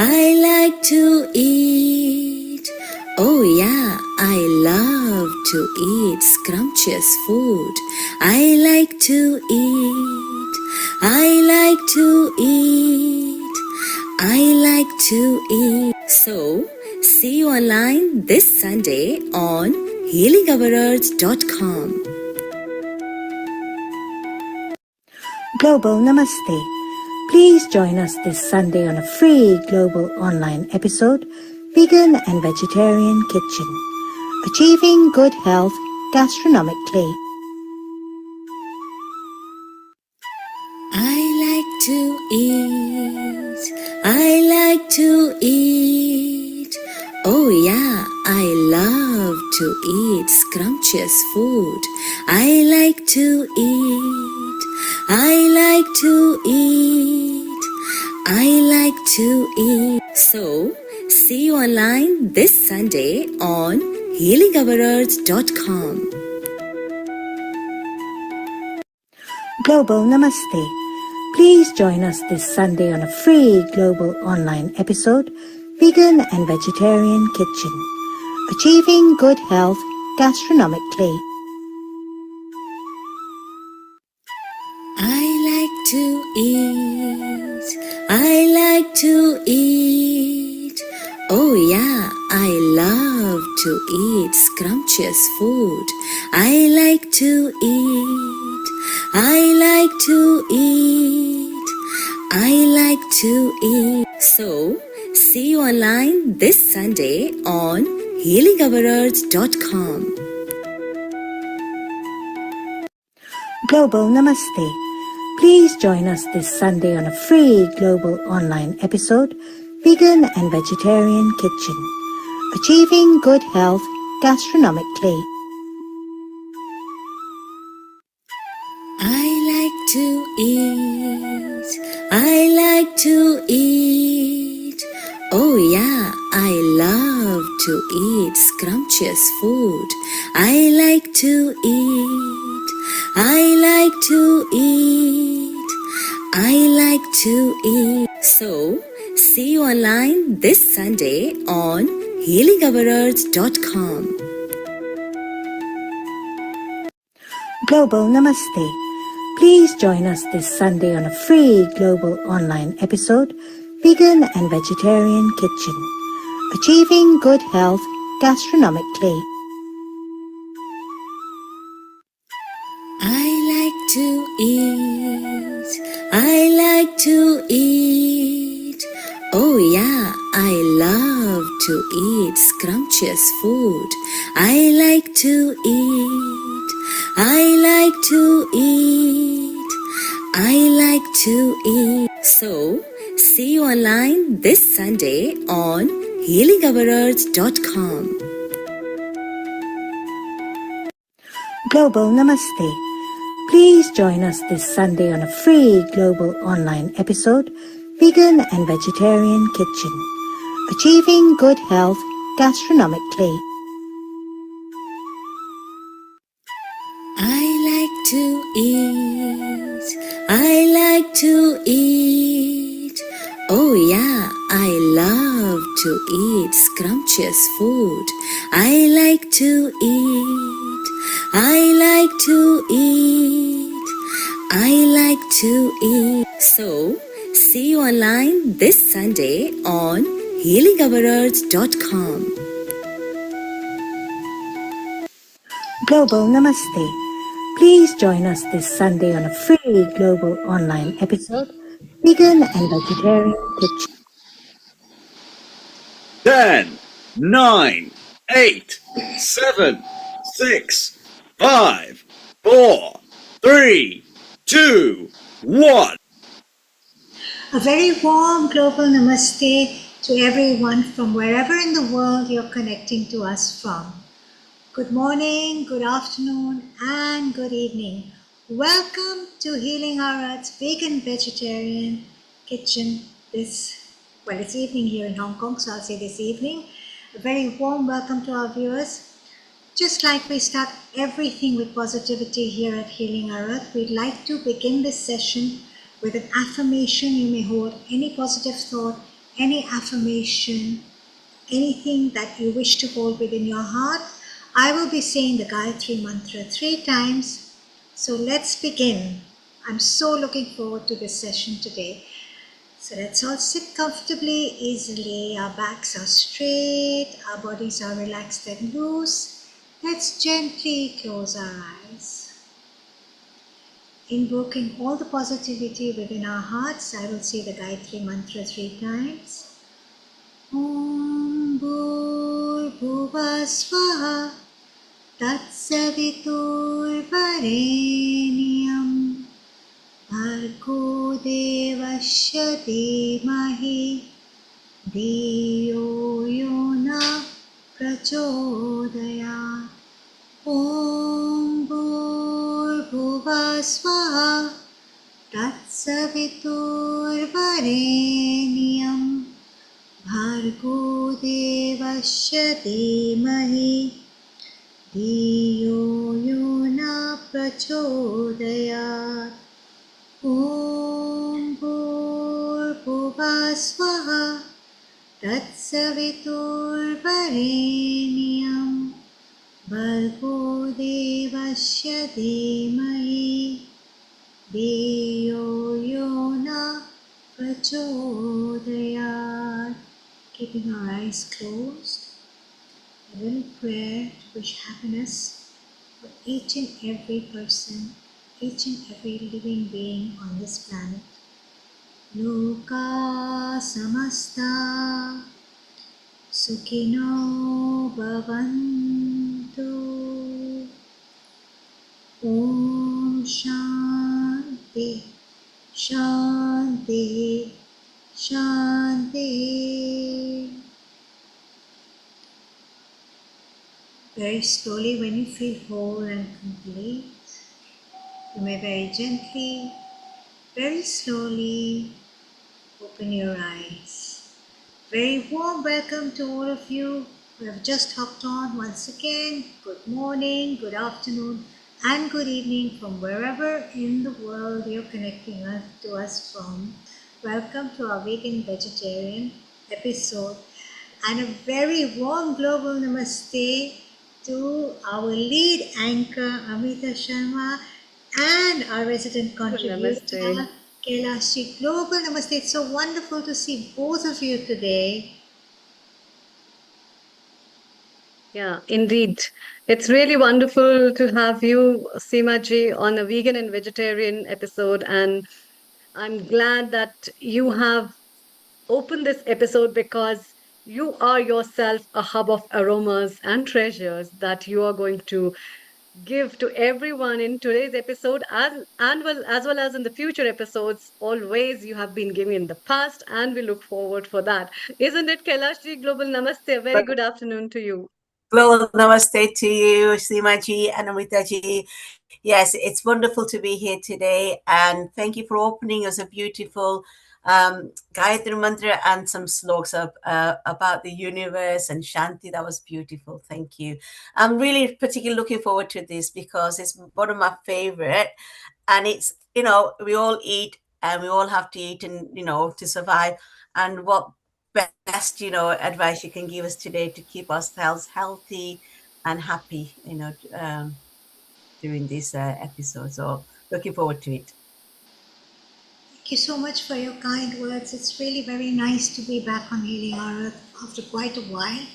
I like to eat. Oh yeah, I love to eat scrumptious food. I like to eat. I like to eat. I like to eat. So, see you online this Sunday on healingourEarth.com. Global Namaste. Please join us this Sunday on a free global online episode, Vegan and Vegetarian Kitchen, Achieving Good Health Gastronomically. I like to eat. I like to eat. Oh yeah, I love to eat scrumptious food. I like to eat. I like to eat. I like to eat. So, see you online this Sunday on healingourEarth.com. Global Namaste. Please join us this Sunday on a free global online episode, Vegan and Vegetarian Kitchen, Achieving Good Health Gastronomically. I like to eat. I like to eat. Oh yeah, I love to eat scrumptious food. I like to eat. I like to eat. I like to eat. So, see you online this Sunday on healingourEarth.com. Global Namaste. Please join us this Sunday on a free global online episode, Vegan and Vegetarian Kitchen, Achieving Good Health Gastronomically. I like to eat. I like to eat. Oh yeah, I love to eat scrumptious food. I like to eat. I like to eat. I like to eat. So, see you online this Sunday on healingourEarth.com. Global Namaste. Please join us this Sunday on a free global online episode, Vegan and Vegetarian Kitchen, Achieving Good Health Gastronomically. I like to eat. I like to eat. Oh yeah, I love to eat scrumptious food. I like to eat. I like to eat. I like to eat. So, see you online this Sunday on healingourEarth.com. Global Namaste. Please join us this Sunday on a free global online episode, Vegan and Vegetarian Kitchen, Achieving Good Health Gastronomically. I like to eat. I like to eat. Oh yeah, I love to eat scrumptious food. I like to eat. I like to eat. I like to eat. So, see you online this Sunday on healingourEarth.com. Global Namaste. Please join us this Sunday on a free global online episode, Vegan and Vegetarian Kitchen. 10, 9, 8, 7, 6, 5, 4, 3, 2, 1. A very warm global namaste to everyone from wherever in the world you're connecting to us from. Good morning, good afternoon, and good evening. Welcome to Healing Our Earth's Vegan Vegetarian Kitchen it's evening here in Hong Kong, so I'll say this evening. A very warm welcome to our viewers. Just like we start everything with positivity here at Healing Our Earth, we'd like to begin this session with an affirmation. You may hold any positive thought, any affirmation, anything that you wish to hold within your heart. I will be saying the Gayatri Mantra 3 times. So let's begin. I'm so looking forward to this session today. So let's all sit comfortably, easily. Our backs are straight, our bodies are relaxed and loose. Let's gently close our eyes. Invoking all the positivity within our hearts, I will say the Gayatri Mantra 3 times. Om Bhurбhuvah Swaha Tatsaviturvarenyam Bhargo Devasya Dhimahi Dhiyo Yona Prachodayat. Om Bhurбhuvah Swaha Tatsaviturvarenyam Bhargo Devasya Dhimahi Dhiyo Yona Prachodayat. Om Bhurбhuvah Swaha Tatsaviturvarenyam Bhargo Devasya Dhimahi Dhiyo Yona Prachodayat. Keeping our eyes closed, a little prayer to wish happiness for each and every person, each and every living being on this planet. Loka samasta sukhino bhavantu. Om Shanti Shanti Shanti. Very slowly, when you feel whole and complete, you may very gently, very slowly open your eyes. Very warm welcome to all of you who have just hopped on once again. Good morning, good afternoon, and good evening from wherever in the world you're connecting to us from. Welcome to our Vegan Vegetarian episode, and a very warm global namaste to our lead anchor Amrita Sharma and our resident contributor Namaste. Kailashi. Global namaste. It's so wonderful to see both of you today. Yeah, indeed. It's really wonderful to have you, Seema ji, on a vegan and vegetarian episode. And I'm glad that you have opened this episode because you are yourself a hub of aromas and treasures that you are going to give to everyone in today's episode as well as in the future episodes. Always you have been giving in the past, and we look forward for that. Isn't it, Kailash ji? Global namaste. A very good afternoon to you. Global namaste to you, Seema ji and Amrita ji. Yes, it's wonderful to be here today, and thank you for opening us a beautiful Gayatri Mantra and some sloks about the universe and Shanti. That was beautiful. Thank you. I'm really particularly looking forward to this because it's one of my favorite, and it's, we all eat and we all have to eat and, to survive. And what best, advice you can give us today to keep ourselves healthy and happy, during this episode. So looking forward to it. Thank you so much for your kind words. It's really very nice to be back on Healing Our Earth after quite a while.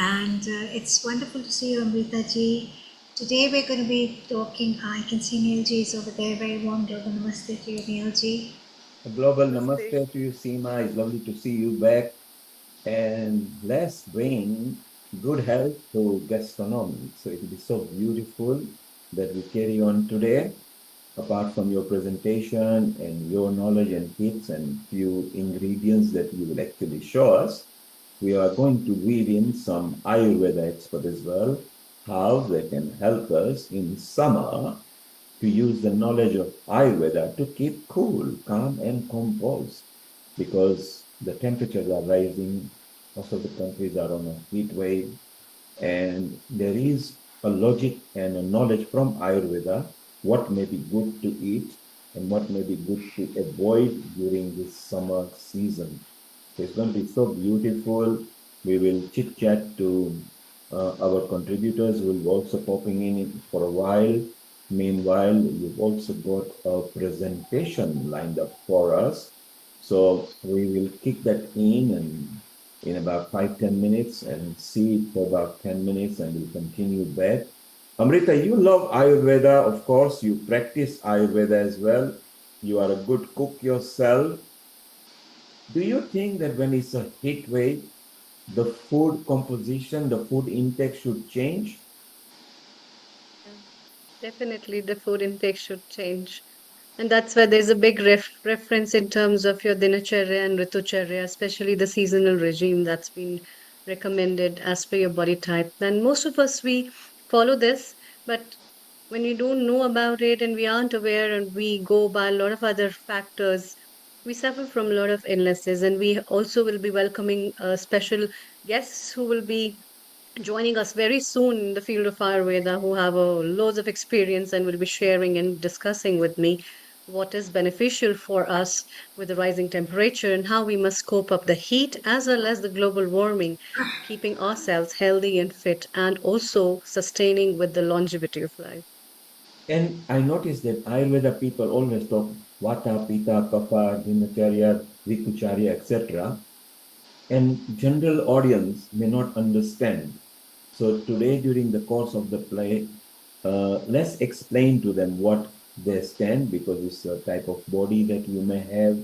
And it's wonderful to see you, Amrita ji. Today we're going to be talking, I can see Neil ji is over there. Very warm global namaste to you, Neil ji. A global namaste to you, Seema. It's lovely to see you back. And let's bring good health to gastronomy. So it will be so beautiful that we carry on today. Apart from your presentation and your knowledge and tips and few ingredients that you will actually show us, we are going to read in some Ayurveda expert as well, how they can help us in summer to use the knowledge of Ayurveda to keep cool, calm, and composed, because the temperatures are rising. Most of the countries are on a heat wave, and there is a logic and a knowledge from Ayurveda what may be good to eat and what may be good to avoid during this summer season. It's going to be so beautiful. We will chit chat to our contributors who will be also popping in for a while. Meanwhile, you've also got a presentation lined up for us. So we will kick that in about 5-10 minutes and see it for about 10 minutes and we'll continue back. Amrita, you love Ayurveda, of course. You practice Ayurveda as well. You are a good cook yourself. Do you think that when it's a heat wave, the food composition, the food intake should change? Yeah, definitely the food intake should change. And that's where there's a big reference in terms of your dinacharya and ritucharya, especially the seasonal regime that's been recommended as per your body type. And most of us, we follow this, but when we don't know about it and we aren't aware and we go by a lot of other factors, we suffer from a lot of illnesses. And we also will be welcoming special guests who will be joining us very soon in the field of Ayurveda, who have loads of experience and will be sharing and discussing with me what is beneficial for us with the rising temperature and how we must cope up the heat as well as the global warming, keeping ourselves healthy and fit, and also sustaining with the longevity of life. And I noticed that Ayurveda people always talk Vata, Pitta, Kapha, Dinacharya, Rikucharya, etc. And general audience may not understand. So today, during the course of the play, let's explain to them what they stand, because it's a type of body that you may have,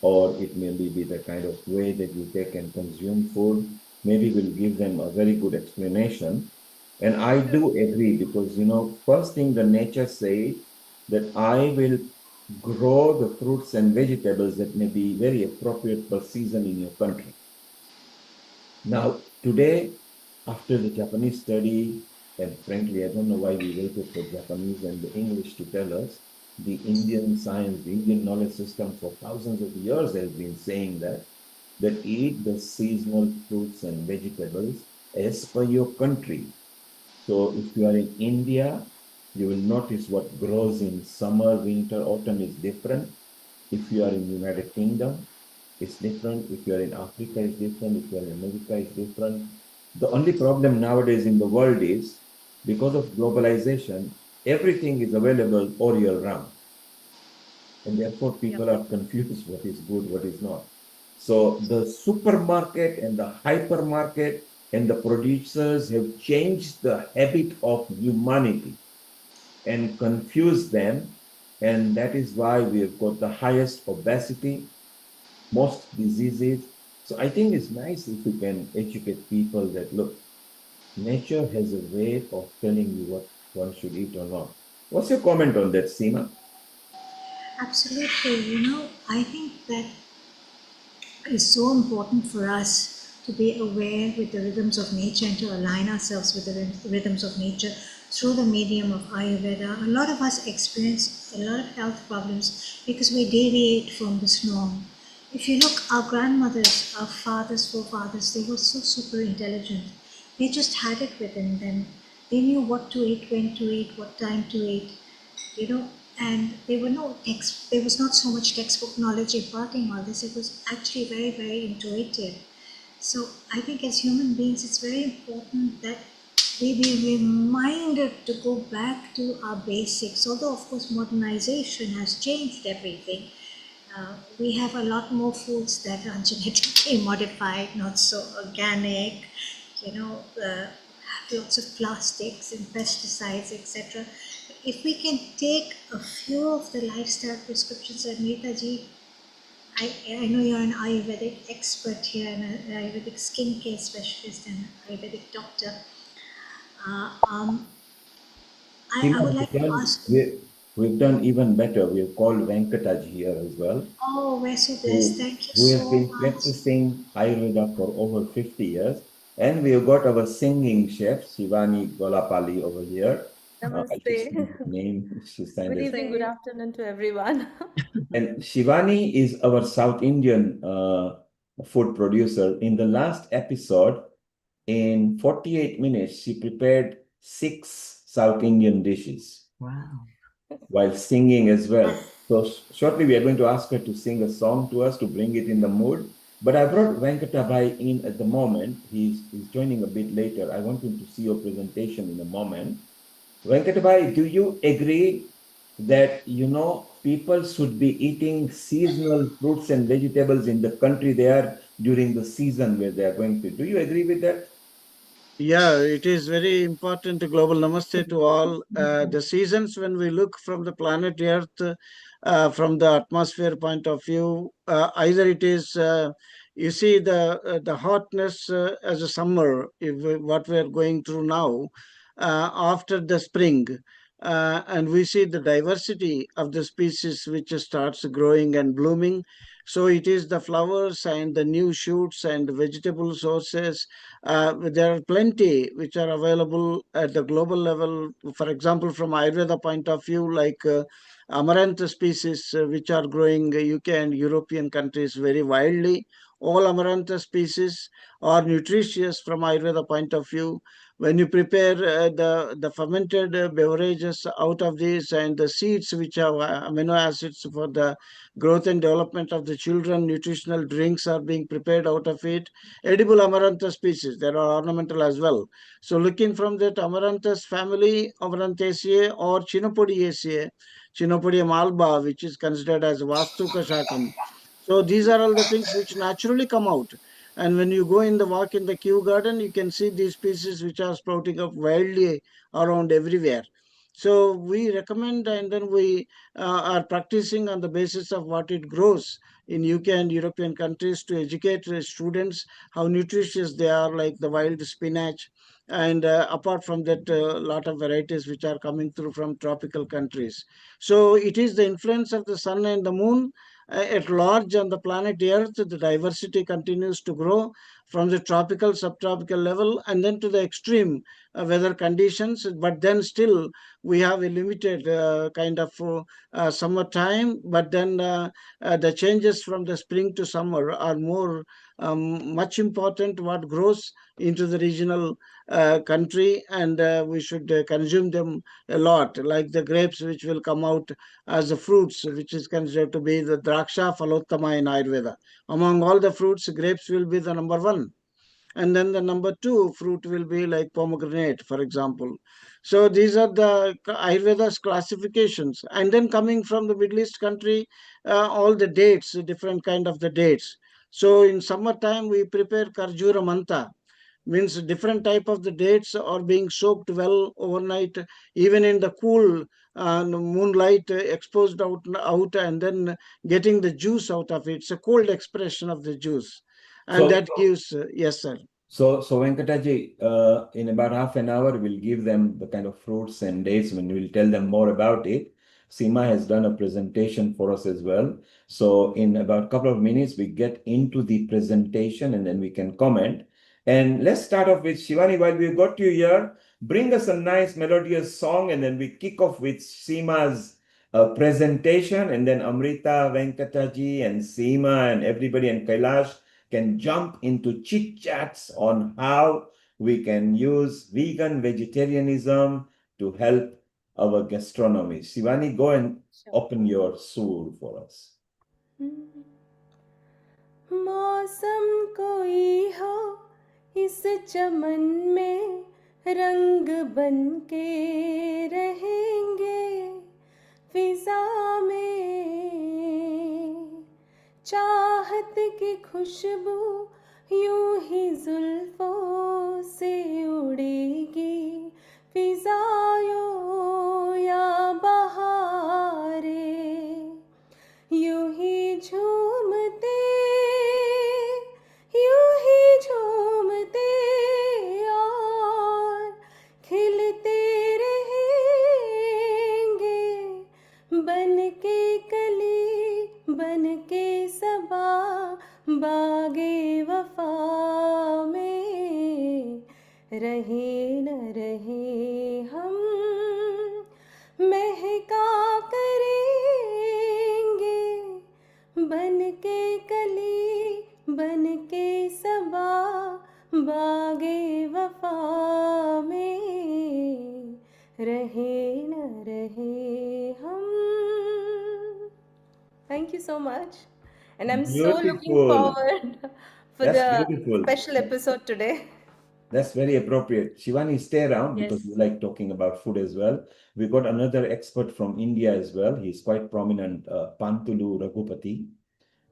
or it may be the kind of way that you take and consume food. Maybe we'll give them a very good explanation. And I do agree because, first thing the nature say that I will grow the fruits and vegetables that may be very appropriate per season in your country. Now, today, after the Japanese study, and frankly, I don't know why we waited for Japanese and the English to tell us, the Indian science, the Indian knowledge system for thousands of years has been saying that eat the seasonal fruits and vegetables as per your country. So if you are in India, you will notice what grows in summer, winter, autumn is different. If you are in United Kingdom, it's different. If you are in Africa, it's different. If you are in America, it's different. The only problem nowadays in the world is because of globalization, everything is available all year round. And therefore, people are confused what is good, what is not. So the supermarket and the hypermarket and the producers have changed the habit of humanity and confused them. And that is why we have got the highest obesity, most diseases. So I think it's nice if we can educate people that, look, nature has a way of telling you what one should eat or not. What's your comment on that, Seema? Absolutely. I think that is so important for us to be aware with the rhythms of nature and to align ourselves with the rhythms of nature through the medium of Ayurveda. A lot of us experience a lot of health problems because we deviate from this norm. If you look, our grandmothers, our fathers, forefathers, they were so super intelligent. They just had it within them. They knew what to eat, when to eat, what time to eat, and there was not so much textbook knowledge imparting all this. It was actually very, very intuitive. So I think as human beings, it's very important that we be reminded to go back to our basics. Although, of course, modernization has changed everything. We have a lot more foods that are genetically modified, not so organic, have lots of plastics and pesticides, etc. If we can take a few of the lifestyle prescriptions, Amrita ji, I know you're an Ayurvedic expert here and an Ayurvedic skincare specialist and an Ayurvedic doctor. I would like to ask. We've done even better. We've called Venkataj here as well, Oh, we're so blessed. who, Thank you who has so been much. practicing Ayurveda for over 50 years. And we have got our singing chef, Shivani Golapali, over here. I just Namaste. the name. She Good signed evening, good afternoon to everyone. And Shivani is our South Indian food producer. In the last episode, in 48 minutes, she prepared 6 South Indian dishes. Wow. While singing as well. So shortly, we are going to ask her to sing a song to us to bring it in the mood. But I brought Venkatabai in at the moment. He's joining a bit later. I want him to see your presentation in a moment. Venkatabai, do you agree that, people should be eating seasonal fruits and vegetables in the country they are during the season where they are going to? Do you agree with that? Yeah, it is very important. Global namaste to all. The seasons, when we look from the planet Earth, from the atmosphere point of view, either it is you see the hotness as a summer, what we are going through now, after the spring, and we see the diversity of the species which starts growing and blooming. So it is the flowers and the new shoots and vegetable sources. There are plenty which are available at the global level. For example, from Ayurveda point of view, like amaranth species which are growing UK and European countries very widely. All amaranth species are nutritious from Ayurveda point of view. When you prepare the fermented beverages out of these, and the seeds which have amino acids for the growth and development of the children, nutritional drinks are being prepared out of it. Edible amaranth species, there are ornamental as well. So looking from that amaranthus family, Amaranthaceae or Chinopodiaceae, Chinopodium alba, which is considered as Vastuka Shakam. So these are all the things which naturally come out. And when you go in the walk in the Kew Garden, you can see these species which are sprouting up wildly around everywhere. So we recommend, and then we are practicing on the basis of what it grows in UK and European countries, to educate students how nutritious they are, like the wild spinach. And apart from that, a lot of varieties which are coming through from tropical countries. So it is the influence of the sun and the moon at large on the planet Earth. The diversity continues to grow from the tropical, subtropical level, and then to the extreme weather conditions. But then still, we have a limited kind of summer time. But then the changes from the spring to summer are more much important, what grows into the regional country, and we should consume them a lot, like the grapes which will come out as the fruits, which is considered to be the draksha phalottama in Ayurveda. Among all the fruits, grapes will be the number one. And then the number two fruit will be like pomegranate, for example. So these are the Ayurveda's classifications. And then coming from the Middle East country, all the dates, different kind of the dates. So in summertime, we prepare Karjura Manta, means different type of the dates are being soaked well overnight, even in the cool moonlight, exposed out, and then getting the juice out of it. It's a cold expression of the juice, and So, that gives yes, sir. so Venkataji, in about half an hour, we'll give them the kind of fruits and dates when we'll tell them more about it. Seema has done a presentation for us as well. So in about a couple of minutes, we get into the presentation and then we can comment. And let's start off with Shivani. While we got you here, bring us a nice melodious song, and then we kick off with Seema's presentation, and then Amrita, Venkataji, and Seema, and everybody, and Kailash can jump into chit chats on how we can use vegan vegetarianism to help our gastronomy. Shivani, go and open your soul for us. मौसम कोई हो इस चमन में रंग बन के रहेंगे फिजा में चाहत की खुशबू यूं ही जुल्फों से उड़ेगी फिजायों या बहारे यूं ही झूमते और खिलते रहेंगे बन के कली बन के सबा बागे वफा में रहे न रहे हम महका करेंगे बन के कली बन के सबा बागे वफा में रहे न रहे हम. Thank you so much. And I'm so looking Beautiful. forward for That's the beautiful. special episode today. That's very appropriate. Shivani, stay around because Yes. you like talking about food as well. We got another expert from India as well. He's quite prominent, Pantulu Raghupati,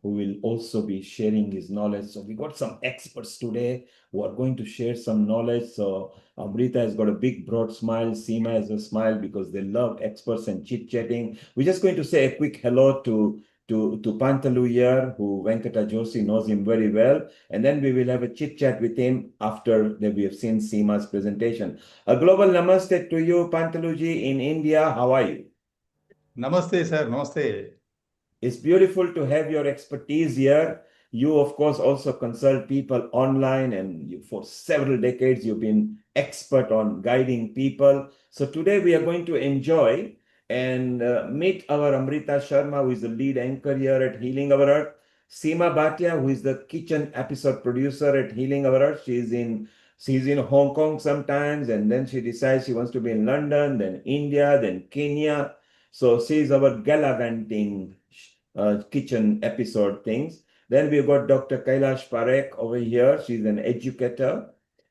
who will also be sharing his knowledge. So we got some experts today who are going to share some knowledge. So Amrita has got a big broad smile. Seema has a smile because they love experts and chit-chatting. We're just going to say a quick hello to Pantalu here, who Venkata Joshi knows him very well. And then we will have a chit-chat with him after that we have seen Seema's presentation. A global namaste to you, Pantaluji in India. How are you? Namaste, sir. Namaste. It's beautiful to have your expertise here. You, of course, also consult people online, and for several decades, you've been expert on guiding people. So today we are going to enjoy and meet our Amrita Sharma, who is the lead anchor here at Healing Our Earth. Seema Bhatia, who is the kitchen episode producer at Healing Our Earth. She's in Hong Kong sometimes, and then she decides she wants to be in London, then India, then Kenya. So she's our gallivanting kitchen episode things. Then we've got Dr. Kailash Parekh over here. She's an educator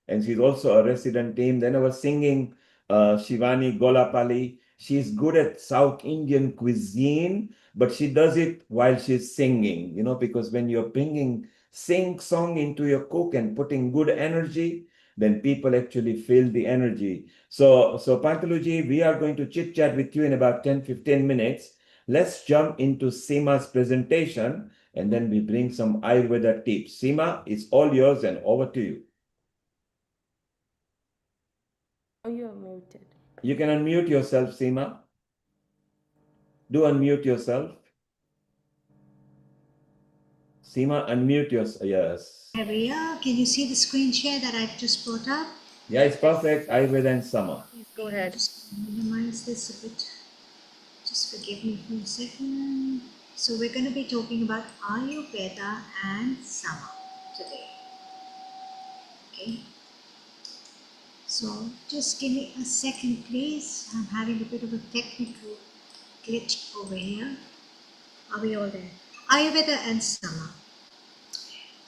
and she's also a resident team. Then our singing Shivani Golapali. She's good at South Indian cuisine, but she does it while she's singing, because when you're bringing sing song into your cook and putting good energy, then people actually feel the energy. So Pantaluji, we are going to chit chat with you in about 10-15 minutes. Let's jump into Seema's presentation and then we bring some Ayurveda tips. Seema, it's all yours and over to you. Oh, you're muted. You can unmute yourself, Seema. Do unmute yourself. Seema, unmute yourself. Yes. There we are. Can you see the screen share that I've just brought up? Yeah, it's perfect. Ayurveda and summer. Please go ahead. Just minimize this a bit. Just forgive me for a second. So we're going to be talking about Ayurveda and Sama today. Okay. So just give me a second, please. I'm having a bit of a technical glitch over here. Are we all there? Ayurveda and Sama.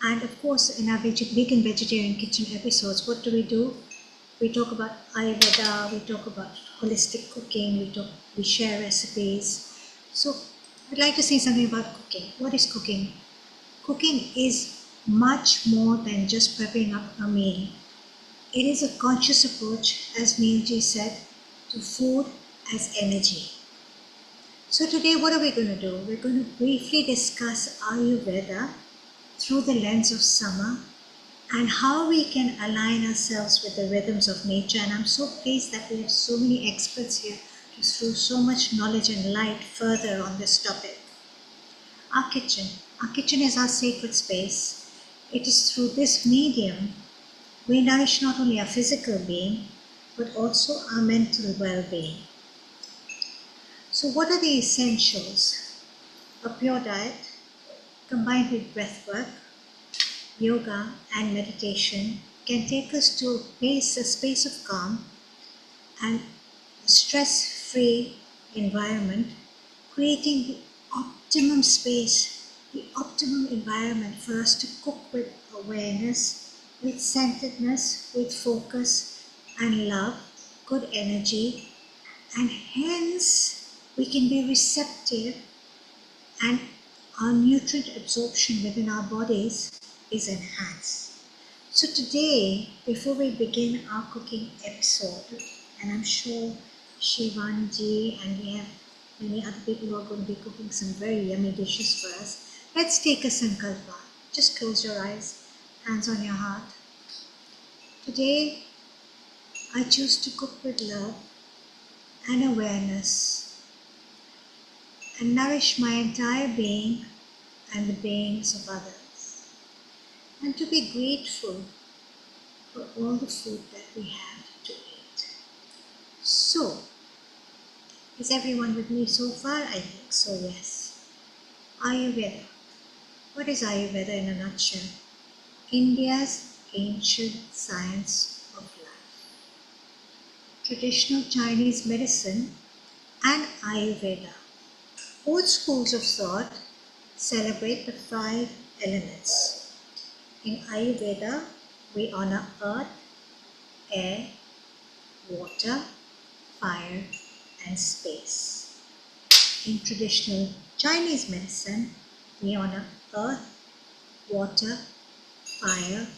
And of course, in our vegan vegetarian kitchen episodes, what do? We talk about Ayurveda, we talk about holistic cooking, we share recipes. So I'd like to say something about cooking. What is cooking? Cooking is much more than just prepping up a meal. It is a conscious approach, as Neilji said, to food as energy. So today what are we going to do? We're going to briefly discuss Ayurveda through the lens of Sama and how we can align ourselves with the rhythms of nature. And I'm so pleased that we have so many experts here to throw so much knowledge and light further on this topic. Our kitchen is our sacred space. It is through this medium we nourish not only our physical being, but also our mental well-being. So what are the essentials? A pure diet combined with breath work, yoga and meditation can take us to a space of calm and a stress-free environment, creating the optimum space, the optimum environment for us to cook with awareness, with centeredness, with focus and love, good energy, and hence we can be receptive and our nutrient absorption within our bodies is enhanced. So today, before we begin our cooking episode, and I'm sure Shivanji and we have many other people who are going to be cooking some very yummy dishes for us, let's take a sankalpa. Just close your eyes, hands on your heart. Today, I choose to cook with love and awareness and nourish my entire being and the beings of others, and to be grateful for all the food that we have to eat. So, is everyone with me so far? I think so, yes. Ayurveda. What is Ayurveda in a nutshell? India's ancient science of life. Traditional Chinese medicine and Ayurveda, both schools of thought, celebrate the 5 elements. In Ayurveda, we honor earth, air, water, fire, and space. In traditional Chinese medicine, we honor earth, water, fire,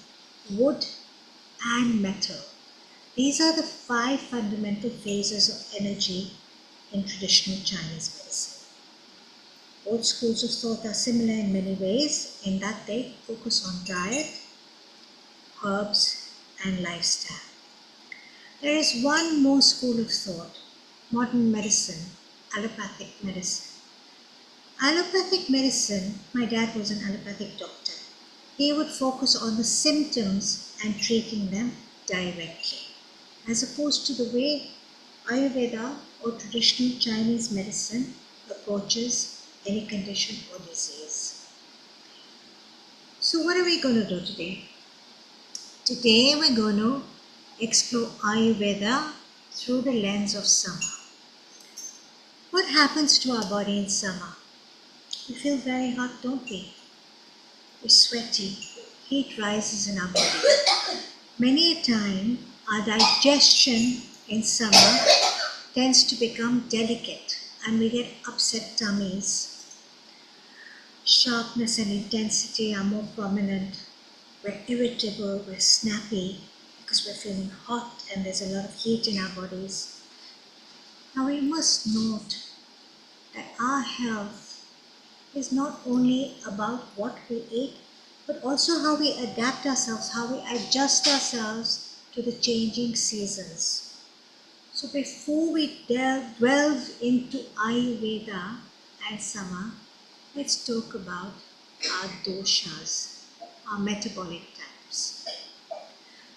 wood, and metal. These are the 5 fundamental phases of energy in traditional Chinese medicine. Both schools of thought are similar in many ways in that they focus on diet, herbs, and lifestyle. There is one more school of thought, modern medicine, allopathic medicine. Allopathic medicine, my dad was an allopathic doctor. He would focus on the symptoms and treating them directly, as opposed to the way Ayurveda or traditional Chinese medicine approaches any condition or disease. So what are we going to do today? Today we're going to explore Ayurveda through the lens of summer. What happens to our body in summer? We feel very hot, don't we? We're sweaty. Heat rises in our body. Many a time, our digestion in summer tends to become delicate and we get upset tummies. Sharpness and intensity are more prominent. We're irritable, we're snappy because we're feeling hot and there's a lot of heat in our bodies. Now we must note that our health is not only about what we eat, but also how we adapt ourselves, how we adjust ourselves to the changing seasons. So before we delve into Ayurveda and summer, let's talk about our doshas, our metabolic types.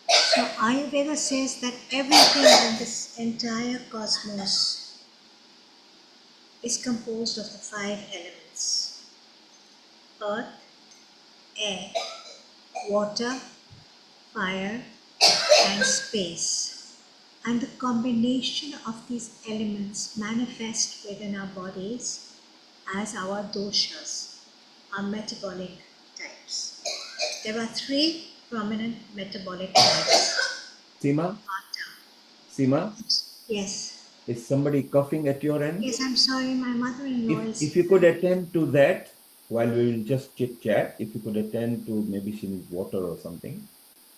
So Ayurveda says that everything in this entire cosmos is composed of the 5 elements: earth, air, water, fire, and space. And the combination of these elements manifest within our bodies as our doshas, our metabolic types. There are 3 prominent metabolic types. Seema? Seema? Yes. Is somebody coughing at your end? Yes, I'm sorry, my mother-in-law is... If you could attend to that while we will just chit-chat, if you could attend to, maybe she needs water or something.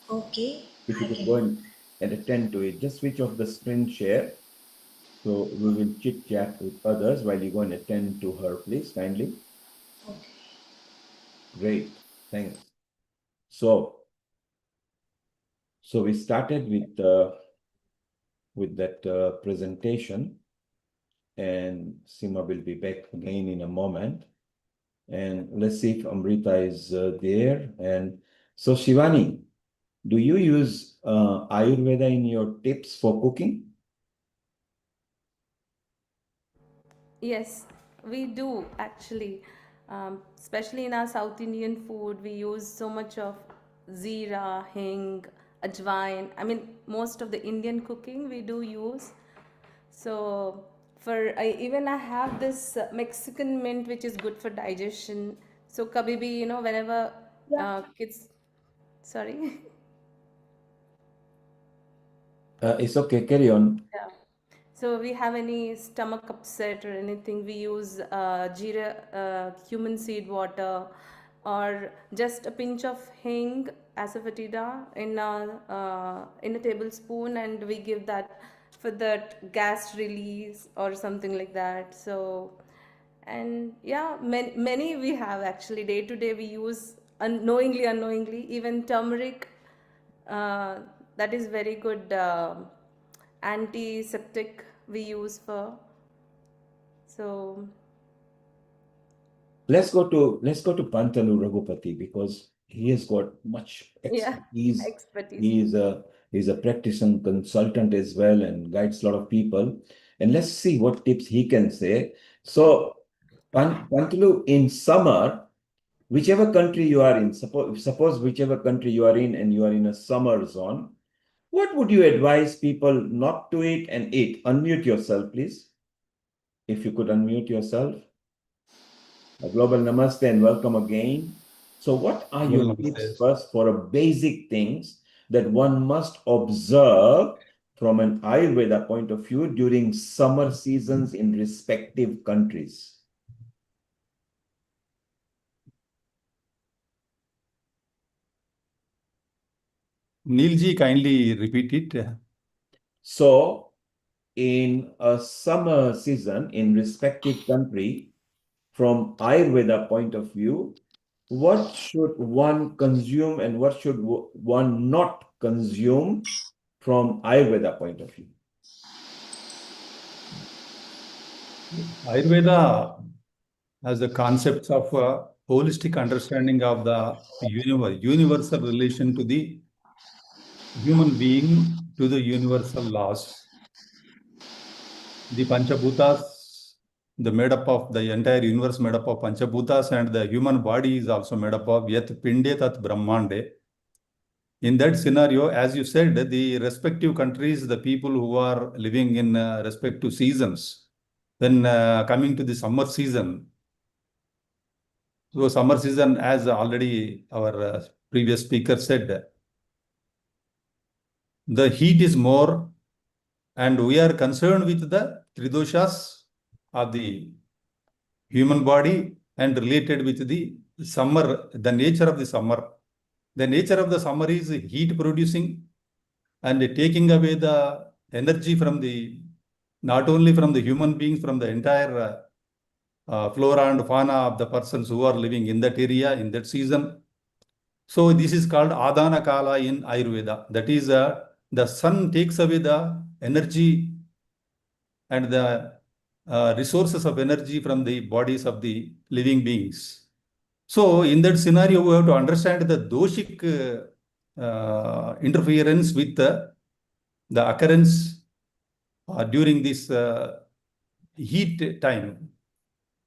Okay. If you could go and attend to it, just switch off the screen share. So we will chit-chat with others while you go and attend to her, please, kindly. Okay. Great, thanks. So we started with that presentation, and Seema will be back again in a moment. And let's see if Amrita is there. And so Shivani, do you use Ayurveda in your tips for cooking? Yes, we do actually. Especially in our South Indian food, we use so much of zira, hing, ajwain. I mean, most of the Indian cooking we do use. So, even I have this Mexican mint which is good for digestion. So, kabhi bhi, whenever kids, sorry. It's okay, carry on. Yeah. So we have any stomach upset or anything, we use jeera, cumin seed water, or just a pinch of hing, asafoetida in a tablespoon, and we give that for that gas release or something like that. So, and yeah, many we have actually day to day we use unknowingly, even turmeric. Uh, that is very good antiseptic we use for. So Let's go to Pantalu Raghupati, because he has got much yeah, expertise. expertise. He's a practicing consultant as well and guides a lot of people. And let's see what tips he can say. So Pantalu, in summer, whichever country you are in, suppose whichever country you are in and you are in a summer zone, what would you advise people not to eat and eat? Unmute yourself, please. If you could unmute yourself. A global namaste and welcome again. So, what are your Global tips namaste. first for a basic things that one must observe from an Ayurveda point of view during summer seasons in respective countries? Neilji, kindly repeat it. So, in a summer season in respective country, from Ayurveda point of view, what should one consume and what should one not consume from Ayurveda point of view? Ayurveda has the concepts of holistic understanding of the universal relation to the human being to the universal laws. The Panchabhutas, the made up of the entire universe made up of Panchabhutas, and the human body is also made up of Yat Pinde Tat Brahmande. In that scenario, as you said, the respective countries, the people who are living in respective seasons, then coming to the summer season. So summer season, as already our previous speaker said, the heat is more, and we are concerned with the tridoshas of the human body and related with the summer, the nature of the summer. The nature of the summer is heat producing and taking away the energy from the, not only from the human beings, from the entire flora and fauna of the persons who are living in that area, in that season. So this is called Adana Kala in Ayurveda. That is, the sun takes away the energy and the resources of energy from the bodies of the living beings. So in that scenario, we have to understand the doshic interference with the occurrence during this heat time.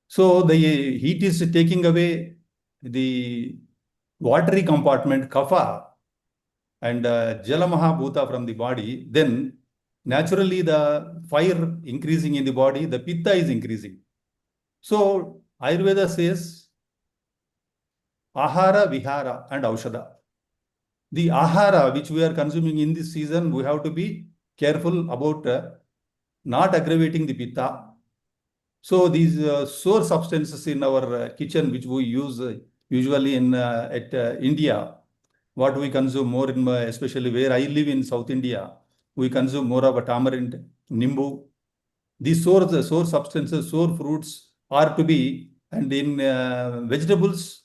So the heat is taking away the watery compartment, kapha, and jala mahabhuta from the body. Then naturally the fire increasing in the body, the pitta is increasing. So Ayurveda says ahara, vihara, and aushadha. The ahara which we are consuming in this season, we have to be careful about not aggravating the pitta. So these sour substances in our kitchen, which we use usually in at India, what we consume more in, especially where I live in South India, we consume more of a tamarind, nimbu. These sour substances, sour fruits are to be, and in vegetables,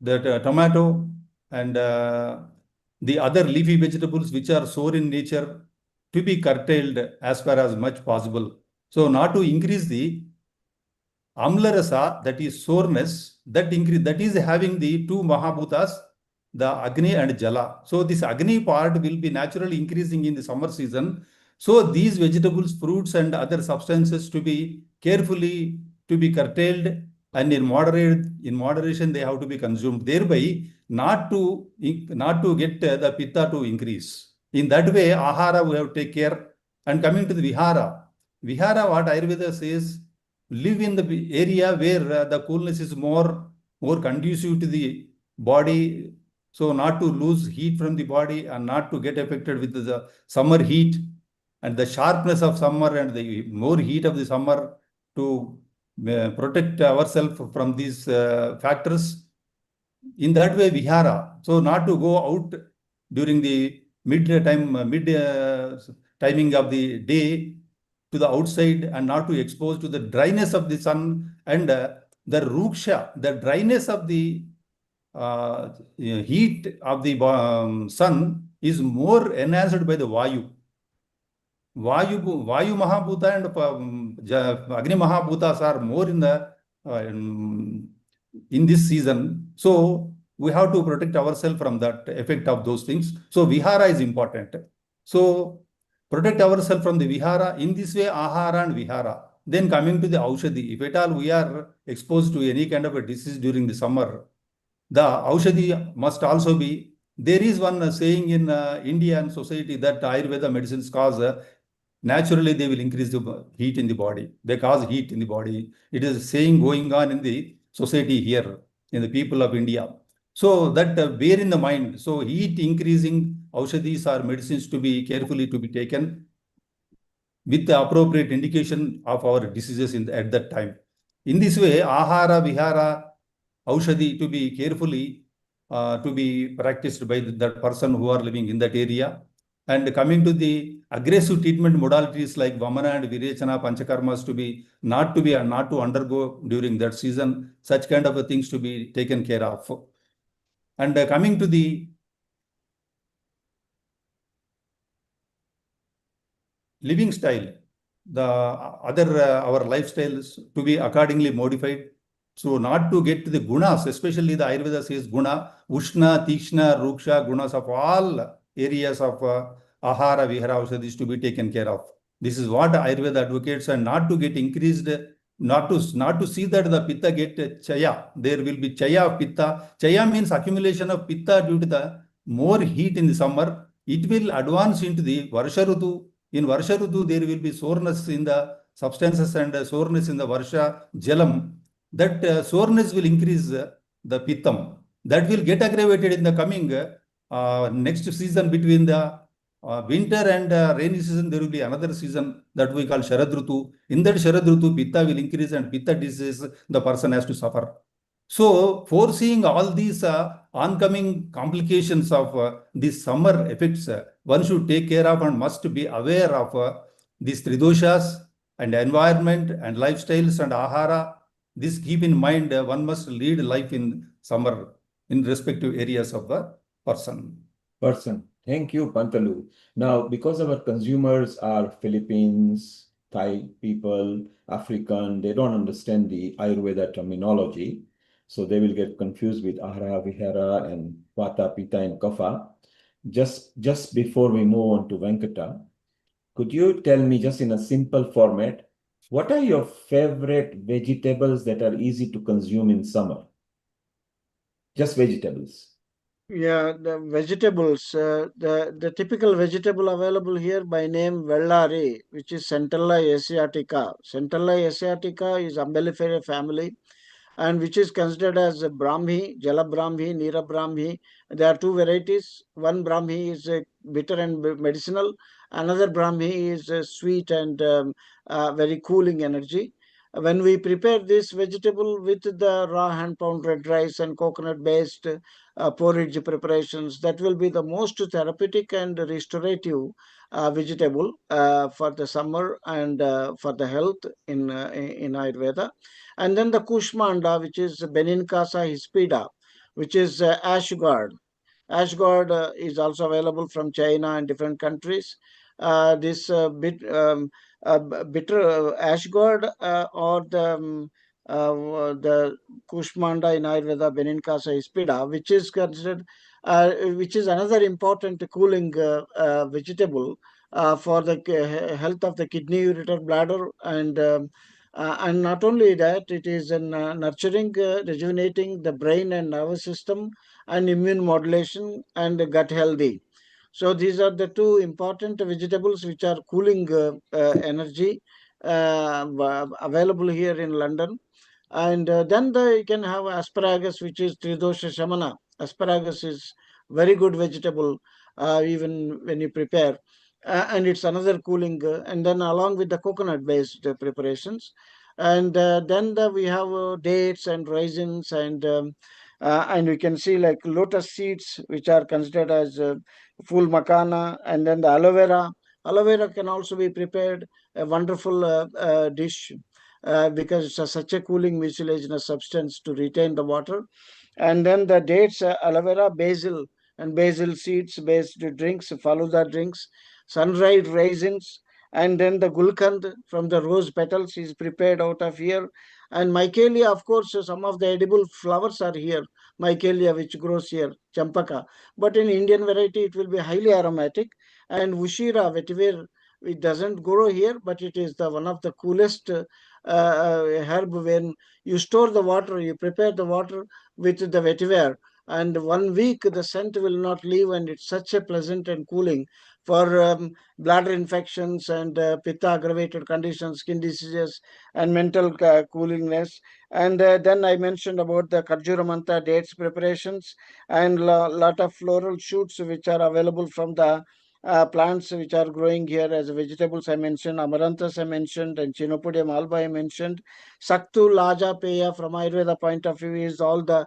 that tomato and the other leafy vegetables which are sour in nature, to be curtailed as far as much possible. So not to increase the amlarasa, that is soreness, that is having the two mahabhutas, the Agni and Jala. So this Agni part will be naturally increasing in the summer season. So these vegetables, fruits, and other substances to be carefully to be curtailed, and in moderation they have to be consumed. Thereby not to get the pitta to increase. In that way, ahara we have to take care. And coming to the vihara, what Ayurveda says, live in the area where the coolness is more conducive to the body, so not to lose heat from the body and not to get affected with the summer heat and the sharpness of summer and the more heat of the summer, to protect ourselves from these factors. In that way, vihara, so not to go out during the mid timing of the day to the outside, and not to expose to the dryness of the sun and the ruksha, the dryness of the heat of the sun is more enhanced by the vayu. Vayu Mahabhuta and Agni Mahabhutas are more in the in this season. So we have to protect ourselves from that effect of those things. So vihara is important. So protect ourselves from the vihara. In this way, ahara and vihara. Then coming to the aushadhi, if at all we are exposed to any kind of a disease during the summer, the aushadhi must also be. There is one saying in Indian society that Ayurveda medicines cause naturally they will increase the heat in the body. They cause heat in the body. It is a saying going on in the society here in the people of India. So that bear in the mind. So heat increasing aushadhis or medicines to be carefully to be taken with the appropriate indication of our diseases at that time. In this way, ahara, vihara, aushadhi to be carefully to be practiced by that person who are living in that area. And coming to the aggressive treatment modalities like Vamana and Virechana, Panchakarmas not to undergo during that season, such kind of things to be taken care of. And coming to the living style, the other our lifestyles to be accordingly modified. So not to get to the gunas, especially the Ayurveda says guna, Ushna, Tikshna, Ruksha, gunas of all areas of ahara, vihara, aushadhis to be taken care of. This is what Ayurveda advocates, and not to get increased, not to see that the pitta get chaya. There will be chaya of pitta. Chaya means accumulation of pitta due to the more heat in the summer. It will advance into the Varsha Rutu. In Varsha Rutu, there will be soreness in the substances and soreness in the Varsha Jalam. That soreness will increase the pittam. That will get aggravated in the coming next season between the winter and rainy season. There will be another season that we call Sharad Rutu. In that Sharad Rutu, pitta will increase, and pitta disease the person has to suffer. So, foreseeing all these oncoming complications of these summer effects, one should take care of and must be aware of these tridoshas and environment and lifestyles and ahara. This keep in mind, one must lead life in summer in respective areas of the person. Thank you, Pantalu. Now, because our consumers are Philippines, Thai people, African, they don't understand the Ayurveda terminology. So they will get confused with ahara, vihara, and vata, pitta, and kapha. Just before we move on to Venkata, could you tell me, just in a simple format, what are your favorite vegetables that are easy to consume in summer? Just vegetables. Yeah, the vegetables, the typical vegetable available here by name Vellari, which is Centella asiatica. Centella asiatica is Umbelliferae family, and which is considered as a Brahmi, Jala Brahmi, Nira Brahmi. There are two varieties. One Brahmi is bitter and medicinal. Another Brahmi is sweet and very cooling energy. When we prepare this vegetable with the raw hand pound red rice and coconut based porridge preparations, that will be the most therapeutic and restorative vegetable for the summer and for the health in Ayurveda. And then the Kushmanda, which is Benincasa hispida, which is ash gourd. Ash gourd is also available from China and different countries. This bitter ash gourd or the Kushmanda in Ayurveda, Benincasa hispida, which is considered, which is another important cooling vegetable for the health of the kidney, ureter, bladder, and not only that, it is nurturing, rejuvenating the brain and nervous system, and immune modulation and gut healthy. So these are the two important vegetables which are cooling energy available here in London. And then you can have asparagus, which is Tridosha Shamana. Asparagus is very good vegetable, even when you prepare. And it's another cooling, and then along with the coconut-based preparations. And then we have dates and raisins, and we can see like lotus seeds, which are considered as full makana, and then the aloe vera. Aloe vera can also be prepared, a wonderful dish because it's such a cooling mucilaginous substance to retain the water. And then the dates, aloe vera, basil, and basil seeds based drinks, faluda drinks, sun-dried raisins, and then the gulkand from the rose petals is prepared out of here. And michaelia, of course, some of the edible flowers are here. Michaelia, which grows here, champaka. But in Indian variety, it will be highly aromatic. And Vushira vetiver, it doesn't grow here, but it is the one of the coolest herb. When you store the water, you prepare the water with the vetiver, and 1 week the scent will not leave, and it's such a pleasant and cooling for bladder infections and pitta aggravated conditions, skin diseases, and mental coolingness. And then I mentioned about the Karjuramanta dates preparations and lot of floral shoots which are available from the plants which are growing here as vegetables. I mentioned Amaranthus, I mentioned, and Chinopodium alba I mentioned. Saktu Laja Peya from Ayurveda point of view is all the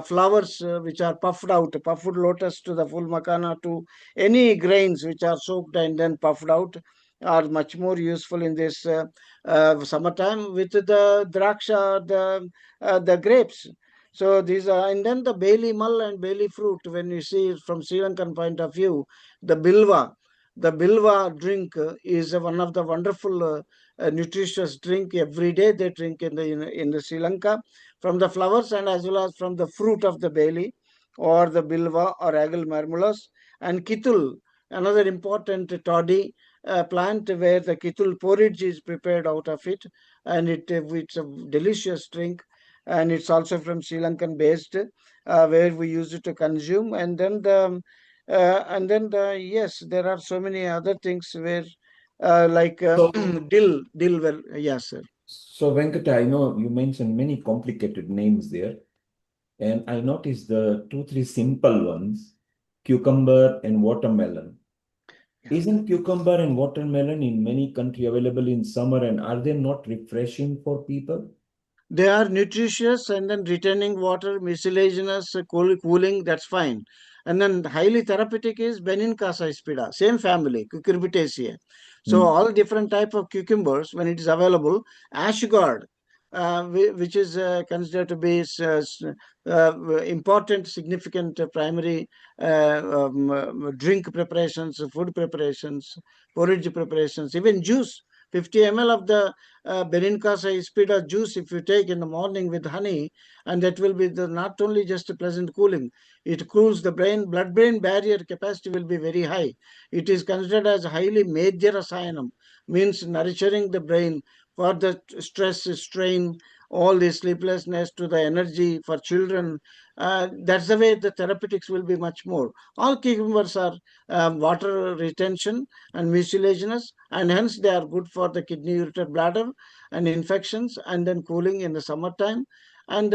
flowers which are puffed out, puffed lotus to the full makana, to any grains which are soaked and then puffed out, are much more useful in this summertime with the draksha, the grapes. So these are, and then the Bailey mull and Bailey fruit, when you see it from Sri Lankan point of view, the bilva drink is one of the wonderful nutritious drink. Every day they drink in the Sri Lanka, from the flowers and as well as from the fruit of the Bailey or the bilva or Agal marmulus. And kitul, another important toddy plant where the kitul porridge is prepared out of it, and it's a delicious drink, and it's also from Sri Lankan based, where we use it to consume. And then yes, there are so many other things where like So, dill. Well, yes, sir. so Venkata, I know you mentioned many complicated names there, and I noticed the two, three simple ones, cucumber and watermelon. Isn't cucumber and watermelon in many countries available in summer, and are they not refreshing for people? They are nutritious, and then retaining water, mucilaginous, cooling, that's fine. And then highly therapeutic is Benincasa ispida, same family, Cucurbitaceae. So Mm. all different type of cucumbers, when it is available, ashgard, which is considered to be important, significant primary drink preparations, food preparations, porridge preparations, even juice. 50 ml of the Benincasa ispida juice, if you take in the morning with honey, and that will be not only just a pleasant cooling, it cools the brain, blood-brain barrier capacity will be very high. It is considered as highly medhya rasayanam, means nourishing the brain for the stress, strain, all the sleeplessness, to the energy for children. That's the way the therapeutics will be much more. All cucumbers are water retention and mucilaginous, and hence they are good for the kidney, ureter, bladder, and infections, and then cooling in the summertime. And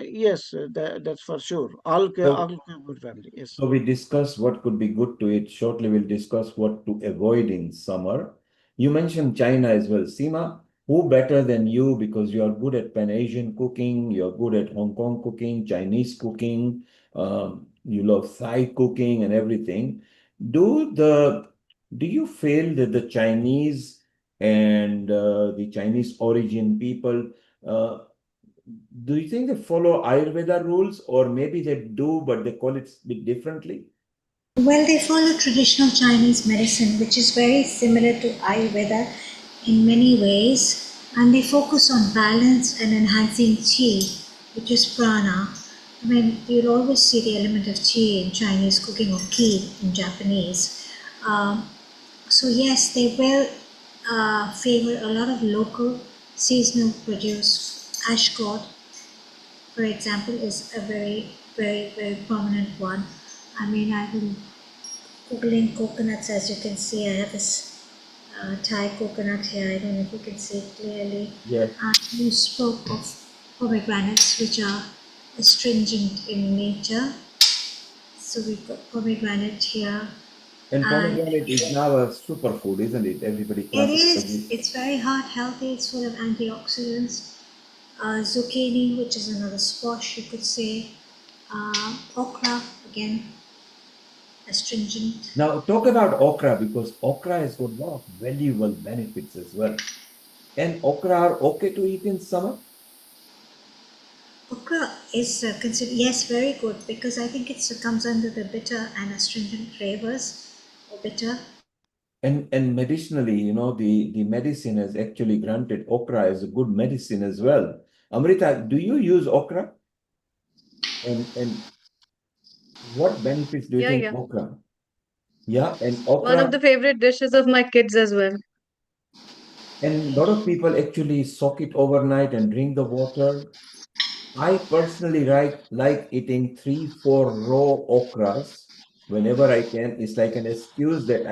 yes, that's for sure. All So, good family. Yes. so we discussed what could be good to eat. Shortly, we'll discuss what to avoid in summer. You mentioned China as well. Seema, who better than you, because you are good at Pan-Asian cooking, you're good at Hong Kong cooking, Chinese cooking, you love Thai cooking and everything. Do you feel that the Chinese and the Chinese origin people, uh, do you think they follow Ayurveda rules, or maybe they do, but they call it a bit differently? Well, they follow traditional Chinese medicine, which is very similar to Ayurveda in many ways, and they focus on balance and enhancing qi, which is prana. I mean, you'll always see the element of qi in Chinese cooking, or ki in Japanese. So yes, they will favor a lot of local seasonal produce. Ash god, for example, is a very, very, very prominent one. I mean, I've been googling coconuts, as you can see. I have this Thai coconut here. I don't know if you can see it clearly. Yes. You spoke of pomegranates, which are astringent in nature. So we've got pomegranate here. And pomegranate is now a superfood, isn't it? Everybody It classifies is. it. It's very heart healthy. It's full of antioxidants. Zucchini, which is another squash, you could say. Okra, again, astringent. Now, talk about okra, because okra has got a lot of valuable benefits as well. And okra are okay to eat in summer? Okra is considered, yes, very good, because I think it comes under the bitter and astringent flavors, or bitter. And medicinally, the medicine has actually granted okra as a good medicine as well. Amrita, do you use okra? And what benefits do you Yeah, think yeah. okra? Yeah, and One of okra, the favorite dishes of my kids as well. and a lot of people actually soak it overnight and drink the water. I personally like eating 3-4 raw okras whenever I can. It's like an excuse that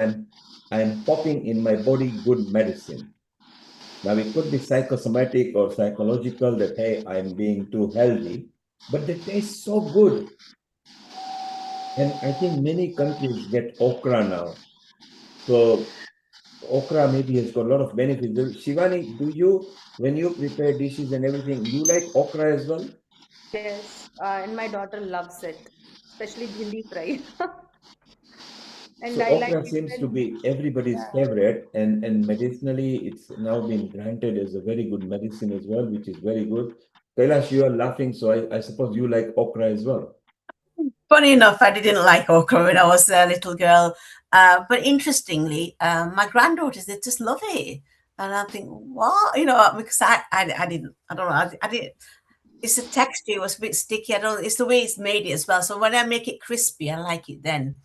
I'm popping in my body good medicine. Now it could be psychosomatic or psychological that hey, I'm being too healthy, but they taste so good. And I think many countries get okra now. So okra maybe has got a lot of benefits. Shivani, when you prepare dishes and everything, you like okra as well? Yes, and my daughter loves it, especially bhindi fry. And So I like okra seems to different. be everybody's Yeah. favorite, and medicinally, it's now been granted as a very good medicine as well, which is very good. Kailash, you are laughing, so I suppose you like okra as well. Funny enough, I didn't like okra when I was a little girl. But interestingly, my granddaughters, they just love it. And I think, what? Because I didn't, I don't know, I didn't, it's the texture, it was a bit sticky. I don't, it's the way it's made it as well. So when I make it crispy, I like it then.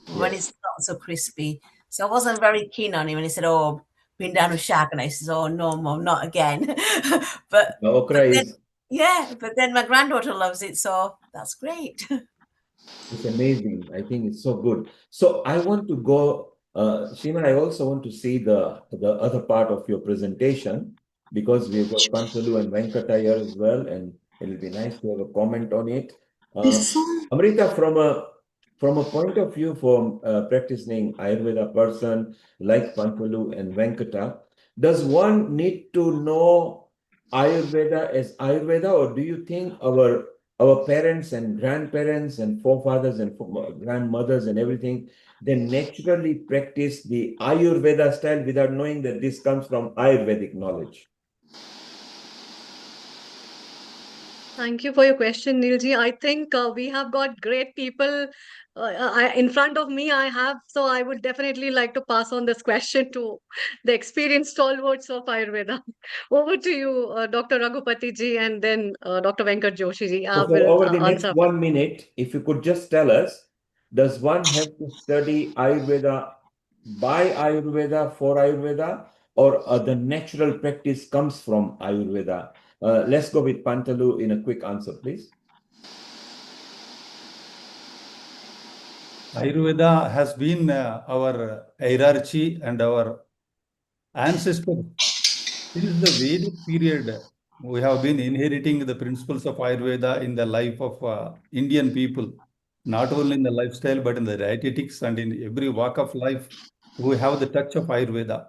When it's Yes. not so crispy. So I wasn't very keen on it when he said, "Oh, been down with shark," and I says, "Oh no, mom, not again." but The okra but then is yeah, but then my granddaughter loves it, so that's great. It's amazing. I think it's so good. So I want to go, Seema, I also want to see the other part of your presentation because we've got Panchalu and Venkata here as well, and it'll be nice to have a comment on it. Uh, Before Amrita, from a point of view for practicing Ayurveda person like Panchalu and Venkata, does one need to know Ayurveda as Ayurveda, or do you think our parents and grandparents and forefathers and grandmothers and everything, they naturally practice the Ayurveda style without knowing that this comes from Ayurvedic knowledge? Thank you for your question, Neilji. I think we have got great people in front of me. So I would definitely like to pass on this question to the experienced stalwarts of Ayurveda. Over to you, Dr. Raghupati ji, and then Dr. Venkat Joshi ji. I So for will over the next answer. 1 minute, if you could just tell us, does one have to study Ayurveda by Ayurveda for Ayurveda, or the natural practice comes from Ayurveda? Let's go with Pantalu in a quick answer, please. Ayurveda has been our hierarchy and our ancestors. Since the Vedic period, we have been inheriting the principles of Ayurveda in the life of Indian people, not only in the lifestyle, but in the dietetics and in every walk of life. We have the touch of Ayurveda.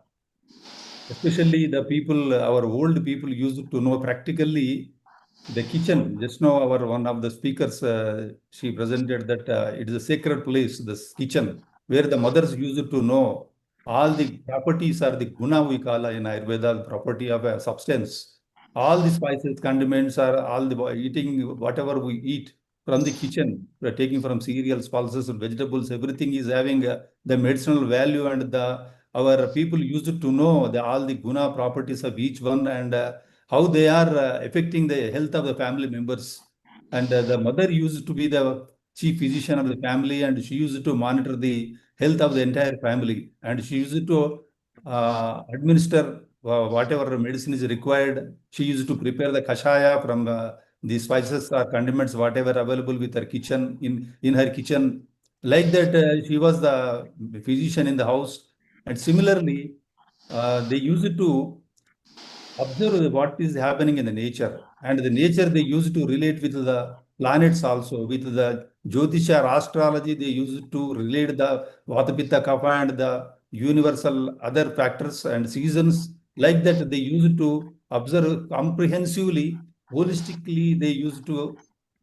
Especially the people, our old people used to know practically the kitchen. Just now, our one of the speakers, she presented that it is a sacred place, this kitchen, where the mothers used to know all the properties are the guna we call in Ayurveda, the property of a substance. All the spices, condiments are all the eating, whatever we eat from the kitchen, we're taking from cereals, pulses, and vegetables, everything is having the medicinal value, and our people used to know all the guna properties of each one, and how they are affecting the health of the family members. And the mother used to be the chief physician of the family, and she used to monitor the health of the entire family. And she used to administer whatever medicine is required. She used to prepare the kashaya from the spices or condiments, whatever available with her kitchen in her kitchen. Like that, she was the physician in the house. And similarly, they used to observe what is happening in the nature, and the nature they used to relate with the planets also, with the jyotisha or astrology. They used to relate the vata pitta kapha and the universal other factors and seasons. Like that, they used to observe comprehensively, holistically. They used to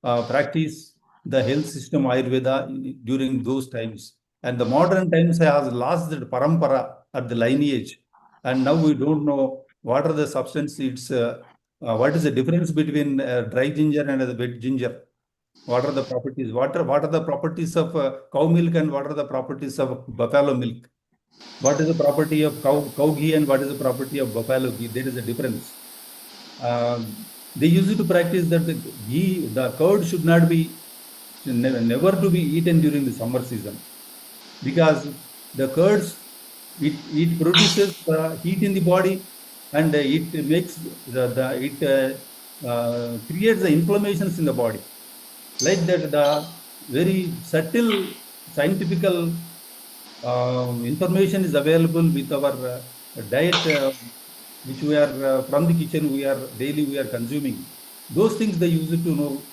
practice the health system Ayurveda during those times. And the modern times has lost the parampara at the lineage, and now we don't know what are the substance. What is the difference between dry ginger and the wet ginger? What are the properties? What are the properties of cow milk, and what are the properties of buffalo milk? What is the property of cow ghee, and what is the property of buffalo ghee? There is a difference. Uh, they used to practice that the curd should not be never to be eaten during the summer season, because the curds, it produces heat in the body, and it makes it creates the inflammations in the body. Like that, the very subtle scientific information is available with our diet, which we are from the kitchen, we are consuming. Those things they use it to know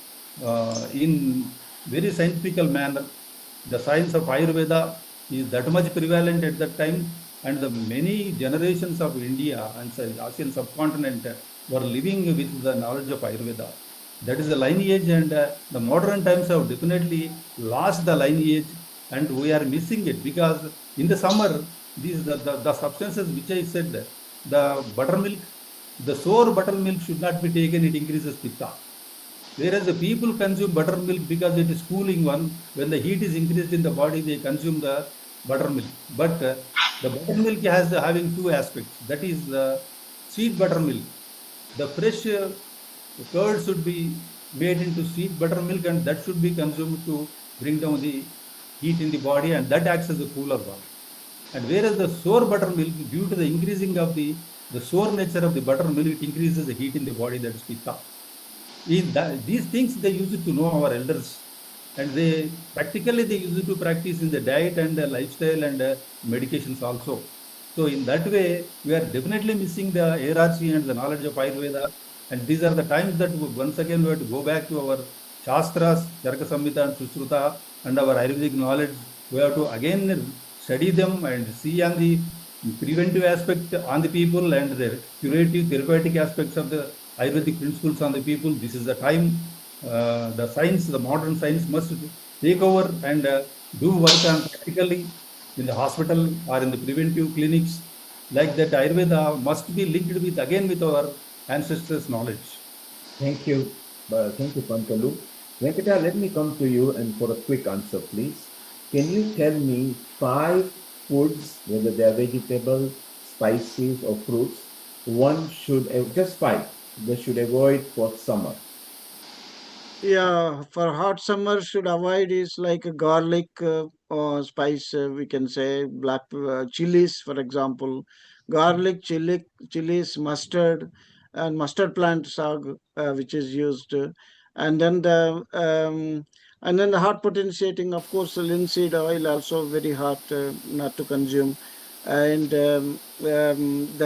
in very scientific manner. The science of Ayurveda is that much prevalent at that time, and the many generations of India and Asian subcontinent were living with the knowledge of Ayurveda. That is the lineage, and the modern times have definitely lost the lineage, and we are missing it because in the summer, these the substances which I said, the buttermilk, the sour buttermilk should not be taken, it increases pitta. Whereas the people consume buttermilk because it is cooling one. When the heat is increased in the body, they consume the buttermilk. But the buttermilk has having two aspects. That is the sweet buttermilk. The fresh curd should be made into sweet buttermilk, and that should be consumed to bring down the heat in the body, and that acts as a cooler one. And whereas the sour buttermilk, due to the increasing of the sour nature of the buttermilk, it increases the heat in the body, that is pitta. These things they used to know our elders, and they use it to practice in the diet and lifestyle and medications also. So in that way, we are definitely missing the hierarchy and the knowledge of Ayurveda. And these are the times that once again we have to go back to our Shastras, Charaka Samhita and Sushruta, and our Ayurvedic knowledge. We have to again study them and see on the preventive aspect on the people and the curative, therapeutic aspects of the Ayurvedic principles on the people. This is the time the science, the modern science must take over and do work on practically in the hospital or in the preventive clinics. Like that, Ayurveda must be linked with again with our ancestors' knowledge. Thank you. Thank you, Pantalu. Venkata, let me come to you and for a quick answer, please. Can you tell me 5 foods, whether they are vegetable, spices, or fruits, one should, just 5, they should avoid for summer? Yeah, for hot summer should avoid is like a garlic or spice. We can say black chilies, for example, garlic, chilies, mustard, and mustard plant sag, which is used, and then the hot potentiating, of course, the linseed oil also very hot, not to consume, and the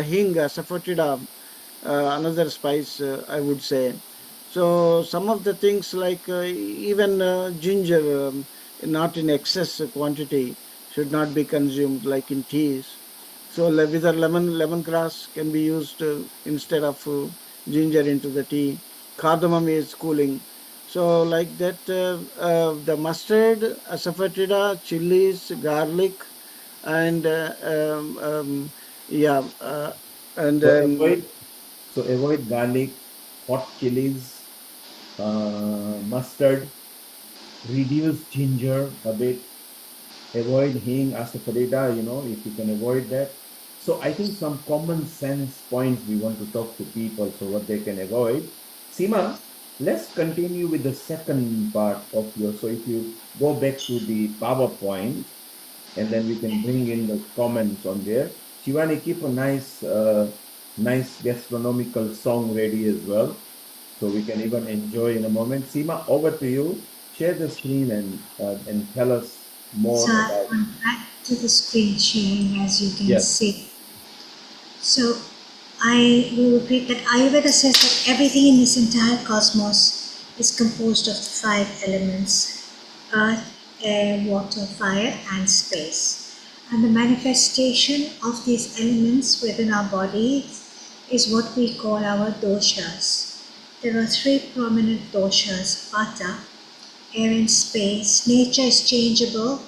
hing, saffotida, another spice, I would say. So some of the things like even ginger, not in excess quantity, should not be consumed like in teas. So with a lemongrass can be used instead of ginger into the tea. Cardamom is cooling. So like that, the mustard, asafoetida, chilies, garlic, and yeah, and So then avoid garlic, hot chilies, mustard, reduce ginger a bit, avoid hing, asafoetida, if you can avoid that. So I think some common sense points we want to talk to people, so what they can avoid. Seema, let's continue with the second part of so if you go back to the PowerPoint, and then we can bring in the comments on there. Shivani, keep a nice gastronomical song ready as well, so we can even enjoy in a moment. Seema, over to you. Share the screen and tell us more So about. I've gone back to the screen sharing, as you can Yes. see. So I will repeat that Ayurveda says that everything in this entire cosmos is composed of the 5 elements: earth, air, water, fire, and space. And the manifestation of these elements within our bodies is what we call our doshas. There are 3 prominent doshas: Vata, air and space. Nature is changeable.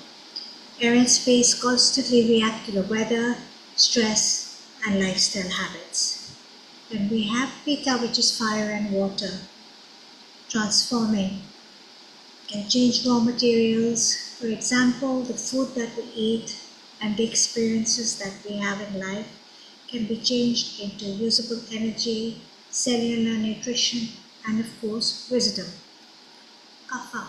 Air and space constantly react to the weather, stress, and lifestyle habits. Then we have Pitta, which is fire and water, transforming. Can change raw materials. For example, the food that we eat and the experiences that we have in life can be changed into usable energy, cellular nutrition, and of course, wisdom. Kapha,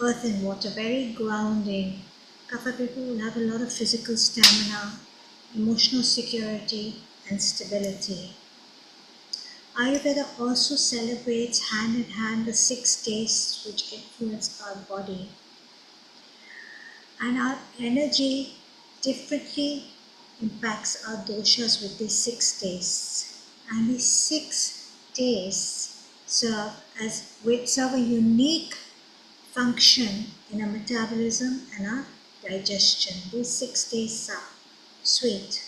earth and water, very grounding. Kapha people will have a lot of physical stamina, emotional security, and stability. Ayurveda also celebrates hand in hand the 6 tastes which influence our body and our energy differently impacts our doshas with these 6 tastes. And these 6 tastes serve a unique function in our metabolism and our digestion. These 6 tastes are sweet.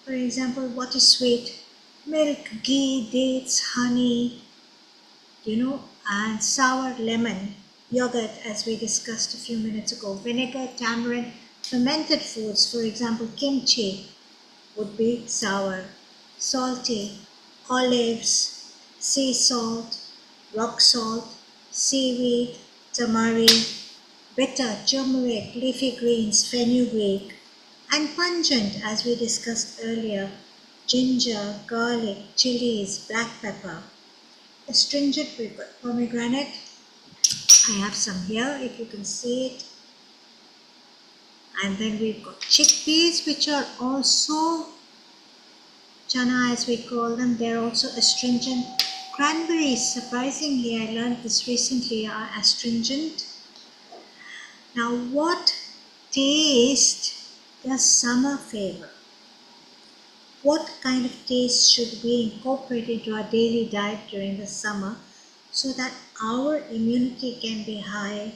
For example, what is sweet? Milk, ghee, dates, honey, and sour lemon, yogurt, as we discussed a few minutes ago, vinegar, tamarind, fermented foods, for example, kimchi would be sour, salty, olives, sea salt, rock salt, seaweed, tamari, bitter, turmeric, leafy greens, fenugreek, and pungent, as we discussed earlier, ginger, garlic, chilies, black pepper. Astringent pomegranate, I have some here if you can see it. And then we've got chickpeas, which are also chana as we call them. They're also astringent. Cranberries, surprisingly, I learned this recently, are astringent. Now, what taste does summer favor? What kind of taste should we incorporate into our daily diet during the summer so that our immunity can be high,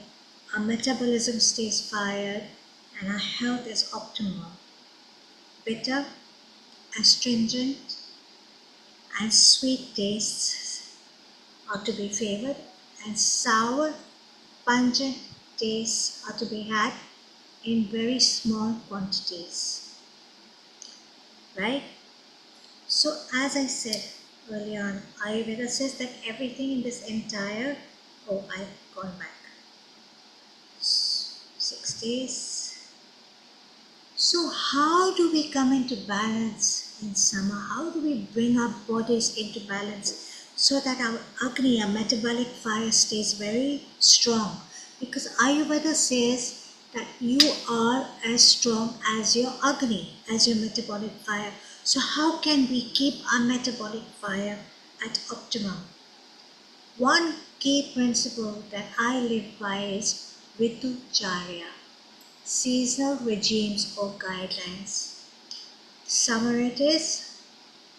our metabolism stays fired, and our health is optimal? Bitter, astringent, and sweet tastes are to be favored, and sour, pungent tastes are to be had in very small quantities. Right? So, as I said earlier on, Ayurveda says that everything in this entire, I've gone back, 6 days. So, how do we come into balance in summer? How do we bring our bodies into balance so that our Agni, our metabolic fire, stays very strong? Because Ayurveda says that you are as strong as your Agni, as your metabolic fire. So how can we keep our metabolic fire at optimum? One key principle that I live by is Ritucharya, seasonal regimes or guidelines. Summer it is,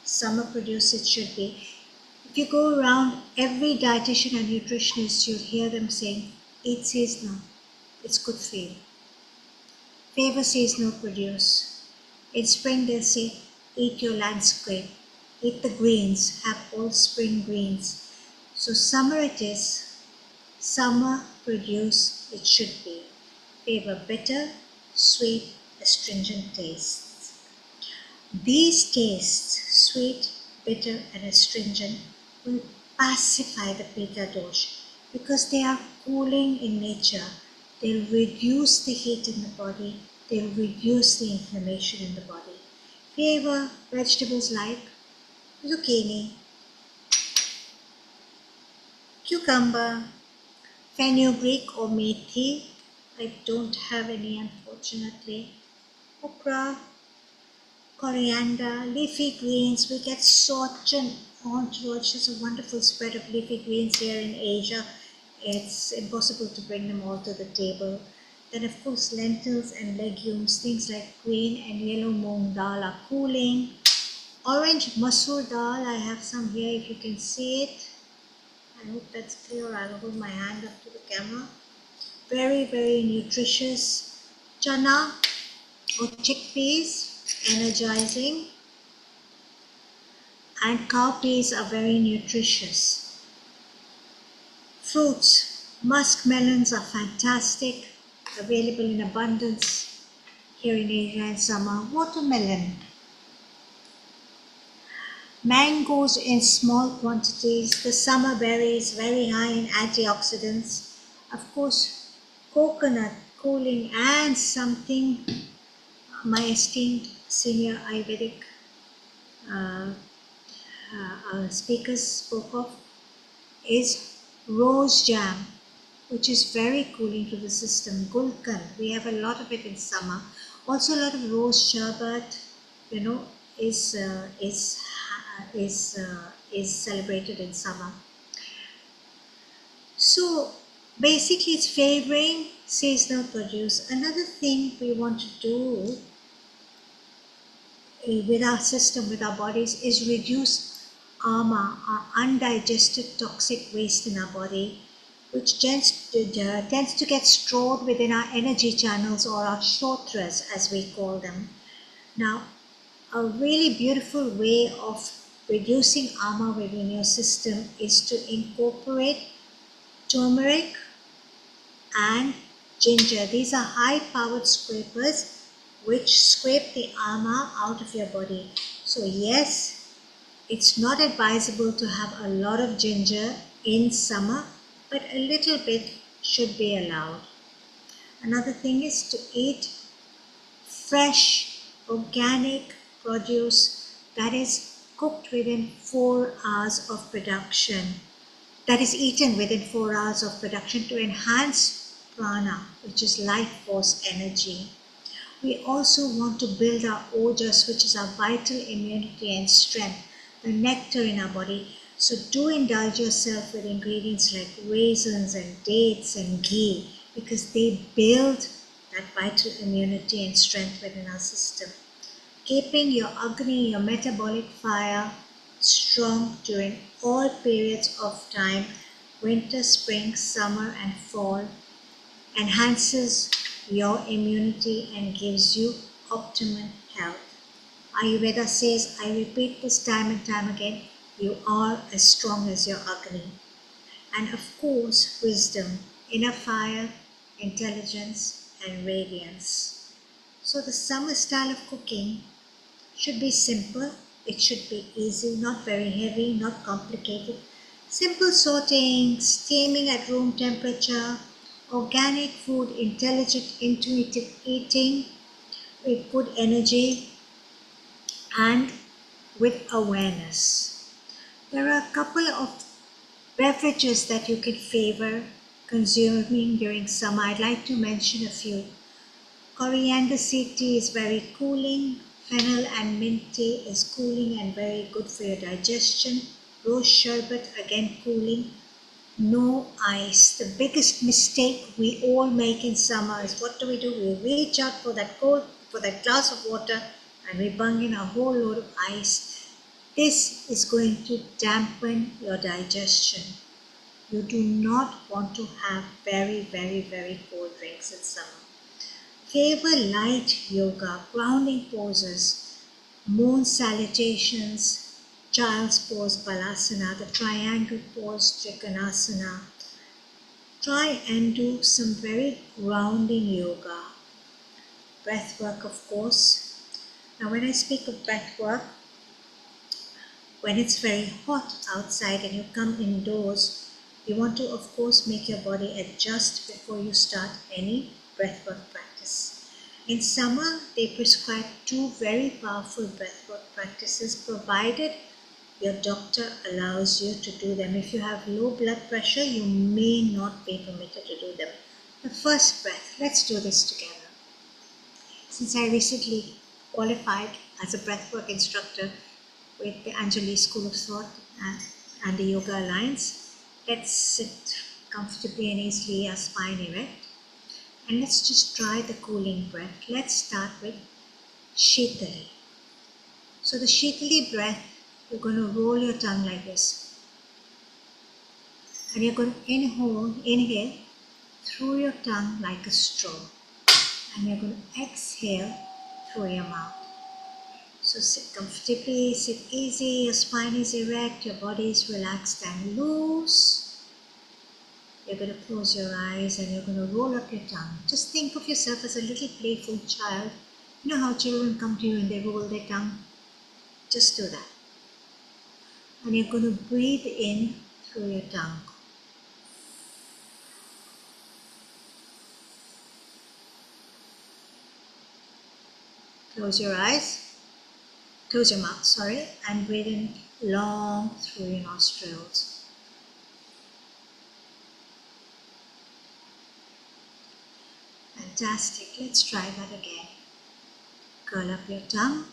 summer produce it should be. If you go around, every dietitian and nutritionist, you'll hear them saying, eat seasonal, it's good for you. Favor seasonal produce. In spring they'll say, eat your landscape, eat the greens, have all spring greens. So summer it is, summer produce it should be. Favor bitter, sweet, astringent tastes. These tastes, sweet, bitter, and astringent, will pacify the Pitta dosh because they are cooling in nature. They'll reduce the heat in the body, they'll reduce the inflammation in the body. Favor vegetables like zucchini, cucumber, fenugreek or methi. I don't have any, unfortunately. Okra, coriander, leafy greens. We get sorghum entourage. There's a wonderful spread of leafy greens here in Asia. It's impossible to bring them all to the table. Then of course lentils and legumes, things like green and yellow moong dal are cooling. Orange masoor dal, I have some here if you can see it. I hope that's clear. I'll hold my hand up to the camera. Very, very nutritious. Chana or chickpeas, energizing. And cowpeas are very nutritious. Fruits, musk melons are fantastic, available in abundance here in Asia in summer. Watermelon. Mangoes in small quantities. The summer berries, very high in antioxidants. Of course, coconut, cooling, and something my esteemed senior Ayurvedic speakers spoke of is rose jam, which is very cooling to the system. Gulkan, we have a lot of it in summer. Also, a lot of rose sharbat, is is celebrated in summer. So basically, it's favoring seasonal produce. Another thing we want to do with our system, with our bodies, is reduce ama, our undigested toxic waste in our body, which tends to get stored within our energy channels, or our shotras as we call them. Now, a really beautiful way of reducing ama within your system is to incorporate turmeric and ginger. These are high-powered scrapers which scrape the ama out of your body. So yes, it's not advisable to have a lot of ginger in summer, but a little bit should be allowed. Another thing is to eat fresh, organic produce that is cooked within 4 hours of production, that is eaten within 4 hours of production, to enhance prana, which is life force energy. We also want to build our ojas, which is our vital immunity and strength, the nectar in our body. So do indulge yourself with ingredients like raisins and dates and ghee, because they build that vital immunity and strength within our system. Keeping your Agni, your metabolic fire, strong during all periods of time, winter, spring, summer, and fall, enhances your immunity and gives you optimum health. Ayurveda says, I repeat this time and time again, you are as strong as your Agni. And of course, wisdom, inner fire, intelligence, and radiance. So the summer style of cooking should be simple, it should be easy, not very heavy, not complicated. Simple sauteing, steaming at room temperature, organic food, intelligent, intuitive eating with good energy and with awareness. There are a couple of beverages that you can favor consuming during summer. I'd like to mention a few. Coriander seed tea is very cooling. Fennel and mint tea is cooling and very good for your digestion. Rose sherbet, again cooling. No ice. The biggest mistake we all make in summer is, what do? We reach out for that glass of water, and we bung in a whole load of ice. This is going to dampen your digestion. You do not want to have very, very, very cold drinks in summer. Favor light yoga, grounding poses, moon salutations, child's pose, balasana, the triangle pose, trikonasana. Try and do some very grounding yoga. Breath work, of course. Now, when I speak of breath work, when it's very hot outside and you come indoors, you want to, of course, make your body adjust before you start any breathwork practice. In summer, they prescribe 2 very powerful breathwork practices, provided your doctor allows you to do them. If you have low blood pressure, you may not be permitted to do them. The first breath, let's do this together. Since I recently qualified as a breathwork instructor with the Anjali School of Thought and the Yoga Alliance, let's sit comfortably and easily, our spine erect. And let's just try the cooling breath. Let's start with Shitali. So the Shitali breath, you're going to roll your tongue like this. And you're going to inhale through your tongue like a straw. And you're going to exhale through your mouth. So sit comfortably, sit easy, your spine is erect, your body is relaxed and loose. You're going to close your eyes and you're going to roll up your tongue. Just think of yourself as a little playful child. You know how children come to you and they roll their tongue? Just do that. And you're going to breathe in through your tongue. Close your eyes. Close your mouth, and breathe in long through your nostrils. Fantastic. Let's try that again. Curl up your tongue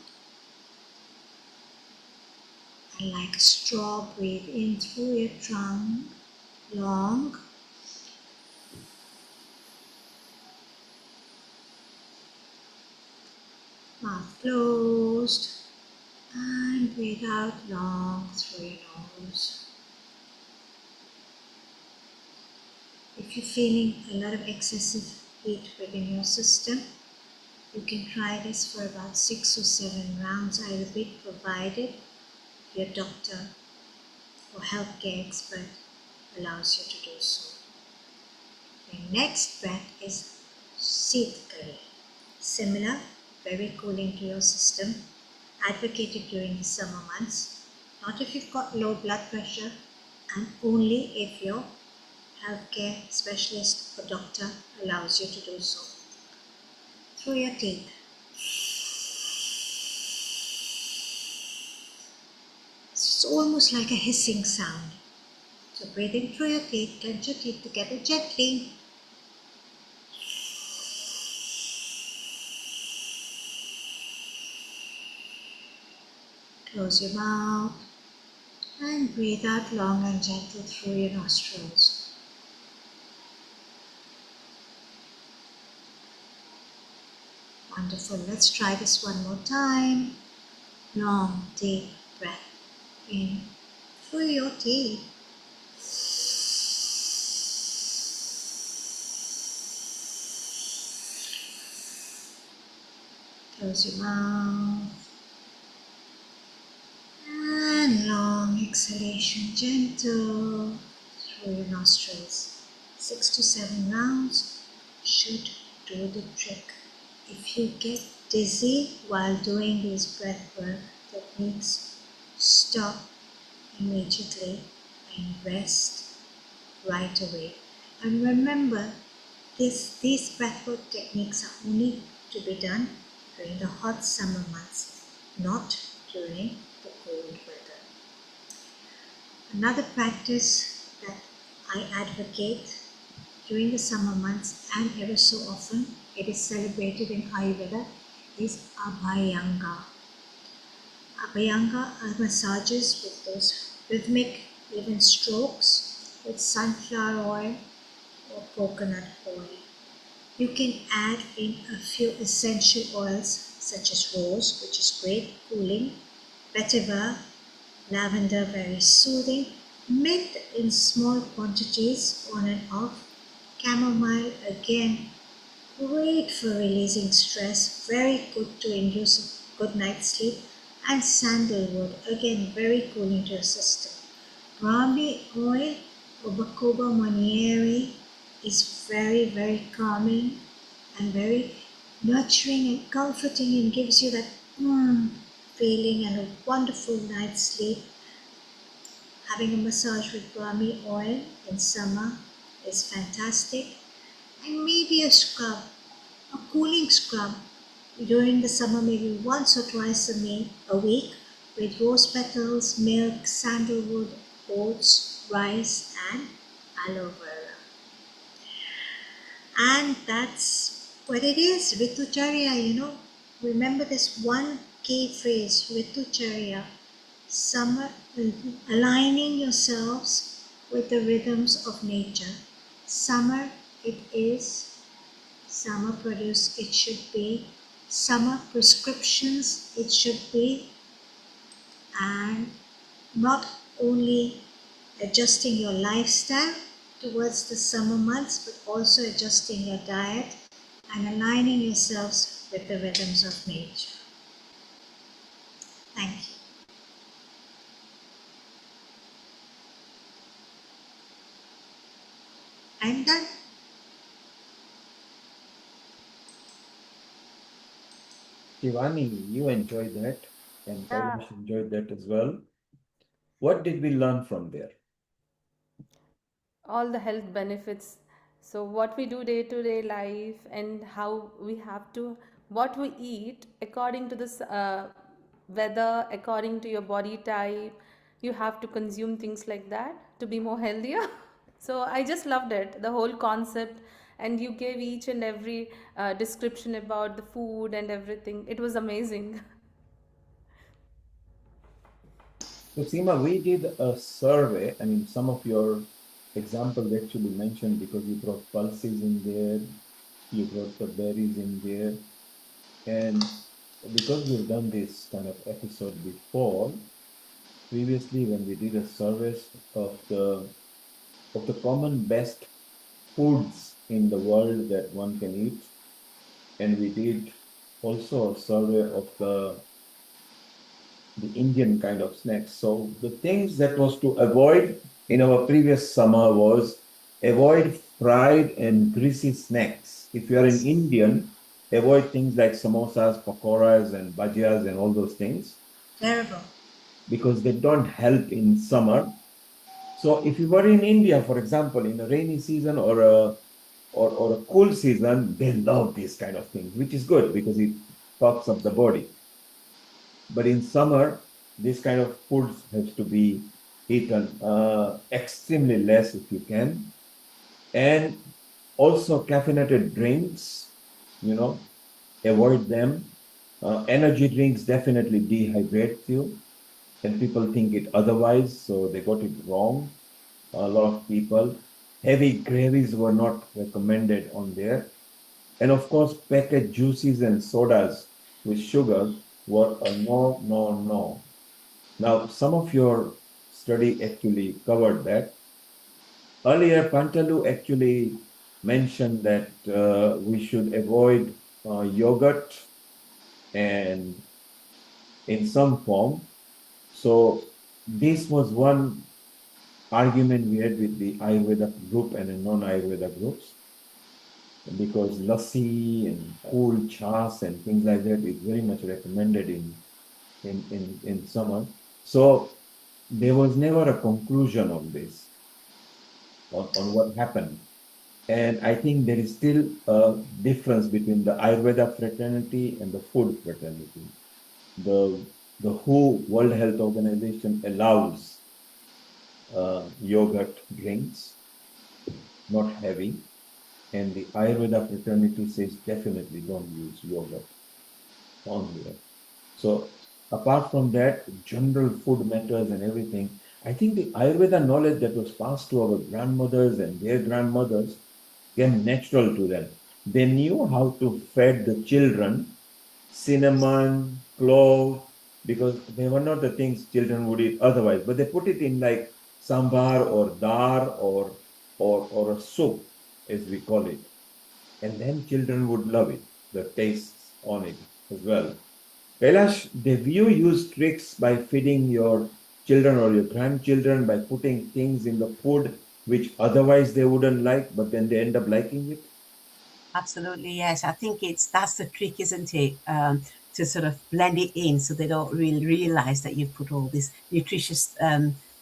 And like a straw, breathe in through your trunk, long. Mouth closed. And breathe out long through your nose. If you're feeling a lot of excessive heat within your system, you can try this for about 6 or 7 rounds. I repeat, provided your doctor or healthcare expert allows you to do so. The next breath is Seethkari. Similar, very cooling to your system. Advocated during the summer months. Not if you've got low blood pressure, and only if your healthcare specialist or doctor allows you to do so. Through your teeth. It's almost like a hissing sound. So breathe in through your teeth, clench your teeth together gently. Close your mouth and breathe out long and gentle through your nostrils. Wonderful. Let's try this one more time. Long, deep breath in through your teeth. Close your mouth. And long exhalation, gentle through your nostrils. 6 to 7 rounds should do the trick. If you get dizzy while doing these breathwork techniques, stop immediately and rest right away. And remember, these breathwork techniques are only to be done during the hot summer months, not during the cold weather. Another practice that I advocate during the summer months and ever so often, it is celebrated in Ayurveda, is Abhyanga. Abhyanga are massages with those rhythmic even strokes with sunflower oil or coconut oil. You can add in a few essential oils such as rose, which is great, cooling, vetiver, lavender, very soothing, mint in small quantities on and off, chamomile, again, great for releasing stress, very good to induce a good night's sleep, and sandalwood, again, very cooling to your system. Brahmi oil or Bacoba Monieri is very, very calming and very nurturing and comforting and gives you that feeling and a wonderful night's sleep. Having a massage with Brahmi oil in summer is fantastic. And maybe a scrub, a cooling scrub during the summer, maybe once or twice a week with rose petals, milk, sandalwood, oats, rice, and aloe vera. And that's what it is, Ritucharya, Remember this one key phrase, Ritucharya, summer, aligning yourselves with the rhythms of nature. Summer it is, summer produce it should be, summer prescriptions it should be, and not only adjusting your lifestyle towards the summer months, but also adjusting your diet and aligning yourselves with the rhythms of nature. Thank you. I'm done. Shivani, you enjoyed that, and Yeah, Kailash enjoyed that as well. What did we learn from there? all the health benefits. So what we do day to day life and how we have to, what we eat according to this weather, according to your body type, you have to consume things like that to be more healthier. So I just loved it, the whole concept, and you gave each and every description about the food and everything. It was amazing. So Seema, we did a survey. I mean, some of your examples actually mentioned because you brought pulses in there, you brought the berries in there. And because we've done this kind of episode before, previously when we did a survey of the common best foods in the world that one can eat, and we did also a survey of the Indian kind of snacks. So the things that was to avoid in our previous summer was avoid fried and greasy snacks. If you are an Indian, avoid things like samosas, pakoras, and bhajias and all those things Terrible. because they don't help in summer. So if you were in India, for example, in a rainy season or a cool season, they love these kind of things, which is good because it talks up the body. But in summer, this kind of foods has to be eaten extremely less if you can. And also caffeinated drinks, avoid them. Energy drinks definitely dehydrate you, and people think it otherwise, so they got it wrong. A lot of people. Heavy gravies were not recommended on there. And of course, packaged juices and sodas with sugar were a no, no, no. Now, some of your study actually covered that. Earlier, Pantalu actually mentioned that we should avoid yogurt and in some form. So this was one argument we had with the Ayurveda group and the non-Ayurveda groups, because lassi and cool chas and things like that is very much recommended in summer. So there was never a conclusion on this, on what happened. And I think there is still a difference between the Ayurveda fraternity and the food fraternity. The WHO World Health Organization allows yogurt drinks, not heavy. And the Ayurveda fraternity says definitely don't use yogurt on there. So apart from that, general food matters and everything. I think the Ayurveda knowledge that was passed to our grandmothers and their grandmothers came natural to them. They knew how to feed the children cinnamon, clove, because they were not the things children would eat otherwise. But they put it in like sambar or dar or a soup, as we call it. And then children would love it, the tastes on it as well. Kailash, have you used tricks by feeding your children or your grandchildren by putting things in the food which otherwise they wouldn't like, but then they end up liking it? Absolutely, yes. I think that's the trick, isn't it? To sort of blend it in so they don't really realize that you've put all these nutritious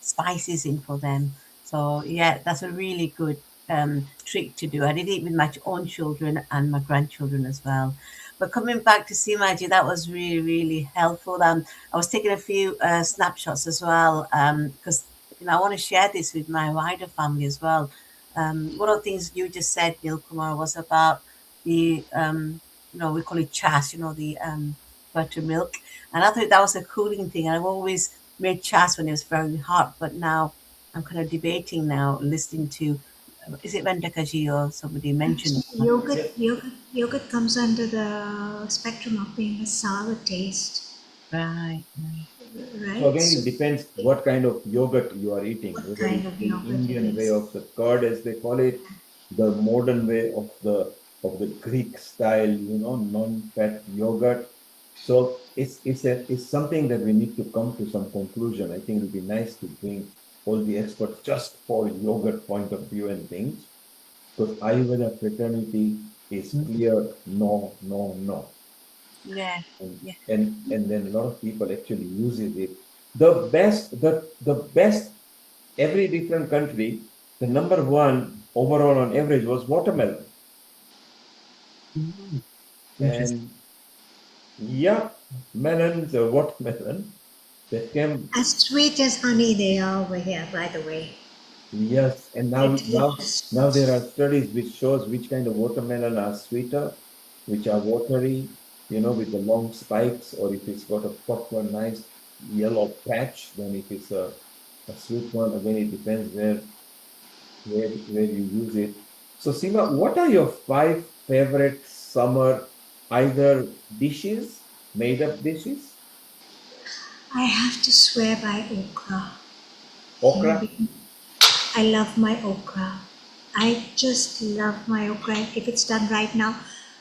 spices in for them. So yeah, that's a really good trick to do. I did it with my own children and my grandchildren as well. But coming back to Seemaji, that was really, really helpful. I was taking a few snapshots as well because I want to share this with my wider family as well. One of the things you just said, Neil Kumar, was about the we call it chas, the buttermilk, and I thought that was a cooling thing. I've always made chas when it was very hot, but now I'm kind of debating now, listening to is it Vendakaji or somebody mentioned Yogurt comes under the spectrum of being a sour taste. right. Right. So again, it depends what kind of yogurt you are eating, What whether kind it's of the yogurt it Indian way is. of the curd, as they call it, the modern way of the Greek style, non-fat yogurt. So it's something that we need to come to some conclusion. I think it would be nice to bring all the experts just for yogurt point of view and things, because Ayurveda fraternity is clear, no, no, no. Yeah. And then a lot of people actually uses it. The best every different country, the number one overall on average was watermelon. Interesting. And yeah, melons or watermelon that came. As sweet as honey they are over here, by the way. Yes, and now there are studies which shows which kind of watermelon are sweeter, which are watery, with the long spikes, or if it's got a proper nice yellow patch, then it is a sweet one. Again, it depends where you use it. So Seema, what are your 5 favorite summer either dishes, made up dishes? I have to swear by okra. Okra? I love my okra. I just love my okra. If it's done right now,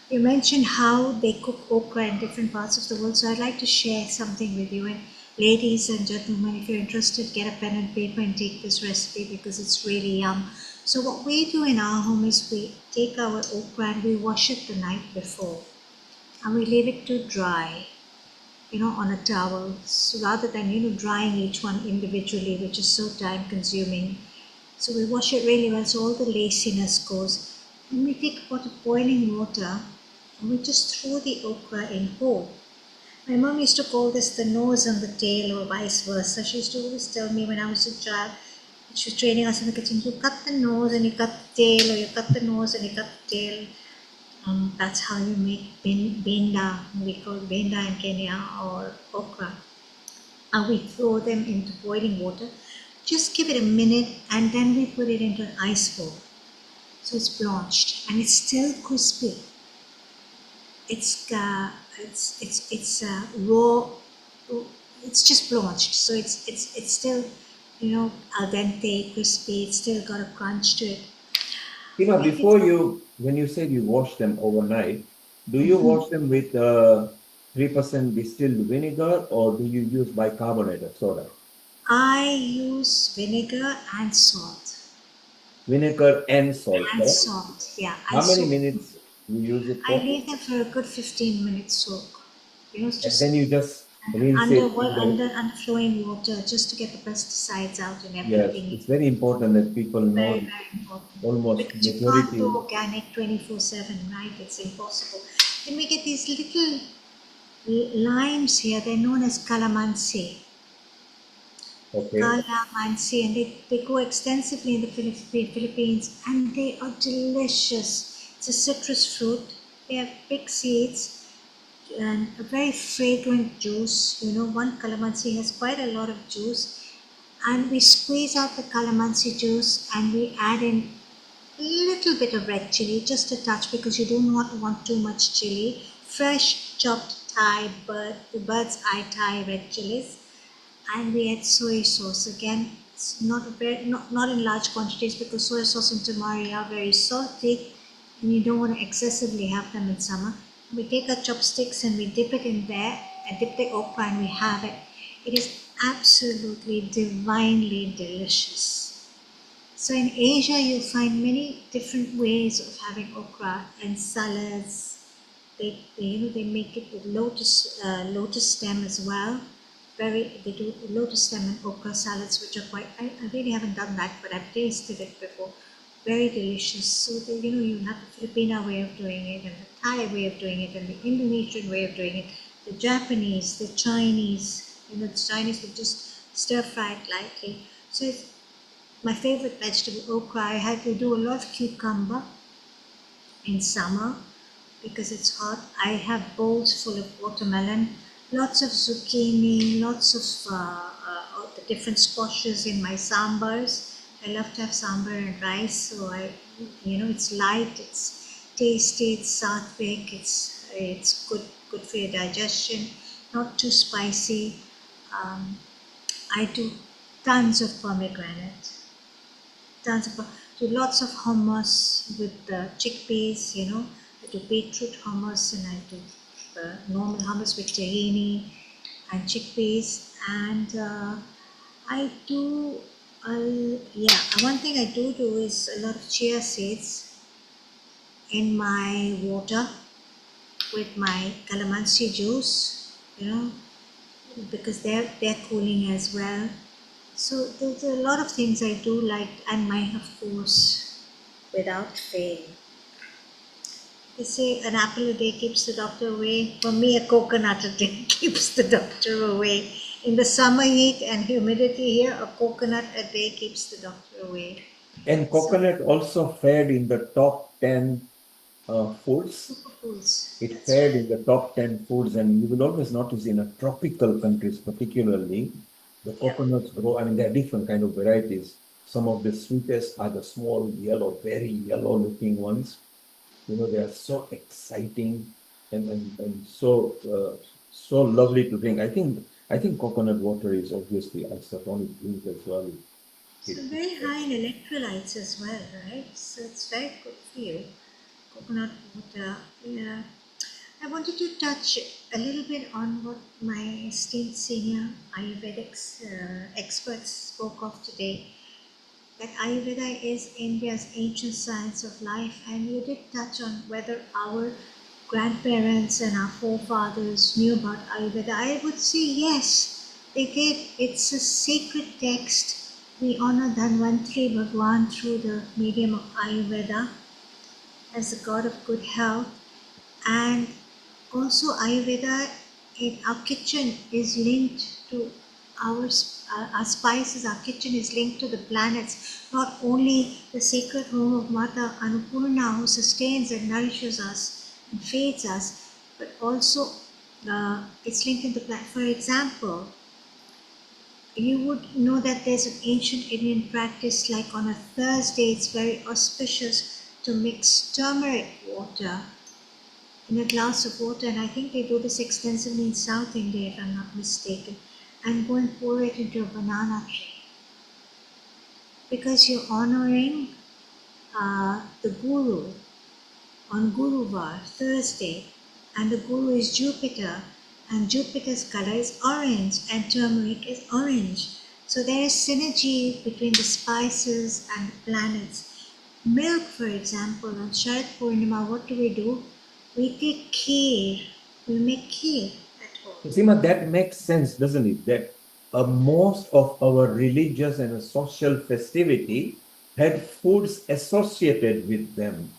you mentioned how they cook okra in different parts of the world, so I'd like to share something with you. And ladies and gentlemen, if you're interested, get a pen and paper and take this recipe because it's really yum. So what we do in our home is we take our okra and we wash it the night before, and we leave it to dry, on a towel. So rather than, drying each one individually, which is so time consuming. So we wash it really well so all the laciness goes. Then we take a pot of boiling water and we just throw the okra in whole. My mom used to call this the nose and the tail, or vice versa. She used to always tell me when I was a child, she was training us in the kitchen, you cut the nose and you cut the tail, or you cut the nose and you cut the tail. That's how you make benda. We call benda in Kenya, or okra. And we throw them into boiling water. Just give it a minute and then we put it into an ice bowl. So it's blanched and it's still crispy. It's raw. It's just blanched, so it's still al dente, crispy. It's still got a crunch to it. Seema, when you said you wash them overnight, do you wash them with 3% distilled vinegar or do you use bicarbonate soda? I use vinegar and salt. Vinegar and salt, And correct? salt, yeah. How many minutes you use it I for? leave them for a good 15 minutes soak. And then you just rinse under it. under flowing water, just to get the pesticides out and Yes, everything. it's very important that people know. Very, very important. Almost Because you majority. can't do organic 24/7, right? It's impossible. Then we get these little limes here. They're known as calamansi. Okay. Calamansi, and they grow extensively in the Philippines, and they are delicious. It's a citrus fruit. They have big seeds and a very fragrant juice. One calamansi has quite a lot of juice, and we squeeze out the calamansi juice and we add in a little bit of red chili, just a touch, because you do not want too much chili. Fresh chopped bird's eye Thai red chilies, and we add soy sauce. Again, it's not in large quantities because soy sauce and tamari are very salty, and you don't want to excessively have them in summer. We take our chopsticks and we dip it in there, and dip the okra, and we have it. It is absolutely divinely delicious. So in Asia, you'll find many different ways of having okra and salads. They make it with lotus stem as well. They do lotus stem and okra salads, which are quite. I really haven't done that, but I've tasted it before. Very delicious. So you have the Filipino way of doing it, and the Thai way of doing it, and the Indonesian way of doing it, the Japanese, the Chinese. The Chinese would just stir fry it lightly. So it's my favorite vegetable, okra. I had to do a lot of cucumber in summer because it's hot. I have bowls full of watermelon, lots of zucchini, lots of the different squashes in my sambars. I love to have sambar and rice, so it's light, it's tasty, it's sattvic, it's good for your digestion, not too spicy. I do tons of pomegranate, do lots of hummus with the chickpeas. I do beetroot hummus, and I do normal hummus with tahini and chickpeas, and I do. One thing I do is a lot of chia seeds in my water with my calamansi juice, because they're cooling as well. So there's a lot of things I do like, and mine, of course, without fail. They say an apple a day keeps the doctor away. For me, a coconut a day keeps the doctor away. In the summer heat and humidity here, a coconut a day keeps the doctor away. And coconut also fared in the top 10 foods. Superfoods. It That's fared right. in the top 10 foods, and you will always notice in a tropical countries, particularly, the Yep. coconuts grow. I mean, there are different kind of varieties. Some of the sweetest are the small yellow, very yellow looking ones. You know, they are so exciting and so so lovely to drink. I think coconut water is obviously isotonic drink as well. So very high in electrolytes as well, right? So it's very good for you. Coconut water. Yeah. I wanted to touch a little bit on what my esteemed senior Ayurvedics experts spoke of today. That Ayurveda is India's ancient science of life, and you did touch on whether our grandparents and our forefathers knew about Ayurveda. I would say yes, they did. It's a sacred text. We honor Dhanvantri Bhagwan through the medium of Ayurveda as the god of good health, and also Ayurveda in our kitchen is linked to our spices. Our kitchen is linked to the planets, not only the sacred home of Mata Annapurna who sustains and nourishes us and feeds us, but also it's linked in the planet. For example, you would know that there's an ancient Indian practice like on a Thursday, it's very auspicious to mix turmeric water in a glass of water, and I think they do this extensively in South India, if I'm not mistaken, and go and pour it into a banana tree. Because you're honoring the Guru on Guruvar, Thursday, and the Guru is Jupiter, and Jupiter's color is orange, and turmeric is orange. So there is synergy between the spices and the planets. Milk, for example, on Sharad Purnima, what do? We take kheer. We make kheer at home. Seema, that makes sense, doesn't it? That most of our religious and social festivity had foods associated with them.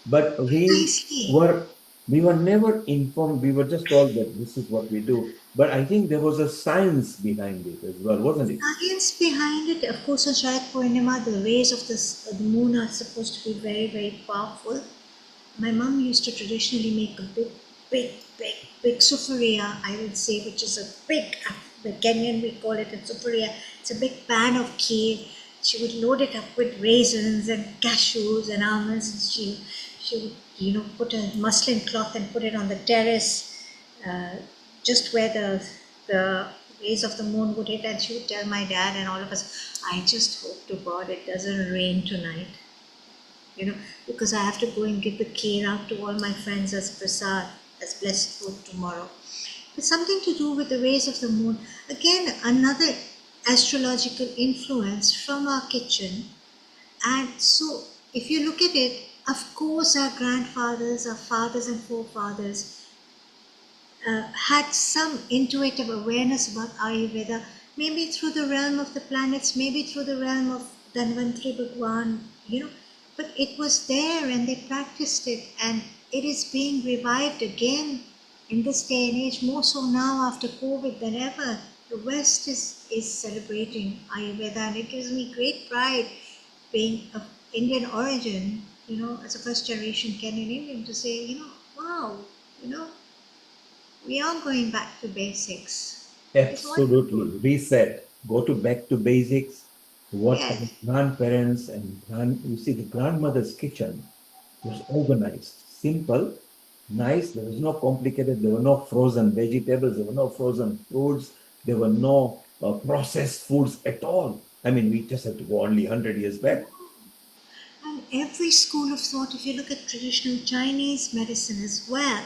But Precisely. we were never informed. We were just told that this is what we do. But I think there was a science behind it as well, wasn't it? Science behind it, of course, on Sharad Purnima, the rays of the moon are supposed to be very, very powerful. My mom used to traditionally make a big sufuria, I would say, which is a big, the Kenyan we call it a sufuria. It's a big pan of kheer. She would load it up with raisins and cashews and almonds, and she would, put a muslin cloth and put it on the terrace, just where the rays of the moon would hit, and she would tell my dad and all of us, I just hope to God it doesn't rain tonight. Because I have to go and give the kheer out to all my friends as prasad, as blessed food tomorrow. It's something to do with the rays of the moon. Again, another astrological influence from our kitchen. And so, if you look at it, of course, our grandfathers, our fathers and forefathers had some intuitive awareness about Ayurveda, maybe through the realm of the planets, maybe through the realm of Dhanvantri Bhagwan, but it was there and they practiced it, and it is being revived again in this day and age, more so now after COVID than ever. The West is celebrating Ayurveda, and it gives me great pride being of Indian origin, as a first generation Kenyan Indian, to say, wow, we are going back to basics. Absolutely. Reset. Go to back to basics. What Yes. our grandparents and you see, the grandmother's kitchen was organized, simple, nice. There was no complicated. There were no frozen vegetables. There were no frozen fruits. There were no processed foods at all. I mean, we just have to go only 100 years back. And every school of thought, if you look at traditional Chinese medicine as well,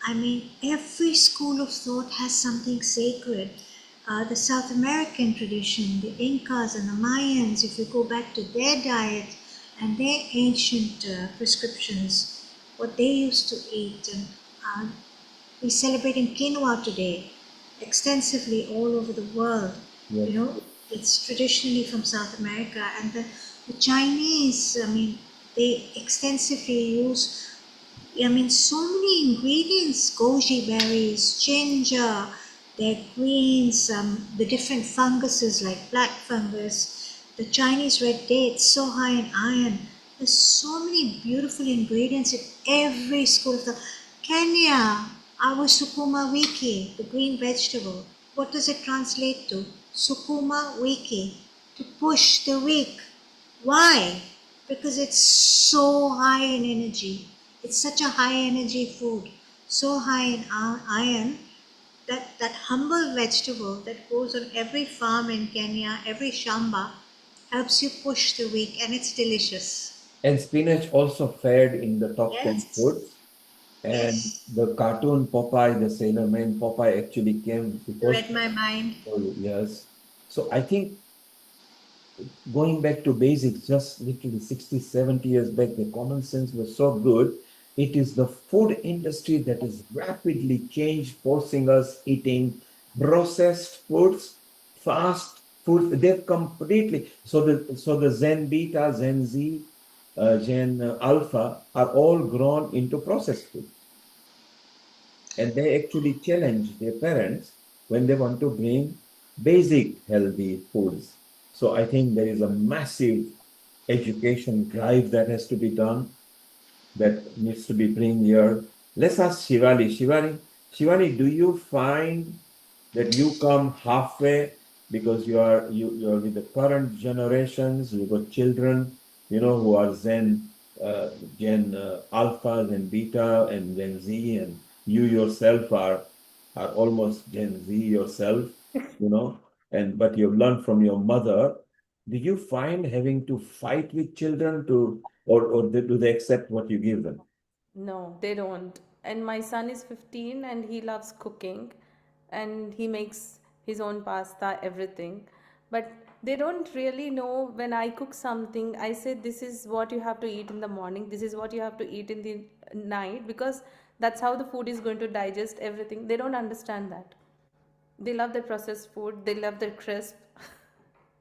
I mean, every school of thought has something sacred. The South American tradition, the Incas and the Mayans, if you go back to their diet and their ancient prescriptions, what they used to eat, and we're celebrating quinoa today extensively all over the world. Yes. It's traditionally from South America, and the Chinese, I mean, they extensively use, so many ingredients, goji berries, ginger, their greens, the different funguses like black fungus, the Chinese red dates, so high in iron. There's so many beautiful ingredients in every school of thought. Kenya, our sukuma wiki, the green vegetable. What does it translate to? Sukuma wiki, to push the weak. Why? Because it's so high in energy. It's such a high energy food, so high in iron that humble vegetable that grows on every farm in Kenya, every shamba, helps you push the weak, and it's delicious. And spinach also fared in the top 10 Yes, foods. And yes. the cartoon Popeye, the Sailor Man Popeye actually came You because read my mind. yes. So I think going back to basics, just literally 60, 70 years back, the common sense was so good. It is the food industry that has rapidly changed, forcing us eating processed foods, fast food. They've completely so the Zen Beta, Zen Z, Gen Alpha are all grown into processed food, and they actually challenge their parents when they want to bring basic healthy foods. So I think there is a massive education drive that has to be done, that needs to be bring here. Let's ask Shivali. Shivali, do you find that you come halfway because you're with the current generations, you've got children, who are Gen Alpha, Gen Beta, and Gen Z, and you yourself are almost Gen Z yourself, but you've learned from your mother. Do you find having to fight with children or do they accept what you give them? No, they don't. And my son is 15 and he loves cooking and he makes his own pasta, everything. But they don't really know when I cook something, I say this is what you have to eat in the morning, this is what you have to eat in the night, because that's how the food is going to digest everything. They don't understand that. They love their processed food, they love their crisp.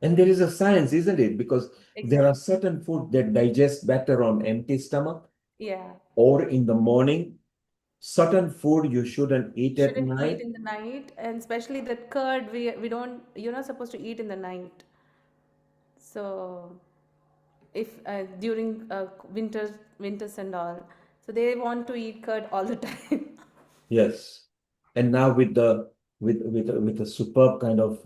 And there is a science, isn't it? Because there are Exactly. certain food that digest better on empty stomach Yeah. or in the morning. Certain food you shouldn't eat at Shouldn't eat night. in the night, and especially the curd, we don't, you're not supposed to eat in the night. So if during winters and all, so they want to eat curd all the time. Yes. And now with the superb kind of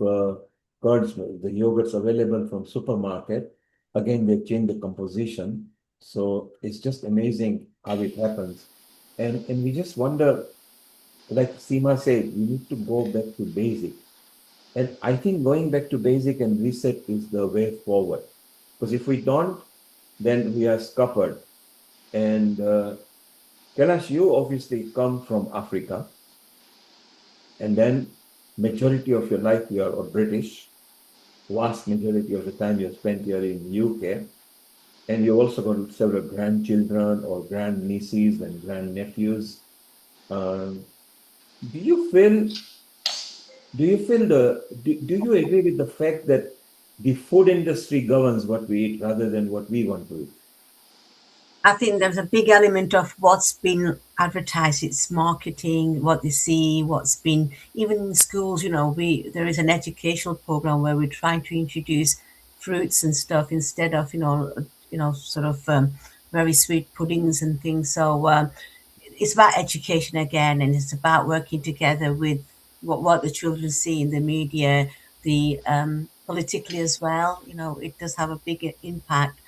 curds, the yogurts available from supermarket, again they've changed the composition. So it's just amazing how it happens. And we just wonder, like Seema said, we need to go back to basic. And I think going back to basic and reset is the way forward. Because if we don't, then we are scuppered. And Kailash, you obviously come from Africa, and then majority of your life you are British. Vast majority of the time you spent here in UK, and you also got several grandchildren or grandnieces and grandnephews. Um, do you feel do you agree with the fact that the food industry governs what we eat rather than what we want to eat? I think there's a big element of what's been advertised. It's marketing, what they see, what's been even in schools. We there is an educational program where we're trying to introduce fruits and stuff instead of sort of very sweet puddings and things. So it's about education again, and it's about working together with what the children see in the media, the politically as well. It does have a big impact,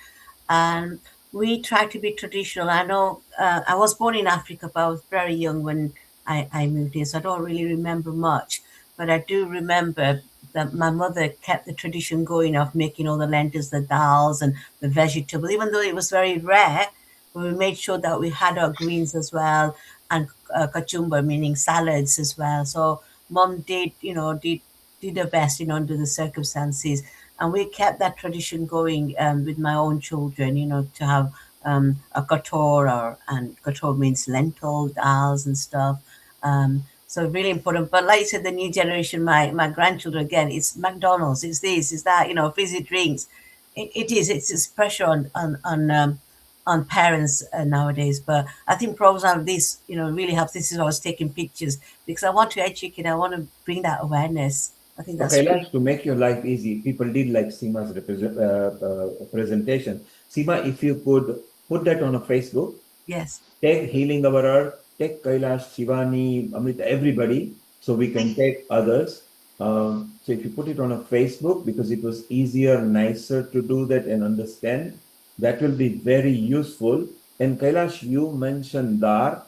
and we try to be traditional. I know I was born in Africa, but I was very young when I moved here, so I don't really remember much. But I do remember that my mother kept the tradition going of making all the lentils, the dals, and the vegetable, even though it was very rare. But we made sure that we had our greens as well, and kachumba, meaning salads as well. So mom did her best, under the circumstances, and we kept that tradition going with my own children, to have a kator, and kator means lentil, dals and stuff. So really important. But like I said, the new generation, my grandchildren, again, it's McDonald's, it's this, it's that, fizzy drinks. It's just pressure on parents nowadays. But I think programs like this, really helps. This is why I was taking pictures, because I want to educate, I want to bring that awareness. I think that's Okay, Kailash, to make your life easy, people did like Seema's presentation. Seema, if you could put that on a Facebook, Yes. take Healing Our Earth, take Kailash, Shivani, Amrita, everybody, so we can take others. So if you put it on a Facebook, because it was easier, nicer to do that and understand, that will be very useful. And Kailash, you mentioned dar,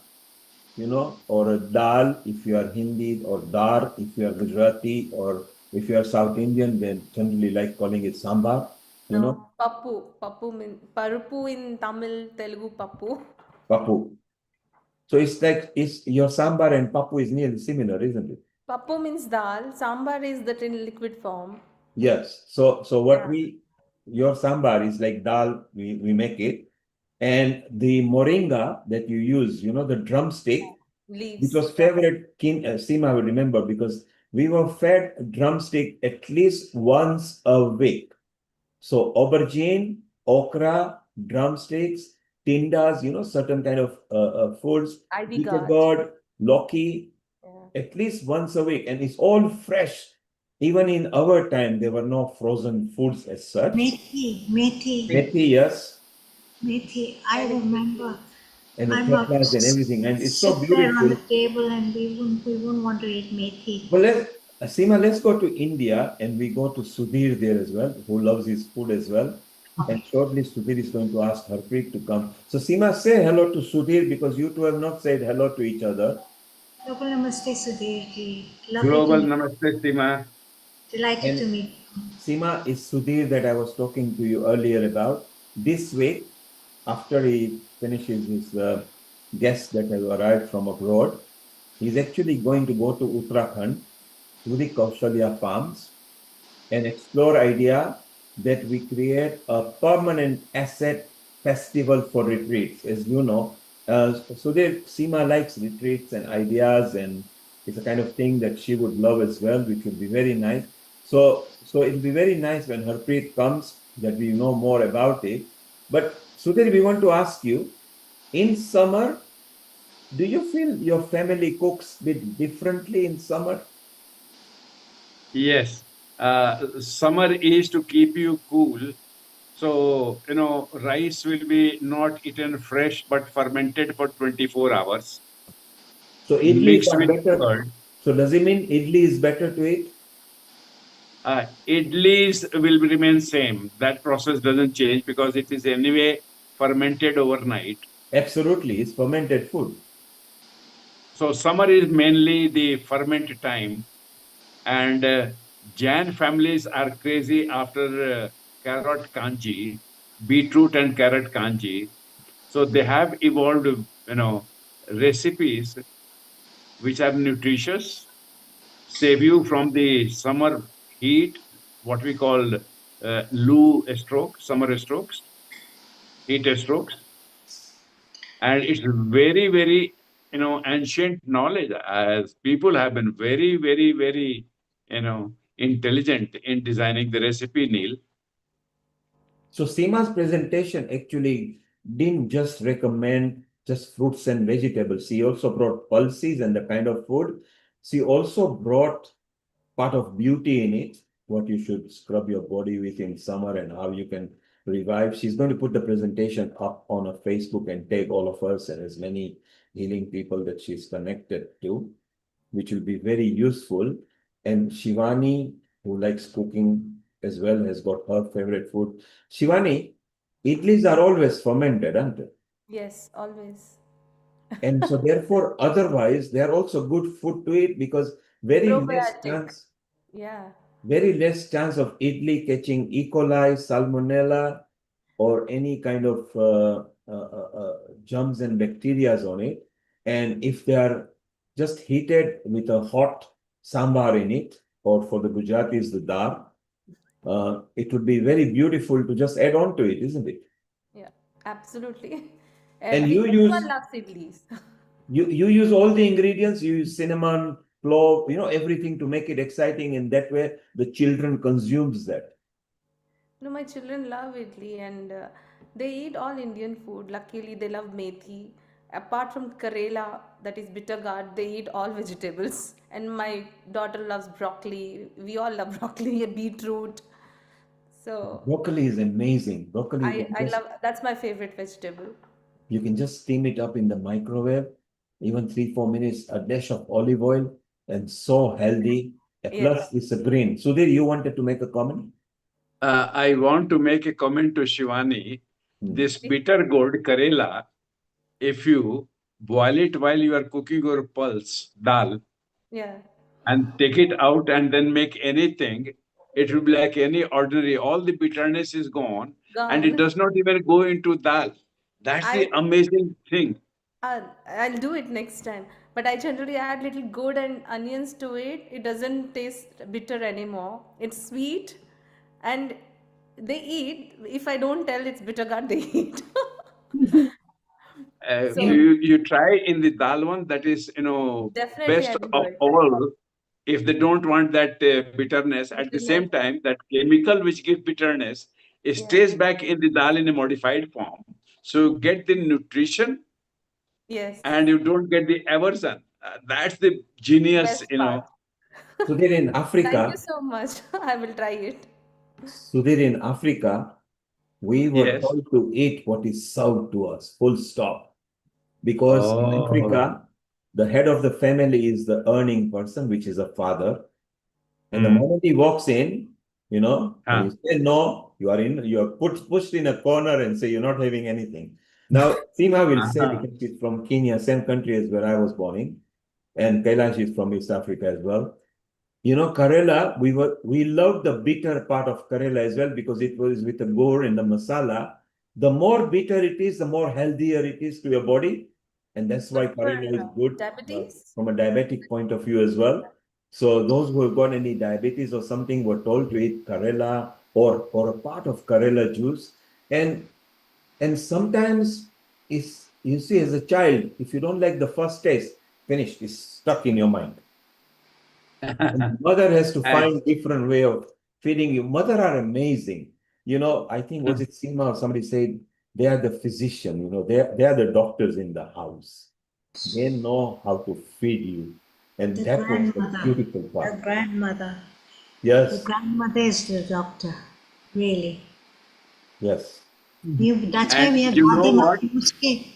or a dal if you are Hindi, or dar if you are Gujarati, or if you are South Indian, then generally like calling it sambar, No, pappu. Parupu in Tamil, Telugu, pappu. papu. So it's your sambar and papu is nearly similar, isn't it? Pappu means dal. Sambar is that in liquid form. Yes. So what Yeah. your sambar is like dal, we make it. And the moringa that you use, the drumstick, which Leaves. was Yeah. favorite Seema, I would remember because we were fed drumstick at least once a week. So aubergine, okra, drumsticks, tindas, certain kind of foods, Ivy bitter gourd. gourd, loki, Yeah. at least once a week, and it's all fresh. Even in our time, there were no frozen foods as such. Methi. Methi, yes, I remember. and the My mother chaklas and used everything, and to it's so sit there on beautiful. the table and we wouldn't want to eat methi. Well, Seema, let's go to India, and we go to Sudhir there as well, who loves his food as well. And shortly, Sudhir is going to ask Harpreet to come. So, Seema, say hello to Sudhir because you two have not said hello to each other. Global Namaste, Sudhir ji. Lovely to Global meet you. Namaste, Seema. Delighted to And meet you. Seema is Sudhir that I was talking to you earlier about. This week, after he finishes his guests that have arrived from abroad, he's actually going to go to Uttarakhand to the Kaushalya farms and explore idea that we create a permanent asset festival for retreats. As you know, Sudhir, Seema likes retreats and ideas, and it's a kind of thing that she would love as well, which would be very nice. So it'll be very nice when Harpreet comes that we know more about it. But Sudhir, we want to ask you, in summer, do you feel your family cooks a bit differently in summer? Yes. Summer is to keep you cool. So, rice will be not eaten fresh but fermented for 24 hours, So idlis mixed are with better. curd. So does it mean idli is better to eat? Idlis will remain same. That process doesn't change because it is anyway fermented overnight. Absolutely, it's fermented food. So, summer is mainly the ferment time. And Jain families are crazy after carrot kanji, beetroot and carrot kanji. So they have evolved, recipes which are nutritious, save you from the summer heat, what we call summer strokes, heat strokes. And it's very, very, ancient knowledge, as people have been very, very, very, intelligent in designing the recipe, Neil. So Seema's presentation actually didn't just recommend just fruits and vegetables. She also brought pulses and the kind of food. She also brought part of beauty in it, what you should scrub your body with in summer and how you can revive. She's going to put the presentation up on her Facebook and tag all of us and as many healing people that she's connected to, which will be very useful. And Shivani, who likes cooking as well, has got her favorite food. Shivani, idlis are always fermented, aren't they? Yes, always. And so therefore, otherwise, they are also good food to eat because very less Probiotic. chance Yeah. very less chance of idli catching E. coli, salmonella, or any kind of germs and bacteria on it. And if they are just heated with a hot sambar in it, or for the Gujaratis, the dal, it would be very beautiful to just add on to it, isn't it? Yeah, absolutely. And you Everyone use loves idlis. you use all the ingredients, you use cinnamon, clove, everything to make it exciting, and that way the children consumes that. No, my children love idli and they eat all Indian food. Luckily, they love methi. Apart from karela, that is bitter gourd, they eat all vegetables. And my daughter loves broccoli. We all love broccoli, beetroot. So Broccoli is amazing. Broccoli, I love, that's my favorite vegetable. you can just steam it up in the microwave, even 3-4 minutes, a dash of olive oil, and so healthy. Plus, it's a green. Sudhir, you wanted to make a comment? I want to make a comment to Shivani. This bitter gourd Karela, if you boil it while you are cooking your pulse dal Yeah. and take it out and then make anything, it will be like any ordinary. All the bitterness is gone and it Gone. does not even go into dal. That's the I amazing thing. I'll do it next time. But I generally add little gourd and onions to it. It doesn't taste bitter anymore. It's sweet, and they eat. If I don't tell it's bitter gourd, they eat. So You try in the dal one, that is, definitely best I'll do of it. all. If they don't want that bitterness, at the Bitterness. same time, that chemical which gives bitterness, it Yeah. stays back in the dal in a modified form. So get the nutrition Yes. and you don't get the aversion. That's the genius, Best part. Sudhir, in Thank you Africa, so much. I will try it. Sudhir, in Africa, we were Yes. told to eat what is served to us, full stop. Because in Oh. Africa, the head of the family is the earning person, which is a father. And the Mm. moment he walks in, and Ah. you say no, you are pushed in a corner and say you're not having anything. Now, Seema will say, because she's from Kenya, same country as where I was born in, and Kailash is from East Africa as well. Karela, we loved the bitter part of Karela as well because it was with the gore and the masala. The more bitter it is, the more healthier it is to your body. And that's why Good for Karela is good diabetes. from a diabetic point of view as well. So those who have got any diabetes or something were told to eat Karela or a part of Karela juice. And sometimes you see as a child, if you don't like the first taste, finished, it's stuck in your mind. And mother has to find different way of feeding you. Mother are amazing. I think was it Seema or somebody said they are the physician, they are the doctors in the house. They know how to feed you. And The that was the grandmother. beautiful The part. grandmother. The Yes, grandmother is the doctor. Really. yes. That's why And we have you know all the what? Namaste.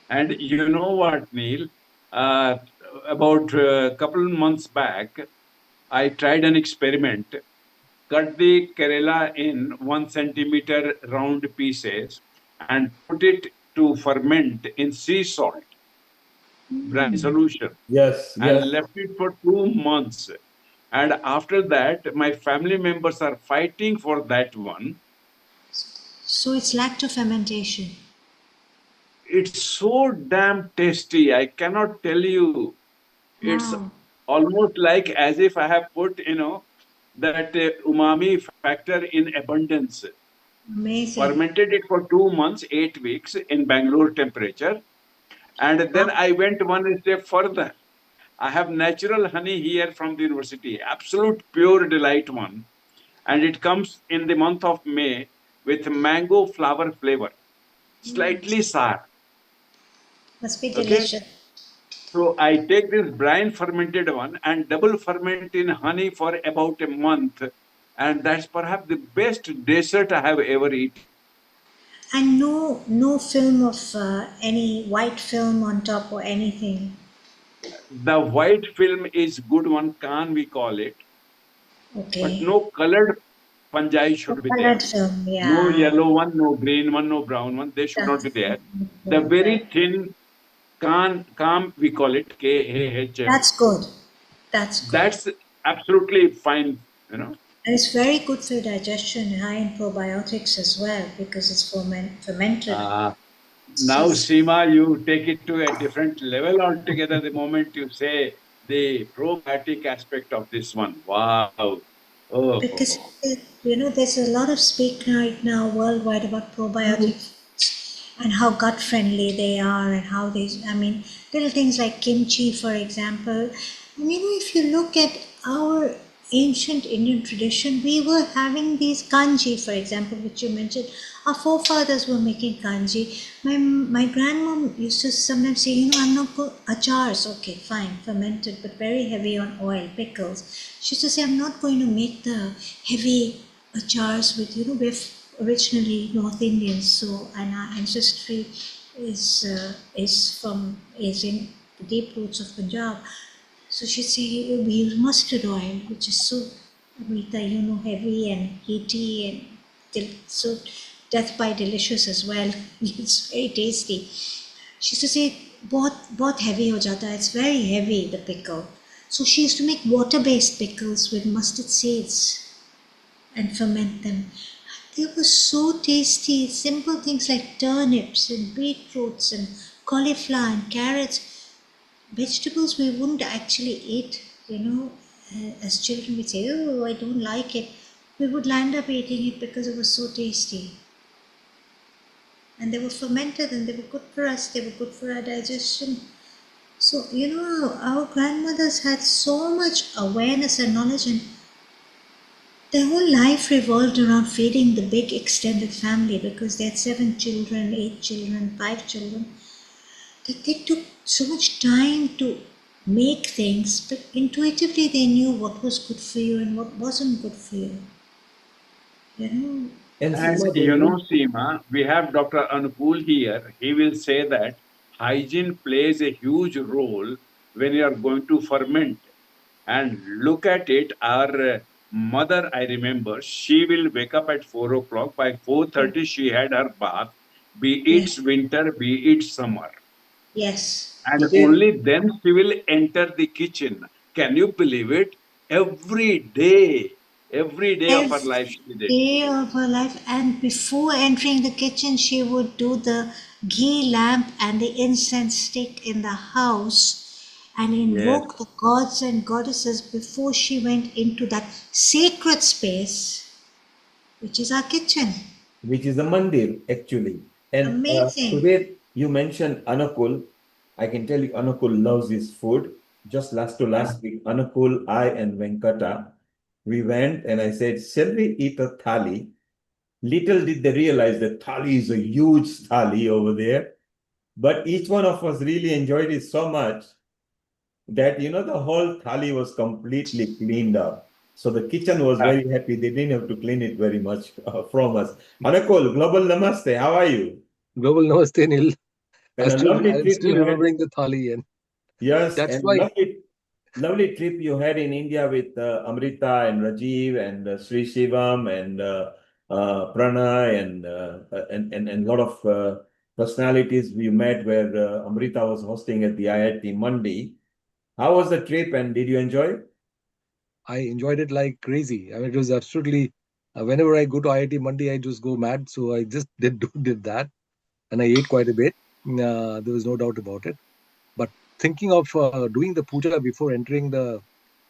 And you know what, Neil? About a couple of months back, I tried an experiment. Cut the Kerala in 1 centimeter round pieces and put it to ferment in sea salt, brine solution, Yes, and yes. left it for 2 months. And after that, my family members are fighting for that one. So it's lactofermentation. It's so damn tasty. I cannot tell you. It's Wow. almost like as if I have put, that umami factor in abundance. Amazing. Fermented it for 2 months, 8 weeks in Bangalore temperature. And then I went one step further. I have natural honey here from the university, absolute pure delight one. And it comes in the month of May with mango flower flavor, slightly sour. Must be Okay. delicious. So I take this brine fermented one and double ferment in honey for about a month. And that's perhaps the best dessert I have ever eaten. And no film of any white film on top or anything. The white film is good one, can we call it? But Okay. no colored fungi A should be there. colored film, No yeah. yellow one, no green one, no brown one. They should not That's be there. The good. very thin can we call it KAHM. That's good. That's good. That's absolutely fine. And it's very good for digestion, high in probiotics as well because it's fermented. Now, It's Seema, you take it to a different level altogether the moment you say the probiotic aspect of this one. Wow. because Oh. there's a lot of speak right now worldwide about probiotics and how gut friendly they are and how they, I mean, little things like kimchi, for example. And if you look at our ancient Indian tradition, we were having these kanji, for example, which you mentioned. Our forefathers were making kanji. My grandmom used to sometimes say, I'm not going, achars, okay, fine, fermented, but very heavy on oil, pickles. She used to say, I'm not going to make the heavy achars with, we're originally North Indians, so, and our ancestry is in the deep roots of Punjab. So she'd say we use mustard oil, which is so, Amrita, heavy and heaty and so death by delicious as well. It's very tasty. She used to say, बहुत heavy ho jata hai. It's very heavy, the pickle. So she used to make water-based pickles with mustard seeds and ferment them. They were so tasty. Simple things like turnips and beetroots and cauliflower and carrots. Vegetables we wouldn't actually eat, as children we'd say, oh, I don't like it. We would land up eating it because it was so tasty. And they were fermented and they were good for us, they were good for our digestion. So, our grandmothers had so much awareness and knowledge, and their whole life revolved around feeding the big extended family because they had 7 children, 8 children, 5 children. That they took so much time to make things, but intuitively they knew what was good for you and what wasn't good for you. And And Seema, Seema, we have Dr. Anupul here. He will say that hygiene plays a huge role when you are going to ferment. And look at it, our mother, I remember, she will wake up at 4 o'clock. By 4:30, she had her bath, be it Yes, winter, be it summer. yes. And today, only then she will enter the kitchen. Can you believe it? Every day of her Every life she did it. day of her life, and before entering the kitchen, she would do the ghee lamp and the incense stick in the house and Yes. invoke the gods and goddesses before she went into that sacred space, which is our kitchen. which is a mandir actually. And Amazing. today you mentioned Anukul. I can tell you Anukul loves his food. Just last week, Anukul, I and Venkata, we went and I said, shall we eat a thali? Little did they realize that thali is a huge thali over there. But each one of us really enjoyed it so much that, the whole thali was completely cleaned up. So the kitchen was very happy. They didn't have to clean it very much from us. Anakol, Global Namaste. How are you? Global Namaste, Neil. And a lovely I'm trip still you had. remembering the thali, and Yes, that's and why lovely trip you had in India with Amrita and Rajiv and Sri Shivam and Pranay and lot of personalities we met where Amrita was hosting at the IIT Monday. How was the trip and did you enjoy it? I enjoyed it like crazy. I mean, it was absolutely. Whenever I go to IIT Monday, I just go mad. So I just did that, and I ate quite a bit. There was no doubt about it. But thinking of doing the puja before entering the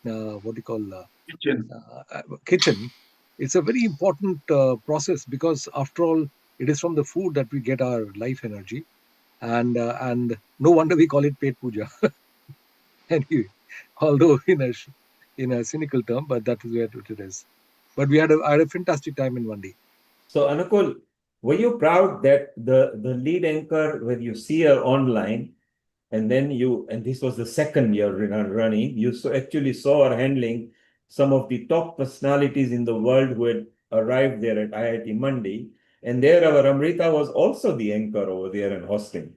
what do you call Kitchen. kitchen, it's a very important process because after all, it is from the food that we get our life energy, and no wonder we call it pet puja. Anyway, although in a cynical term, but that is where it is. But I had a fantastic time in one day. So, Anukul, were you proud that the lead anchor, when you see her online, and then and this was the second year running, you actually saw her handling some of the top personalities in the world who had arrived there at IIT Monday, and there our Amrita was also the anchor over there and hosting.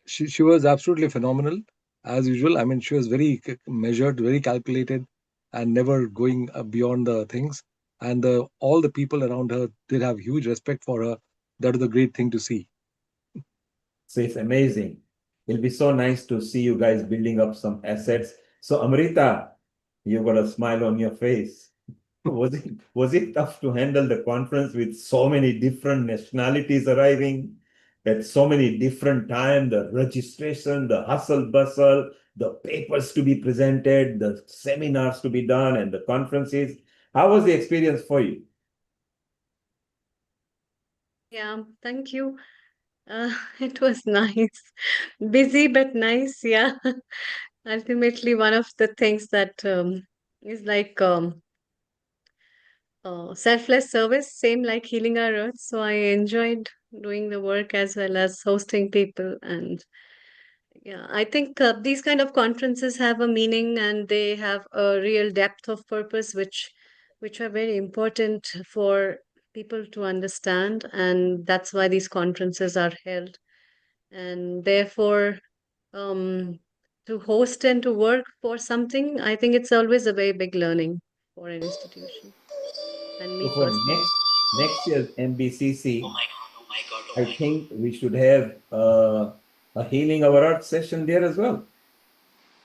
She was absolutely phenomenal as usual. I mean, she was very measured, very calculated, and never going beyond the things. And all the people around her did have huge respect for her. That is a great thing to see. So it's amazing. It'll be so nice to see you guys building up some assets. So Amrita, you got a smile on your face. Was it tough to handle the conference with so many different nationalities arriving at so many different times, the registration, the hustle bustle, the papers to be presented, the seminars to be done, and the conferences? How was the experience for you? Yeah, thank you. It was nice. Busy but nice, yeah. Ultimately, one of the things that is like selfless service, same like healing our earth. So I enjoyed doing the work as well as hosting people. And yeah, I think these kind of conferences have a meaning and they have a real depth of purpose, which which are very important for people to understand, and that's why these conferences are held. And therefore, to host and to work for something, I think it's always a very big learning for an institution and So me for personally. next year's MBCC, I think we should have a healing our earth session there as well.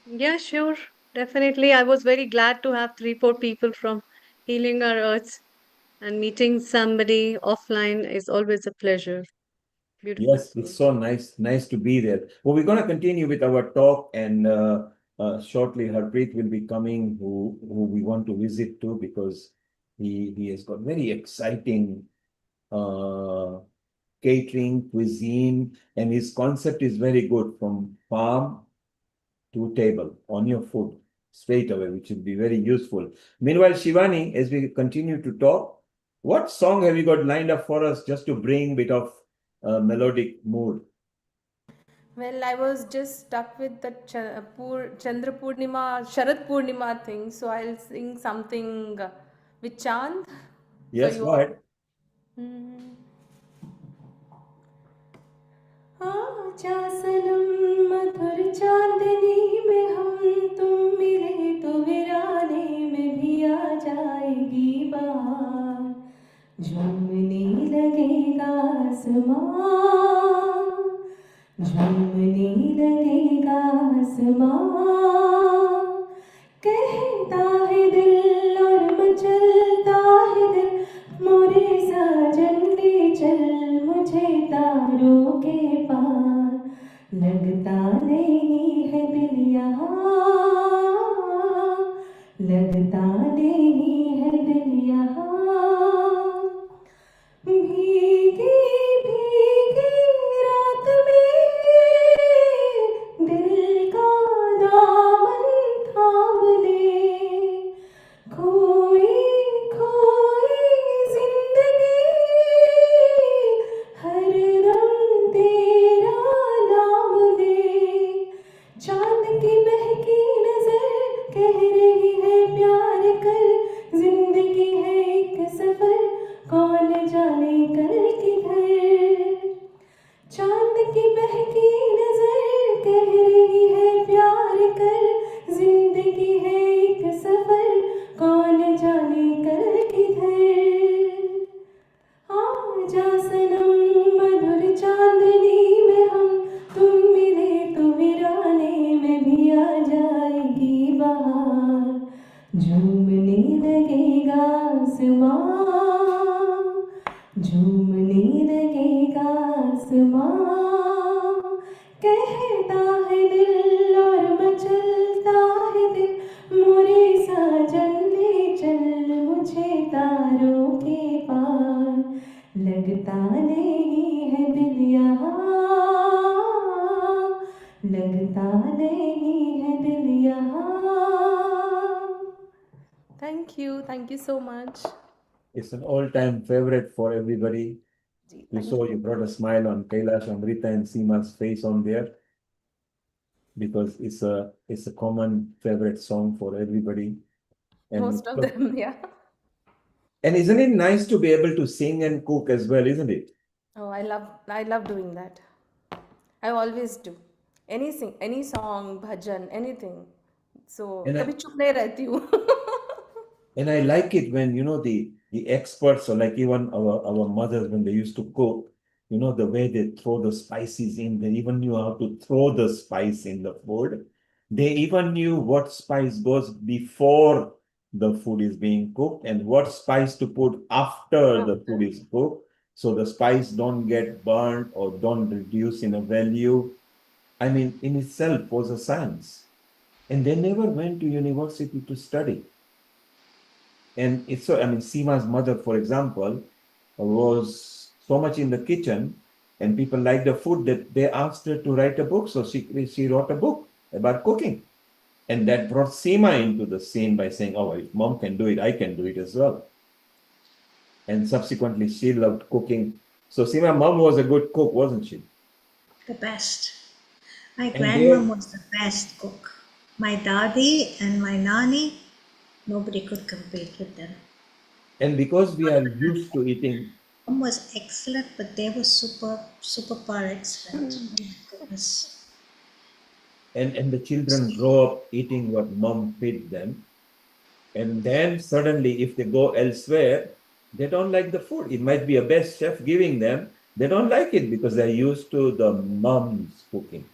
Yeah, sure. Definitely. I was very glad to have 3, 4 people from Healing Our Earths, and meeting somebody offline is always a pleasure. Beautiful Yes, soul. it's so nice to be there. Well, we're going to continue with our talk, and shortly Harpreet will be coming, who we want to visit too, because he has got very exciting catering, cuisine, and his concept is very good, from farm to table on your food straight away, which will be very useful. Meanwhile, Shivani, as we continue to talk, what song have you got lined up for us just to bring a bit of melodic mood? Well, I was just stuck with the Chandra Purnima, Sharad Purnima thing, so I'll sing something with Chand for Yes, you go all. ahead. आजा सनम मधुर चांदनी में हम तुम मिले तो वीराने में भी आ जाएगी बाहर झूमने लगेगा आसमां झूमने लगेगा आसमां कहता है दिल और मचलता है दिल मोरे साजन ले चल मुझे तारों के पार लगता नहीं है दिल यहाँ लगता नहीं है दिल यहाँ भीगी भीगी रात में दिल का दामन थाम ले खोई खोई जिंदगी हर दम तेरा नाम ले चांद की बहकी नजर कह रही है प्यार कर जिंदगी है एक सफर कौन जाने कल किधर चांद की बहकी नजर कह रही है प्यार कर जिंदगी है एक सफर कौन जाने कल किधर आजा सनम मधुर चांदनी में हम तुम मिले तो वीराने में भी आ जाएगी बाहर झूमने लगेगा आसमां झूमने लगेगा आसमां कहता है दिल और मचलता है दिल मोरे साजन ले चल मुझे तारों के पार लगता नहीं है दिल यहाँ लगता नहीं है दिल यहाँ thank you so much. It's an all-time favorite for everybody. You saw you brought a smile on Kailash, Amrita, and Seema's face on there, because it's a common favorite song for everybody. And Most of them, yeah. And isn't it nice to be able to sing and cook as well, isn't it? Oh, I love doing that. I always do. Any song, bhajan, anything. So, And I- kabhi chup nahi rehti hu. And I like it when, the experts, or like even our mothers, when they used to cook, the way they throw the spices in, they even knew how to throw the spice in the food. They even knew what spice goes before the food is being cooked and what spice to put after the food is cooked. So the spice don't get burnt or don't reduce in a value. I mean, in itself was a science. And they never went to university to study. And it's so, Seema's mother, for example, was so much in the kitchen and people liked the food that they asked her to write a book. So she wrote a book about cooking. And that brought Seema into the scene by saying, oh, if mom can do it, I can do it as well. And subsequently, she loved cooking. So Seema, mom was a good cook, wasn't she? The best. My grandmom was the best cook. My dadi and my nani, nobody could compete with them. And because we are used to eating, Mom was excellent, but they were super par excellent. Oh my goodness. and the children grow up eating what mom feed them, and then suddenly if they go elsewhere, they don't like the food. It might be a best chef giving them, they don't like it because they're used to the mom's cooking.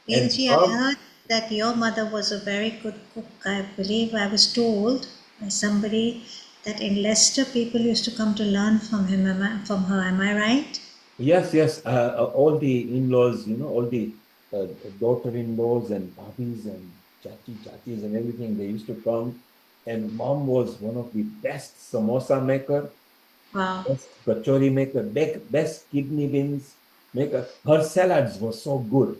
And Neilji, I mom, heard that your mother was a very good cook. I believe I was told by somebody that in Leicester people used to come to learn from him, from her. Am I right? yes, all the in-laws, all the uh, daughter-in-laws and bhabis and chachis and everything, they used to come. And mom was one of the best samosa maker, Wow. best kachori maker, best kidney beans maker. Her salads were so good.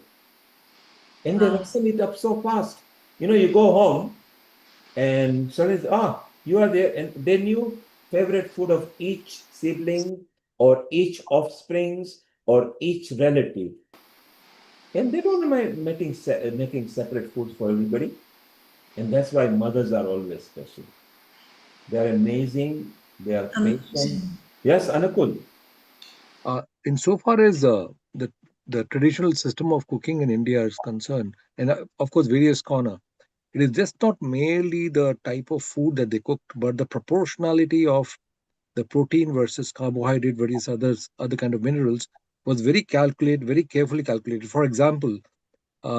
And they Wow. rustle it up so fast. You go home and suddenly, you are there. And they knew favorite food of each sibling or each offsprings or each relative. And they don't mind making separate foods for everybody. And that's why mothers are always special. They're amazing. They are patient. Yes, Anukul. Insofar as the traditional system of cooking in India is concerned, and of course various corner, it is just not merely the type of food that they cooked, but the proportionality of the protein versus carbohydrate versus other kind of minerals was very calculated, very carefully calculated. For example,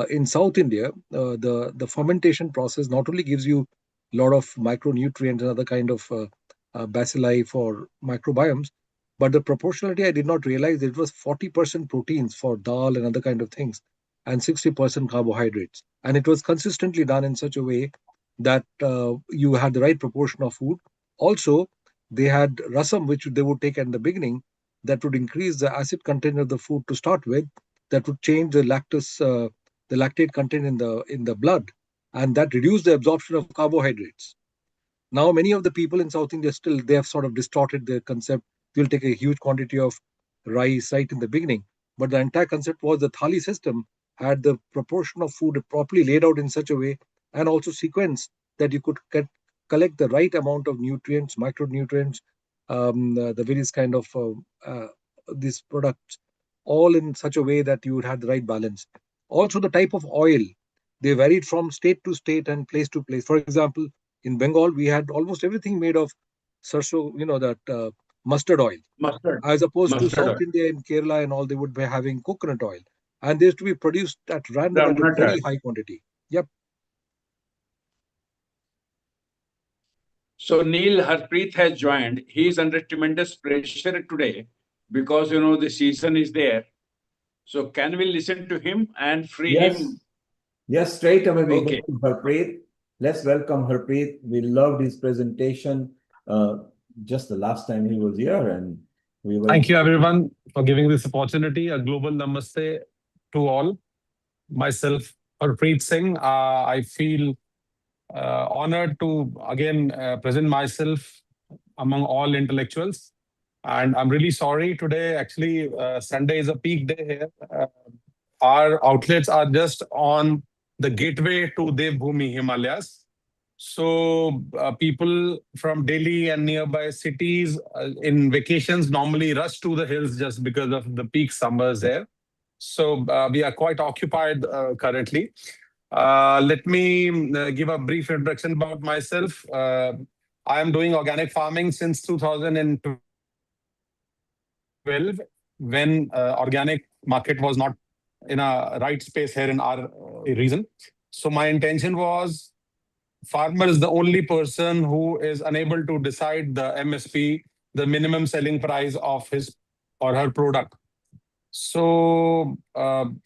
in South India, the fermentation process not only gives you a lot of micronutrients and other kind of bacilli for microbiomes, but the proportionality I did not realize it was 40% proteins for dal and other kind of things, and 60% carbohydrates, and it was consistently done in such a way that you had the right proportion of food. Also, they had rasam, which they would take at the beginning, that would increase the acid content of the food to start with, that would change the lactate content in the blood, and that reduced the absorption of carbohydrates. Now many of the people in South India still, they have sort of distorted their concept. They'll take a huge quantity of rice right in the beginning, but the entire concept was the thali system had the proportion of food properly laid out in such a way, and also sequence, that you could collect the right amount of nutrients, micronutrients, the various kind of these products, all in such a way that you would have the right balance. Also, the type of oil, they varied from state to state and place to place. For example, in Bengal, we had almost everything made of sarso, that mustard oil, Mustard. as opposed to Mustard South oil. India and Kerala and all, they would be having coconut oil, and they used to be produced at random at a Groundnut very oil. high quantity. Yep. So Neil Harpreet has joined. He is under tremendous pressure today because the season is there. So can we listen to him and free Yes. him? Yes, straight away we Okay. go to Harpreet. Let's welcome Harpreet. We loved his presentation just the last time he was here, and we were. Thank you, everyone, for giving this opportunity. A global namaste to all. Myself, Harpreet Singh. I feel honored to again present myself among all intellectuals. And I'm really sorry today. Actually, Sunday is a peak day here. Our outlets are just on the gateway to Devbhumi Himalayas. So people from Delhi and nearby cities in vacations normally rush to the hills just because of the peak summers there. So we are quite occupied currently. Let me give a brief introduction about myself. I am doing organic farming since 2012 when organic market was not in a right space here in our region. So my intention was farmer is the only person who is unable to decide the MSP, the minimum selling price of his or her product. So,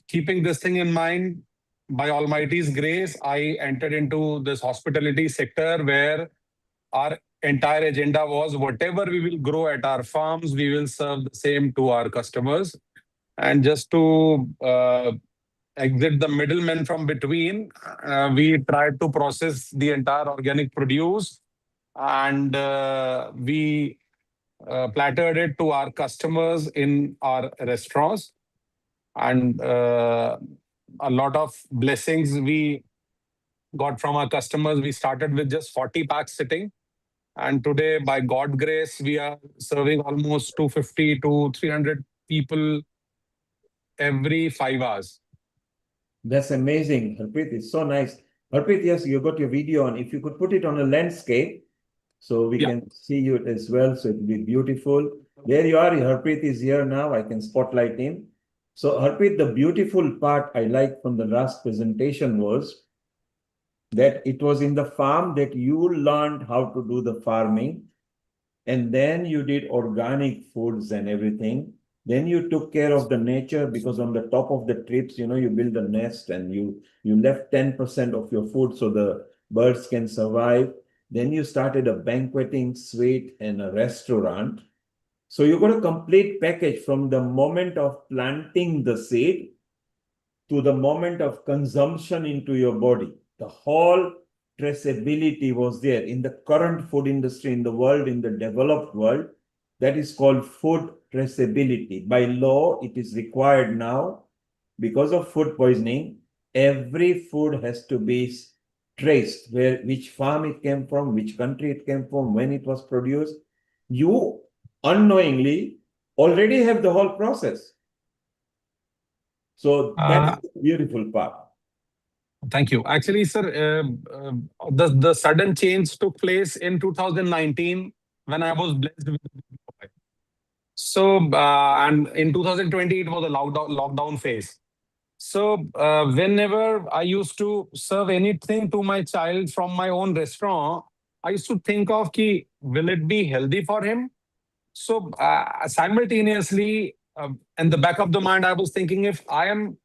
keeping this thing in mind, by Almighty's grace, I entered into this hospitality sector where our entire agenda was whatever we will grow at our farms, we will serve the same to our customers. And just to exit the middlemen from between, we tried to process the entire organic produce, and we plattered it to our customers in our restaurants. And a lot of blessings we got from our customers. We started with just 40 packs sitting, And today, by God grace, we are serving almost 250 to 300 people every 5 hours. That's amazing, Harpreet. It's so nice. Harpreet, yes, you got your video on. If you could put it on a landscape so we can see you as well, so it will be beautiful. There you are. Harpreet is here now. I can spotlight him. So, Harpreet, the beautiful part I like from the last presentation was that it was in the farm that you learned how to do the farming, and then you did organic foods and everything. Then you took care of the nature, because on the top of the trips, you build a nest and you left 10% of your food so the birds can survive. Then you started a banqueting suite and a restaurant. So you got a complete package from the moment of planting the seed to the moment of consumption into your body. The whole traceability was there. In the current food industry in the world, in the developed world, that is called food traceability. By law, it is required now, because of food poisoning, every food has to be traced, which farm it came from, which country it came from, when it was produced. You unknowingly already have the whole process. So that's the beautiful part. Thank you. Actually, sir, the sudden change took place in 2019 when I was blessed with a boy. So, and in 2020, it was a lockdown phase. So, whenever I used to serve anything to my child from my own restaurant, I used to think of, will it be healthy for him? So, simultaneously, in the back of the mind, I was thinking, if I am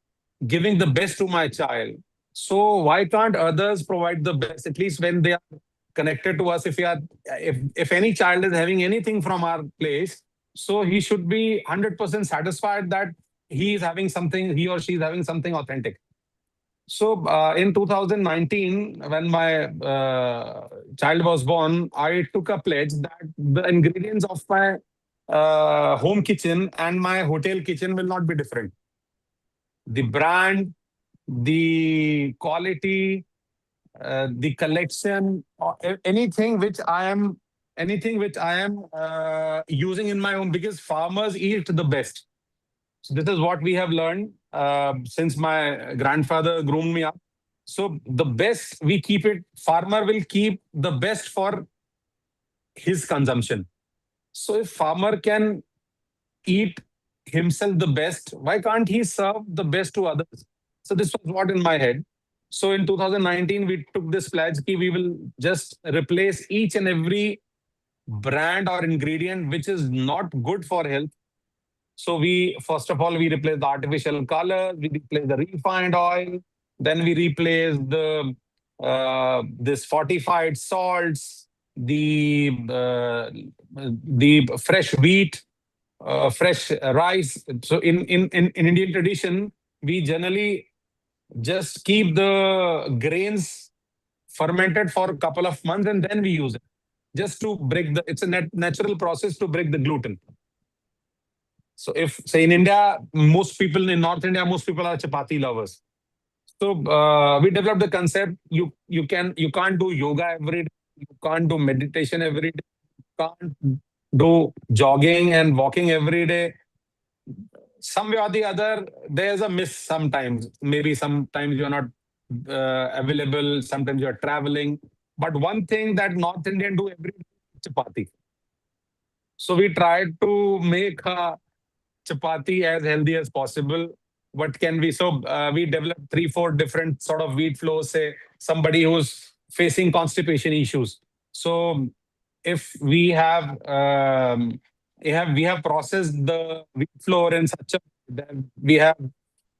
giving the best to my child, so why can't others provide the best, at least when they are connected to us? If any child is having anything from our place, so he should be 100% satisfied that he or she is having something authentic. So in 2019, when my child was born, I took a pledge that the ingredients of my home kitchen and my hotel kitchen will not be different. The brand, the quality, the collection, anything which I am using in my home, because farmers eat the best. So this is what we have learned since my grandfather groomed me up. So the best we keep it, farmer will keep the best for his consumption. So if farmer can eat himself the best, why can't he serve the best to others? So this was what in my head. So in 2019, we took this pledge that we will just replace each and every brand or ingredient which is not good for health. So first of all, we replace the artificial color, we replace the refined oil, then we replace this fortified salts, the fresh wheat, fresh rice. So in Indian tradition, we generally just keep the grains fermented for a couple of months and then we use it, just to break it's a natural process to break the gluten. So if, say in India, in North India, most people are chapati lovers. So we developed the concept, you can't do yoga every day, you can't do meditation every day, you can't do jogging and walking every day. Some way or the other, there's a miss sometimes. Maybe sometimes you're not available, sometimes you're traveling. But one thing that North Indian do every day is chapati. So we tried to make chapati as healthy as possible. What can we? So we developed 3-4 different sort of wheat flours. Say somebody who's facing constipation issues. So if we have processed the wheat flour in such a that we have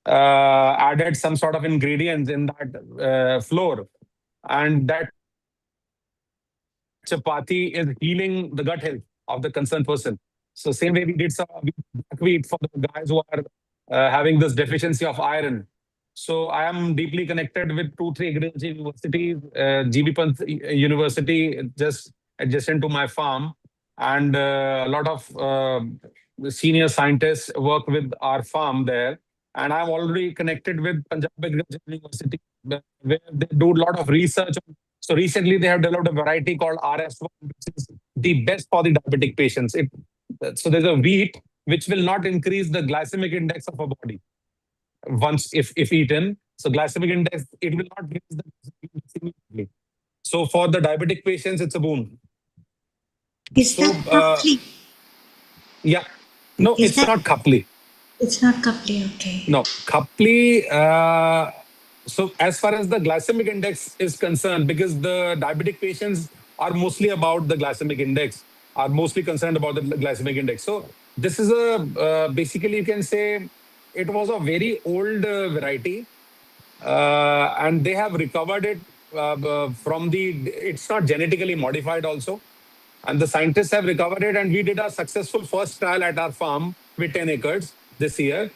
added some sort of ingredients in that flour, and that chapati is healing the gut health of the concerned person. So same way we did some wheat for the guys who are having this deficiency of iron. So I am deeply connected with 2-3 agriculture universities, GB Pant University just adjacent to my farm, and a lot of senior scientists work with our farm there. And I'm already connected with Punjabi Agriculture University, where they do a lot of research on So recently they have developed a variety called RS1, which is the best for the diabetic patients. So there's a wheat which will not increase the glycemic index of a body once if eaten. So glycemic index, it will not increase the glycemic index immediately. So for the diabetic patients, it's a boon. Is So that kapli? yeah, no, Is it's that? not kapli. It's not kapli. Okay. No, kapli. So as far as the glycemic index is concerned, because the diabetic patients are mostly about the glycemic index, are mostly concerned about the glycemic index. So this is basically you can say it was a very old variety, and they have recovered it from it's not genetically modified also. And the scientists have recovered it, and we did a successful first trial at our farm with 10 acres this year.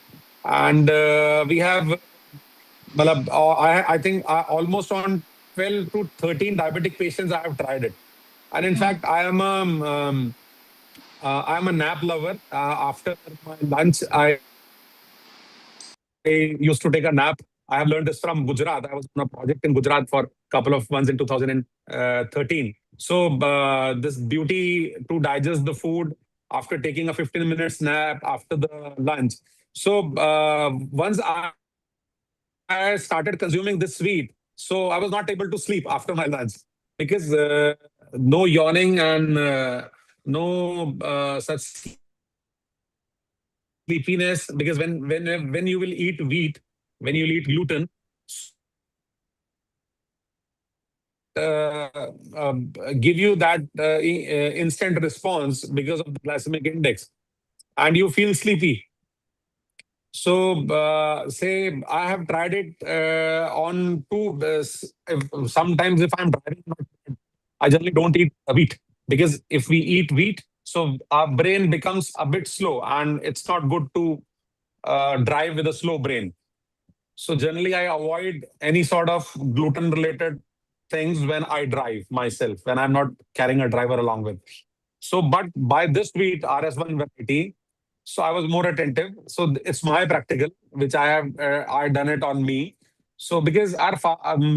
And we have, I think almost on 12 to 13 diabetic patients, I have tried it. And in fact, I'm a nap lover. After my lunch, I used to take a nap. I have learned this from Gujarat. I was on a project in Gujarat for a couple of months in 2013. So this beauty to digest the food after taking a 15 minutes nap after the lunch. So once I started consuming this sweet, so I was not able to sleep after my lunch because no yawning and no such sleepiness. Because when you will eat wheat, when you eat gluten, give you that instant response because of the glycemic index, and you feel sleepy. So, say I have tried it on two. Sometimes, if I'm driving, I generally don't eat wheat, because if we eat wheat, so our brain becomes a bit slow, and it's not good to drive with a slow brain. So generally, I avoid any sort of gluten-related things when I drive myself, when I'm not carrying a driver along with. So, but by this wheat RS1 variety, so I was more attentive. So it's my practical, which I have I done it on me. So because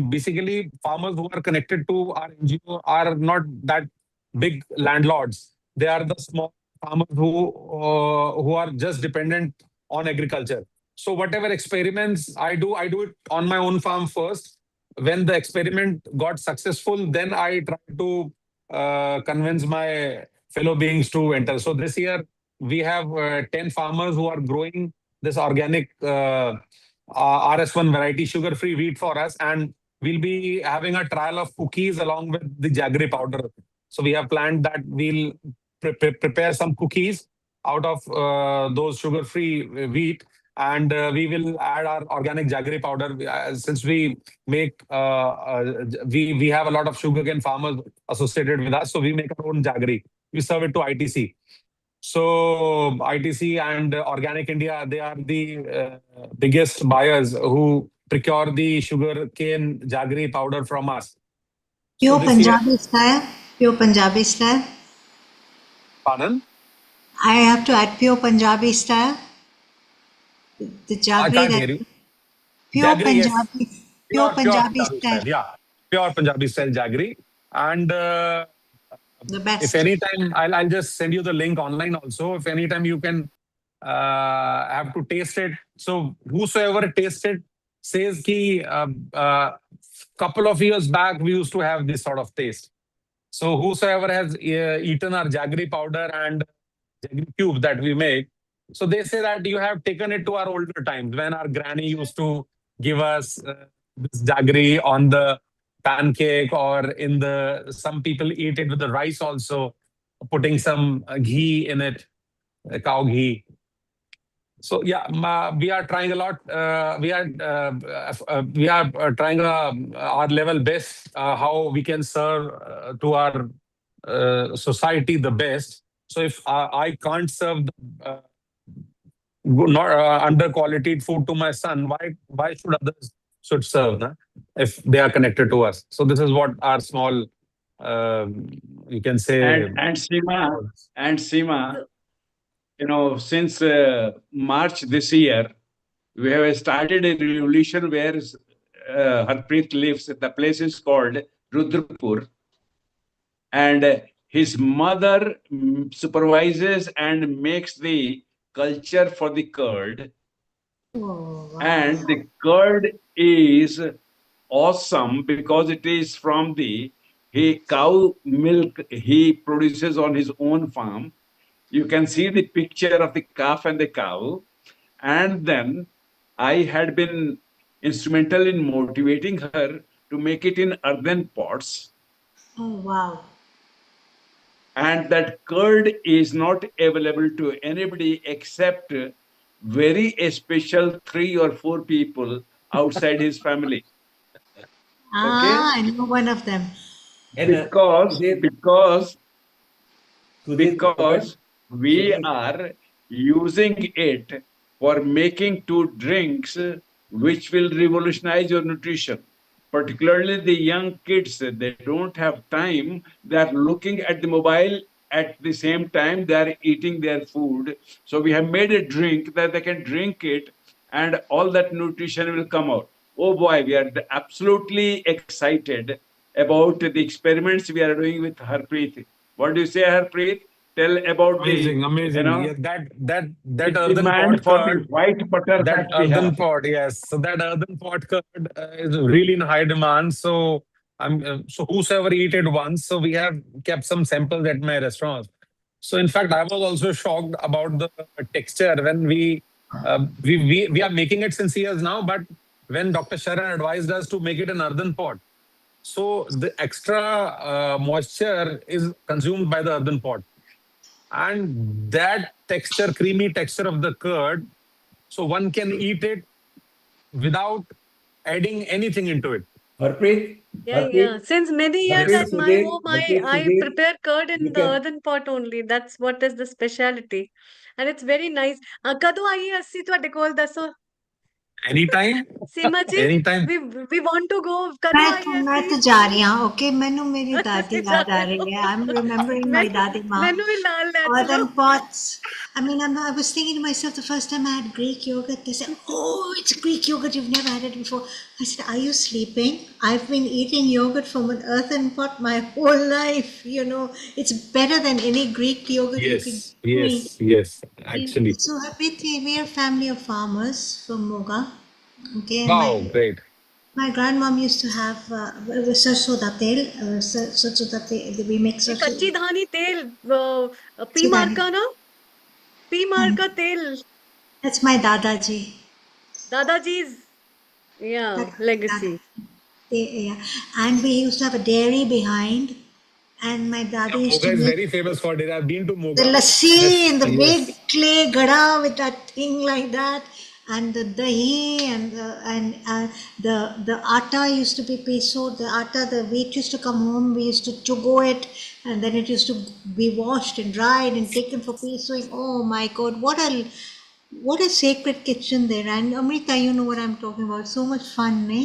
basically farmers who are connected to our NGO are not that big landlords. They are the small farmers who are just dependent on agriculture. So whatever experiments I do it on my own farm first. When the experiment got successful, then I try to convince my fellow beings to enter. So this year we have 10 farmers who are growing this organic RS1 variety sugar-free wheat for us, and we'll be having a trial of cookies along with the jaggery powder. So we have planned that we'll prepare some cookies out of those sugar-free wheat, and we will add our organic jaggery powder. Since we make we have a lot of sugarcane farmers associated with us, so we make our own jaggery. We serve it to ITC. So ITC and Organic India, they are the biggest buyers who procure the sugar cane jaggery powder from us. Pure So this year, Punjabi style. Pure Punjabi style. pardon? I have to add pure Punjabi style. The I jaggery can't that hear you. pure Jaggery, yes. Punjabi, pure Pure Punjabi Punjabi style. style, yeah. Pure Punjabi style jaggery. And The if best. anytime, I'll just send you the link online also. If anytime you can have to taste it. So whosoever tastes it says ki couple of years back we used to have this sort of taste. So whosoever has eaten our jaggery powder and jaggery cube that we make, so they say that you have taken it to our older times when our granny used to give us this jaggery on the pancake, or in the some people eat it with the rice also, putting some ghee in it, cow ghee. So yeah, we are trying a lot. We are trying our level best how we can serve to our society the best. So if I can't serve not under quality food to my son, why should others should serve, na? If they are connected to us? So this is what our small, you can say. And Seema, since March this year, we have started a revolution where Harpreet lives. The place is called Rudrapur, and his mother supervises and makes the culture for the curd. Oh, wow. And the curd is awesome because it is from the cow milk he produces on his own farm. You can see the picture of the calf and the cow. And then I had been instrumental in motivating her to make it in earthen pots. Oh, wow. And that curd is not available to anybody except very special 3 or 4 people outside his family. Okay? I know one of them. And Because Sudhir, we are using it for making 2 drinks which will revolutionize your nutrition. Particularly the young kids, they don't have time. They are looking at the mobile at the same time they are eating their food. So we have made a drink that they can drink it and all that nutrition will come out. Oh boy, we are absolutely excited about the experiments we are doing with Harpreet. What do you say, Harpreet? Tell about Amazing, the, amazing. Yeah, that earthen demand pot for the curd, white butter that that we earthen have. pot, yes. So that earthen pot curd is really in high demand. So so whosoever eat it once, so we have kept some samples at my restaurants. So in fact, I was also shocked about the texture when we are making it since years now, but when Dr. Sharan advised us to make it an earthen pot, so the extra moisture is consumed by the earthen pot, and that texture, creamy texture of the curd, so one can eat it without adding anything into it. Harpreet, Yeah. Since many years Harpreet at Yes. my Sudhir, home, Harpreet I Sudhir, prepare curd you in the can. earthen pot only. That's what is the speciality. And it's very nice. कਦੋਂ ਆਈਏ ਅਸੀਂ ਤੁਹਾਡੇ ਕੋਲ ਦੱਸੋ? Anytime, Seema ji, anytime. we want to go. कਦੋਂ आइए मैं ਅਸੀਂ? तो जा रही हूँ ओके मैनू मेरी अच्छा, दादी ਤੁਸੀਂ ਜਾ याद आ ਰਹੇ रही ਹੋ। है आई एम रिमेम्बरिंग माय दादी माँ ਮੈਨੂੰ ਵੀ ਨਾਲ ਲੈ और ਚਲੋ। then pots I mean I was thinking to myself the first time I had Greek yogurt they said oh it's Greek yogurt you've never had it before I said are you sleeping I've been eating yogurt from an earthen pot my whole life you know it's better than any Greek yogurt you could Yes, give me yes, yes. Actually, so we are a family of farmers from Moga okay and wow, great. my grandmom used to have sarson da tel, sarson da tel, we make ये sarson. कच्ची धानी तेल P मार Chidani. का ना P मार का तेल That's my dadaji. दादाजी's That's yeah my legacy. dada. Yeah. And we used to have a dairy behind, and my Yeah, dada used Moga to is make very famous for it. I've been to the Moga. lassi Yes, in the big yes. clay gada with that thing like that, and the dahi and the atta used to be peso. The atta, the wheat used to come home. We used to chugo it, and then it used to be washed and dried and taken for pesoing. Oh my God, what a sacred kitchen there! And Amrita, you know what I'm talking about. So much fun, eh?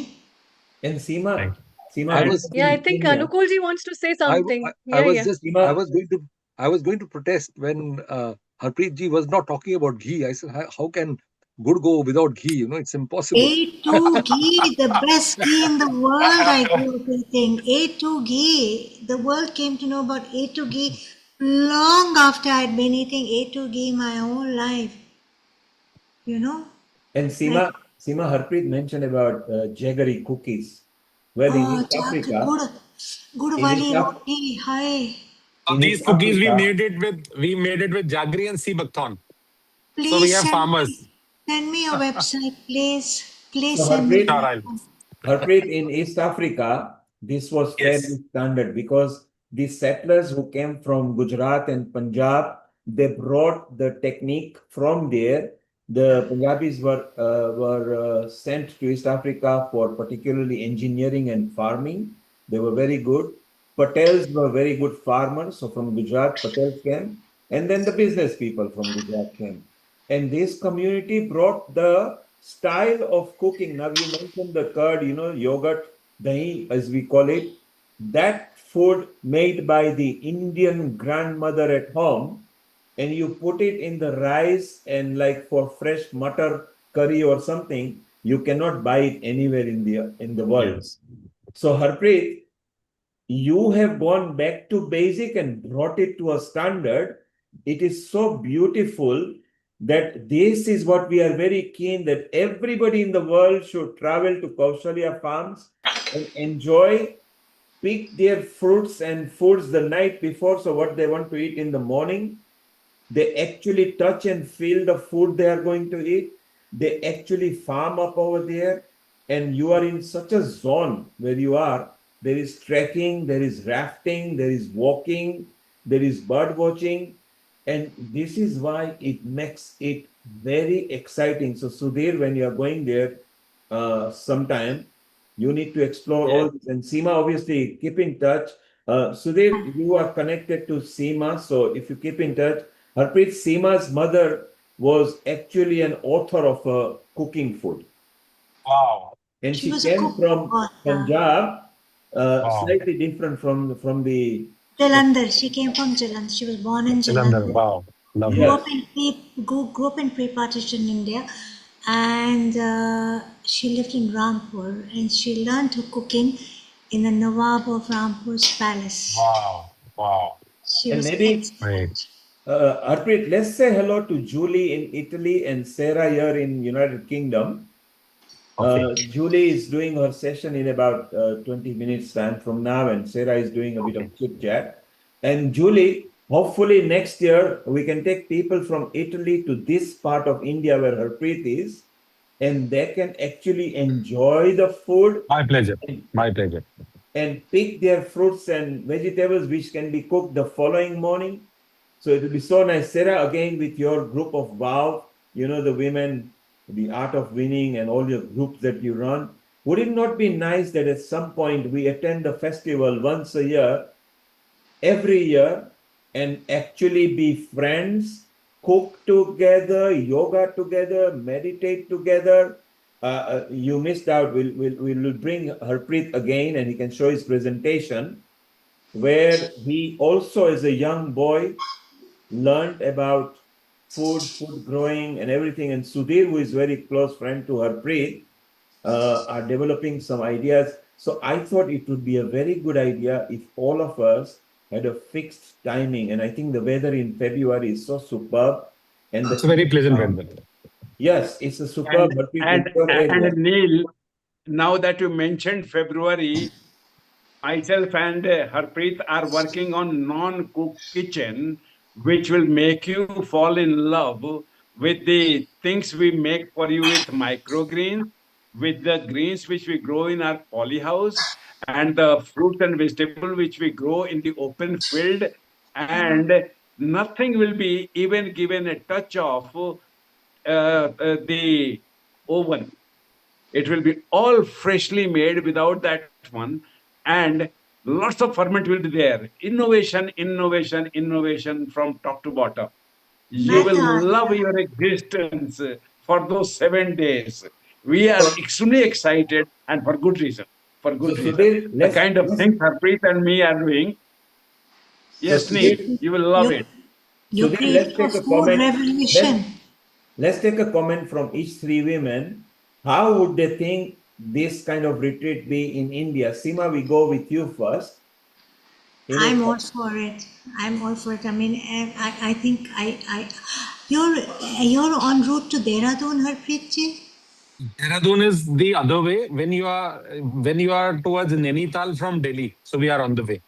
And Thank Seema, I I was was Yeah, I in think Kenya. Anukulji wants to say I, something. I Yeah, was yeah. just Seema, I was going to protest when Harpreet ji was not talking about ghee. I said, how can good go without ghee? You know, it's impossible. A2 ghee, the best ghee in the world, I grew up eating. A2 ghee. The world came to know about A2 ghee long after I'd been eating A2 ghee my whole life. You know? and Like, Seema Harpreet mentioned about jaggery cookies. Well, in oh, East Africa, good in East, wali Af- roti. Hi. So in these East cookies Africa, we made it with jaggery and sea buckthorn. So we Please have farmers. send me your website, please. so Please send me Harpreet, Sure, your I'll. website. Harpreet, in East Africa, this was Yes. fairly standard because the settlers who came from Gujarat and Punjab, they brought the technique from there. The Punjabis were sent to East Africa for particularly engineering and farming. They were very good. Patels were very good farmers. So from Gujarat, Patels came. And then the business people from Gujarat came. And this community brought the style of cooking. Now you mentioned the curd, yogurt, dahi, as we call it. That food made by the Indian grandmother at home, and you put it in the rice and like for fresh mutter curry or something, you cannot buy it anywhere in the world. Yes. So Harpreet, you have gone back to basic and brought it to a standard. It is so beautiful that this is what we are very keen that everybody in the world should travel to Kaushalya farms and enjoy, pick their fruits and foods the night before. So what they want to eat in the morning, they actually touch and feel the food they are going to eat. They actually farm up over there, and you are in such a zone where you are. There is trekking, there is rafting, there is walking, there is bird watching, and this is why it makes it very exciting. So Sudhir, when you are going there sometime, you need to explore all this. And Seema, obviously, keep in touch. Sudhir, you are connected to Seema, so if you keep in touch, Harpreet, Seema's mother was actually an author of cooking food. Wow. And She she was a came cook. from Punjab, Wow. slightly different from the... Jalandhar. She came from Jalandhar. She was born in Jalandhar. Jalandhar. Wow. Lovely. Grew up in pre-partition India, and she lived in Rampur, and she learned her cooking in the Nawab of Rampur's palace. Wow. Wow. She And was maybe, excellent. Harpreet, let's say hello to Juli in Italy and Sarah here in United Kingdom. Okay. Juli is doing her session in about 20 minutes time from now, and Sarah is doing a bit of chit chat. And Juli, hopefully next year we can take people from Italy to this part of India where Harpreet is, and they can actually enjoy the food. My pleasure. My pleasure. And pick their fruits and vegetables which can be cooked the following morning. So it will be so nice. Sarah, again with your group of WOW, you know, the women, the art of winning and all your groups that you run. Would it not be nice that at some point we attend the festival once a year, every year, and actually be friends, cook together, yoga together, meditate together? You missed out. We'll bring Harpreet again, and he can show his presentation, where he also, as a young boy, learned about food growing and everything. And Sudhir, who is very close friend to Harpreet, are developing some ideas. So I thought it would be a very good idea if all of us had a fixed timing. And I think the weather in February is so superb. And It's a very pleasant weather. Yes, it's a superb. And Neil, now that you mentioned February, myself and Harpreet are working on non-cook kitchen, which will make you fall in love with the things we make for you with microgreens, with the greens which we grow in our polyhouse, and the fruits and vegetables which we grow in the open field. And nothing will be even given a touch of the oven. It will be all freshly made without that one. And lots of ferment will be there. Innovation, innovation, innovation from top to bottom. You will love your existence for those 7 days. We are extremely excited, and for good reason. For good So reason. Sudhir, The kind of things Harpreet and me are doing. Yes, Neil, you will love it. You're creating a food revolution. Let's take a comment from each three women. How would they think this kind of retreat be in India? Seema, we go with you first. I'm all for it. I'm all for it. I mean, I think you're en route to Dehradun, Harpreet ji? Dehradun is the other way when you are towards Nainital from Delhi. So we are on the way.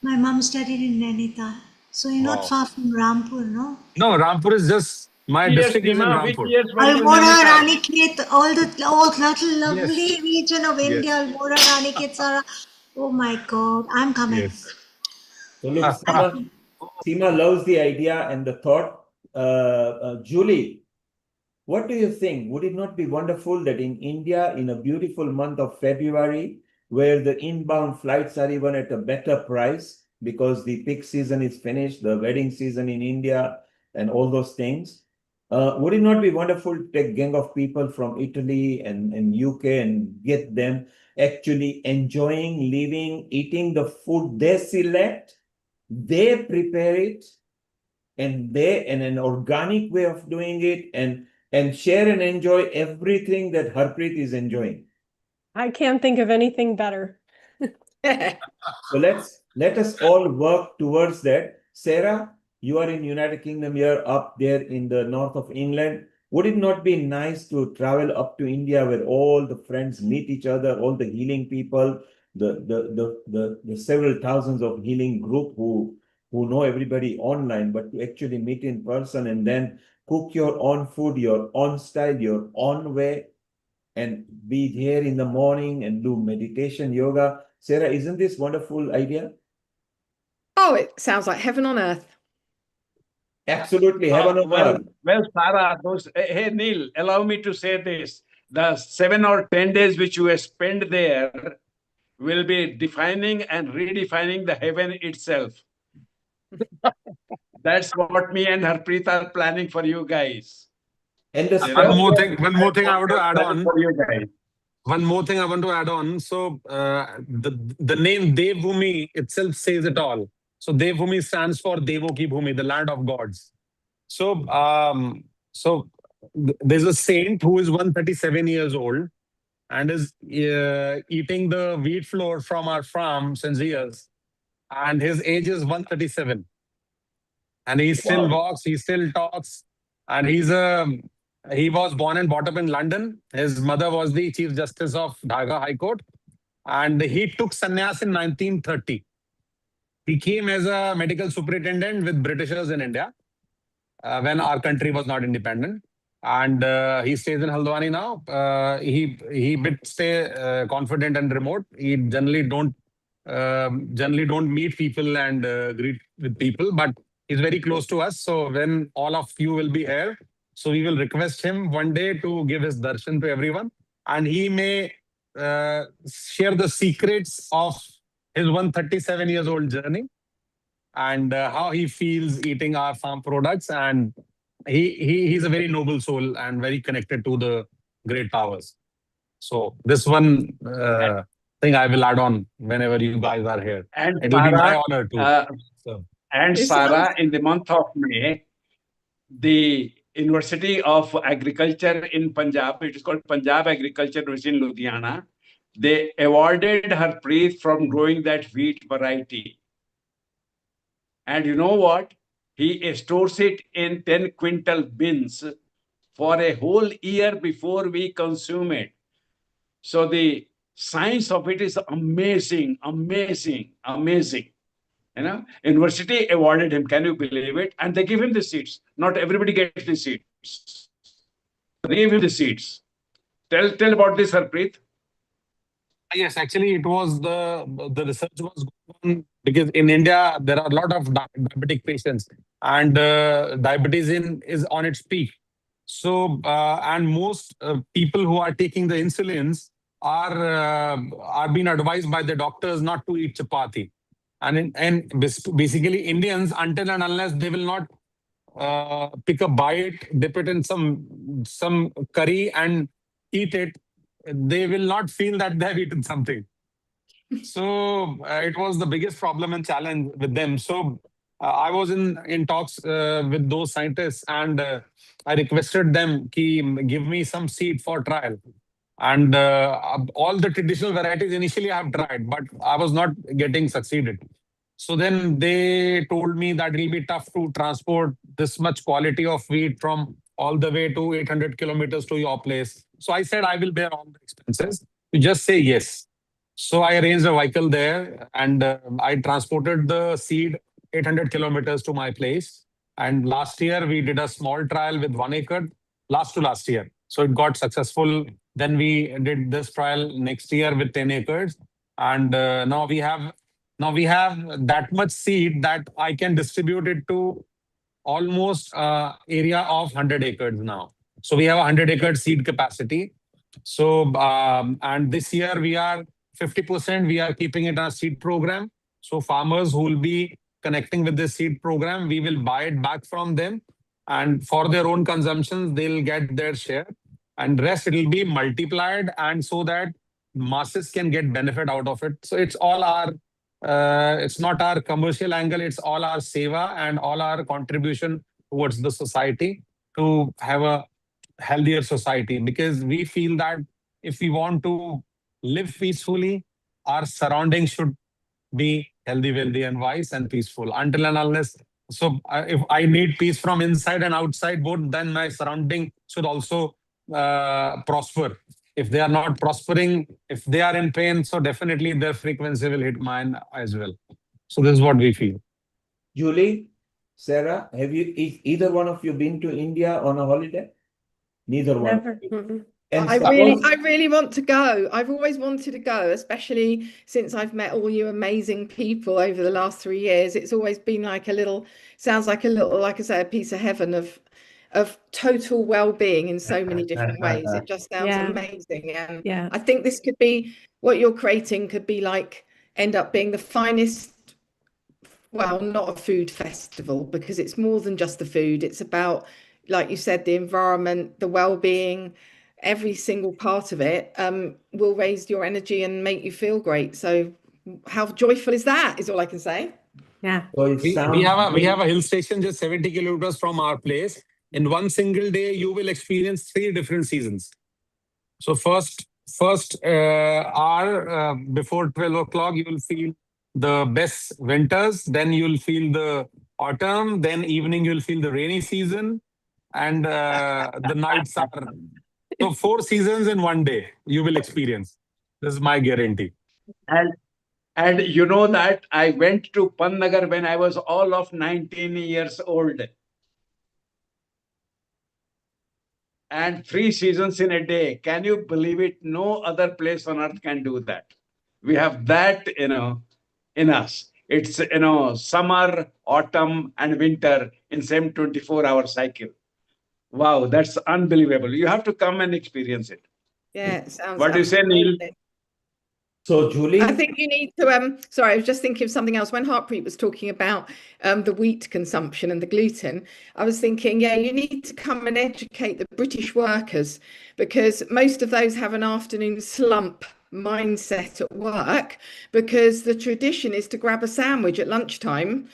My mom studied in Nainital, so you're not far from Rampur, no? No, Rampur is just my district is in Rampur. Almora, Ranikhet, all that lovely region of India, Almora, Ranikhet, Sara. Oh my God, I'm coming. Yes. So look, Seema loves the idea and the thought. Juli, what do you think? Would it not be wonderful that in India, in a beautiful month of February, where the inbound flights are even at a better price because the peak season is finished, the wedding season in India and all those things, would it not be wonderful to take a gang of people from Italy and UK and get them actually enjoying, living, eating the food they select, they prepare it, and they in an organic way of doing it, and share and enjoy everything that Harpreet is enjoying? I can't think of anything better. So let us all work towards that. Sarah, you are in United Kingdom, you're up there in the north of England. Would it not be nice to travel up to India where all the friends meet each other, all the healing people, the several thousands of healing group who know everybody online, but to actually meet in person and then cook your own food, your own style, your own way, and be here in the morning and do meditation, yoga. Sarah, isn't this wonderful idea? Oh, it sounds like heaven on earth. Absolutely, heaven on earth. Well, Sarah, hey, Neil, allow me to say this. The 7 or 10 days which you spend there will be defining and redefining the heaven itself. That's what me and Harpreet are planning for you guys. And the One more thing I want to add on. For you guys. One more thing I want to add on. So the name Devbhumi itself says it all. So Devbhumi stands for Devo Ki Bhumi, the land of gods. So there's a saint who is 137 years old and is eating the wheat flour from our farm since years. And his age is 137. And he still walks, he still talks. And he was born and brought up in London. His mother was the Chief Justice of Dhaka High Court. And he took sannyas in 1930. He came as a medical superintendent with Britishers in India when our country was not independent. And he stays in Haldwani now. He bit stay confident and remote. He generally don't meet people and greet with people, but he's very close to us. So when all of you will be here, so we will request him one day to give his darshan to everyone, and he may share the secrets of his 137 years old journey and how he feels eating our farm products. And he's a very noble soul and very connected to the great powers. So this one thing I will add on whenever you guys are here. And it will be my honor to. And Sarah, in the month of May, the University of Agriculture in Punjab, it is called Punjab Agriculture University in Ludhiana, they awarded Harpreet from growing that wheat variety. And you know what? He stores it in 10 quintal bins for a whole year before we consume it. So the science of it is amazing, amazing, amazing. You know, university awarded him. Can you believe it? And they give him the seeds. Not everybody gets the seeds. They gave him the seeds. Tell about this, Harpreet. Yes, actually, it was the research was going on because in India there are a lot of diabetic patients, and diabetes is on its peak. So and most people who are taking the insulins are being advised by the doctors not to eat chapati. And basically Indians, until and unless they will not pick a bite, dip it in some curry and eat it, they will not feel that they've eaten something. So it was the biggest problem and challenge with them. So I was in talks with those scientists, and I requested them to give me some seed for trial. And all the traditional varieties initially I have tried, but I was not getting succeeded. So then they told me that it will be tough to transport this much quality of wheat from all the way to 800 kilometers to your place. So I said I will bear all the expenses. You just say yes. So I arranged a vehicle there, and I transported the seed 800 kilometers to my place. And last year we did a small trial with 1 acre, last year. So it got successful. Then we did this trial next year with 10 acres. And now we have that much seed that I can distribute it to almost area of 100 acres now. So we have a 100-acre seed capacity. So and this year we are 50%. We are keeping it in our seed program. So farmers who will be connecting with this seed program, we will buy it back from them, and for their own consumptions, they'll get their share, and rest it will be multiplied, and so that masses can get benefit out of it. So it's all our it's not our commercial angle, it's all our seva and all our contribution towards the society to have a healthier society, because we feel that if we want to live peacefully, our surroundings should be healthy, wealthy, and wise and peaceful. Until and unless, so if I need peace from inside and outside both, then my surrounding should also prosper. If they are not prospering, if they are in pain, so definitely their frequency will hit mine as well. So this is what we feel. Julie, Sarah, have you either one of you been to India on a holiday? Neither one. Never. And I suppose- really want to go. I've always wanted to go, especially since I've met all you amazing people over the last 3 years. It's always been like sounds like a little, like I say, a piece of heaven of total well-being in so many different ways. It just sounds amazing. And Yeah. I think this could be what you're creating could be like end up being the finest, well, not a food festival, because it's more than just the food. It's about, like you said, the environment, the well-being, every single part of it will raise your energy and make you feel great. So how joyful is that, is all I can say. Yeah. So we have a hill station just 70 kilometers from our place. In one single day, you will experience 3 different seasons. So first hour before 12 o'clock, you will feel the best winters. Then you'll feel the autumn. Then evening, you'll feel the rainy season. And the nights are... So 4 seasons in one day you will experience. This is my guarantee. And you know that I went to Pannagar when I was all of 19 years old. And 3 seasons in a day. Can you believe it? No other place on earth can do that. We have that, in us. It's, summer, autumn, and winter in same 24-hour cycle. Wow, that's unbelievable. You have to come and experience it. Yeah, it sounds. What do you say, Neil? So, Julie? I think you need to, sorry, I was just thinking of something else. When Harpreet was talking about the wheat consumption and the gluten, I was thinking, yeah, you need to come and educate the British workers, because most of those have an afternoon slump mindset at work, because the tradition is to grab a sandwich at lunchtime,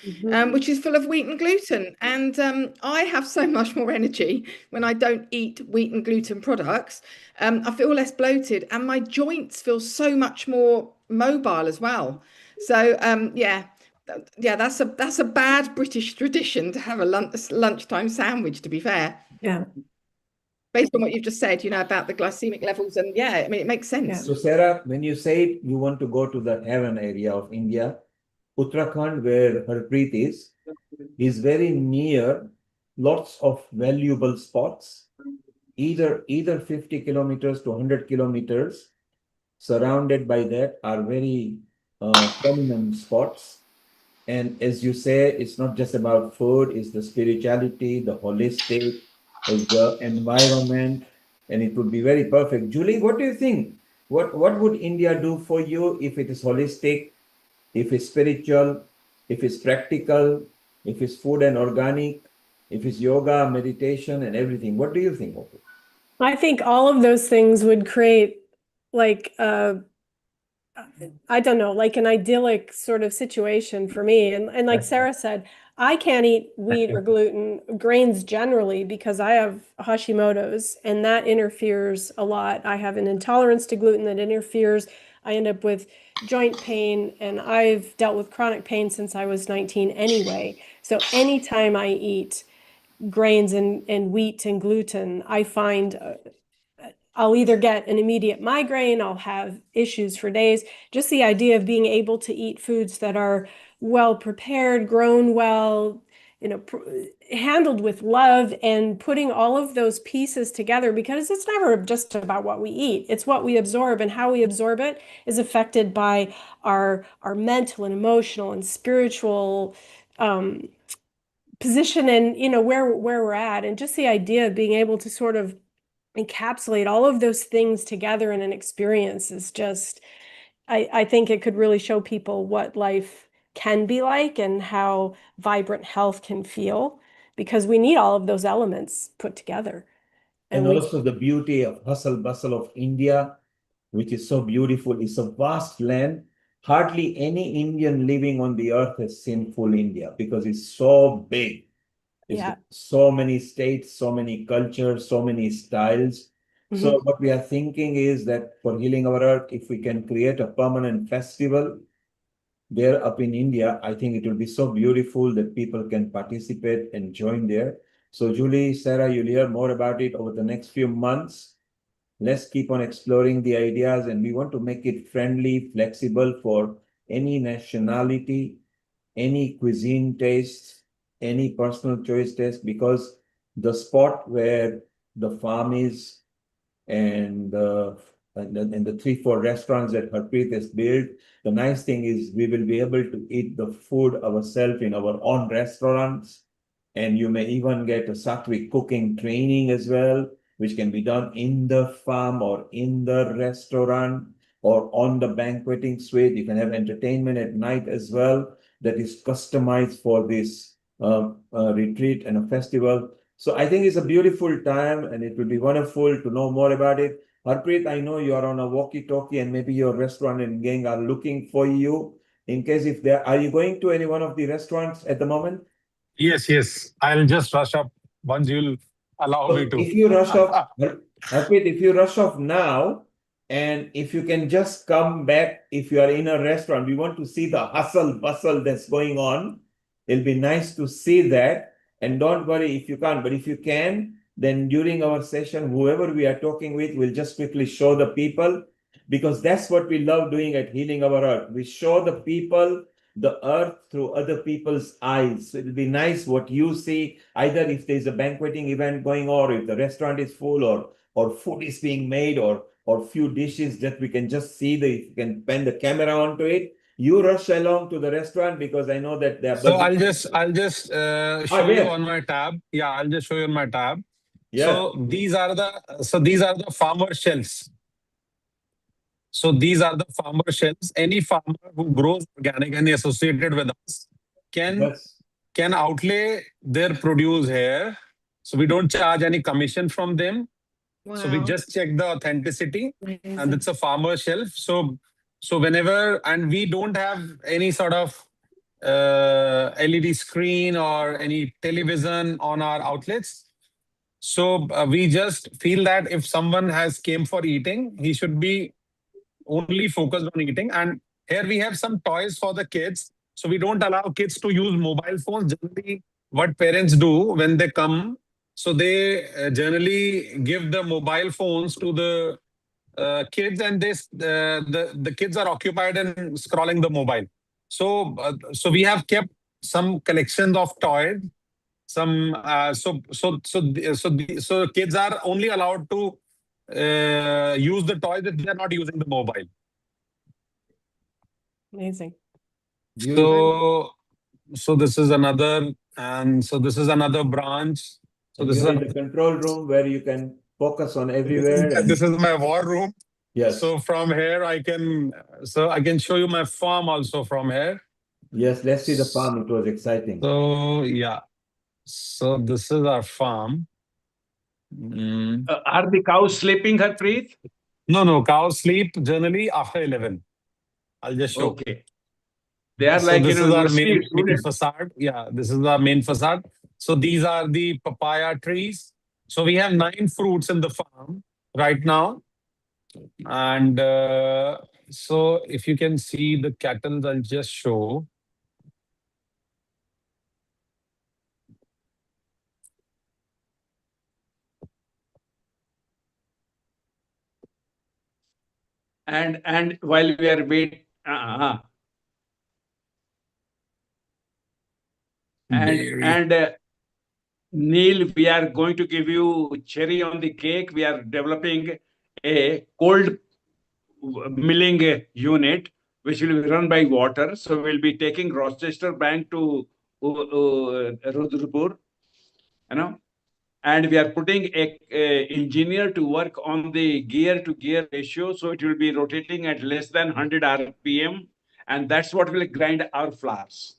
which is full of wheat and gluten. And I have so much more energy when I don't eat wheat and gluten products. I feel less bloated and my joints feel so much more mobile as well. So that's a bad British tradition to have a lunchtime sandwich, to be fair. Yeah. Based on what you've just said, about the glycemic levels, and I mean, it makes sense. Yeah. So, Sarah, when you say you want to go to the heaven area of India, Uttarakhand, where Harpreet is very near lots of valuable spots, either 50 kilometers to 100 kilometers, surrounded by that are very prominent spots. And as you say, it's not just about food, it's the spirituality, the holistic, it's the environment, and it would be very perfect. Julie, what do you think? What would India do for you if it is holistic, if it's spiritual, if it's practical, if it's food and organic, if it's yoga, meditation, and everything? What do you think of it? I think all of those things would create like I don't know, like an idyllic sort of situation for me. And like Sarah said, I can't eat wheat or gluten, grains generally, because I have Hashimoto's and that interferes a lot. I have an intolerance to gluten that interferes. I end up with joint pain, and I've dealt with chronic pain since I was 19 anyway. So anytime I eat grains and wheat and gluten, I find I'll either get an immediate migraine, I'll have issues for days. Just the idea of being able to eat foods that are well prepared, grown well, handled with love, and putting all of those pieces together, because it's never just about what we eat. It's what we absorb, and how we absorb it is affected by our mental and emotional and spiritual position, and where we're at. And just the idea of being able to sort of encapsulate all of those things together in an experience is just, I think it could really show people what life can be like and how vibrant health can feel, because we need all of those elements put together. And also the beauty of hustle bustle of India, which is so beautiful. It's a vast land. Hardly any Indian living on the earth has seen full India, because it's so big. It's so many states, so many cultures, so many styles. So what we are thinking is that for Healing Our Earth, if we can create a permanent festival there up in India. I think it will be so beautiful that people can participate and join there. So Julie, Sarah, you'll hear more about it over the next few months. Let's keep on exploring the ideas, and we want to make it friendly, flexible for any nationality, any cuisine taste, any personal choice taste, because the spot where the farm is and the 3-4 restaurants that Harpreet has built. The nice thing is we will be able to eat the food ourselves in our own restaurants. And you may even get a sattvic cooking training as well, which can be done in the farm or in the restaurant or on the banqueting suite. You can have entertainment at night as well that is customized for this retreat and a festival. So I think it's a beautiful time, and it will be wonderful to know more about it. Harpreet, I know you are on a walkie-talkie, and maybe your restaurant and gang are looking for you. In case if there, are you going to any one of the restaurants at the moment? Yes. I'll just rush up once you'll allow me to. If you rush off, Harpreet, if you rush off now, and if you can just come back, if you are in a restaurant, we want to see the hustle bustle that's going on. It'll be nice to see that. And don't worry if you can't, but if you can, then during our session, whoever we are talking with, we'll just quickly show the people, because that's what we love doing at Healing Our Earth. We show the people the earth through other people's eyes. So it'll be nice what you see, either if there's a banqueting event going on, or if the restaurant is full, or food is being made, or few dishes that we can just see, if you can pan the camera onto it. You rush along to the restaurant, because I know that they're. So I'll just show you on my tab. Yeah, I'll just show you on my tab. Yeah. So these are the farmer shelves. So these are the farmer shelves. Any farmer who grows organic and is associated with us can outlay their produce here. So we don't charge any commission from them. Wow. So we just check the authenticity. Amazing. And it's a farmer shelf. So whenever, and we don't have any sort of LED screen or any television on our outlets. So we just feel that if someone has came for eating, he should be only focused on eating. And here we have some toys for the kids. So we don't allow kids to use mobile phones. Generally, what parents do when they come, so they generally give the mobile phones to the kids, and the kids are occupied in scrolling the mobile. So we have kept some collections of toys. So kids are only allowed to use the toys if they are not using the mobile. Amazing. So this is another, and so this is another branch. So this is in the control room where you can focus on everywhere. This is my war room. Yes. So from here I can show you my farm also from here. Yes, let's see the farm. It was exciting. So yeah. So this is our farm. Are the cows sleeping, Harpreet? No, cows sleep generally after 11. I'll just show. Okay. They are like, this is our main students. facade. Yeah, this is our main facade. So these are the papaya trees. So we have 9 fruits in the farm right now. And so if you can see the cattle, I'll just show. And while we are waiting, and Neil, we are going to give you cherry on the cake. We are developing a cold milling unit which will be run by water. So we'll be taking Rochester Bank to Rudrapur, and we are putting a engineer to work on the gear to gear ratio. So it will be rotating at less than 100 RPM, and that's what will grind our flours.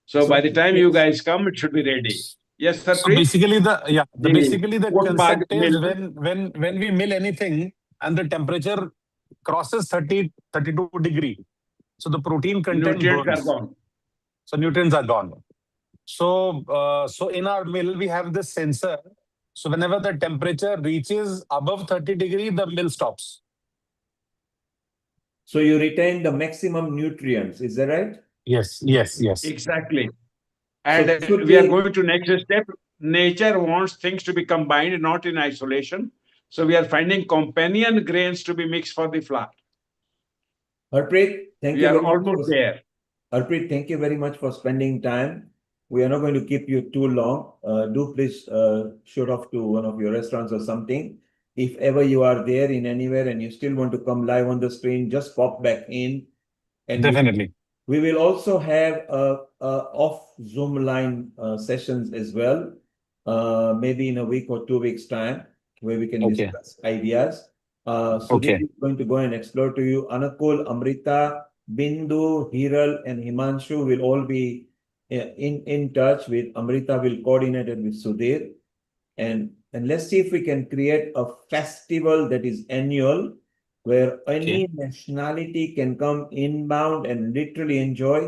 So by the time you guys come, it should be ready. Yes, sir. So basically the concept is when we mill anything and the temperature crosses 32 degree, so the protein content nutrients burns. are gone. So nutrients are gone. So in our mill we have this sensor. So whenever the temperature reaches above 30 degree, the mill stops. So you retain the maximum nutrients. Is that right? Yes, yes, yes. Exactly. So And this would we are be- going to next step. Nature wants things to be combined, not in isolation. So we are finding companion grains to be mixed for the flour. Harpreet, thank We you are very much. almost there. Harpreet, thank you very much for spending time. We are not going to keep you too long. Do please shoot off to one of your restaurants or something. If ever you are there in anywhere and you still want to come live on the screen, just pop back in. And Definitely. we will also have off Zoom line sessions as well, maybe in a week or 2 weeks' time, where we can Okay. discuss ideas. So Okay. this is going to go and explore to you. Anukul, Amrita, Bindu, Hiral, and Himanshu will all be in touch with Amrita. Will coordinate it with Sudhir, and let's see if we can create a festival that is annual, where any nationality can come inbound and literally enjoy.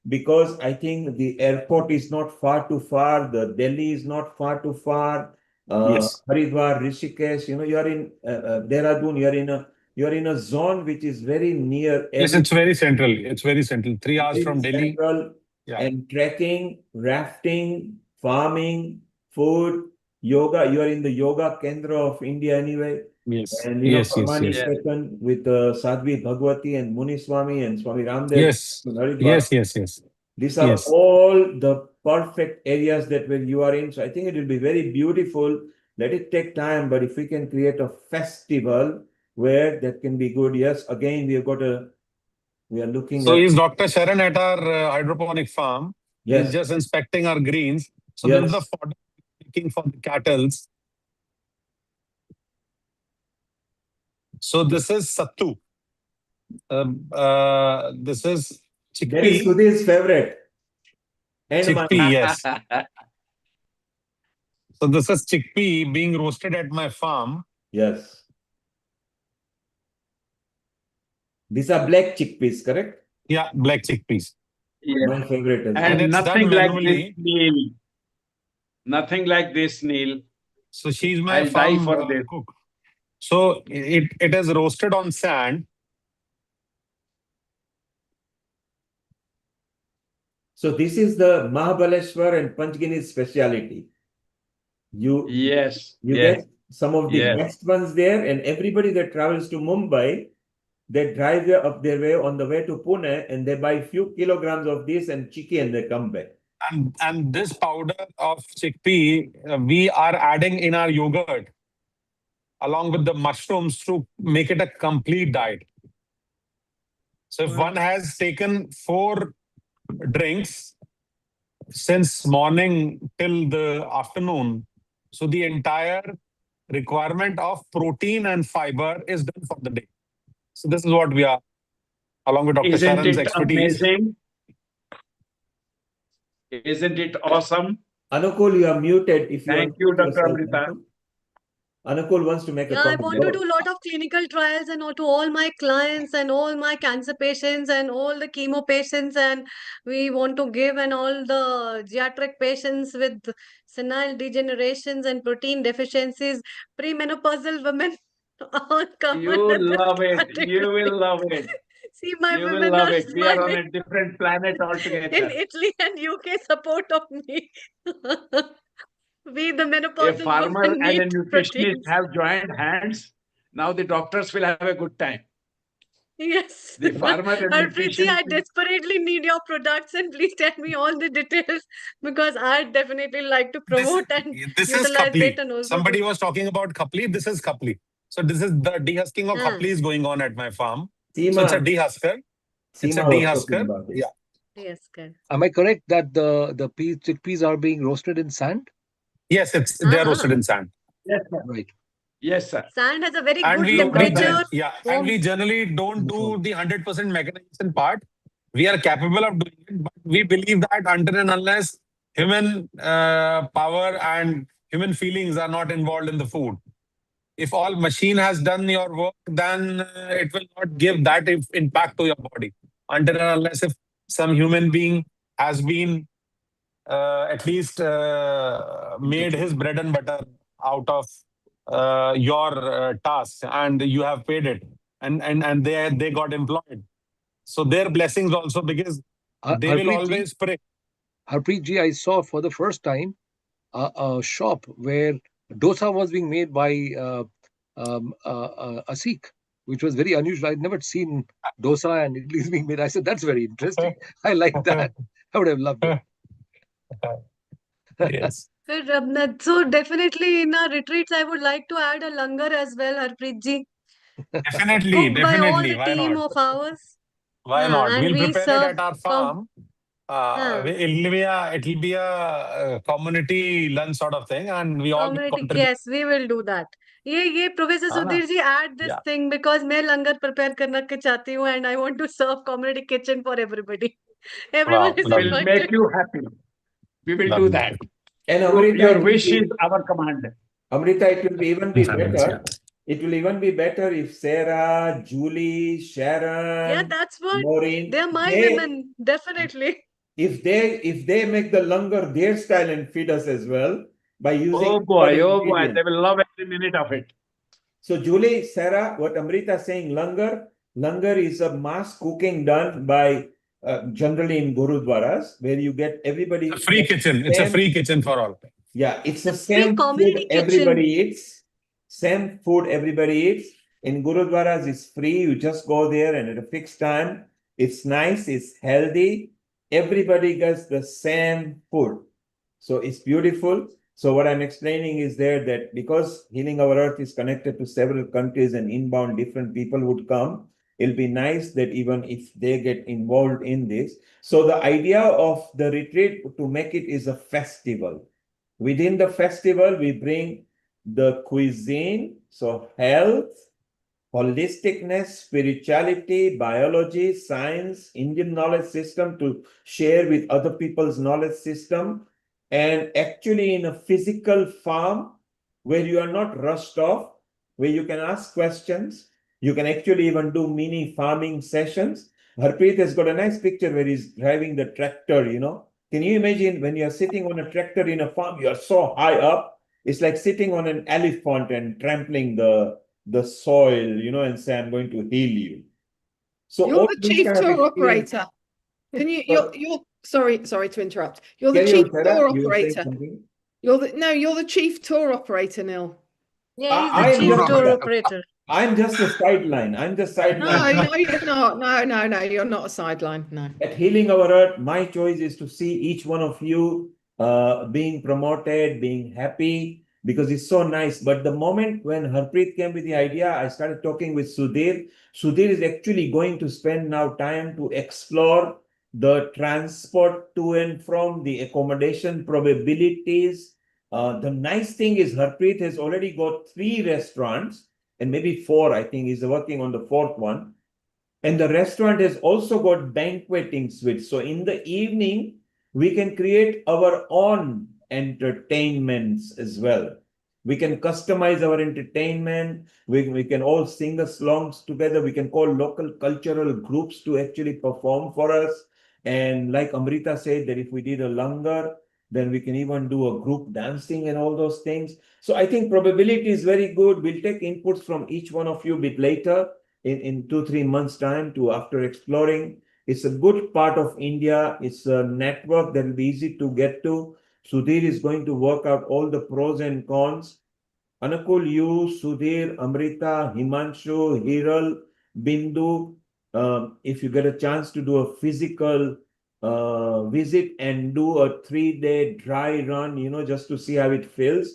Because I think the airport is not far too far, the Delhi is not far too far. Yes. Haridwar, Rishikesh, you are in Dehradun, you are in a zone which is very near. Yes, it's very central. It's very central. 3 hours Very from Delhi. central. Yeah. And trekking, rafting, farming, food, yoga. You are in the yoga kendra of India anyway. Yes. And Yes, yes, Parmani yes. Ketan with Sadhvi Bhagwati and Muni Swami and Swami Ramdev. Yes. in Haridwar. Yes, yes, yes. These are Yes. all the perfect areas that where you are in. So I think it will be very beautiful. Let it take time, but if we can create a festival where that can be good. Yes, again, we are looking So at. is Dr. Sharan at our hydroponic farm? Yes. He's just inspecting our greens. So Yes. this is the fodder making for the cattle. So this is sattu. This is chickpea. That is Sudhir's favorite. And Chickpea, yes. So this is chickpea being roasted at my farm. Yes. These are black chickpeas, correct? Yeah, black chickpeas. Yes. My favorite as And well. it's nothing done like this, manually. Neil. Nothing like this, Neil. So she's my I'll die farm for this. cook. So it is roasted on sand. So this is the Mahabaleshwar and Panchgini's speciality. You get some of the best ones there, and everybody that travels to Mumbai, they drive up their way on the way to Pune, and they buy a few kilograms of this and chicky, and they come back. And this powder of chickpea, we are adding in our yogurt along with the mushrooms to make it a complete diet. So if one has taken 4 drinks since morning till the afternoon, so the entire requirement of protein and fiber is done for the day. So this is what we are, along with Dr. Isn't Sharan's it expertise. amazing? Isn't it awesome? Anukul, you are muted. If you Thank you, Dr. yourself, Amrita. Anukul wants to make a Yeah, I comment. want to do a lot of clinical trials and all to all my clients and all my cancer patients and all the chemo patients, and we want to give and all the geriatric patients with senile degenerations and protein deficiencies, premenopausal women. You love it. You will love it. See, my You will women love are it. We are on smiling a different planet in altogether. Italy and UK support of me. We, the A menopausal farmer women, and a need nutritionist proteins. have joined hands. Now the doctors will have a good time. Yes. The farmer and Harpreet, I nutritionist. desperately need your products, and please tell me all the details because I definitely like to promote and This is utilize kapli. it and also Somebody do. was talking about kapli. This is kapli. So this is the dehusking of kapli is going on at my farm. So it's a Seema. dehusker. It's a Seema was talking dehusker. about this. Yeah. Yes, good. Am I correct that the chickpeas are being roasted in sand? Yes, they are roasted in sand. Yes, sir. Right. Yes, sir. Sand has a very And good we temperature. and we generally don't do the 100% mechanization part. We are capable of doing it, but we believe that until and unless human power and human feelings are not involved in the food, if all machine has done your work, then it will not give that impact to your body. Until and unless if some human being has been at least made his bread and butter out of your task and you have paid it and they got employed. So their blessings also, because they will always pray. Harpreet ji, I saw for the first time a shop where dosa was being made by a Sikh, which was very unusual. I'd never seen dosa and idlis being made. I said, that's very interesting. I like that. I would have loved it. Yes. So definitely in our retreats, I would like to add a langar as well, Harpreet ji. Definitely, Cooked by all definitely. the Why team not? of ours. Why not? And We'll we prepare it serve at our farm. It'll be a community lunch sort of thing, and we all community. contribute. Yes, we will do that. ये Professor Sudhir ji add this thing because मैं लंगर prepare करना के चाहती हूँ and I want to serve community kitchen for everybody. Everyone is We'll invited. make you happy. We will do that. And Amrita, Your wish is our command. Amrita, it will even be better. It will even be better if Sarah, Julie, Sharon, Yeah, that's what. Maureen, They're my women, definitely. If they make the langar their style and feed us as well by using Oh boy, they will love every minute of it. So Julie, Sarah, what Amrita is saying, langar is a mass cooking done by generally in Gurudwaras where you get everybody. A free kitchen. It's a free kitchen for all. Yeah, it's the same food everybody eats. Same food everybody eats. In Gurudwaras, it's free. You just go there and at a fixed time. It's nice. It's healthy. Everybody gets the same food. So it's beautiful. So what I'm explaining is there that because Healing Our Earth is connected to several countries and inbound different people would come, it'll be nice that even if they get involved in this. So the idea of the retreat to make it is a festival. Within the festival, we bring the cuisine, so health, holisticness, spirituality, biology, science, Indian knowledge system to share with other people's knowledge system. And actually in a physical farm where you are not rushed off, where you can ask questions, you can actually even do mini farming sessions. Harpreet has got a nice picture where he's driving the tractor, you know. Can you imagine when you're sitting on a tractor in a farm, you're so high up, it's like sitting on an elephant and trampling the soil, you know, and say, I'm going to heal you. So you're the chief tour operator. Can you're sorry to interrupt. You're the chief tour operator. You're the chief tour operator, Neil. Yeah, he's the chief tour operator. I'm just a sideline. I'm just sideline. No, you're not. No, you're not a sideline. No. At Healing Our Earth, my choice is to see each one of you being promoted, being happy, because it's so nice. But the moment when Harpreet came with the idea, I started talking with Sudhir. Sudhir is actually going to spend now time to explore the transport to and from, the accommodation probabilities. The nice thing is Harpreet has already got 3 restaurants and maybe 4, I think he's working on the 4th one. And the restaurant has also got banqueting suites. So in the evening, we can create our own entertainments as well. We can customize our entertainment. We can all sing the songs together. We can call local cultural groups to actually perform for us. And like Amrita said, that if we did a langar, then we can even do a group dancing and all those things. So I think probability is very good. We'll take inputs from each one of you a bit later in 2-3 months' time to after exploring. It's a good part of India. It's a network that will be easy to get to. Sudhir is going to work out all the pros and cons. Anukul, you, Sudhir, Amrita, Himanshu, Hiral, Bindu, if you get a chance to do a physical visit and do a 3-day dry run, you know, just to see how it feels.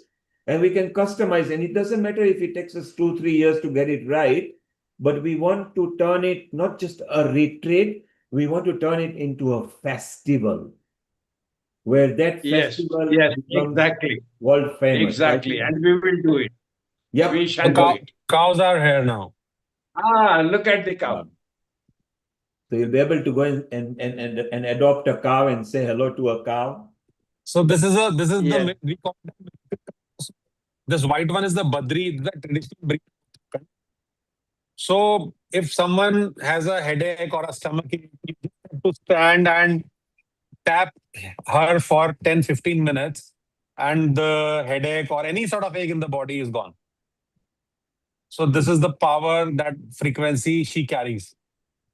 And we can customize, and it doesn't matter if it takes us 2-3 years to get it right, but we want to turn it not just a retreat, we want to turn it into a festival where that festival becomes exactly world famous. Exactly, and we will do it. Yep. We shall do it. Cows are here now. Look at the cow. So you'll be able to go and adopt a cow and say hello to a cow. So this is the we call this white one is the Badri, the traditional breed. So if someone has a headache or a stomachache, you just have to stand and tap her for 10-15 minutes and the headache or any sort of ache in the body is gone. So this is the power, that frequency she carries.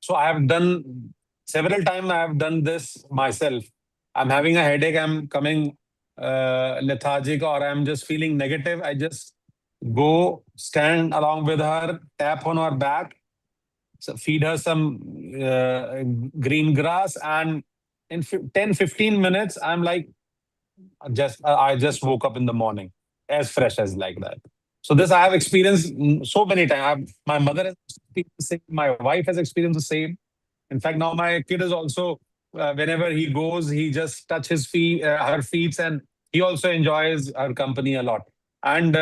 So I have done several times. I have done this myself. I'm having a headache. I'm coming lethargic, or I'm just feeling negative. I just go stand along with her, tap on her back, so feed her some green grass, and in 10-15 minutes, I'm like, I just woke up in the morning as fresh as like that. So this I have experienced so many times. My mother has experienced the same. My wife has experienced the same. In fact, now my kid is also, whenever he goes, he just touches his feet, her feet, and he also enjoys her company a lot. And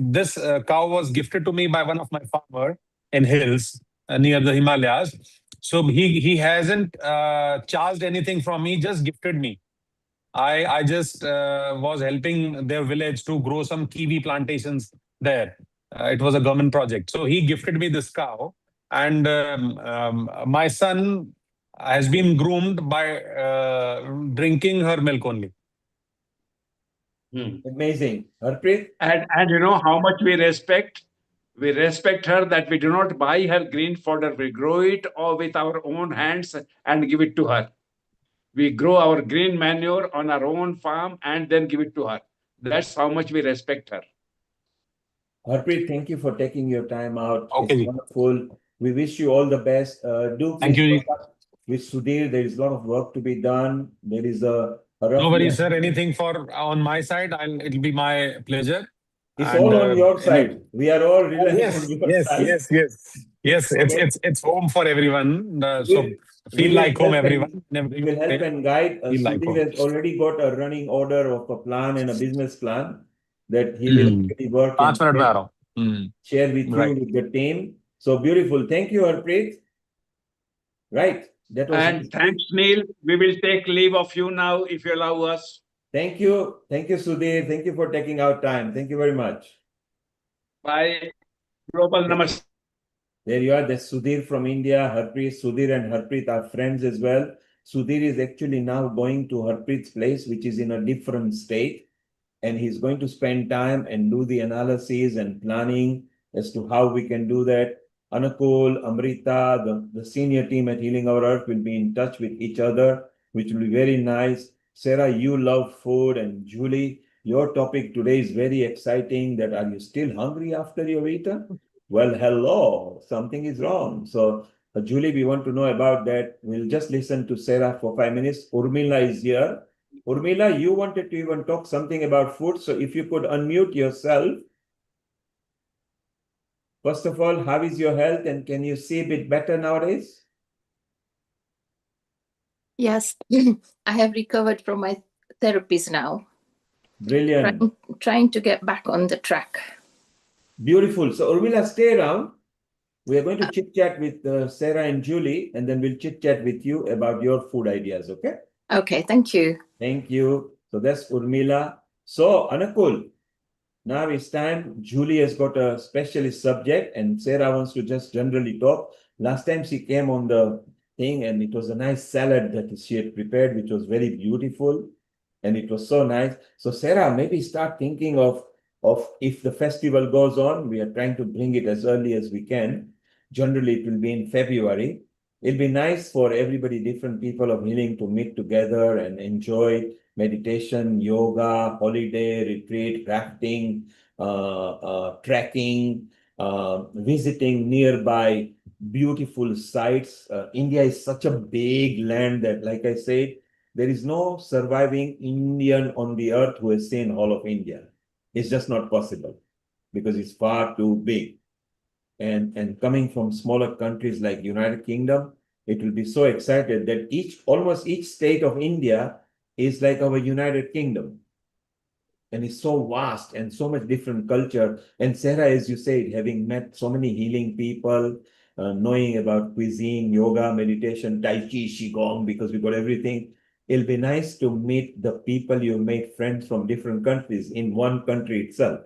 this cow was gifted to me by one of my farmer in hills near the Himalayas. So he hasn't charged anything from me, just gifted me. I just was helping their village to grow some kiwi plantations there. It was a government project. So he gifted me this cow, and my son has been groomed by drinking her milk only. Amazing. Harpreet? And you know how much we respect? We respect her that we do not buy her green fodder. We grow it or with our own hands and give it to her. We grow our green manure on our own farm and then give it to her. That's how much we respect her. Harpreet, thank you for taking your time out. Okay. It's wonderful. We wish you all the best. Do Thank you. with Sudhir. There is a lot of work to be done. There is a no worries, sir. Anything on my side, it'll be my pleasure. It's all on your side. We are all relying on your side. Yes. It's home for everyone. So feel like home, everyone. We will help and guide. Sudhir has already got a running order of a plan and a business plan that he will really work and share with you, with the team. So beautiful. Thank you, Harpreet. Right. That was and thanks, Neil. We will take leave of you now if you allow us. Thank you. Thank you, Sudhir. Thank you for taking out time. Thank you very much. Bye. Global Namaste. There you are. That's Sudhir from India. Harpreet, Sudhir and Harpreet are friends as well. Sudhir is actually now going to Harpreet's place, which is in a different state. And he's going to spend time and do the analysis and planning as to how we can do that. Anukul, Amrita, the senior team at Healing Our Earth will be in touch with each other, which will be very nice. Sarah, you love food, and Juli, your topic today is very exciting. That are you still hungry after your eaten? Well, hello, something is wrong. So, Juli, we want to know about that. We'll just listen to Sarah for 5 minutes. Urmila is here. Urmila, you wanted to even talk something about food. So if you could unmute yourself. First of all, how is your health, and can you see a bit better nowadays? Yes, I have recovered from my therapies now. Brilliant. Trying to get back on the track. Beautiful. So Urmila, stay around. We are going to chit-chat with Sarah and Juli, and then we'll chit-chat with you about your food ideas, okay? Okay, thank you. Thank you. So that's Urmila. So, Anukul, now it's time. Juli has got a specialist subject, and Sarah wants to just generally talk. Last time she came on the thing, and it was a nice salad that she had prepared, which was very beautiful, and it was so nice. So, Sarah, maybe start thinking of if the festival goes on. We are trying to bring it as early as we can. Generally, it will be in February. It'll be nice for everybody, different people of healing, to meet together and enjoy meditation, yoga, holiday, retreat, crafting, trekking, visiting nearby beautiful sites. India is such a big land that, like I said, there is no surviving Indian on the earth who has seen all of India. It's just not possible because it's far too big. And coming from smaller countries like United Kingdom, it will be so excited that almost each state of India is like our United Kingdom. And it's so vast and so much different culture. And Sarah, as you said, having met so many healing people, knowing about cuisine, yoga, meditation, Tai Chi, Qigong, because we got everything. It'll be nice to meet the people you made friends from different countries in one country itself.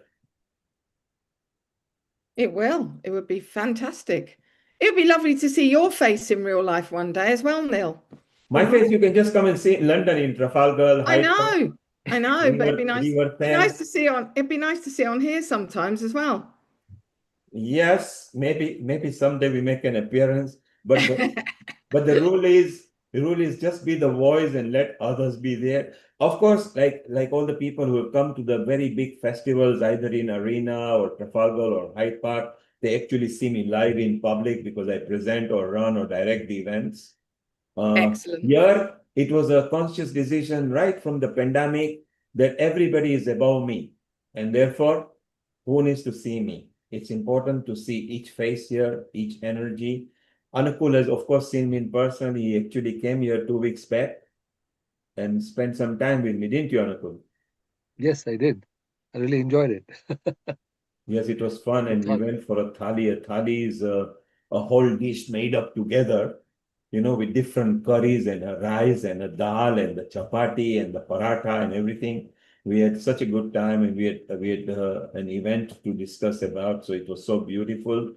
It will. It would be fantastic. It would be lovely to see your face in real life one day as well, Neil. My face, you can just come and see London in Trafalgar. I know. I know, but it'd be nice to see on. It'd be nice to see on here sometimes as well. Yes, maybe someday we make an appearance, but the rule is just be the voice and let others be there. Of course, like all the people who have come to the very big festivals, either in Arena or Trafalgar or Hyde Park, they actually see me live in public because I present or run or direct the events. Excellent. Here, it was a conscious decision right from the pandemic that everybody is above me, and therefore, who needs to see me? It's important to see each face here, each energy. Anukul has, of course, seen me in person. He actually came here 2 weeks back and spent some time with me, didn't you, Anukul? Yes, I did. I really enjoyed it. Yes, it was fun, and we went for a thali. A thali is a whole dish made up together, with different curries and a rice and a dal and the chapati and the paratha and everything. We had such a good time, and we had an event to discuss about. So it was so beautiful.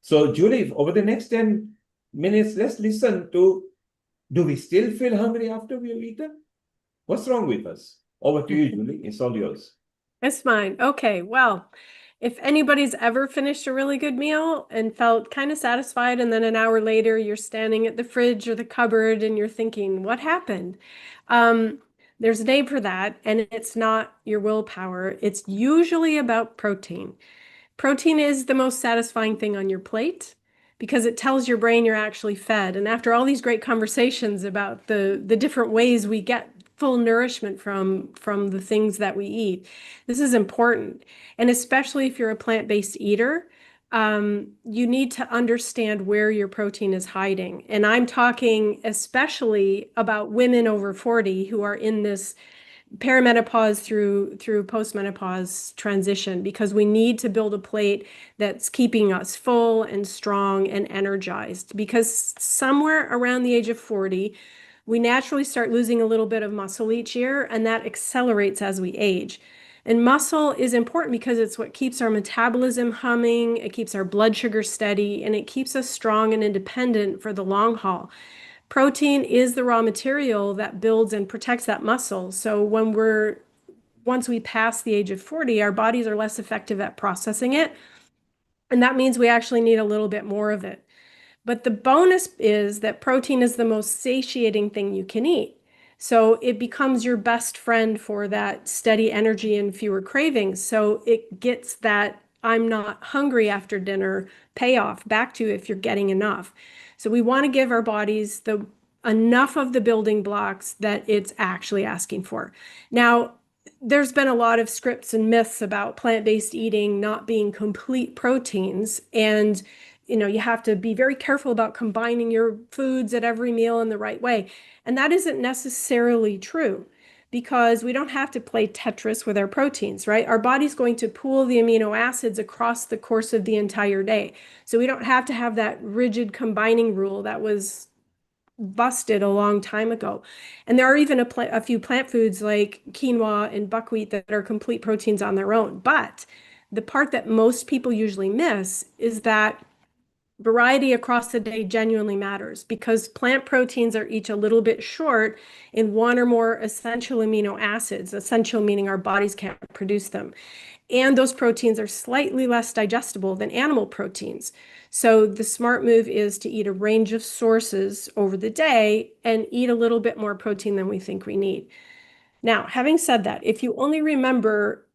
So, Julie, over the next 10 minutes, let's listen to, do we still feel hungry after we have eaten? What's wrong with us? Over to you, Julie. It's all yours. It's mine. Okay, well, if anybody's ever finished a really good meal and felt kind of satisfied, and then an hour later you're standing at the fridge or the cupboard and you're thinking, what happened? There's a name for that, and it's not your willpower. It's usually about protein. Protein is the most satisfying thing on your plate because it tells your brain you're actually fed. And after all these great conversations about the different ways we get full nourishment from the things that we eat, this is important. And especially if you're a plant-based eater, you need to understand where your protein is hiding. And I'm talking especially about women over 40 who are in this perimenopause through postmenopause transition, because we need to build a plate that's keeping us full and strong and energized, because somewhere around the age of 40 we naturally start losing a little bit of muscle each year, and that accelerates as we age. And muscle is important because it's what keeps our metabolism humming, it keeps our blood sugar steady, and it keeps us strong and independent for the long haul. Protein is the raw material that builds and protects that muscle. So once we pass the age of 40, our bodies are less effective at processing it. And that means we actually need a little bit more of it. But the bonus is that protein is the most satiating thing you can eat. So it becomes your best friend for that steady energy and fewer cravings. So it gets that I'm not hungry after dinner payoff back to if you're getting enough. So we want to give our bodies enough of the building blocks that it's actually asking for. Now, there's been a lot of scripts and myths about plant-based eating not being complete proteins, and you have to be very careful about combining your foods at every meal in the right way. And that isn't necessarily true, because we don't have to play Tetris with our proteins, right? Our body's going to pool the amino acids across the course of the entire day. So we don't have to have that rigid combining rule that was busted a long time ago. And there are even a few plant foods like quinoa and buckwheat that are complete proteins on their own. But the part that most people usually miss is that variety across the day genuinely matters, because plant proteins are each a little bit short in one or more essential amino acids, essential meaning our bodies can't produce them. And those proteins are slightly less digestible than animal proteins. So the smart move is to eat a range of sources over the day and eat a little bit more protein than we think we need. Now, having said that, if you only remember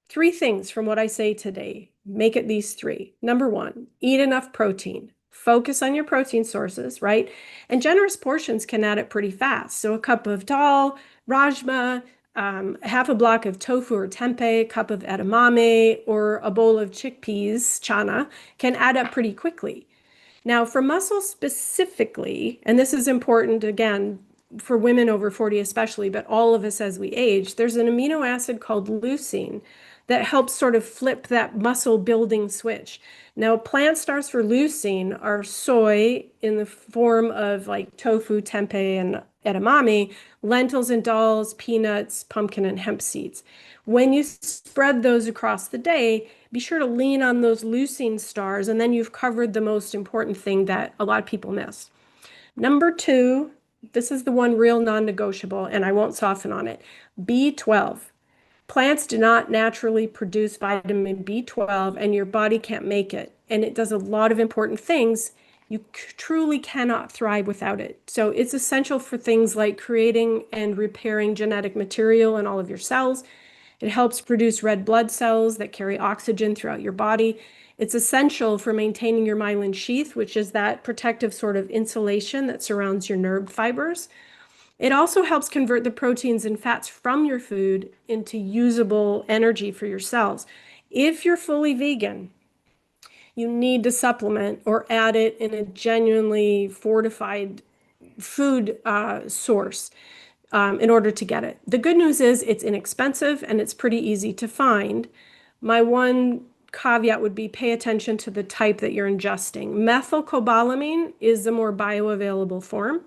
3 things from what I say today, make it these 3. Number 1, eat enough protein. Focus on your protein sources, right? And generous portions can add it pretty fast. So a cup of dal, rajma, half a block of tofu or tempeh, a cup of edamame, or a bowl of chickpeas, chana, can add up pretty quickly. Now, for muscle specifically, and this is important again for women over 40 especially, but all of us as we age, there's an amino acid called leucine that helps sort of flip that muscle building switch. Now, plant stars for leucine are soy in the form of like tofu, tempeh, and edamame, lentils and dals, peanuts, pumpkin, and hemp seeds. When you spread those across the day, be sure to lean on those leucine stars, and then you've covered the most important thing that a lot of people miss. Number 2, this is the one real non-negotiable, and I won't soften on it. B12. Plants do not naturally produce vitamin B12, and your body can't make it. And it does a lot of important things. You truly cannot thrive without it. So it's essential for things like creating and repairing genetic material in all of your cells. It helps produce red blood cells that carry oxygen throughout your body. It's essential for maintaining your myelin sheath, which is that protective sort of insulation that surrounds your nerve fibers. It also helps convert the proteins and fats from your food into usable energy for your cells. If you're fully vegan, you need to supplement or add it in a genuinely fortified food source in order to get it. The good news is it's inexpensive and it's pretty easy to find. My one caveat would be pay attention to the type that you're ingesting. Methylcobalamin is the more bioavailable form.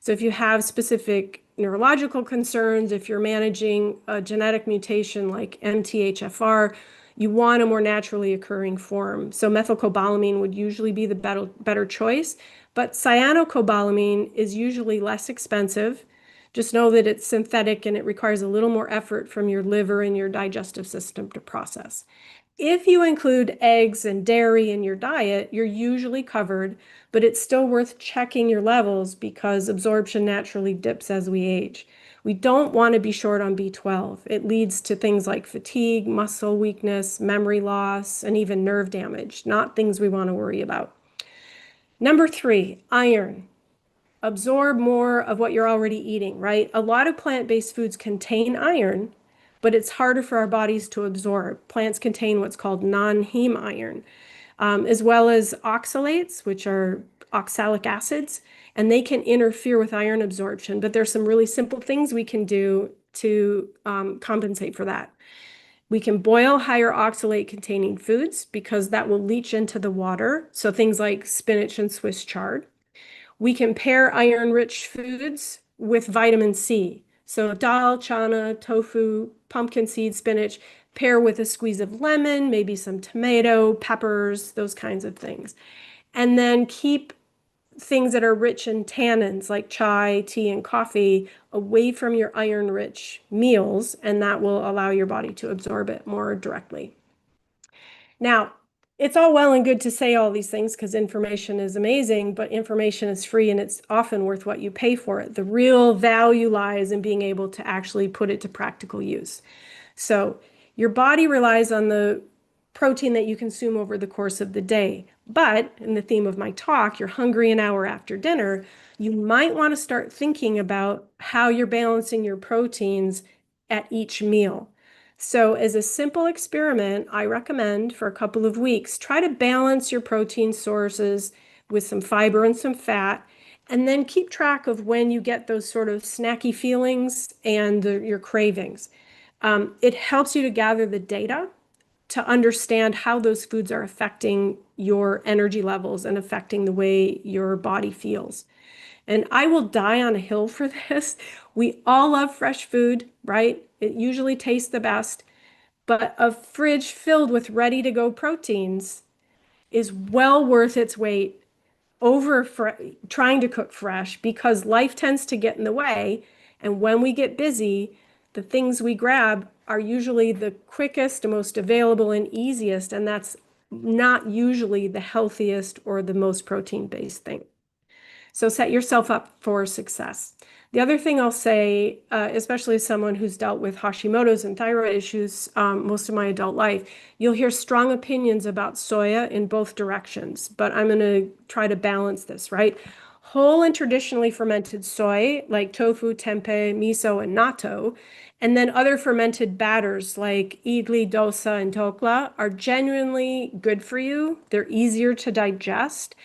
So if you have specific neurological concerns, if you're managing a genetic mutation like MTHFR, you want a more naturally occurring form. So methylcobalamin would usually be the better choice, but cyanocobalamin is usually less expensive. Just know that it's synthetic and it requires a little more effort from your liver and your digestive system to process. If you include eggs and dairy in your diet, you're usually covered, but it's still worth checking your levels because absorption naturally dips as we age. We don't want to be short on B12. It leads to things like fatigue, muscle weakness, memory loss, and even nerve damage, not things we want to worry about. Number 3, iron. Absorb more of what you're already eating, right? A lot of plant-based foods contain iron, but it's harder for our bodies to absorb. Plants contain what's called non-heme iron, as well as oxalates, which are oxalic acids, and they can interfere with iron absorption. But there's some really simple things we can do to compensate for that. We can boil higher oxalate containing foods because that will leach into the water. So things like spinach and Swiss chard. We can pair iron-rich foods with vitamin C. So dal, chana, tofu, pumpkin seed, spinach, pair with a squeeze of lemon, maybe some tomato, peppers, those kinds of things. And then keep things that are rich in tannins like chai, tea, and coffee away from your iron-rich meals, and that will allow your body to absorb it more directly. Now, it's all well and good to say all these things because information is amazing, but information is free and it's often worth what you pay for it. The real value lies in being able to actually put it to practical use. So your body relies on the protein that you consume over the course of the day. But in the theme of my talk, you're hungry an hour after dinner, you might want to start thinking about how you're balancing your proteins at each meal. So as a simple experiment, I recommend for a couple of weeks, try to balance your protein sources with some fiber and some fat, and then keep track of when you get those sort of snacky feelings and your cravings. It helps you to gather the data to understand how those foods are affecting your energy levels and affecting the way your body feels. And I will die on a hill for this. We all love fresh food, right? It usually tastes the best, but a fridge filled with ready-to-go proteins is well worth its weight over trying to cook fresh because life tends to get in the way. And when we get busy, the things we grab are usually the quickest, most available, and easiest, and that's not usually the healthiest or the most protein-based thing. So set yourself up for success. The other thing I'll say, especially as someone who's dealt with Hashimoto's and thyroid issues most of my adult life, you'll hear strong opinions about soya in both directions, but I'm going to try to balance this, right? Whole and traditionally fermented soy, like tofu, tempeh, miso, and natto, and then other fermented batters like idli, dosa, and dhokla are genuinely good for you. They're easier to digest.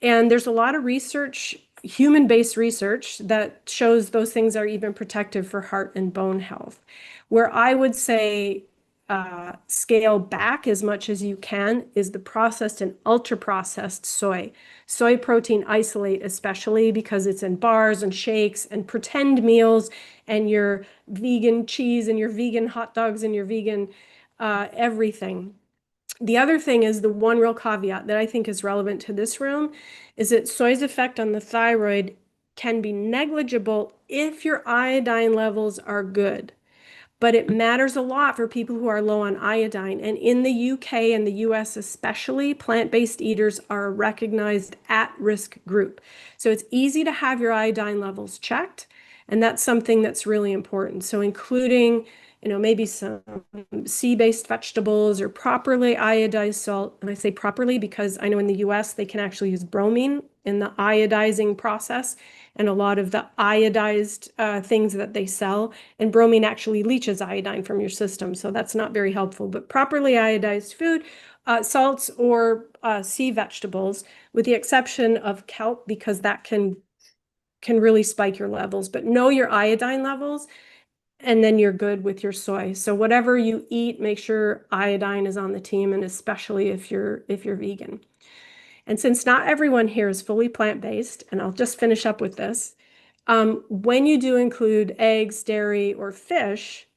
And there's a lot of research, human-based research, that shows those things are even protective for heart and bone health. Where I would say scale back as much as you can is the processed and ultra-processed soy. Soy protein isolate, especially because it's in bars and shakes and pretend meals and your vegan cheese and your vegan hot dogs and your vegan everything. The other thing is the one real caveat that I think is relevant to this room is that soy's effect on the thyroid can be negligible if your iodine levels are good. But it matters a lot for people who are low on iodine. And in the UK and the US especially, plant-based eaters are a recognized at-risk group. So it's easy to have your iodine levels checked, and that's something that's really important. So including, maybe some sea-based vegetables or properly iodized salt. And I say properly because I know in the US they can actually use bromine in the iodizing process, and a lot of the iodized things that they sell, and bromine actually leaches iodine from your system, so that's not very helpful. But properly iodized food, salts or sea vegetables, with the exception of kelp, because that can really spike your levels. But know your iodine levels, and then you're good with your soy. So whatever you eat, make sure iodine is on the team, and especially if you're vegan. And since not everyone here is fully plant-based, and I'll just finish up with this, when you do include eggs, dairy, or fish,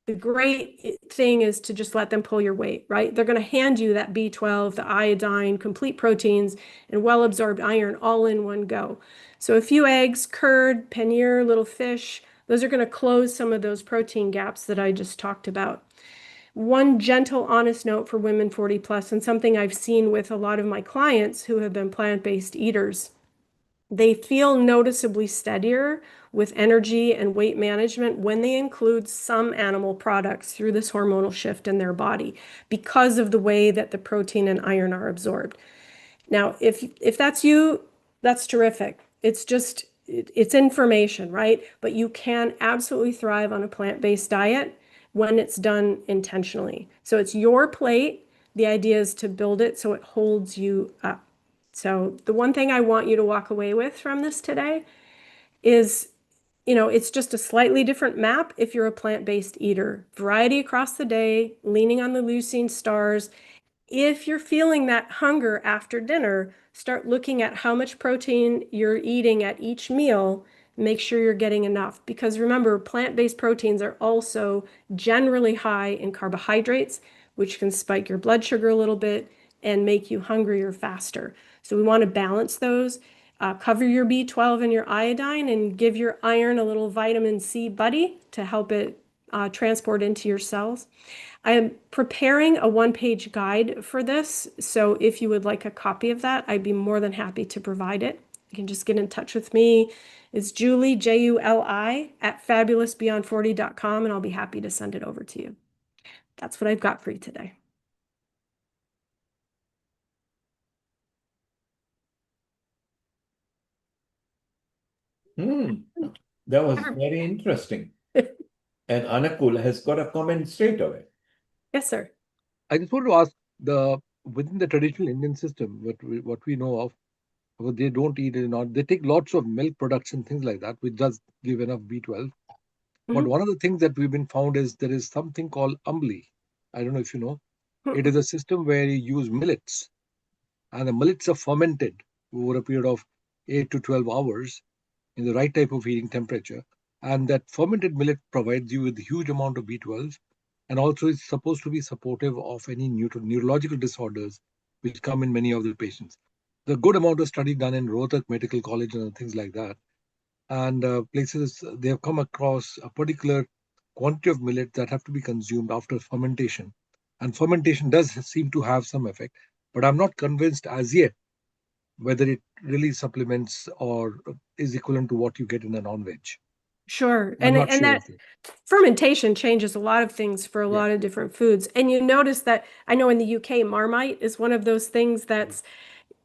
the great thing is to just let them pull your weight, right? They're going to hand you that B12, the iodine, complete proteins, and well-absorbed iron all in one go. So a few eggs, curd, paneer, little fish, those are going to close some of those protein gaps that I just talked about. One gentle, honest note for women 40 plus, and something I've seen with a lot of my clients who have been plant-based eaters, they feel noticeably steadier with energy and weight management when they include some animal products through this hormonal shift in their body because of the way that the protein and iron are absorbed. Now, if that's you, that's terrific. It's information, right? But you can absolutely thrive on a plant-based diet when it's done intentionally. So it's your plate. The idea is to build it so it holds you up. So the one thing I want you to walk away with from this today is, it's just a slightly different map if you're a plant-based eater. Variety across the day, leaning on the leucine stars. If you're feeling that hunger after dinner, start looking at how much protein you're eating at each meal. Make sure you're getting enough, because remember, plant-based proteins are also generally high in carbohydrates, which can spike your blood sugar a little bit and make you hungrier faster. So we want to balance those. Cover your B12 and your iodine, and give your iron a little vitamin C buddy to help it transport into your cells. I am preparing a one-page guide for this, so if you would like a copy of that, I'd be more than happy to provide it. You can just get in touch with me. It's Juli, Juli, at fabulousbeyond40.com, and I'll be happy to send it over to you. That's what I've got for you today. That was very interesting. And Anakul has got a comment straight away. Yes, sir. I just want to ask, within the traditional Indian system, what we know of, they don't eat it, not they take lots of milk products and things like that, which does give enough B12. But one of the things that we've been found is there is something called Ambli. I don't know if you know. It is a system where you use millets, and the millets are fermented over a period of 8 to 12 hours in the right type of heating temperature. And that fermented millet provides you with a huge amount of B12, and also is supposed to be supportive of any neurological disorders which come in many of the patients. The good amount of study done in Rohtak Medical College and things like that, and places, they have come across a particular quantity of millet that have to be consumed after fermentation. And fermentation does seem to have some effect, but I'm not convinced as yet whether it really supplements or is equivalent to what you get in a non-veg. Sure. And that fermentation changes a lot of things for a lot of different foods. And you notice that, I know in the UK, Marmite is one of those things that's,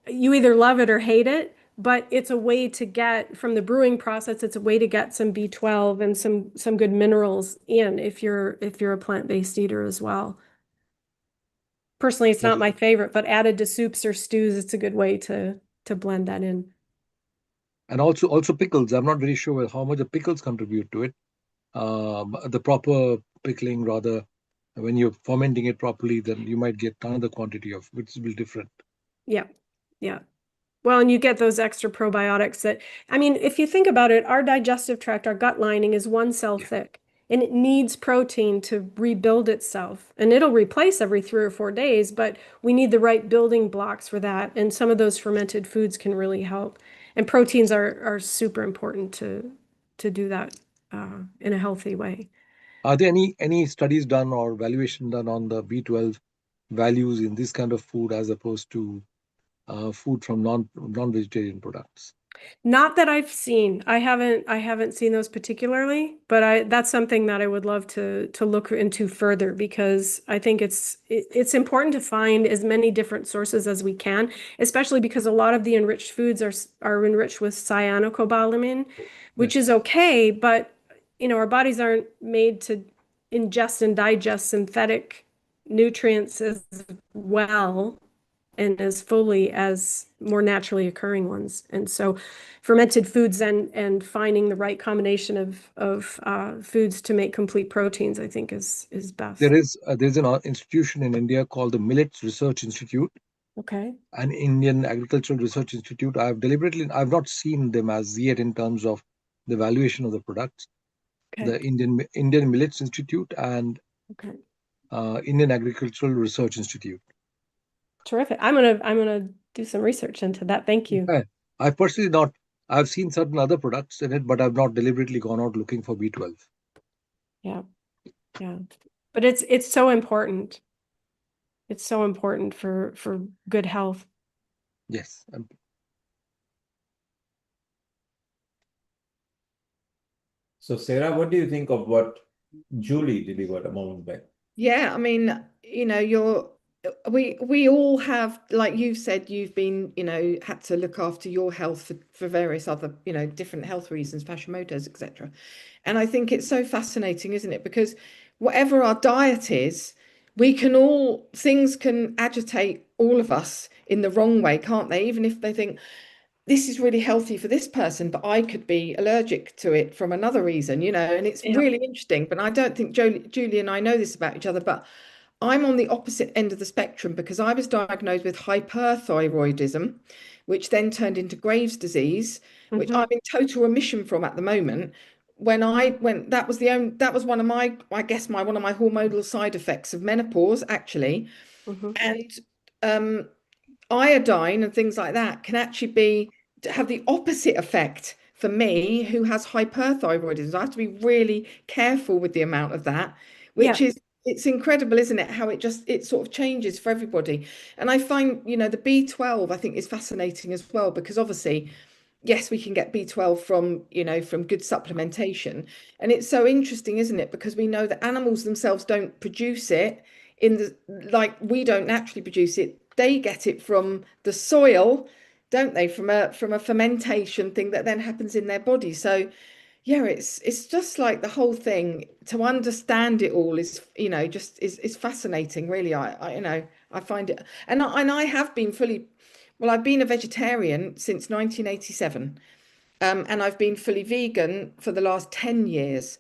you either love it or hate it, but it's a way to get, from the brewing process, it's a way to get some B12 and some good minerals in if you're a plant-based eater as well. Personally, it's not my favorite, but added to soups or stews, it's a good way to blend that in. And also pickles. I'm not very sure how much the pickles contribute to it. The proper pickling, rather, when you're fermenting it properly, then you might get another quantity of, which will be different. Yeah. Well, and you get those extra probiotics that, I mean, if you think about it, our digestive tract, our gut lining is one cell thick, and it needs protein to rebuild itself. And it'll replace every 3 or 4 days, but we need the right building blocks for that. And some of those fermented foods can really help. And proteins are super important to do that in a healthy way. Are there any studies done or valuation done on the B12 values in this kind of food as opposed to food from non-vegetarian products? Not that I've seen. I haven't seen those particularly, but that's something that I would love to look into further, because I think it's important to find as many different sources as we can, especially because a lot of the enriched foods are enriched with cyanocobalamin, which is okay, but our bodies aren't made to ingest and digest synthetic nutrients as well and as fully as more naturally occurring ones. And so fermented foods and finding the right combination of foods to make complete proteins, I think is best. There's an institution in India called the Millets Research Institute. Okay. An Indian Agricultural Research Institute. I've not seen them as yet in terms of the valuation of the products. Okay. The Indian Millets Institute and Okay. Indian Agricultural Research Institute. Terrific. I'm gonna do some research into that. Thank you. Okay. I've personally not. I've seen certain other products in it, but I've not deliberately gone out looking for B12. Yeah, yeah. But it's so important. It's so important for good health. Yes. So, Sarah, what do you think of what Julie delivered a moment back? Yeah, I mean, we all have, like you've said, you've been, had to look after your health for various other, different health reasons, Hashimoto's, etc. And I think it's so fascinating, isn't it? Because whatever our diet is, things can agitate all of us in the wrong way, can't they? Even if they think this is really healthy for this person, but I could be allergic to it from another reason, and it's really interesting. But I don't think Julie and I know this about each other, but I'm on the opposite end of the spectrum because I was diagnosed with hyperthyroidism, which then turned into Graves' disease, which I'm in total remission from at the moment. That was one of my, I guess, one of my hormonal side effects of menopause, actually. And iodine and things like that can actually have the opposite effect for me, who has hyperthyroidism. I have to be really careful with the amount of that, which it's incredible, isn't it? How it sort of changes for everybody. And I find, the B12, I think, is fascinating as well, because obviously, yes, we can get B12 from good supplementation. And it's so interesting, isn't it? Because we know that animals themselves don't produce it like we don't naturally produce it. They get it from the soil, don't they? From a fermentation thing that then happens in their body. So yeah, it's just like the whole thing, to understand it all is, just is fascinating, really. I find it, and I have been I've been a vegetarian since 1987, and I've been fully vegan for the last 10 years.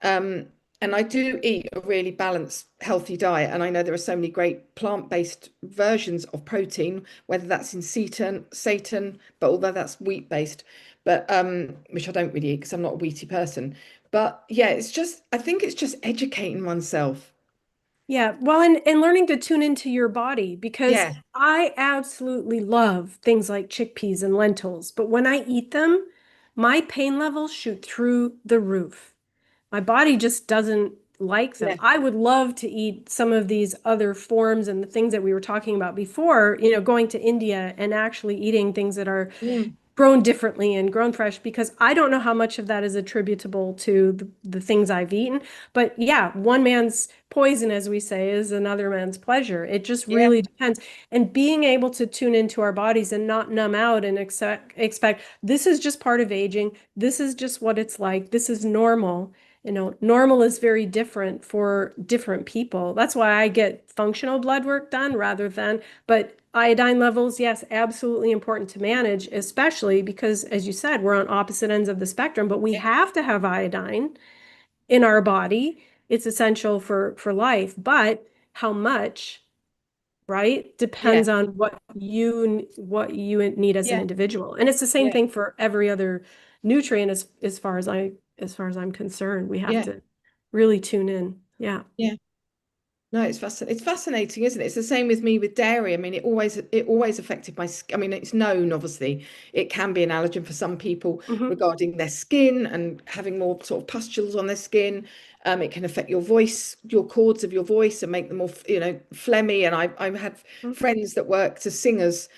And I do eat a really balanced, healthy diet. And I know there are so many great plant-based versions of protein, whether that's in seitan, but although that's wheat-based, but which I don't really eat because I'm not a wheaty person. But yeah, I think it's just educating oneself. Yeah, well, and learning to tune into your body, because I absolutely love things like chickpeas and lentils, but when I eat them, my pain levels shoot through the roof. My body just doesn't like them. I would love to eat some of these other forms and the things that we were talking about before, going to India and actually eating things that are grown differently and grown fresh, because I don't know how much of that is attributable to the things I've eaten. But yeah, one man's poison, as we say, is another man's pleasure. It just really depends. And being able to tune into our bodies and not numb out and expect this is just part of aging. This is just what it's like. This is normal. Normal is very different for different people. That's why I get functional blood work done but iodine levels, yes, absolutely important to manage, especially because, as you said, we're on opposite ends of the spectrum, but we have to have iodine in our body. It's essential for life, but how much, right, depends on what you need as an individual. And it's the same thing for every other nutrient as far as I'm concerned. We have to really tune in. Yeah. Yeah. No, it's fascinating, isn't it? It's the same with me with dairy. I mean, it always affected my skin. I mean, it's known, obviously, it can be an allergen for some people regarding their skin and having more sort of pustules on their skin. It can affect your voice, your cords of your voice, and make them more, phlegmy. And I had friends that worked as singers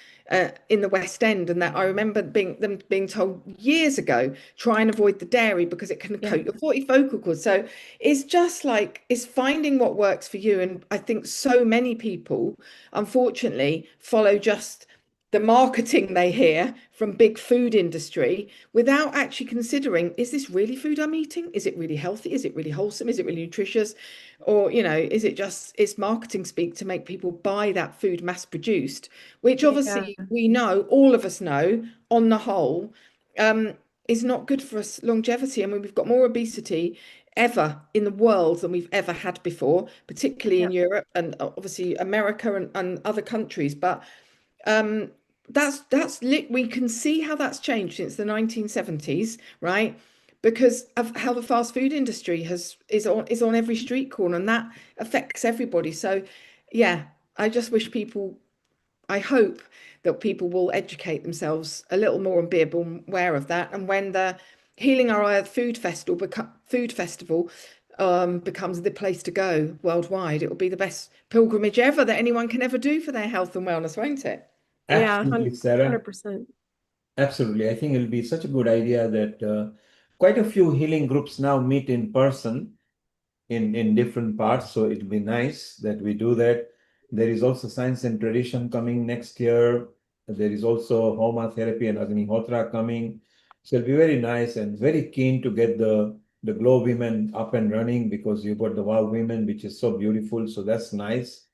in the West End, and that I remember them being told years ago, try and avoid the dairy because it can coat your vocal cords. So it's just like, it's finding what works for you. And I think so many people, unfortunately, follow just the marketing they hear from big food industry without actually considering, is this really food I'm eating? Is it really healthy? Is it really wholesome? Is it really nutritious? Or, is it just, it's marketing speak to make people buy that food mass produced, which obviously we know, all of us know, on the whole, is not good for us longevity. I mean, we've got more obesity ever in the world than we've ever had before, particularly in Europe and obviously America and other countries. But we can see how that's changed since the 1970s, right? Because of how the fast food industry is on every street corner, and that affects everybody. So yeah, I just wish I hope that people will educate themselves a little more and be aware of that. And when the Healing Our Earth Food Festival becomes the place to go worldwide, it will be the best pilgrimage ever that anyone can ever do for their health and wellness, won't it? Absolutely, Sarah. 100%. Absolutely. I think it'll be such a good idea that quite a few healing groups now meet in person in different parts. So it'll be nice that we do that. There is also Science and Tradition coming next year. There is also Homa Therapy and Agnihotra coming. So it'll be very nice, and very keen to get the Glow Women up and running, because you've got the Wow Women, which is so beautiful. So that's nice.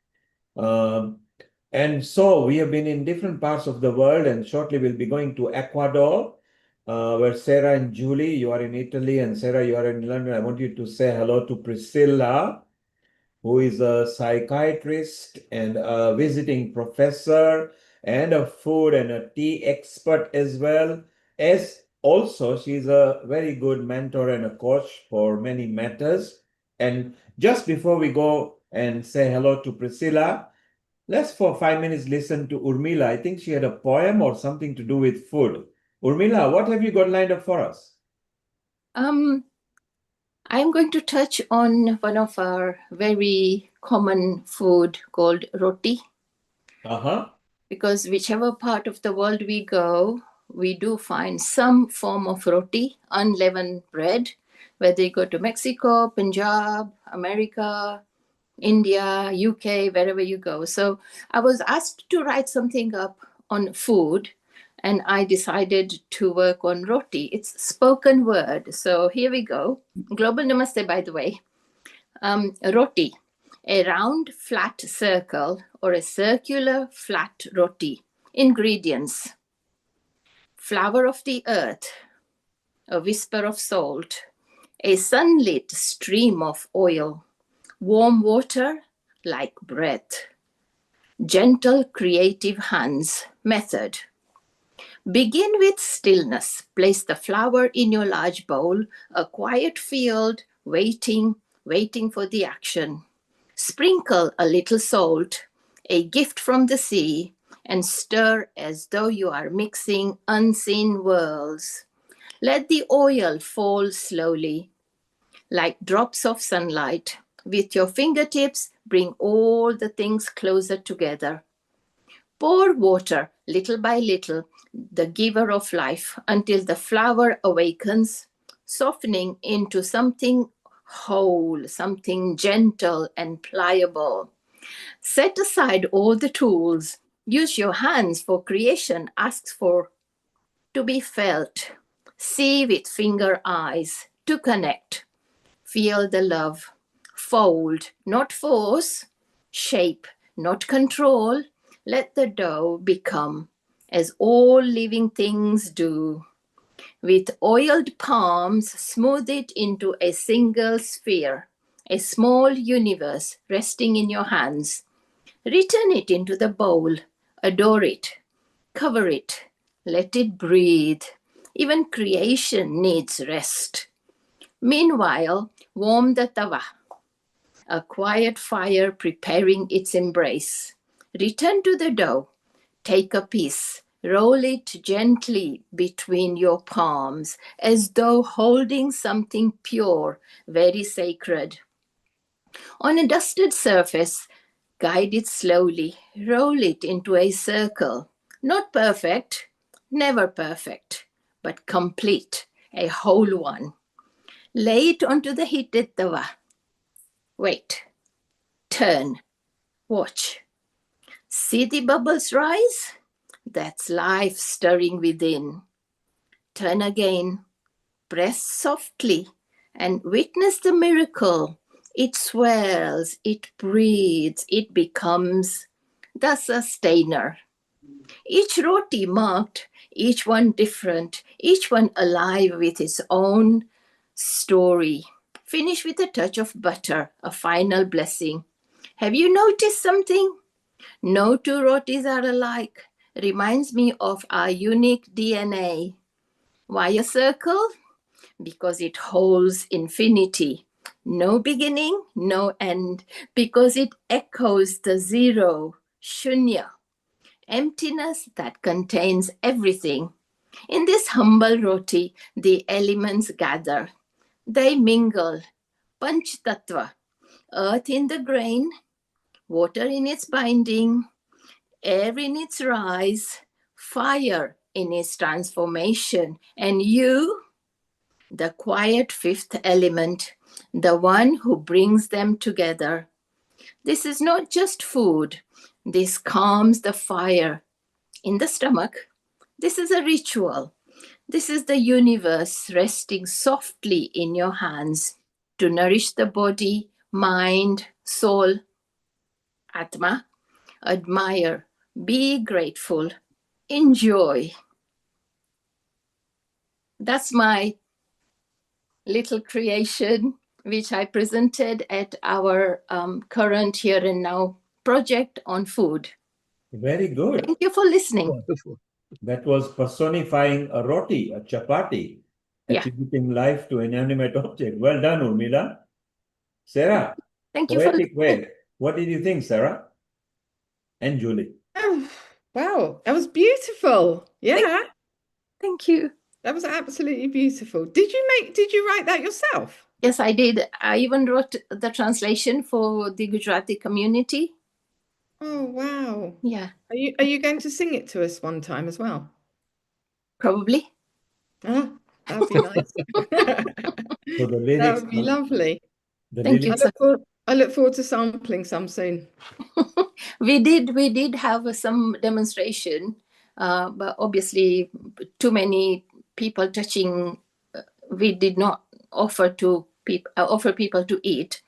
And so we have been in different parts of the world, and shortly we'll be going to Ecuador, where Sarah and Juli, you are in Italy, and Sarah, you are in London. I want you to say hello to Priscilla, who is a psychiatrist and a visiting professor and a food and a tea expert as well. As also, she's a very good mentor and a coach for many matters. And just before we go and say hello to Priscilla, let's for 5 minutes listen to Urmila. I think she had a poem or something to do with food. Urmila, what have you got lined up for us? I'm going to touch on one of our very common food called roti. Because whichever part of the world we go, we do find some form of roti, unleavened bread, whether you go to Mexico, Punjab, America, India, UK, wherever you go. So I was asked to write something up on food, and I decided to work on roti. It's spoken word. So here we go. Global Namaste, by the way. Roti, a round flat circle or a circular flat roti. Ingredients: flour of the earth, a whisper of salt, a sunlit stream of oil, warm water like breath, gentle creative hands. Method: begin with stillness. Place the flour in your large bowl, a quiet field, waiting for the action. Sprinkle a little salt, a gift from the sea, and stir as though you are mixing unseen worlds. Let the oil fall slowly, like drops of sunlight. With your fingertips, bring all the things closer together. Pour water little by little, the giver of life, until the flour awakens, softening into something whole, something gentle and pliable. Set aside all the tools. Use your hands for creation. Ask for to be felt. See with finger eyes. To connect. Feel the love. Fold, not force. Shape, not control. Let the dough become, as all living things do. With oiled palms, smooth it into a single sphere, a small universe resting in your hands. Return it into the bowl. Adore it. Cover it. Let it breathe. Even creation needs rest. Meanwhile, warm the tawa. a quiet fire preparing its embrace. Return to the dough. Take a piece. Roll it gently between your palms as though holding something pure, very sacred. On a dusted surface, guide it slowly. Roll it into a circle. Not perfect, never perfect, but complete, a whole one. Lay it onto the heated tawa. Wait. Turn. Watch. See the bubbles rise? That's life stirring within. Turn again. Press softly and witness the miracle. It swells, it breathes, it becomes the sustainer. Each roti marked, each one different, each one alive with its own story. Finish with a touch of butter, a final blessing. Have you noticed something? No two rotis are alike. Reminds me of our unique DNA. Why a circle? Because it holds infinity. No beginning, no end. Because it echoes the zero, shunya, emptiness that contains everything. In this humble roti, the elements gather. They mingle. Panch tattva, earth in the grain, water in its binding, air in its rise, fire in its transformation, and you, the quiet fifth element, the one who brings them together. This is not just food. This calms the fire in the stomach. This is a ritual. This is the universe resting softly in your hands to nourish the body, mind, soul, atma. Admire, be grateful, enjoy. That's my little creation, which I presented at our current Here and Now project on food. Very good. Thank you for listening. Wonderful. That was personifying a roti, a chapati, attributing life to an inanimate object. Well done, Urmila. Sarah, thank you for poetic listening. way. What did you think, Sarah? And Julie. Oh, wow, that was beautiful. Yeah. Thank you. That was absolutely beautiful. Did you write that yourself? Yes, I did. I even wrote the translation for the Gujarati community. Oh, wow. Yeah. Are you going to sing it to us one time as well? Probably. Oh, that'd be nice. So the lyrics, that would be lovely. Thank you. I look forward to sampling some soon. We did have some demonstration, but obviously too many people touching. We did not offer people to eat,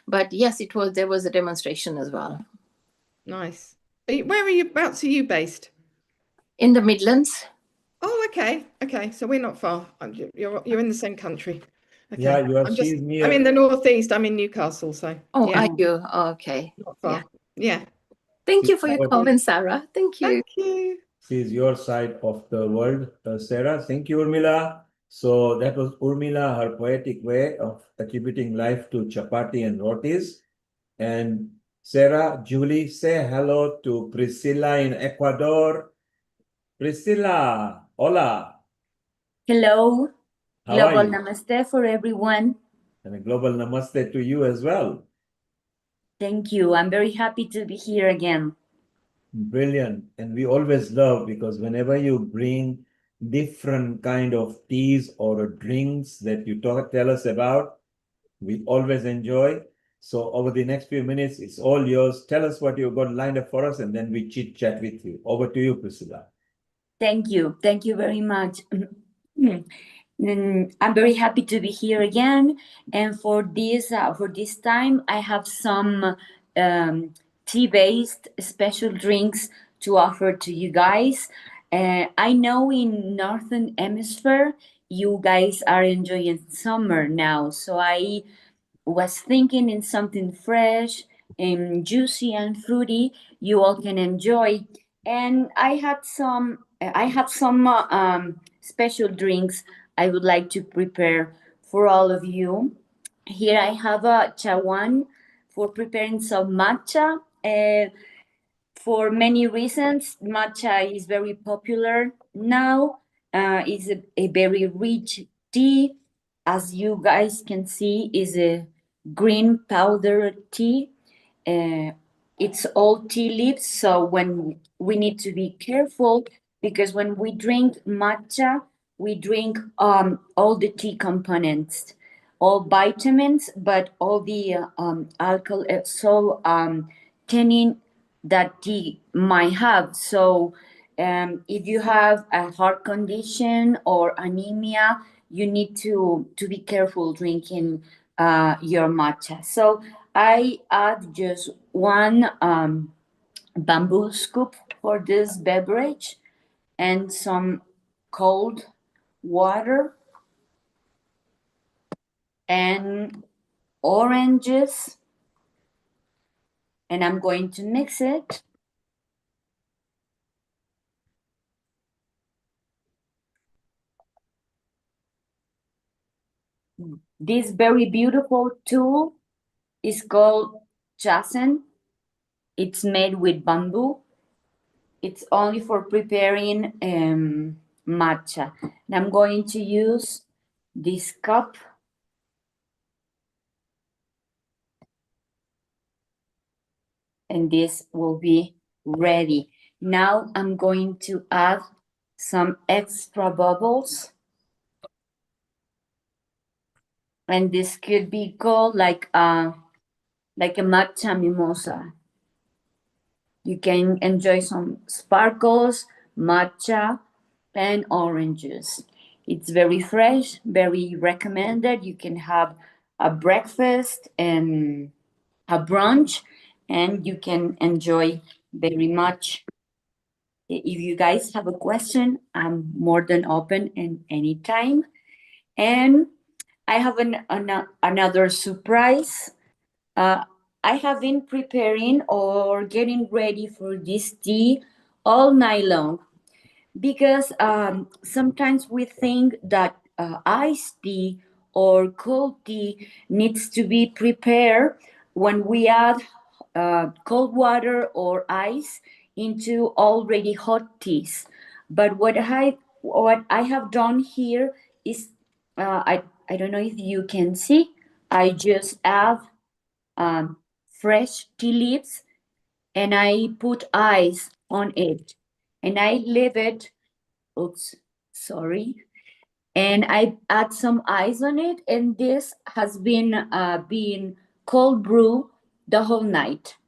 but yes, there was a demonstration as well. Nice. Where are you based? In the Midlands. Oh, okay. So we're not far. You're in the same country. Okay. Yeah, she's near. I'm in the northeast. I'm in Newcastle, so. Oh, yeah. are you? Oh, okay. Not far. Yeah. Thank you for your comment, Sarah. Thank you. Thank you. She's your side of the world, Sarah. Thank you, Urmila. So that was Urmila, her poetic way of attributing life to chapati and rotis. And Sarah, Julie, say hello to Priscilla in Ecuador. Priscilla, hola. Hello. How Global are you? Namaste for everyone. And a global namaste to you as well. Thank you. I'm very happy to be here again. Brilliant. And we always love, because whenever you bring different kind of teas or drinks that you tell us about, we always enjoy. So over the next few minutes, it's all yours. Tell us what you've got lined up for us, and then we chit chat with you. Over to you, Priscilla. Thank you. Thank you very much. I'm very happy to be here again. And for this time, I have some tea-based special drinks to offer to you guys. I know in Northern Hemisphere, you guys are enjoying summer now. So I was thinking in something fresh and juicy and fruity you all can enjoy. And I had some special drinks I would like to prepare for all of you. Here I have a chawan for preparing some matcha. For many reasons, matcha is very popular now. It's a very rich tea. As you guys can see, is a green powder tea. It's all tea leaves, so when we need to be careful, because when we drink matcha, we drink all the tea components, all vitamins, but all the alcohol, tannin that tea might have. So if you have a heart condition or anemia, you need to be careful drinking your matcha. So I add just one bamboo scoop for this beverage and some cold water and oranges, and I'm going to mix it. This very beautiful tool is called chasen. It's made with bamboo. It's only for preparing matcha. And I'm going to use this cup. And this will be ready. Now I'm going to add some extra bubbles. And this could be called like a matcha mimosa. You can enjoy some sparkles, matcha, and oranges. It's very fresh, very recommended. You can have a breakfast and a brunch, and you can enjoy very much. If you guys have a question, I'm more than open in any time. And I have another surprise. I have been preparing or getting ready for this tea all night long, because sometimes we think that iced tea or cold tea needs to be prepared when we add cold water or ice into already hot teas. But what I have done here is, I don't know if you can see, I just add fresh tea leaves and I put ice on it and I leave it. Oops, sorry. And I add some ice on it, and this has been being cold brew the whole night.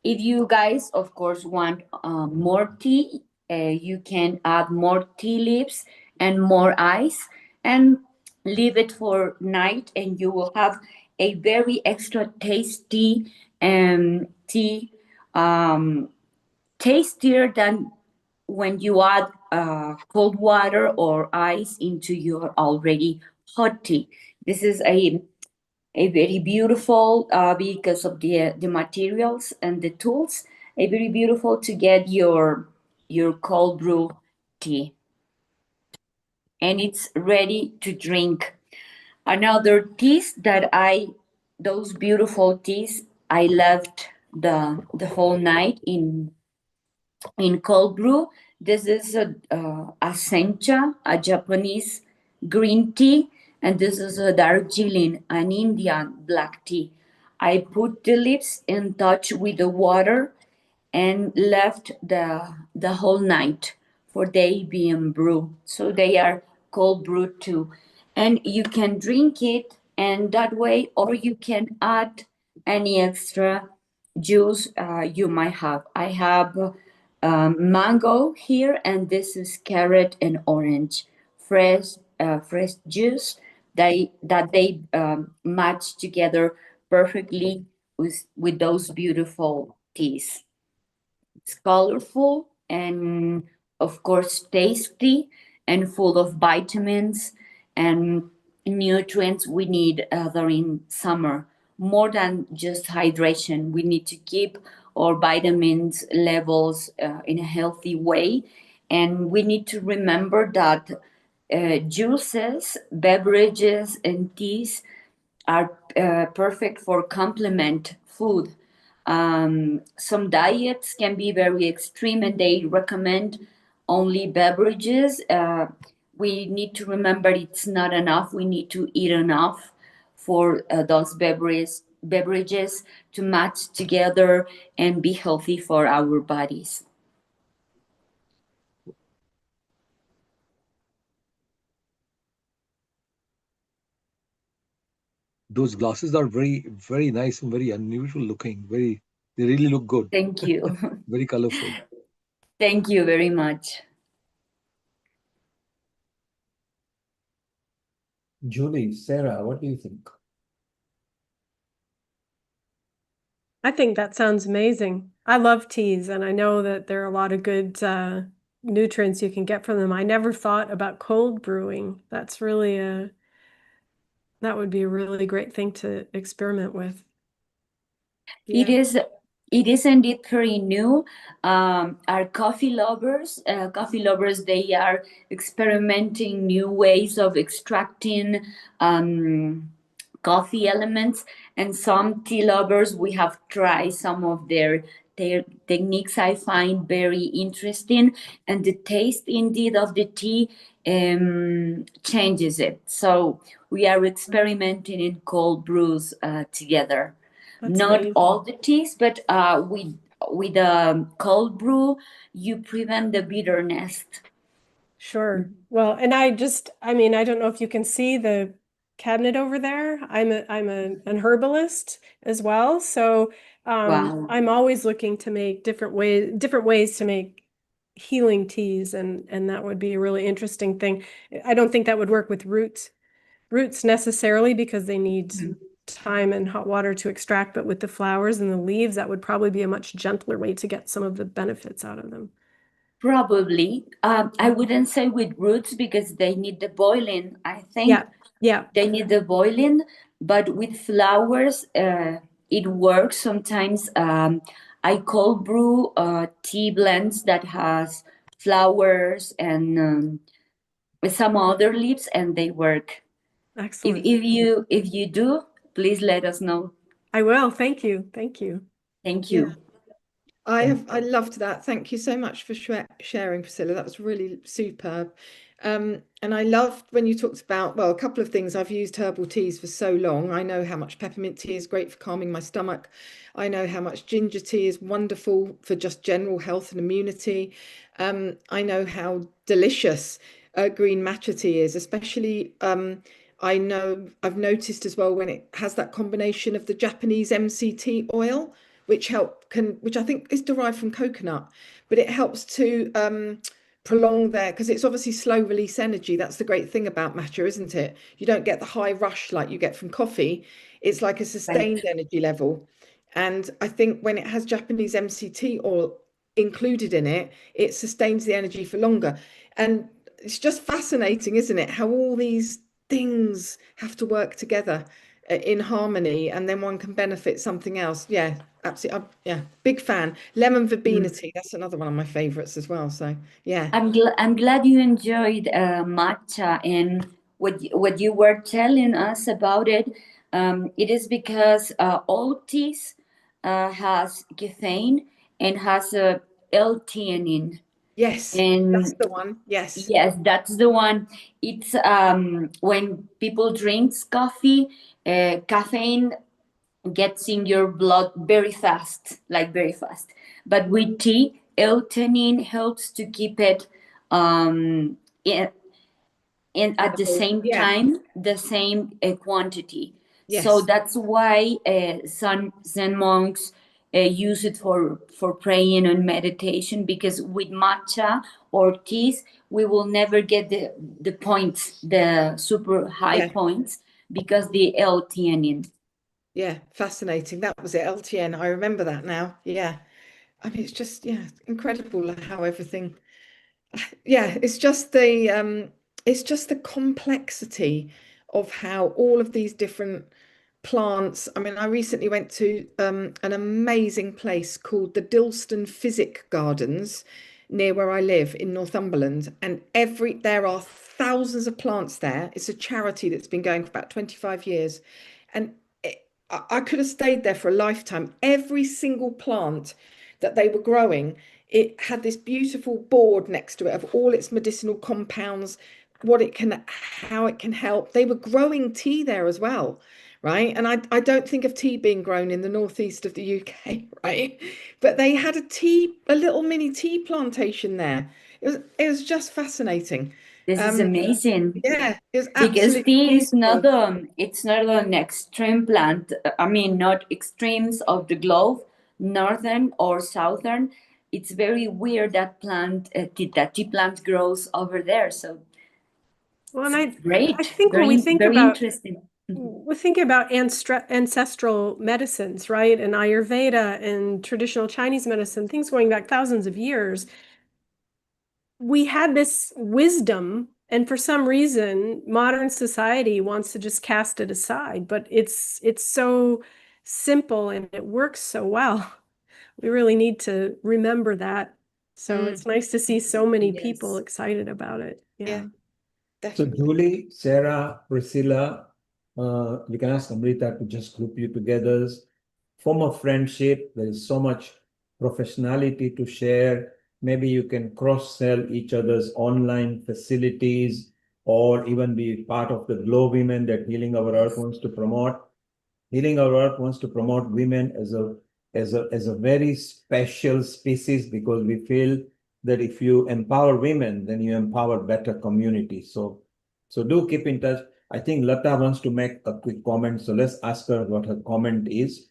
If you guys, of course, want more tea, you can add more tea leaves and more ice and leave it for night, and you will have a very extra tasty tea, tastier than when you add cold water or ice into your already hot tea. This is a very beautiful, because of the materials and the tools, a very beautiful to get your cold brew tea, and it's ready to drink. Another teas that those beautiful teas I left the whole night in cold brew. This is a sencha, a Japanese green tea, and this is a Darjeeling, an Indian black tea. I put the leaves in touch with the water and left the whole night for they being brewed. So they are cold brewed too. And you can drink it and that way, or you can add any extra juice you might have. I have mango here, and this is carrot and orange, fresh juice. That they match together perfectly with those beautiful teas. It's colorful and, of course, tasty and full of vitamins and nutrients we need during summer. More than just hydration, we need to keep our vitamins levels in a healthy way. And we need to remember that juices, beverages, and teas are perfect for complement food. Some diets can be very extreme and they recommend only beverages. We need to remember it's not enough. We need to eat enough for those beverages to match together and be healthy for our bodies. Those glasses are very, very nice and very unusual looking. They really look good. Thank you. Very colorful. Thank you very much. Julie, Sarah, what do you think? I think that sounds amazing. I love teas, and I know that there are a lot of good nutrients you can get from them. I never thought about cold brewing. That's really that would be a really great thing to experiment with. Yeah. It is indeed very new. Our coffee lovers, they are experimenting new ways of extracting coffee elements, and some tea lovers, we have tried some of their techniques. I find very interesting, and the taste indeed of the tea changes it. So we are experimenting in cold brews together. That's Not amazing. all the teas, but with cold brew, you prevent the bitterness. Sure. Well, and I mean, I don't know if you can see the cabinet over there. I'm an herbalist as well. So Wow. I'm always looking to make different ways to make healing teas, and that would be a really interesting thing. I don't think that would work with roots necessarily because they need time and hot water to extract, but with the flowers and the leaves, that would probably be a much gentler way to get some of the benefits out of them. Probably. I wouldn't say with roots because they need the boiling. I think they need the boiling, but with flowers, it works sometimes. I cold brew tea blends that has flowers and some other leaves, and they work. Excellent. If you do, please let us know. I will. Thank you. Thank you. Thank you. I loved that. Thank you so much for sharing, Priscilla. That was really superb. And I loved when you talked about, well, a couple of things. I've used herbal teas for so long. I know how much peppermint tea is great for calming my stomach. I know how much ginger tea is wonderful for just general health and immunity. I know how delicious green matcha tea is, especially I've noticed as well when it has that combination of the Japanese MCT oil, which I think is derived from coconut, but it helps to prolong because it's obviously slow release energy. That's the great thing about matcha, isn't it? You don't get the high rush like you get from coffee. It's like a sustained energy level. And I think when it has Japanese MCT oil included in it, it sustains the energy for longer. And it's just fascinating, isn't it? How all these things have to work together in harmony, and then one can benefit something else. Yeah, absolutely. Yeah, big fan. Lemon verbena tea, that's another one of my favorites as well. So yeah, I'm glad you enjoyed matcha, and what you were telling us about it. It is because all teas has caffeine and has a L-theanine. Yes, and that's the one. Yes, that's the one. It's when people drinks coffee, caffeine gets in your blood very fast, like very fast. But with tea, L-theanine helps to keep it in at the same time, the same quantity. So that's why some Zen monks use it for praying and meditation, because with matcha or teas, we will never get the points, the super high points, because the L-theanine. Yeah, fascinating. That was it, LTN. I remember that now. Yeah. I mean, it's just, incredible how everything, it's just the complexity of how all of these different plants. I mean, I recently went to an amazing place called the Dilston Physic Gardens near where I live in Northumberland, and there are thousands of plants there. It's a charity that's been going for about 25 years. And I could have stayed there for a lifetime. Every single plant that they were growing, it had this beautiful board next to it of all its medicinal compounds, how it can help. They were growing tea there as well, right? And I don't think of tea being grown in the northeast of the UK, right? But they had a little mini tea plantation there. It was just fascinating. This is amazing. Yeah, it was Because absolutely tea is beautiful. it's not an extreme plant. I mean, not extremes of the globe, northern or southern. It's very weird that that tea plant grows over there. So Well, and great, I think when we think very about interesting. we think about ancestral medicines, right? And Ayurveda and traditional Chinese medicine, things going back thousands of years. We had this wisdom, and for some reason, modern society wants to just cast it aside. But it's so simple and it works so well. We really need to remember that. So it's nice to see so many people excited about it. Yeah. So Definitely. Julie, Sarah, Priscilla, we can ask Amrita to just group you together. Form of friendship. There is so much professionality to share. Maybe you can cross-sell each other's online facilities or even be part of the Glow Women that Healing Our Earth wants to promote. Healing Our Earth wants to promote women as a very special species because we feel that if you empower women, then you empower better communities. So do keep in touch. I think Lata wants to make a quick comment. So let's ask her what her comment is.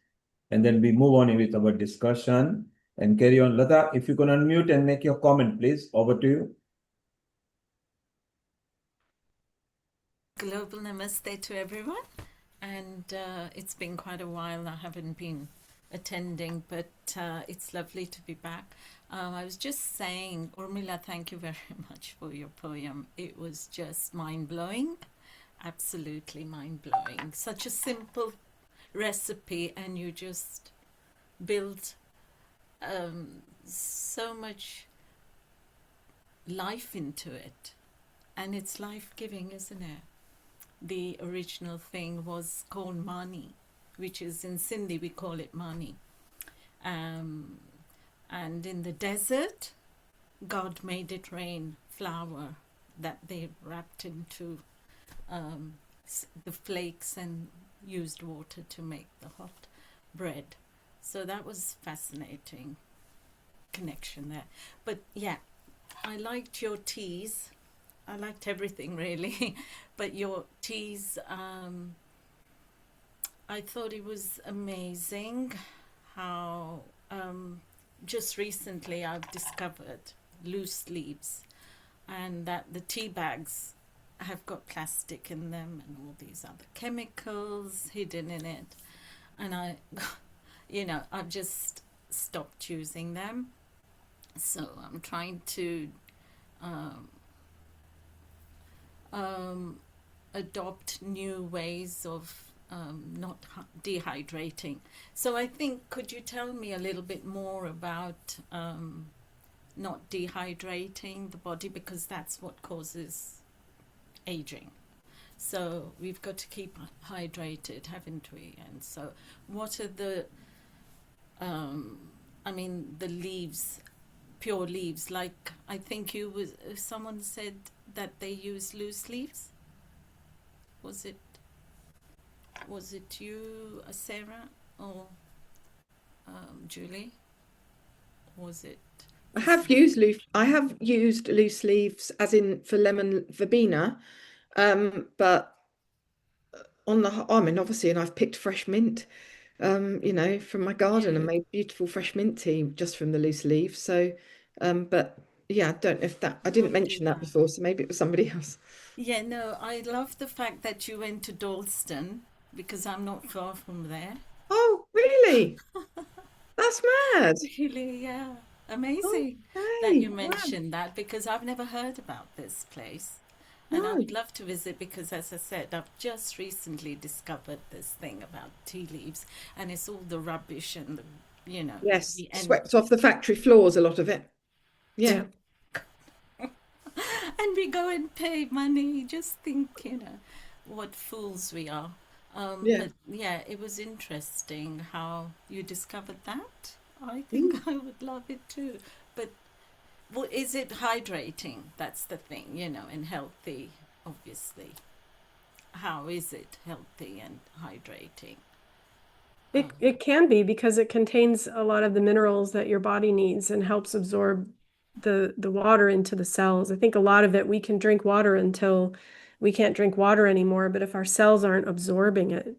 And then we move on with our discussion and carry on. Lata, if you can unmute and make your comment, please. Over to you. Global Namaste to everyone. And it's been quite a while. I haven't been attending, but it's lovely to be back. I was just saying, Urmila, thank you very much for your poem. It was just mind-blowing, absolutely mind-blowing. Such a simple recipe, and you just build so much life into it, and it's life-giving, isn't it? The original thing was called mani, which is in Sindhi we call it mani. And in the desert, God made it rain flour that they wrapped into the flakes and used water to make the hot bread. So that was fascinating connection there. But yeah, I liked your teas. I liked everything really, but your teas, I thought it was amazing how just recently I've discovered loose leaves and that the tea bags have got plastic in them and all these other chemicals hidden in it. And I've just stopped using them. So I'm trying to adopt new ways of not dehydrating. So I think, could you tell me a little bit more about not dehydrating the body, because that's what causes aging. So we've got to keep hydrated, haven't we? And so what are the the leaves, pure leaves, like I think someone said that they use loose leaves. Was it you, Sarah, or Julie? Was it? I have used loose leaves, as in for lemon verbena, but obviously, and I've picked fresh mint, from my garden and made beautiful fresh mint tea just from the loose leaves. So, but yeah, I don't know if I didn't mention that before, so maybe it was somebody else. Yeah, no, I love the fact that you went to Dalston, because I'm not far from there. Oh, really? That's mad. Really, yeah. Amazing that you mentioned that, because I've never heard about this place. And I would love to visit because, as I said, I've just recently discovered this thing about tea leaves, and it's all the rubbish and Yes, swept off the factory floors, a lot of it. Yeah. And we go and pay money. Just think, what fools we are. But yeah, it was interesting how you discovered that. I think I would love it too. But well, is it hydrating? That's the thing, and healthy, obviously. How is it healthy and hydrating? It can be, because it contains a lot of the minerals that your body needs and helps absorb the water into the cells. I think a lot of it, we can drink water until we can't drink water anymore, but if our cells aren't absorbing it,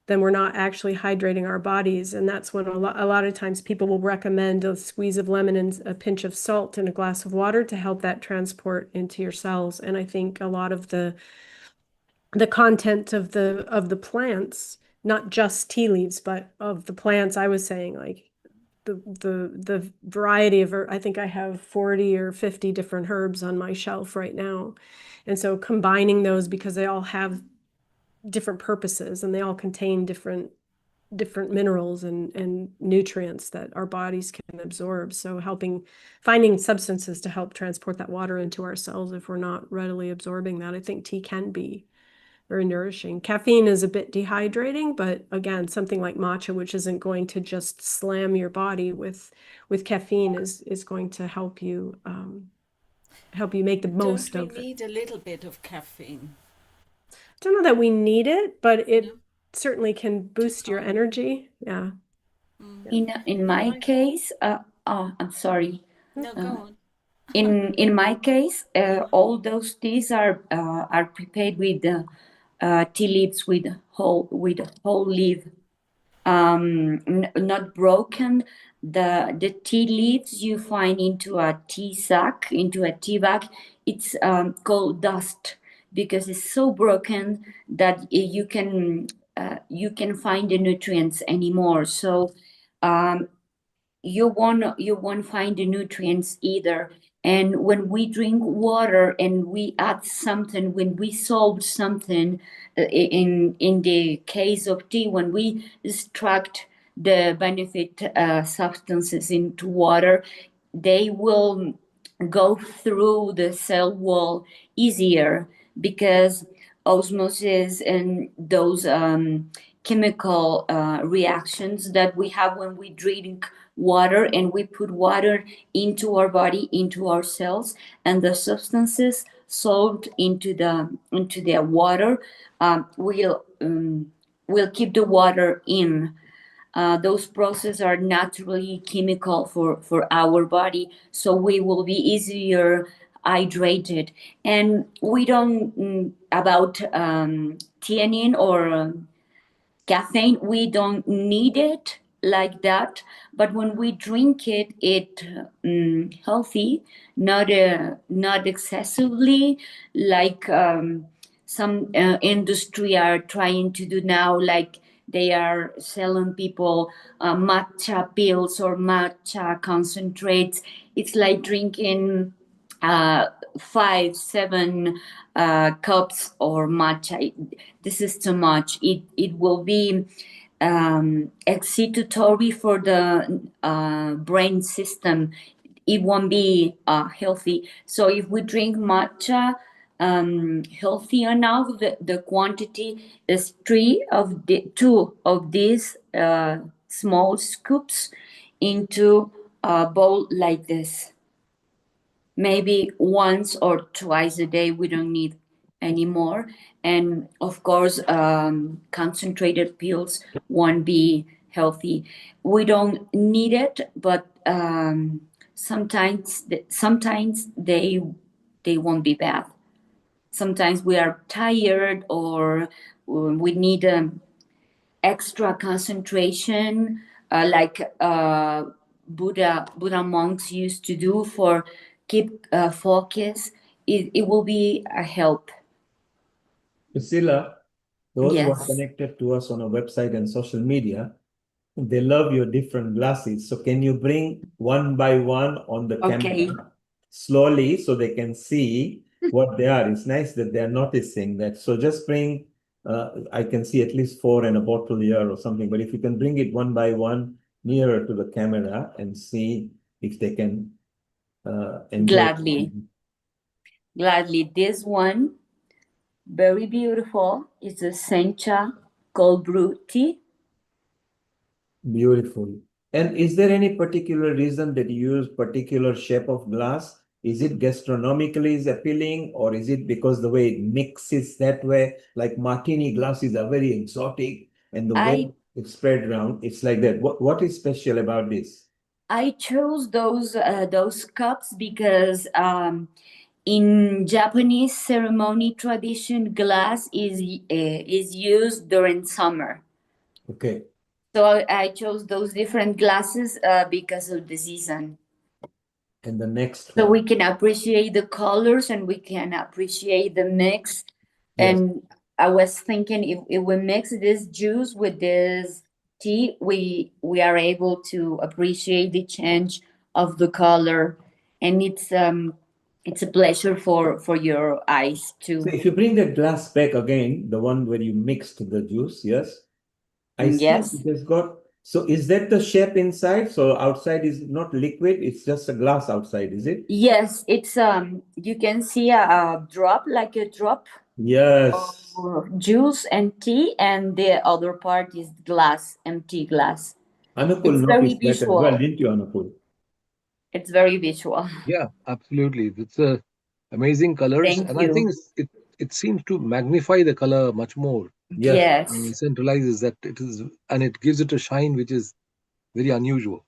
then we're not actually hydrating our bodies. And that's when a lot of times people will recommend a squeeze of lemon and a pinch of salt in a glass of water to help that transport into your cells. And I think a lot of the content of the plants, not just tea leaves, but of the plants, I was saying, like the variety of, I think I have 40 or 50 different herbs on my shelf right now. And so combining those, because they all have different purposes and they all contain different minerals and nutrients that our bodies can absorb. So finding substances to help transport that water into our cells if we're not readily absorbing that. I think tea can be very nourishing. Caffeine is a bit dehydrating, but again, something like matcha, which isn't going to just slam your body with caffeine, is going to help you make the most of it. Don't we need a little bit of caffeine? I don't know that we need it, but it certainly can boost your energy. Yeah. In my case, I'm sorry. No, go on. In my case, all those teas are prepared with tea leaves with whole leaf, not broken. The tea leaves you find into a tea sack, into a tea bag. It's called dust, because it's so broken that you can find the nutrients anymore. So you won't find the nutrients either. And when we drink water and we add something, when we solve something, in the case of tea, when we extract the benefit substances into water, they will go through the cell wall easier, because osmosis and those chemical reactions that we have when we drink water and we put water into our body, into our cells, and the substances solved into the water will keep the water in. Those processes are naturally chemical for our body, so we will be easier hydrated. And we don't about theanine or caffeine, we don't need it like that, but when we drink it, healthy, not excessively, like some industry are trying to do now, like they are selling people matcha pills or matcha concentrates. It's like drinking 5-7 cups or matcha. This is too much. It will be excitatory for the brain system. It won't be healthy. So if we drink matcha healthy enough, the quantity is 2 of these small scoops into a bowl like this. Maybe once or twice a day. We don't need any more. And of course, concentrated pills won't be healthy. We don't need it, but sometimes they won't be bad. Sometimes we are tired, or we need extra concentration, like Buddha monks used to do for keep focus. It will be a help. Priscilla, those who are Yes. connected to us on our website and social media, they love your different glasses. So can you bring one by one on the camera slowly so they can see what they are? It's nice that they're noticing that. So just bring, I can see at least 4 and a bottle here or something, but if you can bring it one by one nearer to the camera and see if they can enjoy. Gladly. This one, very beautiful. It's a sencha cold brew tea. Beautiful. And is there any particular reason that you use particular shape of glass? Is it gastronomically is appealing, or is it because the way it mixes that way? Like martini glasses are very exotic, and the way it's spread around, it's like that. What is special about this? I chose those cups because in Japanese ceremony tradition, glass is used during summer. Okay. So I chose those different glasses because of the season. And the next So one. we can appreciate the colors and we can appreciate the mix. Yes. And I was thinking if we mix this juice with this tea, we are able to appreciate the change of the color, and it's a pleasure for your eyes too. So if you bring that glass back again, the one where you mixed the juice, yes? I see Yes. it has got, so is that the shape inside? So outside is not liquid, it's just a glass outside, is it? Yes, it's you can see a drop, like a drop Yes. of juice and tea, and the other part is glass, empty glass. Anupul It's very noticed that as well, visual. didn't you, Anupul? It's very visual. Yeah, absolutely. It's amazing colors, Thank and I think you. it seems to magnify the color much more. Yes. Centralizes that it is, and it gives it a shine which is very unusual.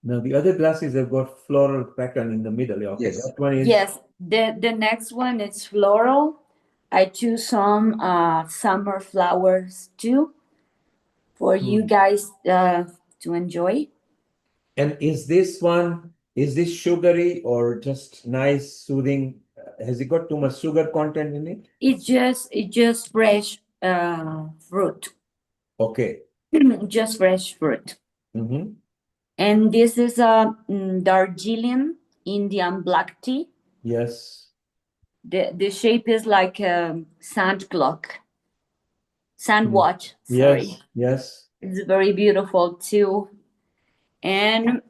Now the other glasses have got floral pattern in the middle. Yeah, okay, Yes. that one is. Yes, the next one is floral. I choose some summer flowers too for you guys to enjoy. And is this one, is this sugary or just nice, soothing? Has it got too much sugar content in it? It's just fresh fruit. Okay. Just fresh fruit. Mm-hmm. And this is a Darjeeling Indian black tea. Yes. The shape is like a sand clock. Sand watch, sorry. Yes, yes. It's very beautiful too. And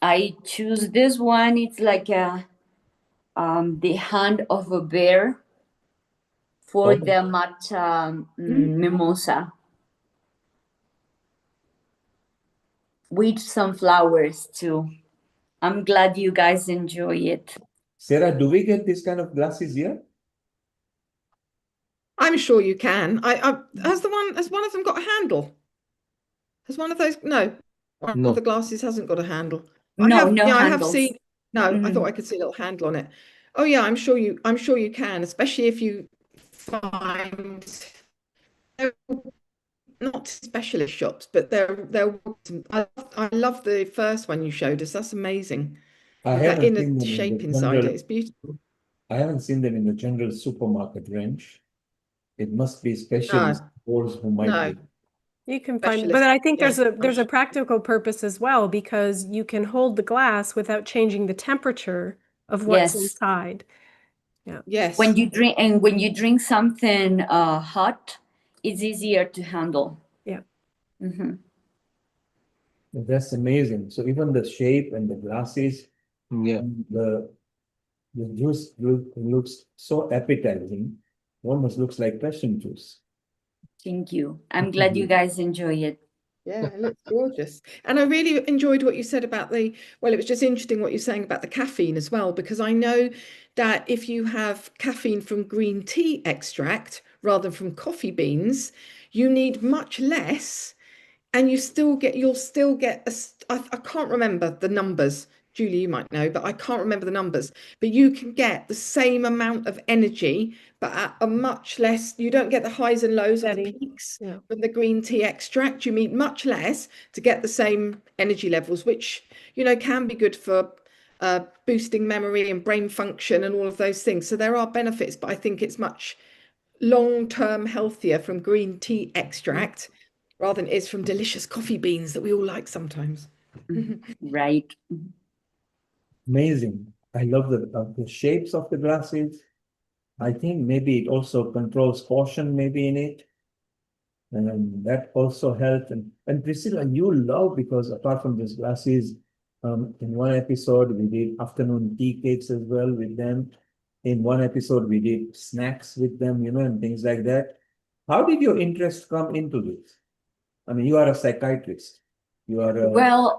I choose this one. It's like a the hand of a bear for the matcha mimosa with some flowers too. I'm glad you guys enjoy it. Sarah, do we get this kind of glasses here? I'm sure you can. Has one of them got a handle? Has one of those? No, one of the glasses hasn't got a handle. No, I have, no I have handles. seen. No, I thought I could see a little handle on it. Oh yeah, I'm sure you can, especially if you find not specialist shops, but they're. I love the first one you showed us. That's amazing. I With that haven't inner seen them in shape the inside it, general. it's beautiful. I haven't seen them in the general supermarket range. It must be specialist stores who might No. be. You can find, but I think there's a practical purpose as well, because you can hold the glass without changing the temperature of what's Yes. inside. Yeah. Yes. When you drink something hot, it's easier to handle. Yeah. Mm-hmm. That's amazing. So even the shape and the glasses, the juice looks so appetizing. Almost looks like passion juice. Thank you. I'm glad you guys enjoy it. Yeah, it looks gorgeous. And I really enjoyed what you said about it was just interesting what you're saying about the caffeine as well, because I know that if you have caffeine from green tea extract rather than from coffee beans, you need much less, and you'll still get I can't remember the numbers. Julie, you might know, but I can't remember the numbers. But you can get the same amount of energy, but at a much less, you don't get the highs and lows or the peaks from the green tea extract. You need much less to get the same energy levels, which, can be good for boosting memory and brain function and all of those things. So there are benefits, but I think it's much long-term healthier from green tea extract rather than it is from delicious coffee beans that we all like sometimes. Right. Amazing. I love the shapes of the glasses. I think maybe it also controls portion maybe in it. And that also helps. And Priscilla, you love, because apart from these glasses, in one episode we did afternoon tea cakes as well with them. In one episode we did snacks with them, and things like that. How did your interest come into this? I mean, you are a psychiatrist. You are a... Well,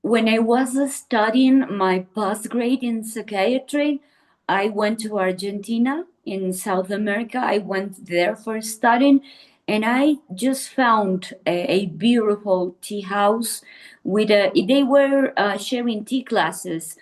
when I was studying my postgrad in psychiatry, I went to Argentina in South America. I went there for studying, and I just found a beautiful tea house with they were sharing tea classes.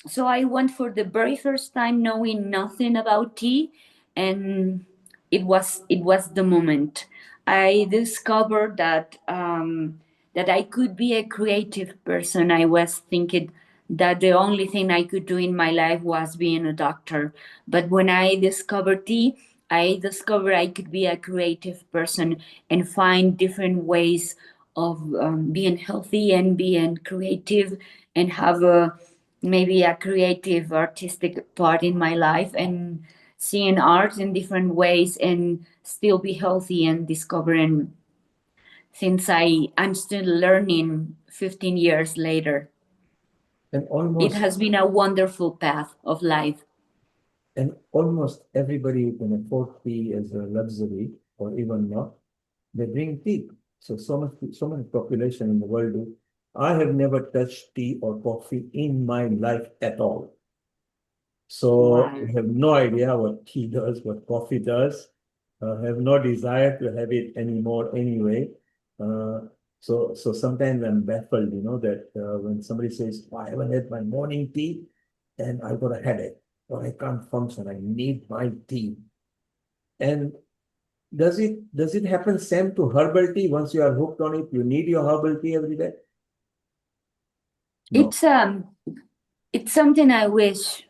So I went for the very first time knowing nothing about tea, and it was the moment I discovered that I could be a creative person. I was thinking that the only thing I could do in my life was being a doctor. But when I discovered tea, I discovered I could be a creative person and find different ways of being healthy and being creative and have maybe a creative artistic part in my life and seeing art in different ways and still be healthy and discovering since I'm still learning 15 years later. And it has been a wonderful path of life. And almost everybody who can afford tea as a luxury or even not, they drink tea. So much population in the world do. I have never touched tea or coffee in my life at all. So I have no idea what tea does, what coffee does. I have no desire to have it anymore anyway. So sometimes I'm baffled, that when somebody says, oh, I haven't had my morning tea, and I've got a headache, or I can't function, I need my tea. And does it happen same to herbal tea? Once you are hooked on it, you need your herbal tea every day? No. It's something I wish.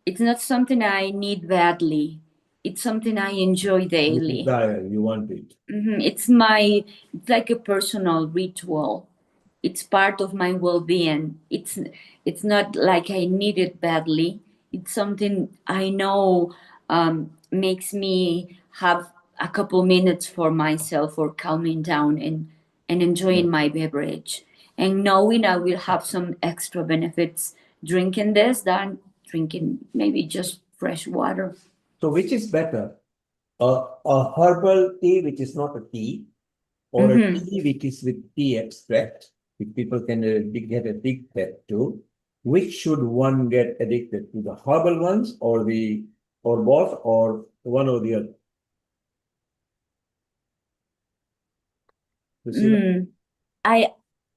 It's not something I need badly. It's something I enjoy daily. Desire, you want it. It's like a personal ritual. It's part of my well-being. It's not like I need it badly. It's something I know makes me have a couple minutes for myself for calming down and enjoying my beverage. And knowing I will have some extra benefits drinking this than drinking maybe just fresh water. So which is better? A herbal tea which is not a tea, or a tea which is with tea extract, which people can get addicted to. Which should one get addicted to? The herbal ones or both, or one or the other?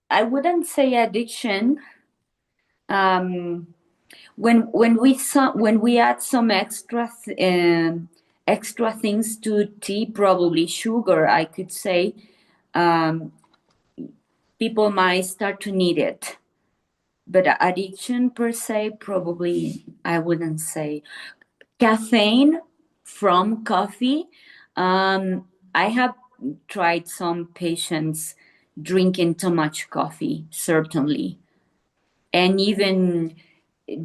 I wouldn't say addiction. When we add some extra things to tea, probably sugar, I could say, people might start to need it. But addiction per se, probably I wouldn't say. Caffeine from coffee, I have tried some patients drinking too much coffee, certainly, and even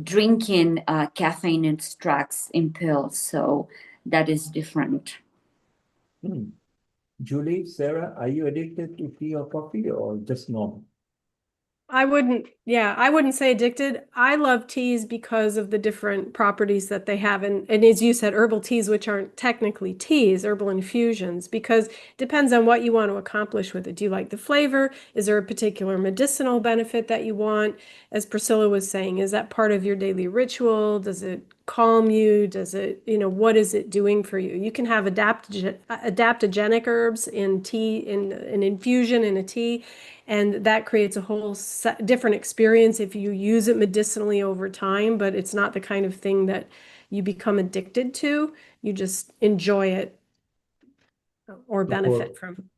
drinking caffeine extracts in pills. So that is different. Julie, Sarah, are you addicted to tea or coffee, or just normal? I wouldn't say addicted. I love teas because of the different properties that they have. And as you said, herbal teas, which aren't technically teas, herbal infusions, because it depends on what you want to accomplish with it. Do you like the flavor? Is there a particular medicinal benefit that you want? As Priscilla was saying, is that part of your daily ritual? Does it calm you? Does it, what is it doing for you? You can have adaptogenic herbs in tea, in an infusion in a tea, and that creates a whole different experience if you use it medicinally over time, but it's not the kind of thing that you become addicted to. You just enjoy it or benefit from.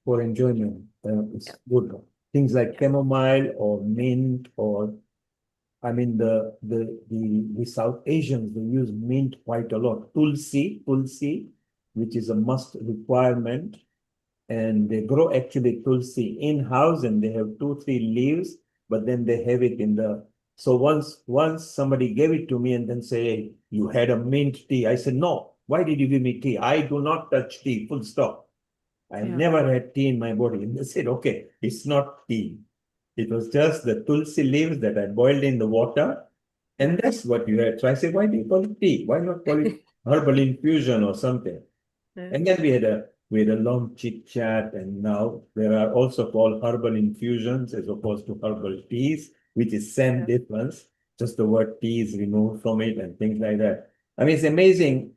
For enjoyment, it's good. Things like chamomile or mint, or I mean the South Asians, they use mint quite a lot. Tulsi, which is a must requirement. And they grow actually tulsi in-house, and they have 2-3 leaves, but then they have it in the... So once somebody gave it to me and then say, hey, you had a mint tea. I said, no, why did you give me tea? I do not touch tea, full stop. I never had tea in my body. And they said, okay, it's not tea. It was just the tulsi leaves that I boiled in the water, and that's what you had. So I said, why do you call it tea? Why not call it herbal infusion or something? And then we had a long chit chat, and now there are also called herbal infusions as opposed to herbal teas, which is same difference. Just the word tea is removed from it and things like that. I mean, it's amazing.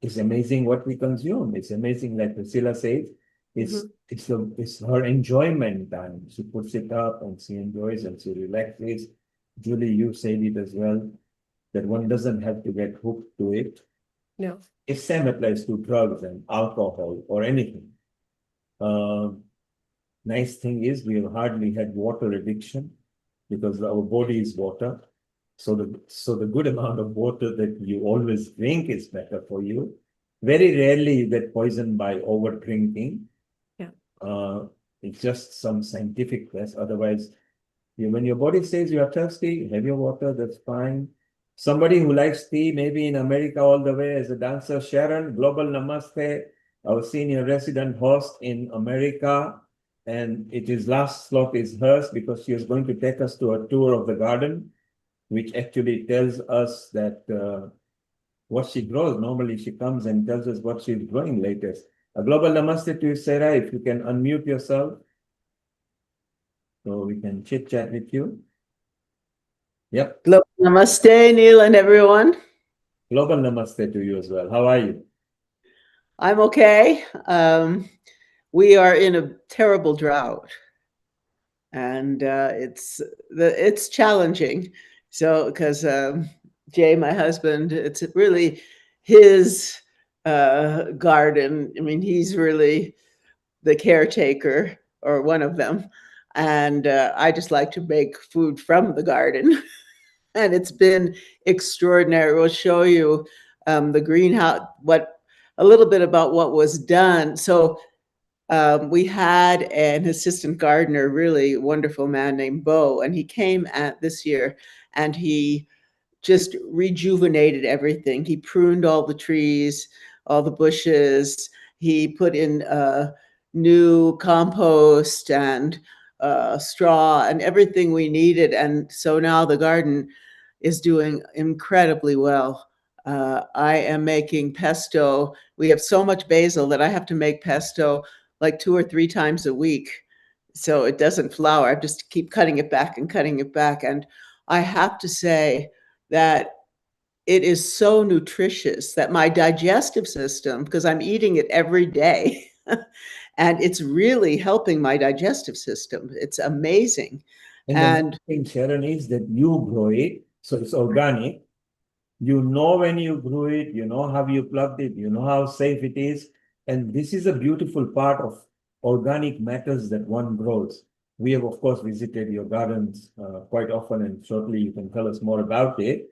It's amazing what we consume. It's amazing, like Priscilla says. It's her enjoyment time. She puts it up and she enjoys and she relaxes. Julie, you said it as well, that one doesn't have to get hooked to it. No. It same applies to drugs and alcohol or anything. Nice thing is we have hardly had water addiction because our body is water. So the good amount of water that you always drink is better for you. Very rarely you get poisoned by over drinking. Yeah. It's just some scientific test. Otherwise, when your body says you are thirsty, have your water, that's fine. Somebody who likes tea, maybe in America all the way as a dancer, Sharon, Global Namaste, our senior resident host in America. And it is last slot is hers because she is going to take us to a tour of the garden, which actually tells us that what she grows. Normally she comes and tells us what she's growing latest. A Global Namaste to you, Sarah, if you can unmute yourself so we can chit chat with you. Yep. Global Namaste, Neil and everyone. Global Namaste to you as well. How are you? I'm okay. We are in a terrible drought, and it's challenging. So, because Jay, my husband, it's really his garden. I mean, he's really the caretaker or one of them, and I just like to make food from the garden. And it's been extraordinary. We'll show you the greenhouse, a little bit about what was done. So we had an assistant gardener, really wonderful man named Bo, and he came this year and he just rejuvenated everything. He pruned all the trees, all the bushes. He put in new compost and straw and everything we needed. And so now the garden is doing incredibly well. I am making pesto. We have so much basil that I have to make pesto like 2 or 3 times a week. So it doesn't flour. I just keep cutting it back and cutting it back. And I have to say that it is so nutritious that my digestive system, because I'm eating it every day, and it's really helping my digestive system. It's amazing. And the thing, Sharon, is that you grow it, so it's organic. You know when you grew it, you know how you plucked it, you know how safe it is. And this is a beautiful part of organic matters that one grows. We have, of course, visited your gardens quite often, and shortly you can tell us more about it.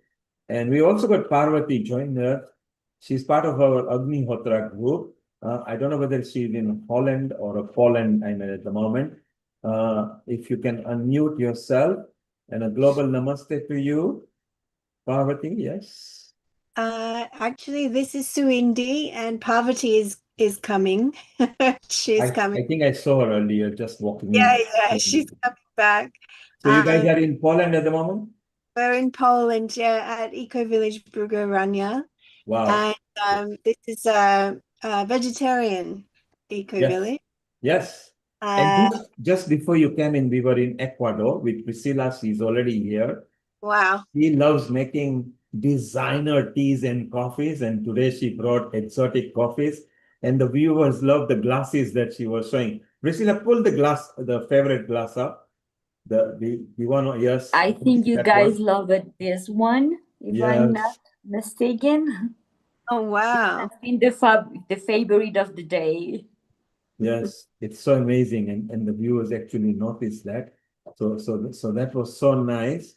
And we also got Parvati joined her. She's part of our Agnihotra group. I don't know whether she's in Holland or Poland, I'm at the moment. If you can unmute yourself, and a global namaste to you. Parvati, yes. Actually, this is Suindi, and Parvati is coming. She's coming. I think I saw her earlier, just walking in. Yeah, she's coming back. So you guys are in Poland at the moment? We're in Poland, yeah, at Eco Village Brugorania. Wow. And this is a vegetarian eco village. Yes. And just before you came in, we were in Ecuador with Priscilla. She's already here. Wow. She loves making designer teas and coffees, and today she brought exotic coffees. And the viewers love the glasses that she was showing. Priscilla, pull the favorite glass up. The one, yes. I think you guys love it. This one, if I'm not mistaken. Oh wow! It's been the favorite of the day. Yes, it's so amazing, and the viewers actually noticed that. So that was so nice.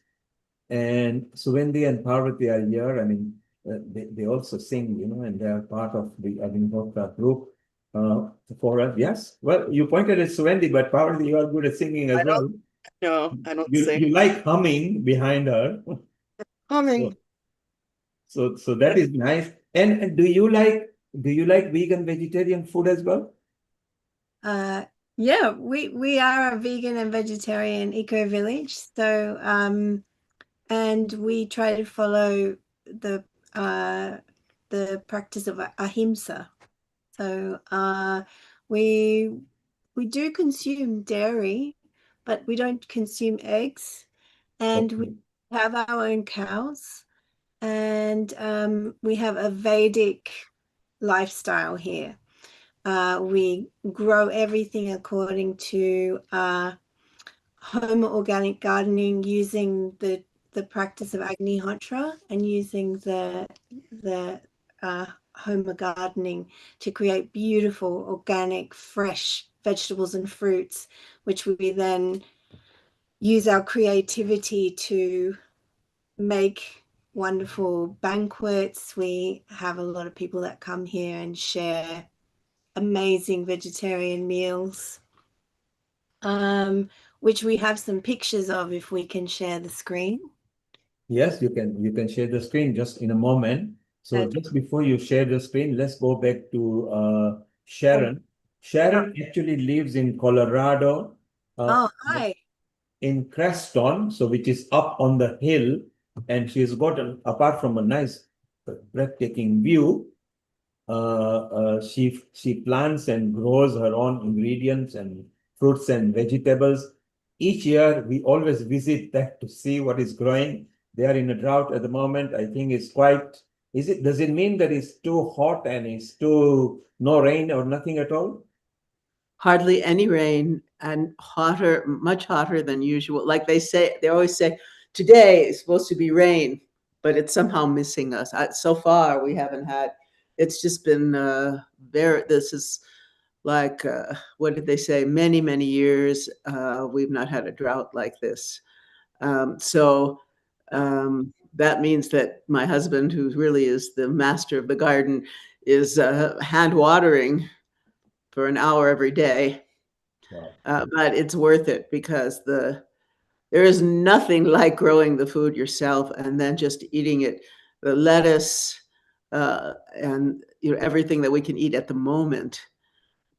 And Suvendi and Parvati are here. I mean, they also sing, you know, and they are part of the Agnihotra group. For us, yes. Well, you pointed at Suvendi, but Parvati, you are good at singing as well. No, I don't You like humming behind her. Humming. So that is nice. And do you like vegan vegetarian food as well? Yeah, we are a vegan and vegetarian eco village. So and we try to follow the practice of ahimsa. So we do consume dairy, but we don't consume eggs, and we have our own cows, and we have a Vedic lifestyle here. We grow everything according to home organic gardening, using the practice of Agnihotra and using the home gardening to create beautiful, organic, fresh vegetables and fruits, which we then use our creativity to make wonderful banquets. We have a lot of people that come here and share amazing vegetarian meals, which we have some pictures of if we can share the screen. Yes, you can share the screen just in a moment. So just before you share the screen, let's go back to Sharon. Sharon actually lives in Colorado. Hi. In Creston, so which is up on the hill, and she's got apart from a nice breathtaking view, she plants and grows her own ingredients and fruits and vegetables. Each year we always visit that to see what is growing. They are in a drought at the moment. I think it's quite. Does it mean that it's too hot and it's too no rain or nothing at all? Hardly any rain, and hotter, much hotter than usual. Like they always say, today is supposed to be rain, but it's somehow missing us. So far, we haven't had. It's just been this is like what did they say? Many, many years we've not had a drought like this. That means that my husband, who really is the master of the garden, is hand watering for an hour every day. Wow. But it's worth it because there is nothing like growing the food yourself and then just eating it. The lettuce and everything that we can eat at the moment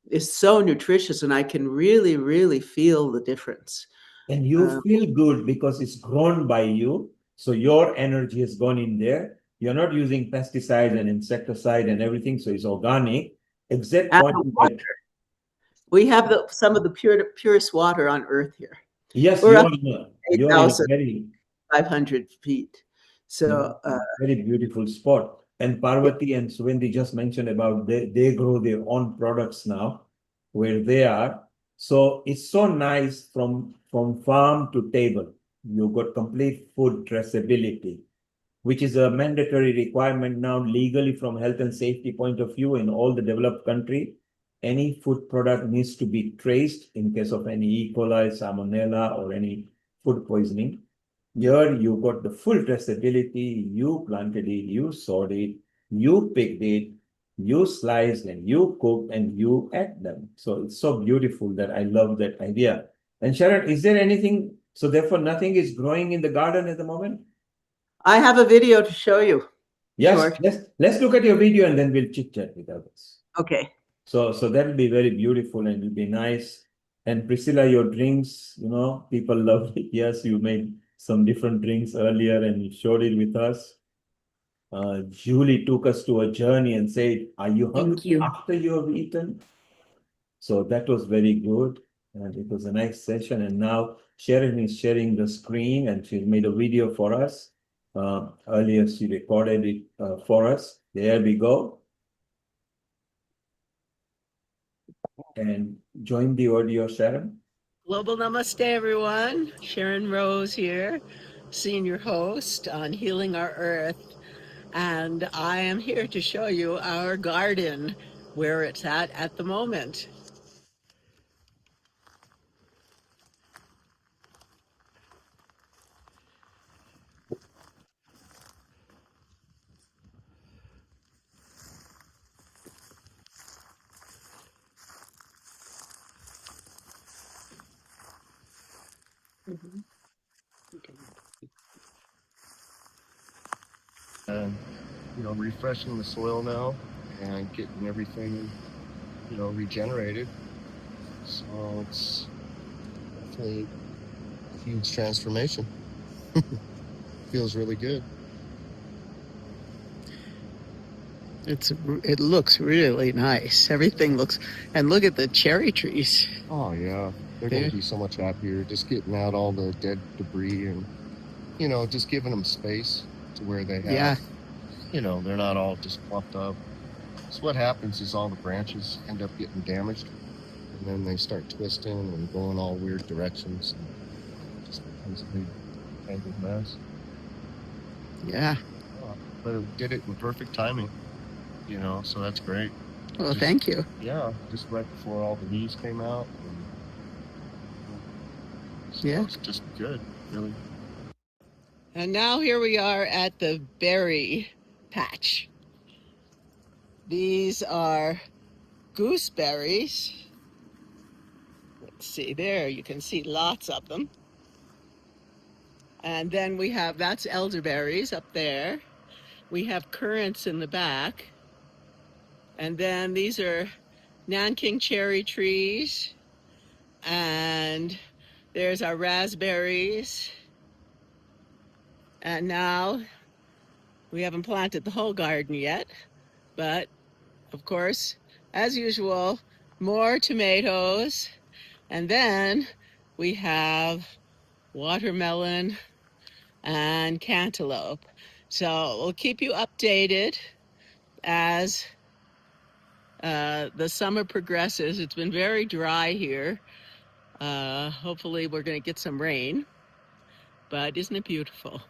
is so nutritious, and I can really, really feel the difference. And you feel good because it's grown by you. So your energy has gone in there. You're not using pesticides and insecticide and everything. So it's organic. Exact point. We have some of the purest water on earth here. Yes, we're you're in a very 500 feet. So very beautiful spot. And Parvati and Suvendi just mentioned about they grow their own products now where they are. So it's so nice from farm to table. You got complete food traceability, which is a mandatory requirement now legally from health and safety point of view in all the developed country. Any food product needs to be traced in case of any E. coli, salmonella, or any food poisoning. Here you got the full traceability. You planted it, you sowed it, you picked it, you sliced and you cooked and you ate them. So it's so beautiful that I love that idea. And Sharon, is there anything? So therefore, nothing is growing in the garden at the moment? I have a video to show you. Yes, let's look at your video and then we'll chit chat with others. Okay. So that'll be very beautiful and it'll be nice. And Priscilla, your drinks, people love it. Yes, you made some different drinks earlier and you showed it with us. Julie took us to a journey and said, "Are you hungry after you have eaten?" So that was very good. And it was a nice session. And now Sharon is sharing the screen and she made a video for us. Earlier, she recorded it for us. There we go. And join the audio, Sharon. Global Namaste, everyone. Sharon Rose here, senior host on Healing Our Earth. And I am here to show you our garden, where it's at the moment. Refreshing the soil now and getting everything, regenerated. So it's definitely a huge transformation. Feels really good. It looks really nice. Everything looks, and look at the cherry trees. Oh yeah, they're going to be so much happier just getting out all the dead debris and, you know, just giving them space to where they have, Yeah. you know, they're not all just plucked up. So what happens is all the branches end up getting damaged, and then they start twisting and going all weird directions, and it just becomes a big tangled mess. Yeah. But it did it in perfect timing, you know, so that's great. Well, thank you. Yeah, just right before all the leaves came out. So Yeah. it's just good, really. And now here we are at the berry patch. These are gooseberries. Let's see, there you can see lots of them. And then we have, that's elderberries up there. We have currants in the back. And then these are Nanking cherry trees. And there's our raspberries. And now we haven't planted the whole garden yet, but of course, as usual, more tomatoes. And then we have watermelon and cantaloupe. So we'll keep you updated as the summer progresses. It's been very dry here. Hopefully we're going to get some rain, but isn't it beautiful?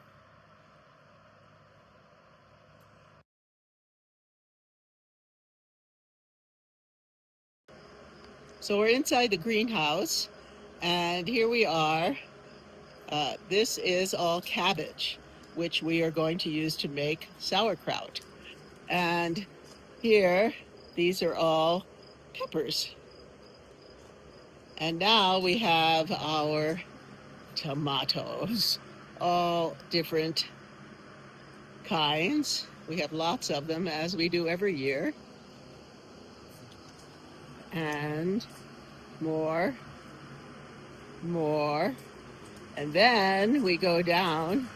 So we're inside the greenhouse, and here we are. This is all cabbage, which we are going to use to make sauerkraut. And here, these are all peppers. And now we have our tomatoes, all different kinds. We have lots of them, as we do every year. And more. And then we go down.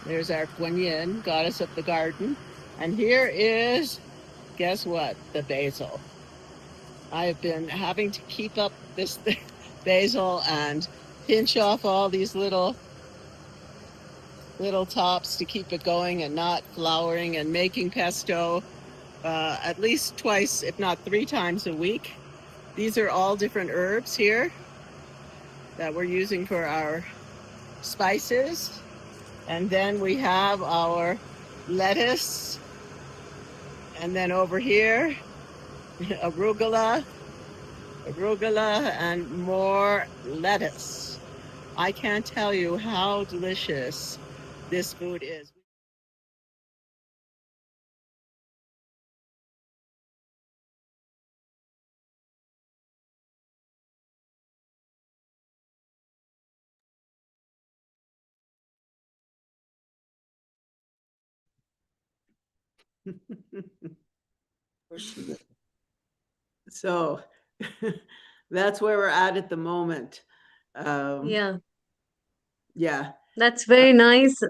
There's our Guanyin, goddess of the garden. And here is, guess what? The basil. I've been having to keep up this basil and pinch off all these little tops to keep it going and not flowering, and making pesto at least twice, if not 3 times a week. These are all different herbs here that we're using for our spices. And then we have our lettuce. And then over here, arugula, and more lettuce. I can't tell you how delicious this food is. So that's where we're at the moment. Yeah, Yeah. that's very nice.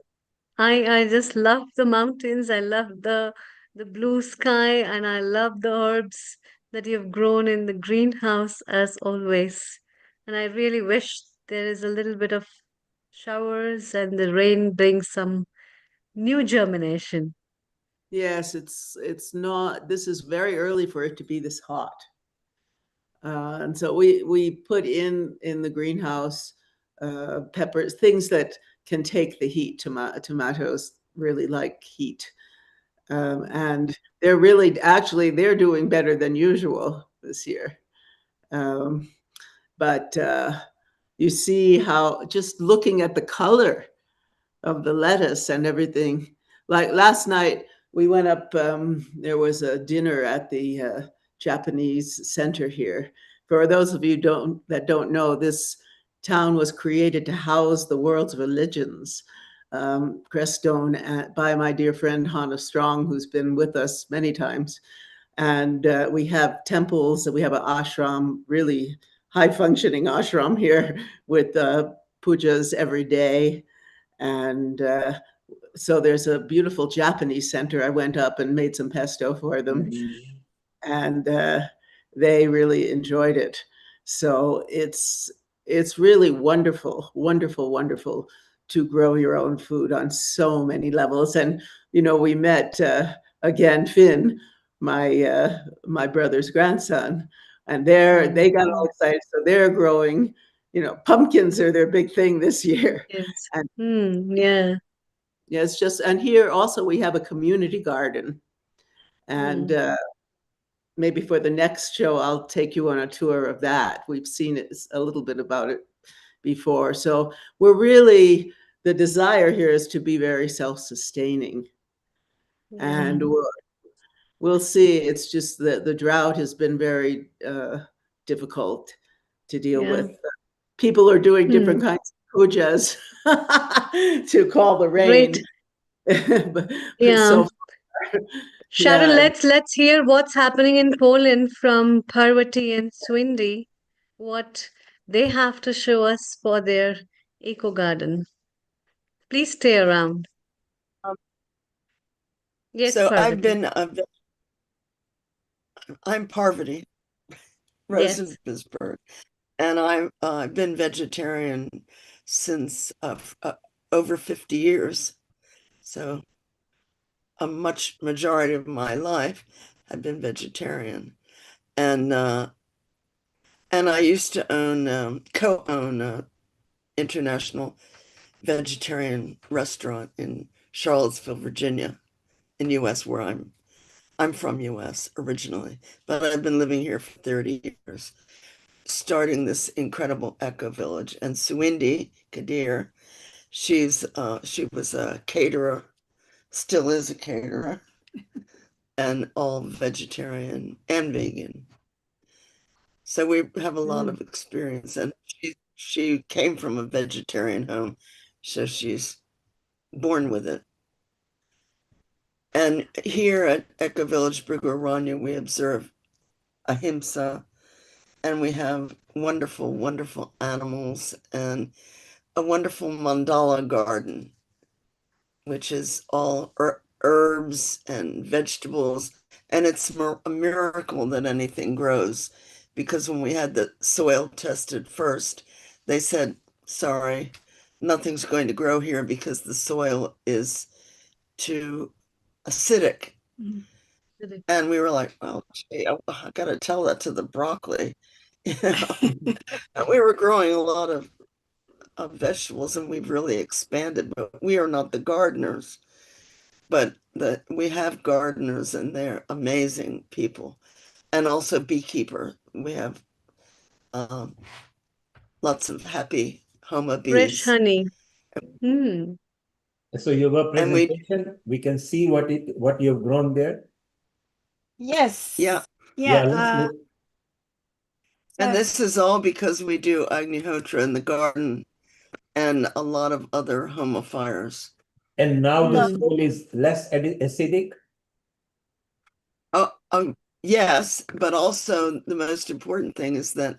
I just love the mountains. I love the blue sky, and I love the herbs that you've grown in the greenhouse as always. And I really wish there is a little bit of showers and the rain brings some new germination. Yes, it's not, this is very early for it to be this hot. And so we put in the greenhouse peppers, things that can take the heat. Tomatoes really like heat. And they're really, actually, they're doing better than usual this year. But you see how, just looking at the color of the lettuce and everything, like last night we went up, there was a dinner at the Japanese center here. For those of you that don't know, this town was created to house the world's religions. Crestone, by my dear friend Hannah Strong, who's been with us many times. And we have temples, we have an ashram, really high functioning ashram here with pujas every day. And so there's a beautiful Japanese center. I went up and made some pesto for them, and they really enjoyed it. So it's really wonderful, wonderful, wonderful to grow your own food on so many levels. And we met again Finn, my brother's grandson, and they got all excited. So they're growing. Pumpkins are their big thing this year. Yes. And Yeah. yeah, it's just, and here also we have a community garden, and maybe for the next show, I'll take you on a tour of that. We've seen it a little bit about it before. So the desire here is to be very self-sustaining. And we'll see. It's just that the drought has been very difficult to deal with. People are doing different kinds of pujas to call the rain. Great. but Yeah. so Sharon, yeah. let's hear what's happening in Poland from Parvati and Swindy, what they have to show us for their eco garden. Please stay around. Yes, So Parvati. I'm Parvati Yes. Rosenberg, and I've been vegetarian since over 50 years. So a majority of my life I've been vegetarian, and I used to co-own a international vegetarian restaurant in Charlottesville, Virginia, in U.S., where I'm from U.S. originally, but I've been living here for 30 years, starting this incredible eco village. And Suindi Kadir, she was a caterer, still is a caterer, and all vegetarian and vegan. So we have a lot of experience, and she came from a vegetarian home, so she's born with it. And here at Eco Village Bruguranya, we observe ahimsa, and we have wonderful, wonderful animals and a wonderful mandala garden, which is all herbs and vegetables. And it's a miracle that anything grows, because when we had the soil tested first, they said, sorry, nothing's going to grow here because the soil is too acidic. And we were like, well, gee, I got to tell that to the broccoli. And we were growing a lot of vegetables, and we've really expanded, but we are not the gardeners. But we have gardeners, and they're amazing people, and also beekeeper. We have lots of happy Homa bees. Fresh honey. Mm. So your presentation, we can see what you've grown there. Yes. Yeah. Yeah. And this is all because we do Agnihotra in the garden and a lot of other Homa fires. And now the soil is less acidic? Oh, yes, but also the most important thing is that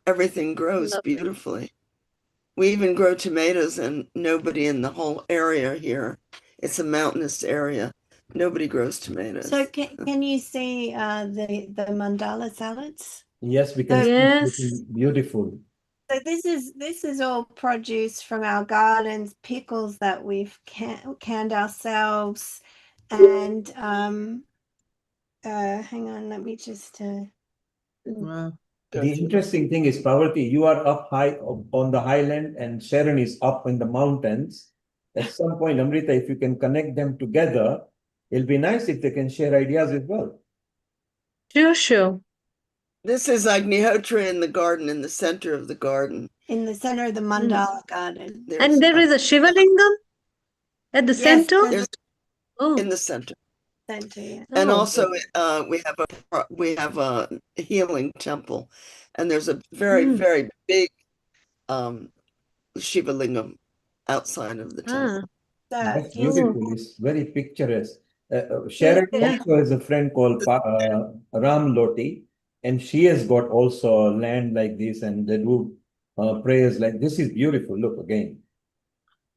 everything grows beautifully. We even grow tomatoes, and nobody in the whole area here, it's a mountainous area, nobody grows tomatoes. So can you see the mandala salads? Yes, we can see it's beautiful. So this is all produce from our gardens, pickles that we've canned ourselves, and hang on, let me just. Wow. The interesting thing is, Parvati, you are up high on the highland, and Sharon is up in the mountains. At some point, Amrita, if you can connect them together, it'll be nice if they can share ideas as well. Sure. This is Agnihotra in the garden, in the center of the garden. In the center of the mandala garden. And there is a Shiva Lingam at the center? In the center. Yeah. And also we have a healing temple, and there's a very, very big Shiva Lingam outside of the temple. That's beautiful. It's very picturesque. Sharon also has a friend called Ram Loti, and she has got also land like this, and they do prayers like this. Is beautiful. Look again.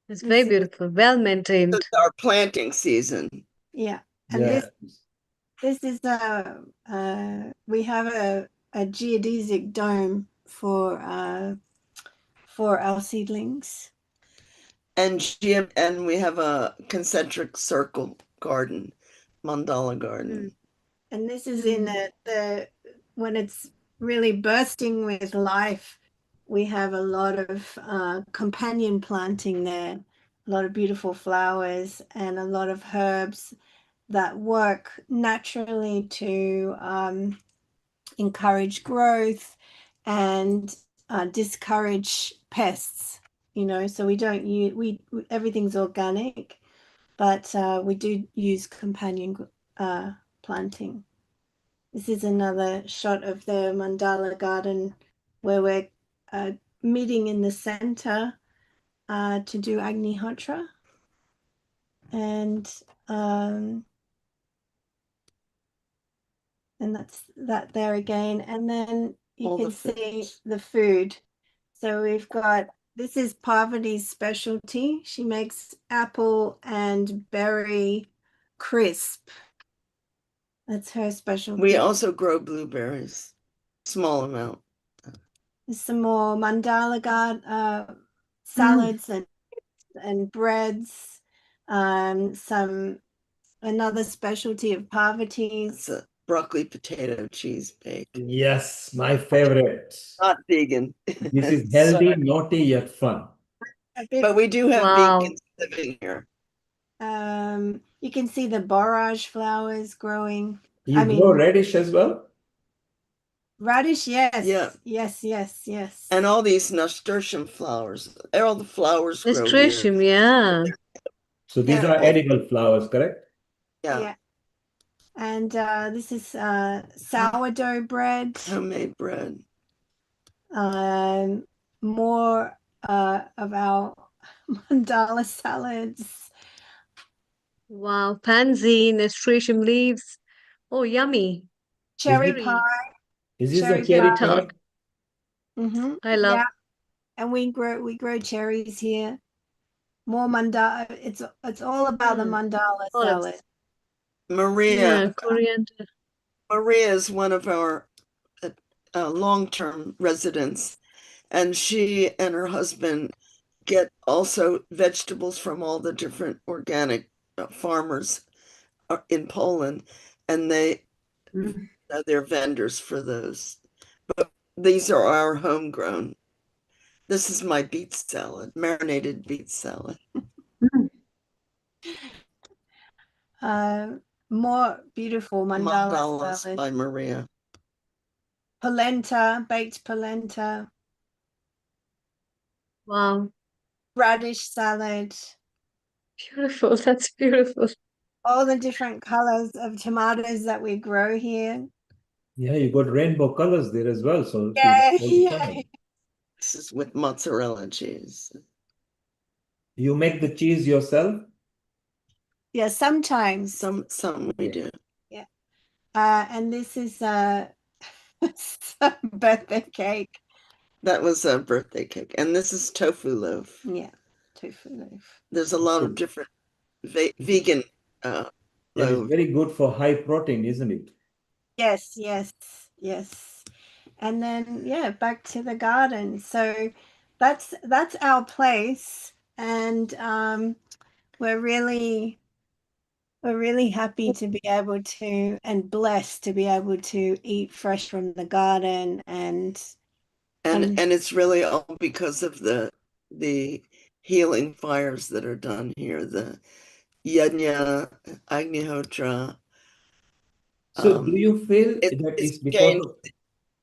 It's very beautiful, well maintained. It's our planting season. Yeah. And this is we have a geodesic dome for our seedlings. And we have a concentric circle garden, mandala garden. And this is in the when it's really bursting with life, we have a lot of companion planting there, a lot of beautiful flowers and a lot of herbs that work naturally to encourage growth and discourage pests. You know, so we don't use everything's organic, but we do use companion planting. This is another shot of the mandala garden where we're meeting in the center to do Agnihotra. And that's that there again. And then you can see the food. So we've got, this is Parvati's specialty. She makes apple and berry crisp. That's her specialty. We also grow blueberries, small amount. There's some more mandala salads and breads. Another specialty of Parvati's. It's a broccoli potato cheese bake. Yes, my favorite. Not vegan. This is healthy, naughty, yet fun. But we do have vegans living here. You can see the borage flowers growing. You grow radish as well? Radish, yes. Yeah. Yes. And all these nasturtium flowers. All the flowers grow Nasturtium, here. yeah. So these are edible flowers, correct? Yeah. And this is sourdough bread. Homemade bread. More of our mandala salads. Wow, pansy, nasturtium leaves. Oh, yummy. Cherry pie. Is this a cherry tart? I love. Yeah. And we grow cherries here. More mandala. It's all about the mandala salad. Maria. Coriander. Maria is one of our long-term residents, and she and her husband get also vegetables from all the different organic farmers in Poland, and they're vendors for those. But these are our homegrown. This is my beet salad, marinated beet salad. More beautiful mandala Mandalas salad. by Maria. Polenta, baked polenta. Wow. Radish salad. Beautiful. That's beautiful. All the different colors of tomatoes that we grow here. Yeah, you got rainbow colors there as well. So Yeah. This is with mozzarella cheese. You make the cheese yourself? Yeah, sometimes. Some we do. Yeah. And this is some birthday cake. That was a birthday cake. And this is tofu loaf. Yeah, tofu loaf. There's a lot of different vegan It is very good for high protein, isn't it? Yes. And then back to the garden. So that's our place, and we're really happy to be able to, and blessed to be able to eat fresh from the garden, and it's really all because of the healing fires that are done here, the Yajna, Agnihotra. So do you feel that it's because of...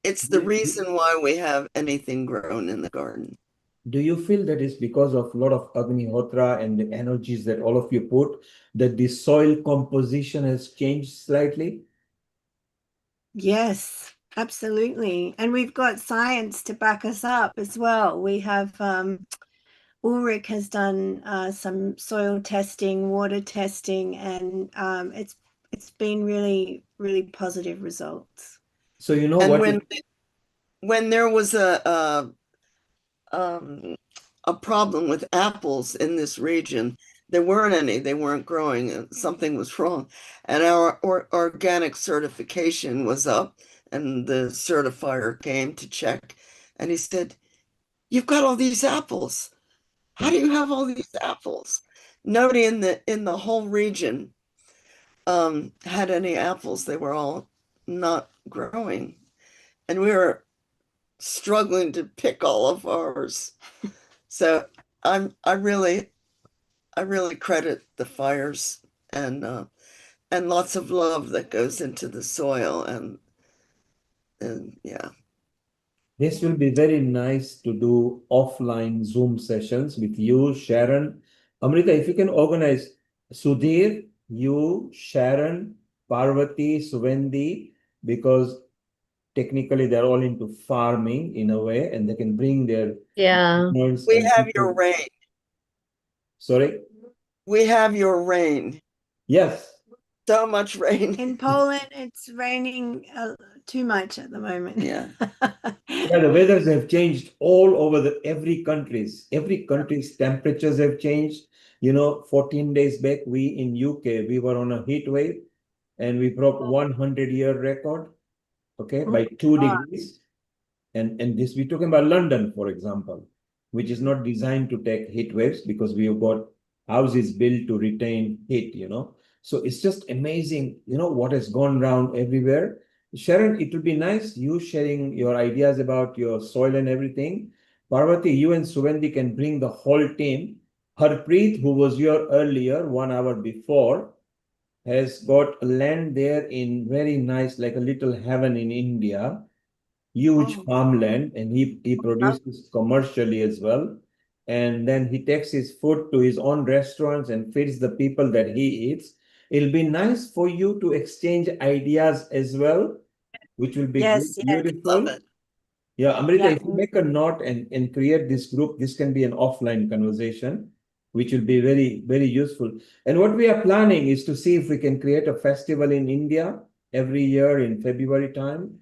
It's the reason why we have anything grown in the garden. Do you feel that it's because of a lot of Agnihotra and the energies that all of you put, that the soil composition has changed slightly? Yes, absolutely. And we've got science to back us up as well. We have Ulrich has done some soil testing, water testing, and it's been really, really positive results. So you know and what? when there was a a problem with apples in this region. There weren't any, they weren't growing, and something was wrong. And our organic certification was up, and the certifier came to check, and he said, "You've got all these apples. How do you have all these apples?" Nobody in the whole region had any apples. They were all not growing. And we were struggling to pick all of ours. So I really credit the fires and lots of love that goes into the soil and yeah. This will be very nice to do offline Zoom sessions with you, Sharon. Amrita, if you can organize Sudhir, you, Sharon, Parvati, Suvendi, because technically they're all into farming in a way, and they can bring their Yeah. We have your rain. Sorry? We have your rain. Yes. So much rain. In Poland, it's raining too much at the moment. Yeah. Yeah, the weathers have changed all over every country's temperatures have changed. 14 days back, we in UK, we were on a heat wave and we broke 100-year record, by 2 degrees. And this, we're talking about London, for example, which is not designed to take heat waves because we have got houses built to retain heat, So it's just amazing, what has gone around everywhere. Sharon, it would be nice you sharing your ideas about your soil and everything. Parvati, you and Suvendi can bring the whole team. Harpreet, who was here earlier, 1 hour before, has got land there in very nice, like a little heaven in India, huge farmland, and he produces commercially as well. And then he takes his food to his own restaurants and feeds the people that he eats. It'll be nice for you to exchange ideas as well, which will be beautiful. Yeah, Amrita, if you make a note and create this group, this can be an offline conversation, which will be very, very useful. And what we are planning is to see if we can create a festival in India every year in February time,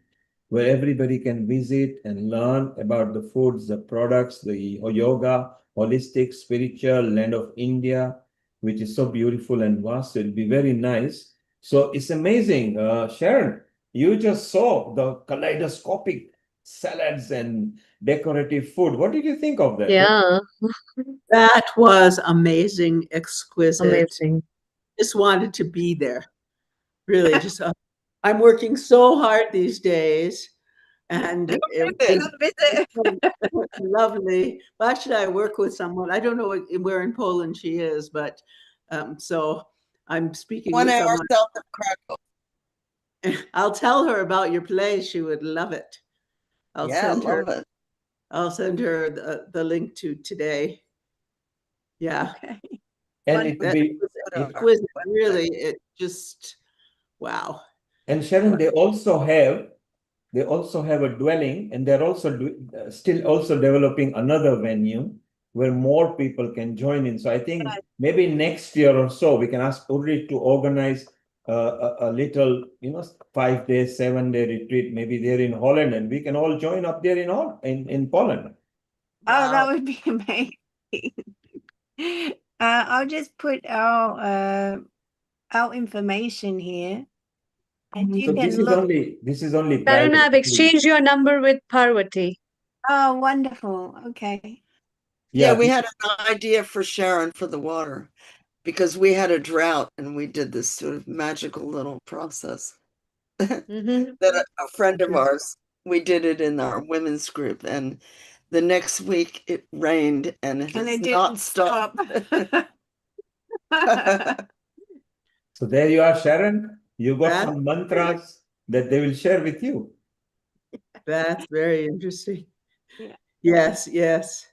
where everybody can visit and learn about the foods, the products, the yoga, holistic, spiritual land of India, which is so beautiful and vast. It'll be very nice. So it's amazing. Sharon, you just saw the kaleidoscopic salads and decorative food. What did you think of that? Yeah. That was amazing, exquisite. Amazing. Just wanted to be there. Really, just I'm working so hard these days, and it was lovely. Well, actually, I work with someone. I don't know where in Poland she is, but so I'm speaking with someone. 1 hour south of Krakow. I'll tell her about your place. She would love it. I'll send her the link to today. Yeah. Okay. And it was really, it just, wow. And Sharon, they also have a dwelling, and they're also still also developing another venue where more people can join in. So I think maybe next year or so we can ask Ulrich to organize a little, 5-day, 7-day retreat, maybe there in Holland, and we can all join up there in Poland. Oh, that would be amazing. I'll just put our information here. And you So can this is only Sharon, I've exchanged your number with Parvati. Oh, wonderful. Okay. Yeah, we had an idea for Sharon for the water because we had a drought and we did this sort of magical little process. That a friend of ours, we did it in our women's group, and the next week it rained and it has not stopped. So there you are, Sharon. You got some mantras that they will share with you. That's very interesting. Yes, yes.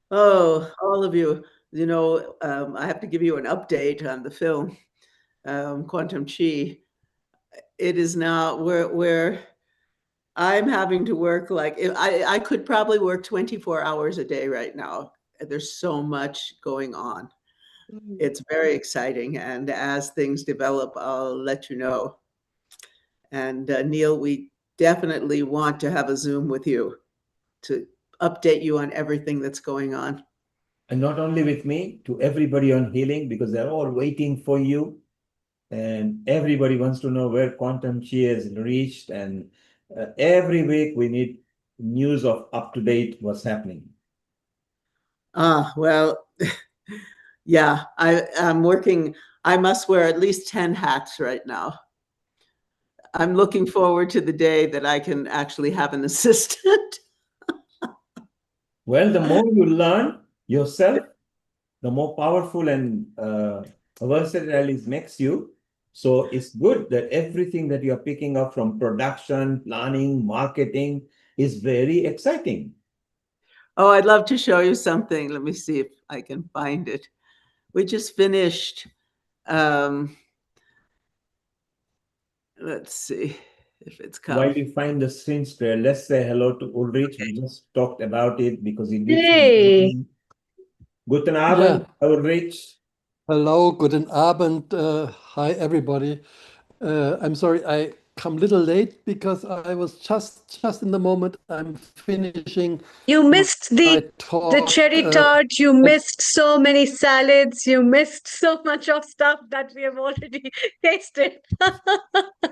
Oh, all of you, I have to give you an update on the film, Quantum Chi. It is now where I'm having to work like I could probably work 24 hours a day right now. There's so much going on. It's very exciting. And as things develop, I'll let you know. And Neil, we definitely want to have a Zoom with you to update you on everything that's going on. And not only with me, to everybody on healing, because they're all waiting for you. And everybody wants to know where Quantum Chi has reached. And every week we need news of up-to-date what's happening. Well, yeah, I'm working. I must wear at least 10 hats right now. I'm looking forward to the day that I can actually have an assistant. Well, the more you learn yourself, the more powerful and versatile it makes you. So it's good that everything that you're picking up from production, planning, marketing is very exciting. Oh, I'd love to show you something. Let me see if I can find it. We just finished, let's see if it's come. While you find the screen square, let's say hello to Ulrich. We just talked about it because he did Hey. some Guten Abend, Ulrich. Hello, guten Abend. Hi, everybody. I'm sorry I come a little late because I was just in the moment I'm finishing. You missed my the talk. cherry tart, you missed so many salads, you missed so much of stuff that we have already tasted.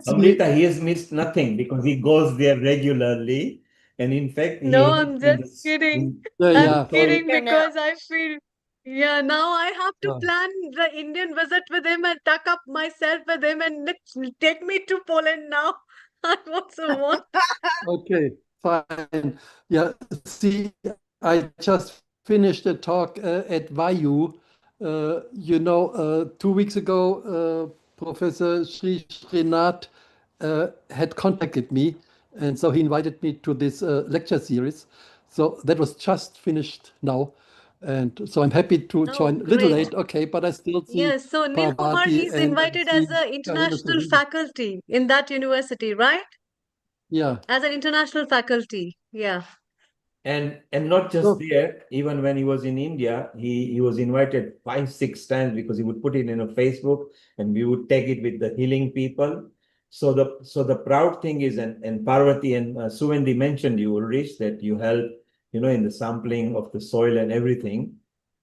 Amrita, he has missed nothing because he goes there regularly. And in fact, he No, has I'm just kidding. Yeah, I'm kidding because I feel, yeah, now I have to Yeah. plan the Indian visit with him and tuck up myself with him and take me to Poland now. I also want. Okay, fine. Yeah, see, I just finished a talk at Vayu. 2 weeks ago, Professor Sri Srinath had contacted me, and so he invited me to this lecture series. So that was just finished now. And so I'm happy to join a little great. late, okay, but I still see Yes, so Nilkumar, Parvati he's and invited see as an international Seema. faculty in that university, right? Yeah. As an international faculty, yeah. And not just there, even when he was in India, he was invited 5-6 times because he would put it in a Facebook and we would tag it with the healing people. So the proud thing is, and Parvati and Suvendi mentioned you, Ulrich, that you help, in the sampling of the soil and everything.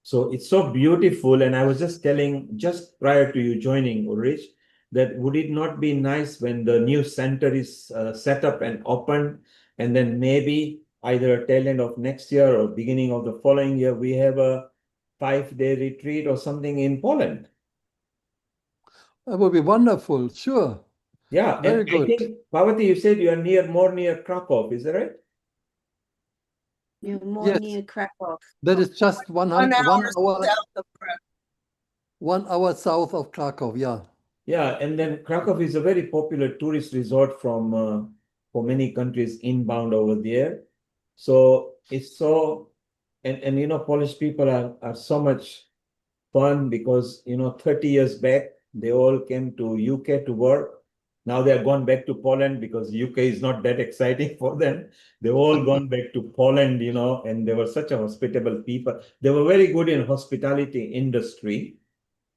So it's so beautiful. And I was just telling, just prior to you joining, Ulrich, that would it not be nice when the new center is set up and open, and then maybe either tail end of next year or beginning of the following year, we have a 5-day retreat or something in Poland. That would be wonderful, sure. Yeah, Very and good. I think, Parvati, you said you are more near Krakow, is that right? You're more Yes. near Krakow. That is just 1 1 hour, hour south of Krakow. 1 hour south of Krakow, yeah. Yeah, and then Krakow is a very popular tourist resort for many countries inbound over there. So it's so, and Polish people are so much fun because 30 years back they all came to UK to work. Now they are gone back to Poland because UK is not that exciting for them. They've all gone back to Poland, and they were such a hospitable people. They were very good in hospitality industry.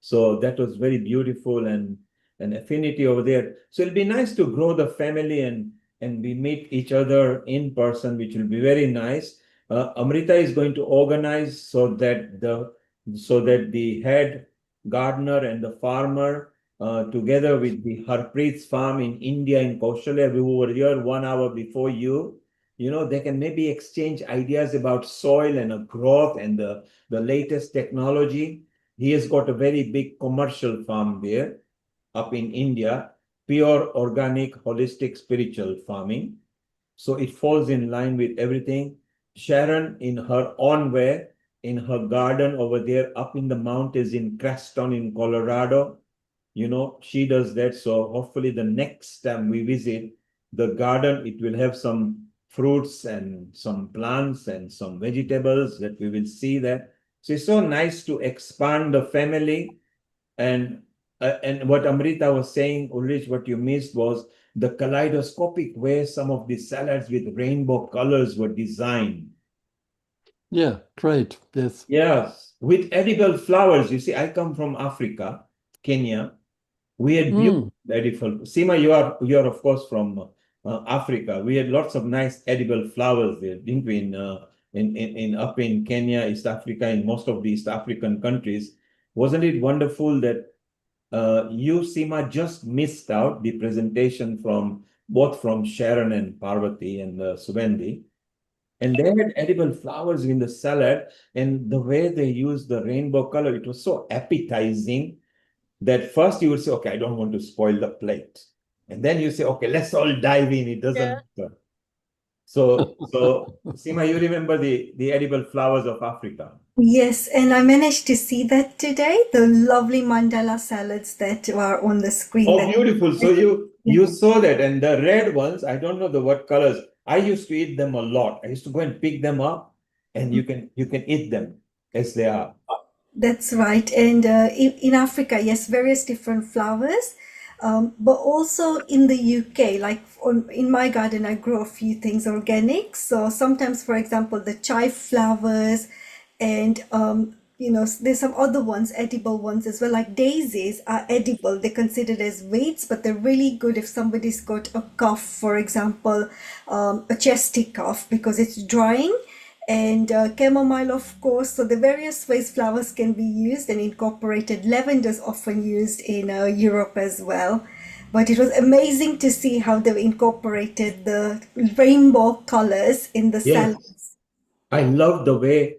So that was very beautiful and an affinity over there. So it'll be nice to grow the family and we meet each other in person, which will be very nice. Amrita is going to organize so that the head gardener and the farmer, together with the Harpreet's farm in India, in Kaushalya, who were here 1 hour before you, they can maybe exchange ideas about soil and growth and the latest technology. He has got a very big commercial farm there up in India, pure organic, holistic, spiritual farming. So it falls in line with everything. Sharon, in her own way, in her garden over there up in the mountains in Creston in Colorado, she does that. So hopefully the next time we visit the garden, it will have some fruits and some plants and some vegetables that we will see that. So it's so nice to expand the family. And what Amrita was saying, Ulrich, what you missed was the kaleidoscopic way some of these salads with rainbow colors were designed. Yeah, great. Yes. Yes, with edible flowers. You see, I come from Africa, Kenya. We had beautiful edible. Seema, you are of course from Africa. We had lots of nice edible flowers there, didn't we, in in up in Kenya, East Africa, in most of the East African countries. Wasn't it wonderful that you, Seema, just missed out the presentation from both from Sharon and Parvati and Suvendi. And they had edible flowers in the salad, and the way they used the rainbow color, it was so appetizing that first you would say, okay, I don't want to spoil the plate. And then you say, okay, let's all dive in. It doesn't matter. So Seema, you remember the edible flowers of Africa? Yes, and I managed to see that today, the lovely mandala salads that are on the screen. Oh, beautiful. So you saw that, and the red ones, I don't know what colors. I used to eat them a lot. I used to go and pick them up, and you can eat them as they are. That's right. And in Africa, yes, various different flowers. But also in the UK, like in my garden, I grow a few things organic. So sometimes, for example, the chive flowers and, there's some other ones, edible ones as well, like daisies are edible. They're considered as weights, but they're really good if somebody's got a cough, for example, a chesty cough, because it's drying. And chamomile, of course. So the various ways flowers can be used and incorporated. Lavender is often used in Europe as well. But it was amazing to see how they've incorporated the rainbow colors in the salads. I love the way.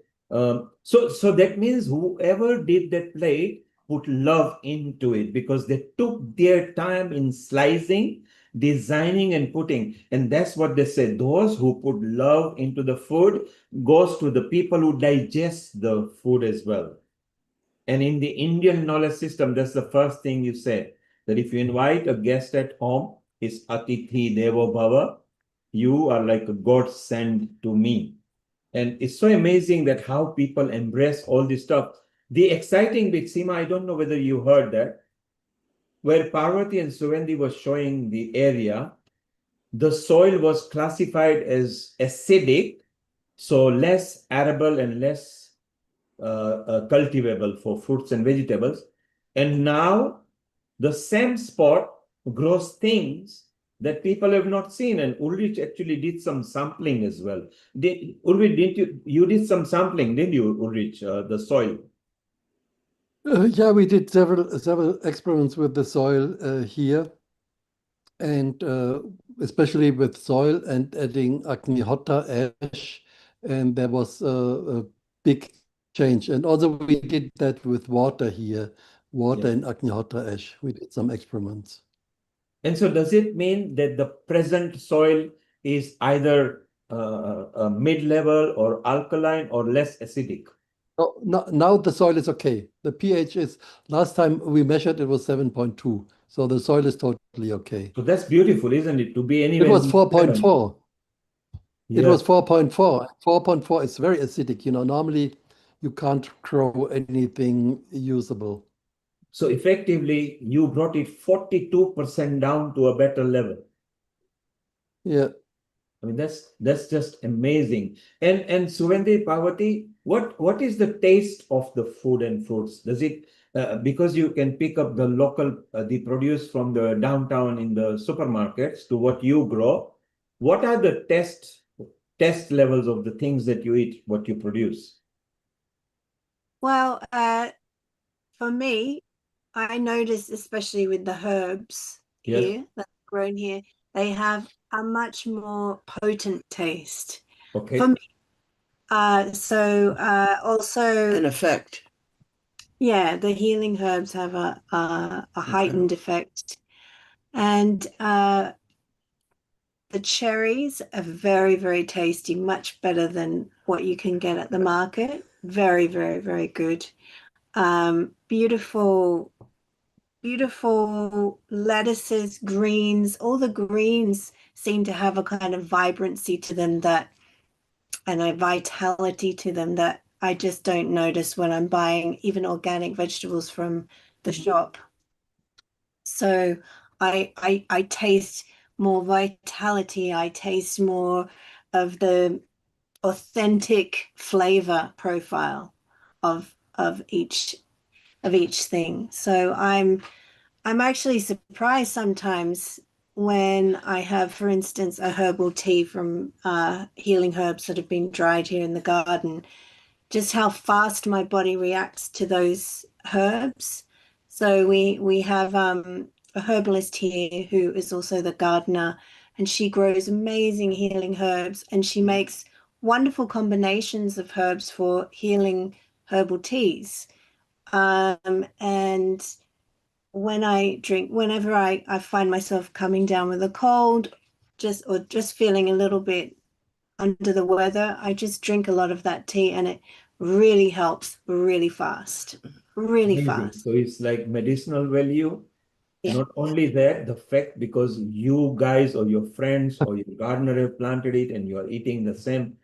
So that means whoever did that plate put love into it, because they took their time in slicing, designing, and putting. And that's what they say. Those who put love into the food goes to the people who digest the food as well. And in the Indian knowledge system, that's the first thing you say, that if you invite a guest at home, is Atithi Devo Bhava, you are like a God sent to me. And it's so amazing that how people embrace all this stuff. The exciting bit, Seema, I don't know whether you heard that, where Parvati and Suvendi was showing the area, the soil was classified as acidic, so less arable and less cultivable for fruits and vegetables. And now the same spot grows things that people have not seen. And Ulrich actually did some sampling as well. Ulrich, didn't you did some sampling, didn't you, Ulrich, the soil? Yeah, we did several experiments with the soil here, and especially with soil and adding Agnihotra ash, and there was a big change. And also we did that with water here, water and Agnihotra ash. We did some experiments. And so does it mean that the present soil is either mid-level or alkaline or less acidic? No, now the soil is okay. The pH is, last time we measured, it was 7.2. So the soil is totally okay. So that's beautiful, isn't it? To be anywhere. It was 4.4. Yeah. It was 4.4. 4.4 is very acidic. Normally you can't grow anything usable. So effectively, you brought it 42% down to a better level. Yeah. I mean, that's just amazing. And Suvendi, Parvati, what is the taste of the food and fruits? Does it, because you can pick up the local, the produce from the downtown in the supermarkets to what you grow, what are the test levels of the things that you eat, what you produce? Well, for me, I noticed, especially with the herbs here that are grown here, they have a much more potent taste. Okay. For me. Also an effect. Yeah, the healing herbs have a heightened effect. And the cherries are very, very tasty, much better than what you can get at the market. Very, very, very good. Beautiful lettuces, greens. All the greens seem to have a kind of vibrancy to them and a vitality to them that I just don't notice when I'm buying even organic vegetables from the shop. So I taste more vitality. I taste more of the authentic flavor profile of each thing. So I'm actually surprised sometimes when I have, for instance, a herbal tea from healing herbs that have been dried here in the garden, just how fast my body reacts to those herbs. So we have a herbalist here who is also the gardener, and she grows amazing healing herbs, and she makes wonderful combinations of herbs for healing herbal teas. And whenever I find myself coming down with a cold, just feeling a little bit under the weather, I just drink a lot of that tea, and it really helps really fast. Really Amazing. fast. So it's like medicinal value. Yeah. Not only that, the fact because you guys or your friends or your gardener have planted it and you are eating the same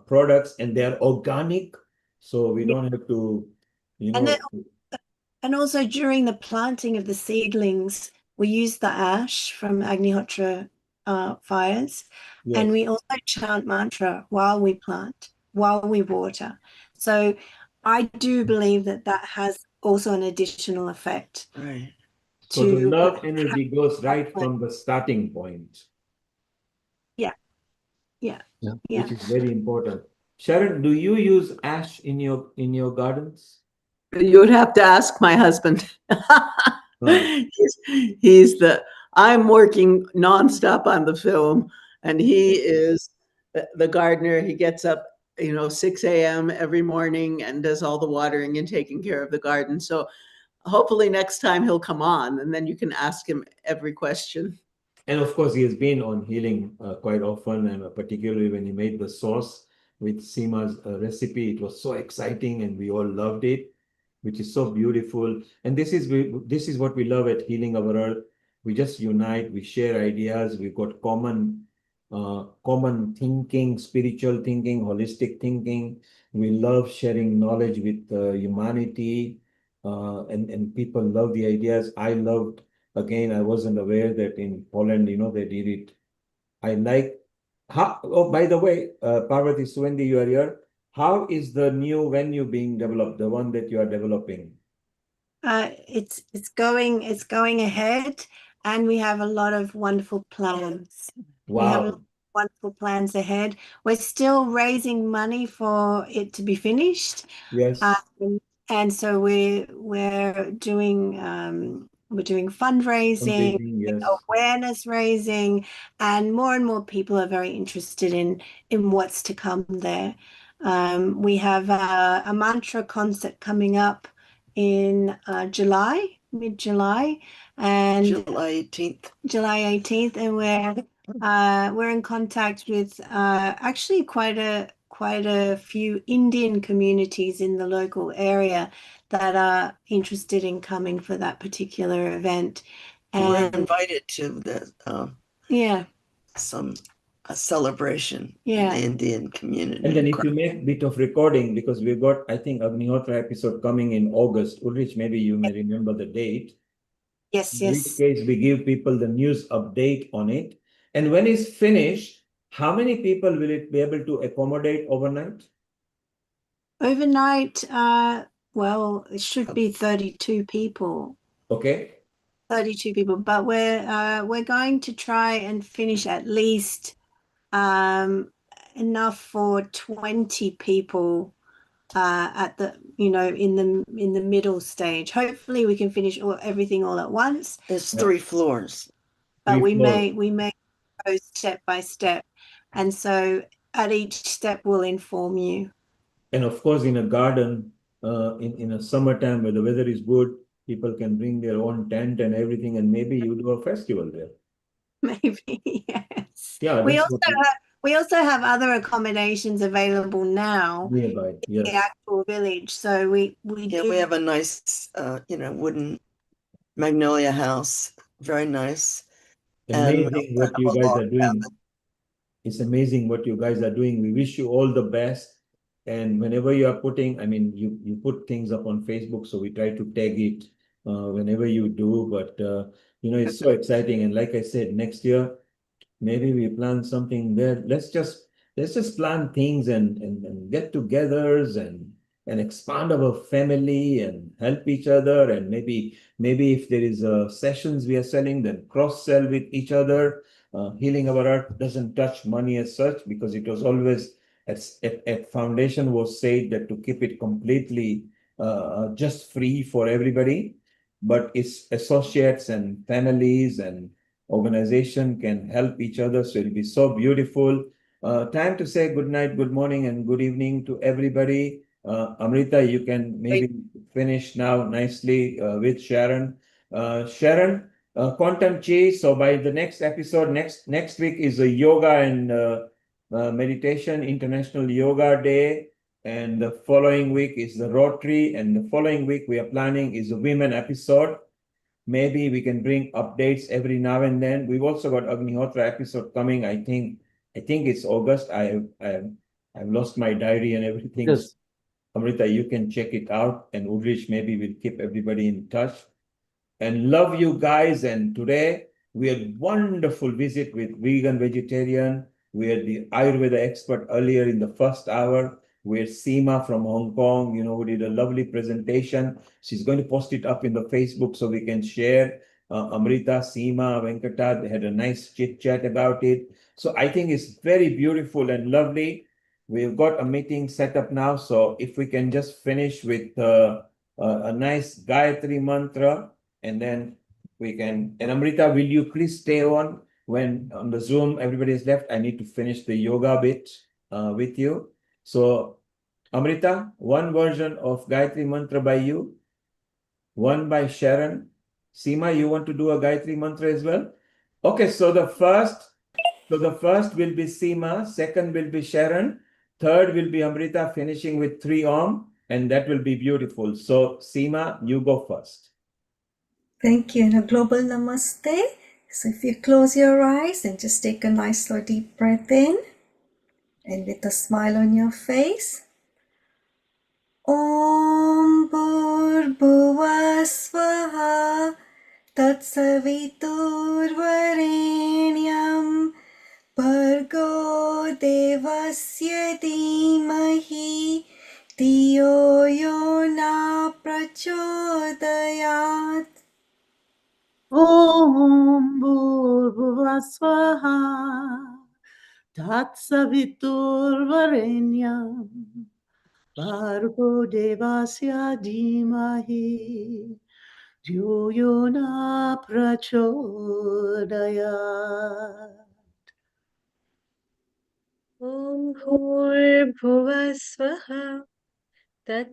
products and they are organic. So we don't have to, And then, and also during the planting of the seedlings, we use the ash from Agnihotra fires, and yes. we also chant mantra while we plant, while we water. So I do believe that that has also an additional effect. Right. So the To love energy goes right from the starting point. Yeah. Yeah. Which is very important. Sharon, do you use ash in your gardens? You would have to ask my husband. He's I'm working nonstop on the film, and he is the gardener. He gets up, 6 a.m. every morning and does all the watering and taking care of the garden. So hopefully next time he'll come on, and then you can ask him every question. And of course, he has been on Healing quite often, and particularly when he made the sauce with Seema's recipe, it was so exciting, and we all loved it, which is so beautiful. And this is what we love at Healing Our Earth. We just unite, we share ideas, we've got common thinking, spiritual thinking, holistic thinking. We love sharing knowledge with humanity, and people love the ideas. I loved. Again, I wasn't aware that in Poland, they did it. Oh, by the way, Parvati, Suvendi, you are here. How is the new venue being developed, the one that you are developing? It's going ahead, and we have a lot of wonderful plans. Wow. We have a lot of wonderful plans ahead. We're still raising money for it to be finished. Yes. And so we're doing fundraising, Yes. awareness raising, and more people are very interested in what's to come there. We have a mantra concert coming up in mid-July, and July 18th. July 18th, and we're in contact with actually quite a few Indian communities in the local area that are interested in coming for that particular event. We're And invited to a celebration in the Indian community. And then if you make a bit of recording, because we've got, I think, Agnihotra episode coming in August. Ulrich, maybe you may remember the date. Yes. In which case, we give people the news update on it. And when it's finished, how many people will it be able to accommodate overnight? Overnight, well, it should be 32 people. Okay. 32 people, but we're going to try and finish at least enough for 20 people at the in the middle stage. Hopefully we can finish everything all at once. There's 3 floors. But we may go step by step, and so at each step we'll inform you. And of course, in a garden, in a summertime where the weather is good, people can bring their own tent and everything, and maybe you do a festival there. Maybe, yes. Yeah. We also have other accommodations available now nearby, in the actual village. So we have a nice wooden magnolia house, very nice. Amazing what you guys are doing. It's amazing what you guys are doing. We wish you all the best. And whenever you are putting, I mean, you put things up on Facebook, so we try to tag it whenever you do. But it's so exciting. And like I said, next year maybe we plan something there. Let's just plan things and get-togethers and and expand our family and help each other. And maybe if there is sessions we are selling, then cross-sell with each other. Healing Our Earth doesn't touch money as such, because it was always at foundation was said that to keep it completely just free for everybody, but its associates and families and organization can help each other. So it'll be so beautiful. Time to say good night, good morning, and good evening to everybody. Amrita, you can maybe finish now nicely with Sharon. Sharon, quantum chi. So by the next episode, next week is a yoga and meditation, International Yoga Day. And the following week is the Rotary. And the following week we are planning is a women episode. Maybe we can bring updates every now and then. We've also got Agnihotra episode coming. I think it's August. I've lost my diary and everything. Yes. Amrita, you can check it out, and Ulrich, maybe we'll keep everybody in touch. And love you guys. And today we had wonderful visit with vegan vegetarian. We had the Ayurveda expert earlier in the first hour. We had Seema from Hong Kong, who did a lovely presentation. She's going to post it up in the Facebook so we can share. Amrita, Seema, Venkata, they had a nice chit chat about it. So I think it's very beautiful and lovely. We've got a meeting set up now. So if we can just finish with a nice Gayatri mantra, and then we can. And Amrita, will you please stay on when on the Zoom everybody is left? I need to finish the yoga bit with you. So Amrita, one version of Gayatri mantra by you, one by Sharon. Seema, you want to do a Gayatri mantra as well? Okay, so the first will be Seema, second will be Sharon, third will be Amrita, finishing with 3 Om, and that will be beautiful. So Seema, you go first. Thank you. And a global namaste. So if you close your eyes and just take a nice slow deep breath in, and with a smile on your face. Om Bhurбhuvah Swaha Tatsaviturvarenyam Bhargo Devasya Dhimahi Dhiyo Yo Na Prachodayat. Om Bhurбhuvah Swaha Tatsaviturvarenyam Bhargo Devasya Dhimahi Dhiyo Yo Na Prachodayat. Om Bhurбhuvah Swaha Tat